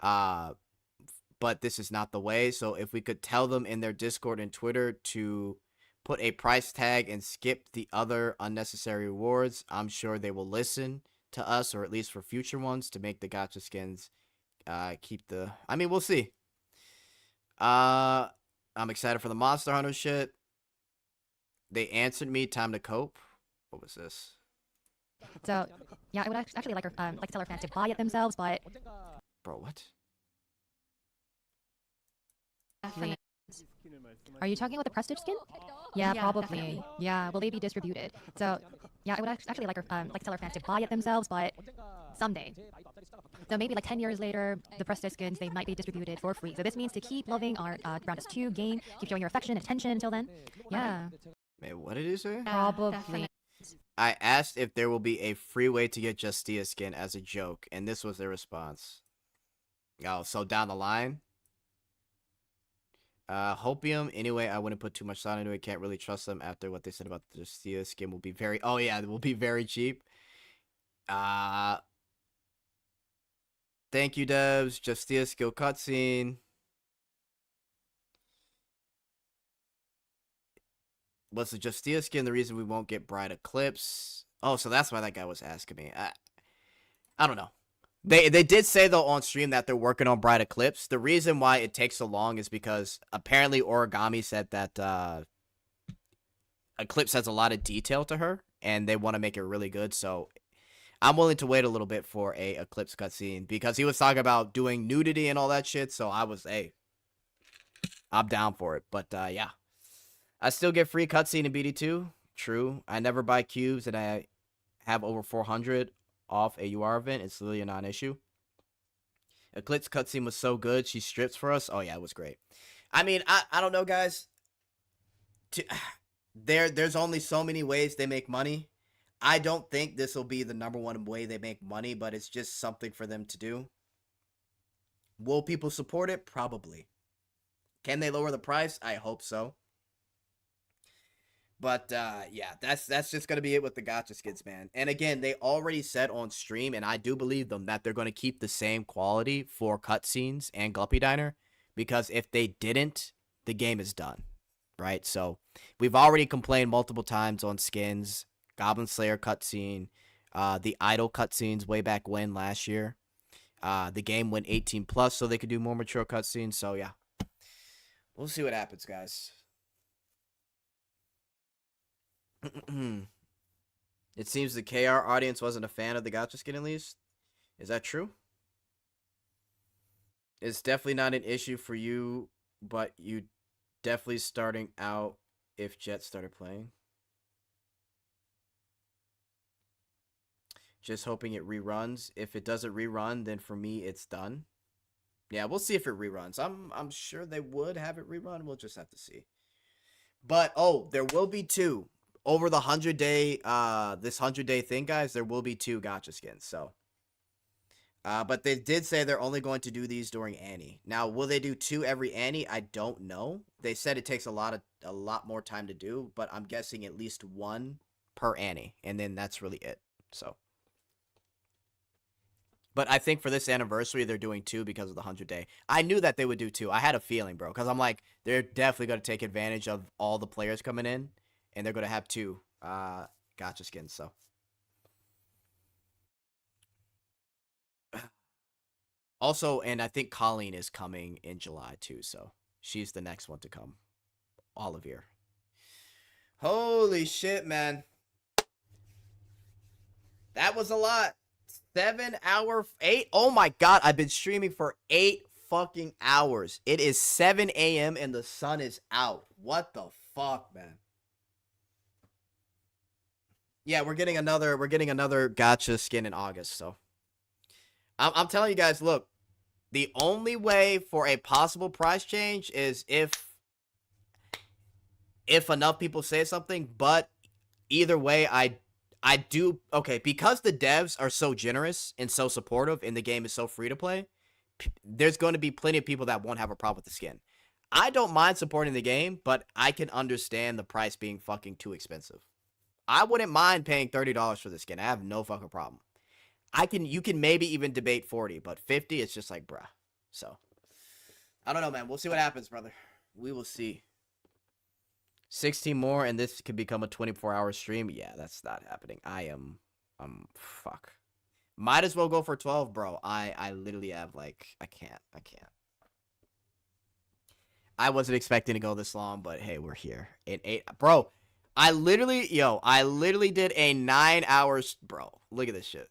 But this is not the way. So if we could tell them in their Discord and Twitter to put a price tag and skip the other unnecessary rewards, I'm sure they will listen to us, or at least for future ones, to make the gotcha skins keep the... I mean, we'll see. I'm excited for the Monster Hunter shit. They answered me, time to cope. What was this? So, yeah, I would actually like to tell our fans to buy it themselves, but... Bro, what? Are you talking about the Prestige skin? Yeah, probably. Definitely. Yeah, will they be distributed? So, yeah, I would actually like to tell our fans to buy it themselves, but someday. So maybe like 10 years later, the Prestige skins, they might be distributed for free. So this means to keep loving our Browndust2 game, keep showing your affection and attention until then. Yeah. Wait, what did you say? Probably. I asked if there will be a free way to get Justia skin as a joke, and this was their response. Oh, so down the line? Hopium. Anyway, I wouldn't put too much thought into it. Can't really trust them after what they said about the Justia skin will be very... Oh, yeah, it will be very cheap. Thank you, devs. Justia skill cutscene. Was the Justia skin the reason we won't get Bright Eclipse? Oh, so that's why that guy was asking me. I don't know. They did say, though, on stream that they're working on Bright Eclipse. The reason why it takes so long is because apparently Origami said that Eclipse has a lot of detail to her, and they want to make it really good, so I'm willing to wait a little bit for a Eclipse cutscene, because he was talking about doing nudity and all that shit, so I was, hey, I'm down for it, but yeah. I still get free cutscene in BD2. True. I never buy cubes, and I have over 400 off a UR event. It's literally a non-issue. Eclipse cutscene was so good. She strips for us. Oh, yeah, it was great. I mean, I don't know, guys. There's only so many ways they make money. I don't think this will be the #1 way they make money, but it's just something for them to do. Will people support it? Probably. Can they lower the price? I hope so. But, yeah, that's just going to be it with the gacha skins, man. And again, they already said on stream, and I do believe them, that they're going to keep the same quality for cutscenes and Guppy Diner. Because if they didn't, the game is done, right? So, we've already complained multiple times on skins, Goblin Slayer cutscene, the Idol cutscenes way back when last year. The game went 18+, so they could do more mature cutscenes. So, yeah. We'll see what happens, guys. It seems the KR audience wasn't a fan of the gacha skin, at least. Is that true? It's definitely not an issue for you, but you definitely starting out if Jet started playing. Just hoping it reruns. If it doesn't rerun, then for me, it's done. Yeah, we'll see if it reruns. I'm sure they would have it rerun. We'll just have to see. But, oh, there will be 2. Over the 100-day, this 100-day thing, guys, there will be 2 gacha skins, so. But they did say they're only going to do these during Annie. Now, will they do 2 every Annie? I don't know. They said it takes a lot more time to do, but I'm guessing at least 1 per Annie, and then that's really it, so. But I think for this anniversary, they're doing 2 because of the 100-day. I knew that they would do 2. I had a feeling, bro, because I'm like, they're definitely going to take advantage of all the players coming in. And they're going to have 2 gacha skins, so. Also, and I think Colleen is coming in July, too, so. She's the next one to come. All of year. Holy shit, man. That was a lot. 7 hour, 8. Oh my god, I've been streaming for 8 fucking hours. It is 7 a.m. and the sun is out. What the fuck, man? Yeah, we're getting another gacha skin in August, so. I'm telling you guys, look, the only way for a possible price change is if enough people say something, but either way, I do, okay, because the devs are so generous and so supportive and the game is so free to play, there's going to be plenty of people that won't have a problem with the skin. I don't mind supporting the game, but I can understand the price being fucking too expensive. I wouldn't mind paying $30 for the skin. I have no fucking problem. You can maybe even debate 40, but 50, it's just like, bruh. So, I don't know, man. We'll see what happens, brother. We will see. 16 more, and this could become a 24-hour stream. Yeah, that's not happening. Fuck. Might as well go for 12, bro. I literally have, like, I can't. I wasn't expecting to go this long, but hey, we're here. In 8, bro. I literally did a 9 hours, bro. Look at this shit.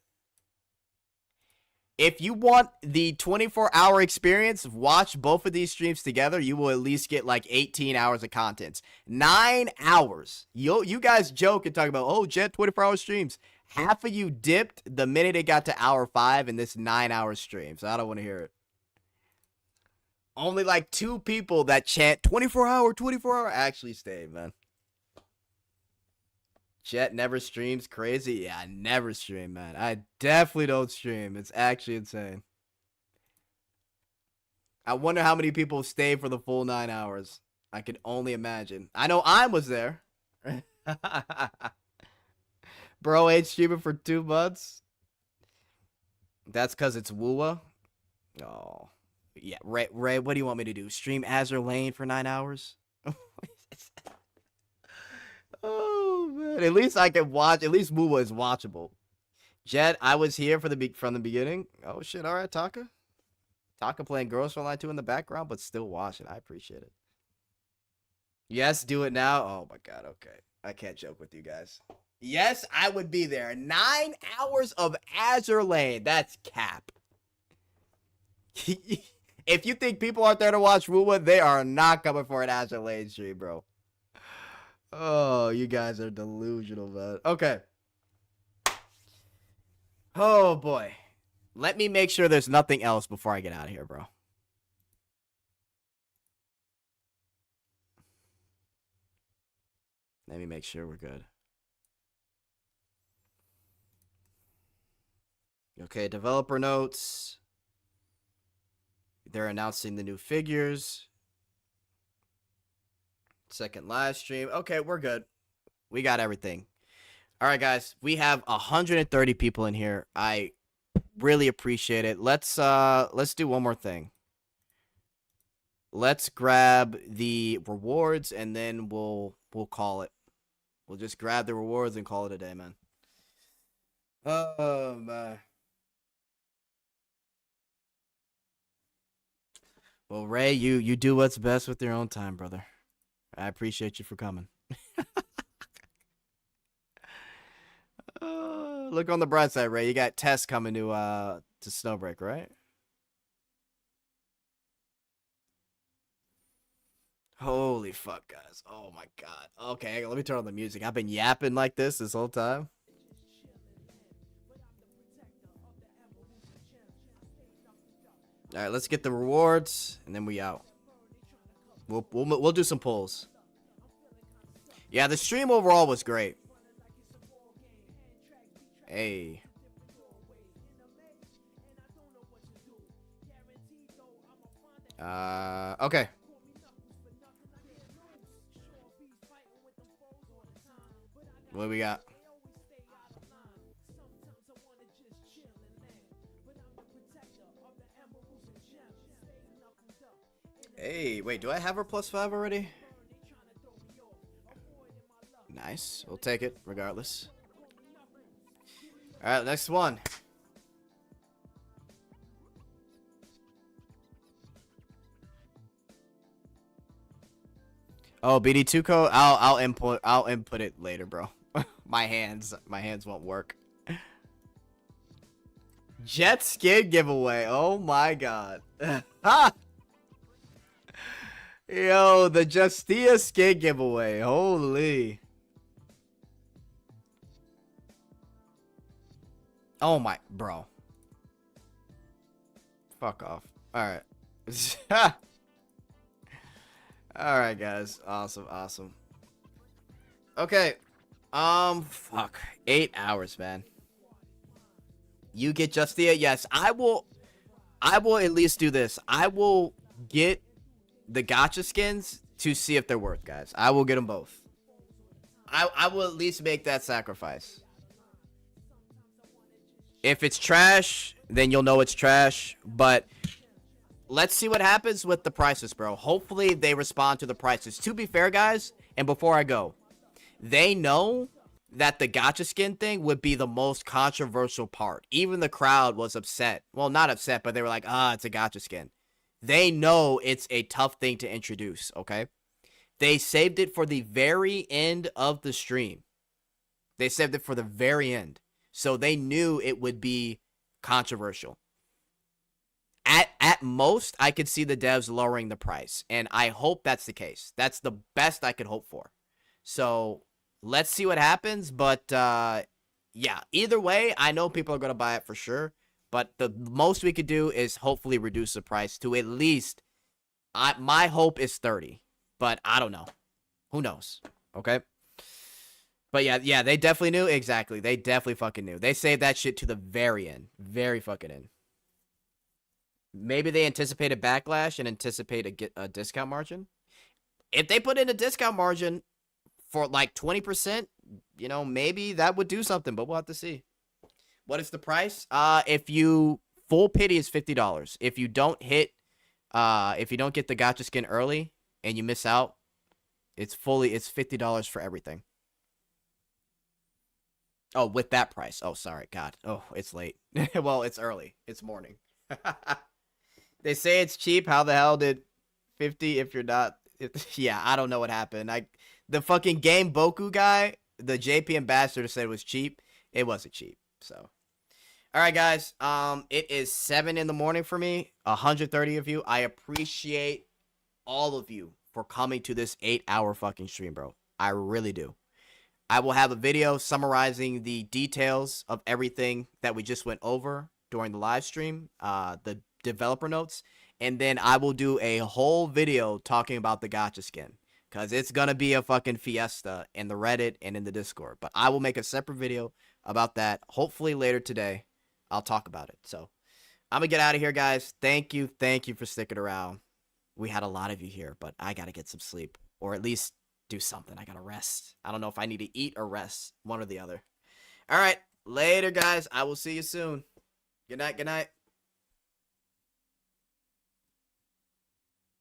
If you want the 24-hour experience, watch both of these streams together. You will at least get like 18 hours of content. 9 hours. You guys joke and talk about, oh, Jet 24-hour streams. Half of you dipped the minute it got to hour 5 in this 9-hour stream. So I don't want to hear it. Only like 2 people that chant 24-hour actually stayed, man. Jet never streams. Crazy. Yeah, I never stream, man. I definitely don't stream. It's actually insane. I wonder how many people stayed for the full 9 hours. I can only imagine. I know I was there. Bro ain't streaming for 2 months. That's because it's Woowa. Oh. Yeah, Ray, what do you want me to do? Stream Azure Lane for 9 hours? Oh, man. At least I can watch. At least Woowa is watchable. Jet, I was here from the beginning. Oh, shit. All right, Taka. Taka playing Girls for Line 2 in the background, but still watching. I appreciate it. Yes, do it now. Oh, my God. Okay. I can't joke with you guys. Yes, I would be there. 9 hours of Azure Lane. That's cap. If you think people aren't there to watch Woowa, they are not coming for an Azure Lane stream, bro. Oh, you guys are delusional, man. Okay. Oh, boy. Let me make sure there's nothing else before I get out of here, bro. Let me make sure we're good. Okay, developer notes. They're announcing the new figures. Second live stream. Okay, we're good. We got everything. All right, guys. We have 130 people in here. I really appreciate it. Let's do one more thing. Let's grab the rewards and then we'll call it. We'll just grab the rewards and call it a day, man. Oh, man. Well, Ray, you do what's best with your own time, brother. I appreciate you for coming. Look on the bright side, Ray. You got Tess coming to Snowbreak, right? Holy fuck, guys. Oh, my God. Okay, let me turn on the music. I've been yapping like this whole time. All right, let's get the rewards, and then we out. We'll do some polls. Yeah, the stream overall was great. Hey. Okay. What do we got? Hey, wait, do I have her +5 already? Nice. We'll take it, regardless. Alright, next one. Oh, BD2 code? I'll input it later, bro. my hands won't work. Jet skin giveaway. Oh my god. Ha! Yo, the Justia skin giveaway. Holy. Oh my, bro. Fuck off. Alright. Alright, guys. Awesome. Okay. Fuck. 8 hours, man. You get Justia? Yes, I will at least do this. I will get the gacha skins to see if they're worth, guys. I will get them both. I will at least make that sacrifice. If it's trash, then you'll know it's trash. But let's see what happens with the prices, bro. Hopefully they respond to the prices. To be fair, guys, and before I go, they know that the gacha skin thing would be the most controversial part. Even the crowd was upset. Well, not upset, but they were like, it's a gacha skin. They know it's a tough thing to introduce, okay? They saved it for the very end of the stream. They saved it for the very end. So they knew it would be controversial. At most, I could see the devs lowering the price. And I hope that's the case. That's the best I could hope for. So let's see what happens. But yeah, either way, I know people are going to buy it for sure. But the most we could do is hopefully reduce the price to at least, my hope is 30. But I don't know. Who knows? Okay. But yeah, they definitely knew. Exactly. They definitely fucking knew. They saved that shit to the very end. Very fucking end. Maybe they anticipated backlash and anticipate a discount margin. If they put in a discount margin for like 20%, you know, maybe that would do something, but we'll have to see. What is the price? If you full pity is $50. If you don't get the gacha skin early and you miss out, it's $50 for everything. Oh, with that price. Oh, sorry. God. Oh, it's late. Well, it's early. It's morning. They say it's cheap. How the hell did 50 if you're not? Yeah, I don't know what happened. The fucking Game Boku guy, the JP ambassador, said it was cheap. It wasn't cheap. So, all right, guys. It is 7 in the morning for me. 130 of you. I appreciate all of you for coming to this 8-hour fucking stream, bro. I really do. I will have a video summarizing the details of everything that we just went over during the live stream, the developer notes, and then I will do a whole video talking about the gacha skin, because it's going to be a fucking fiesta in the Reddit and in the Discord. But I will make a separate video about that, hopefully later today. I'll talk about it. So I'm going to get out of here, guys. Thank you for sticking around. We had a lot of you here, but I got to get some sleep, or at least do something. I gotta rest. I don't know if I need to eat or rest, one or the other. All right, later, guys. I will see you soon. Good night.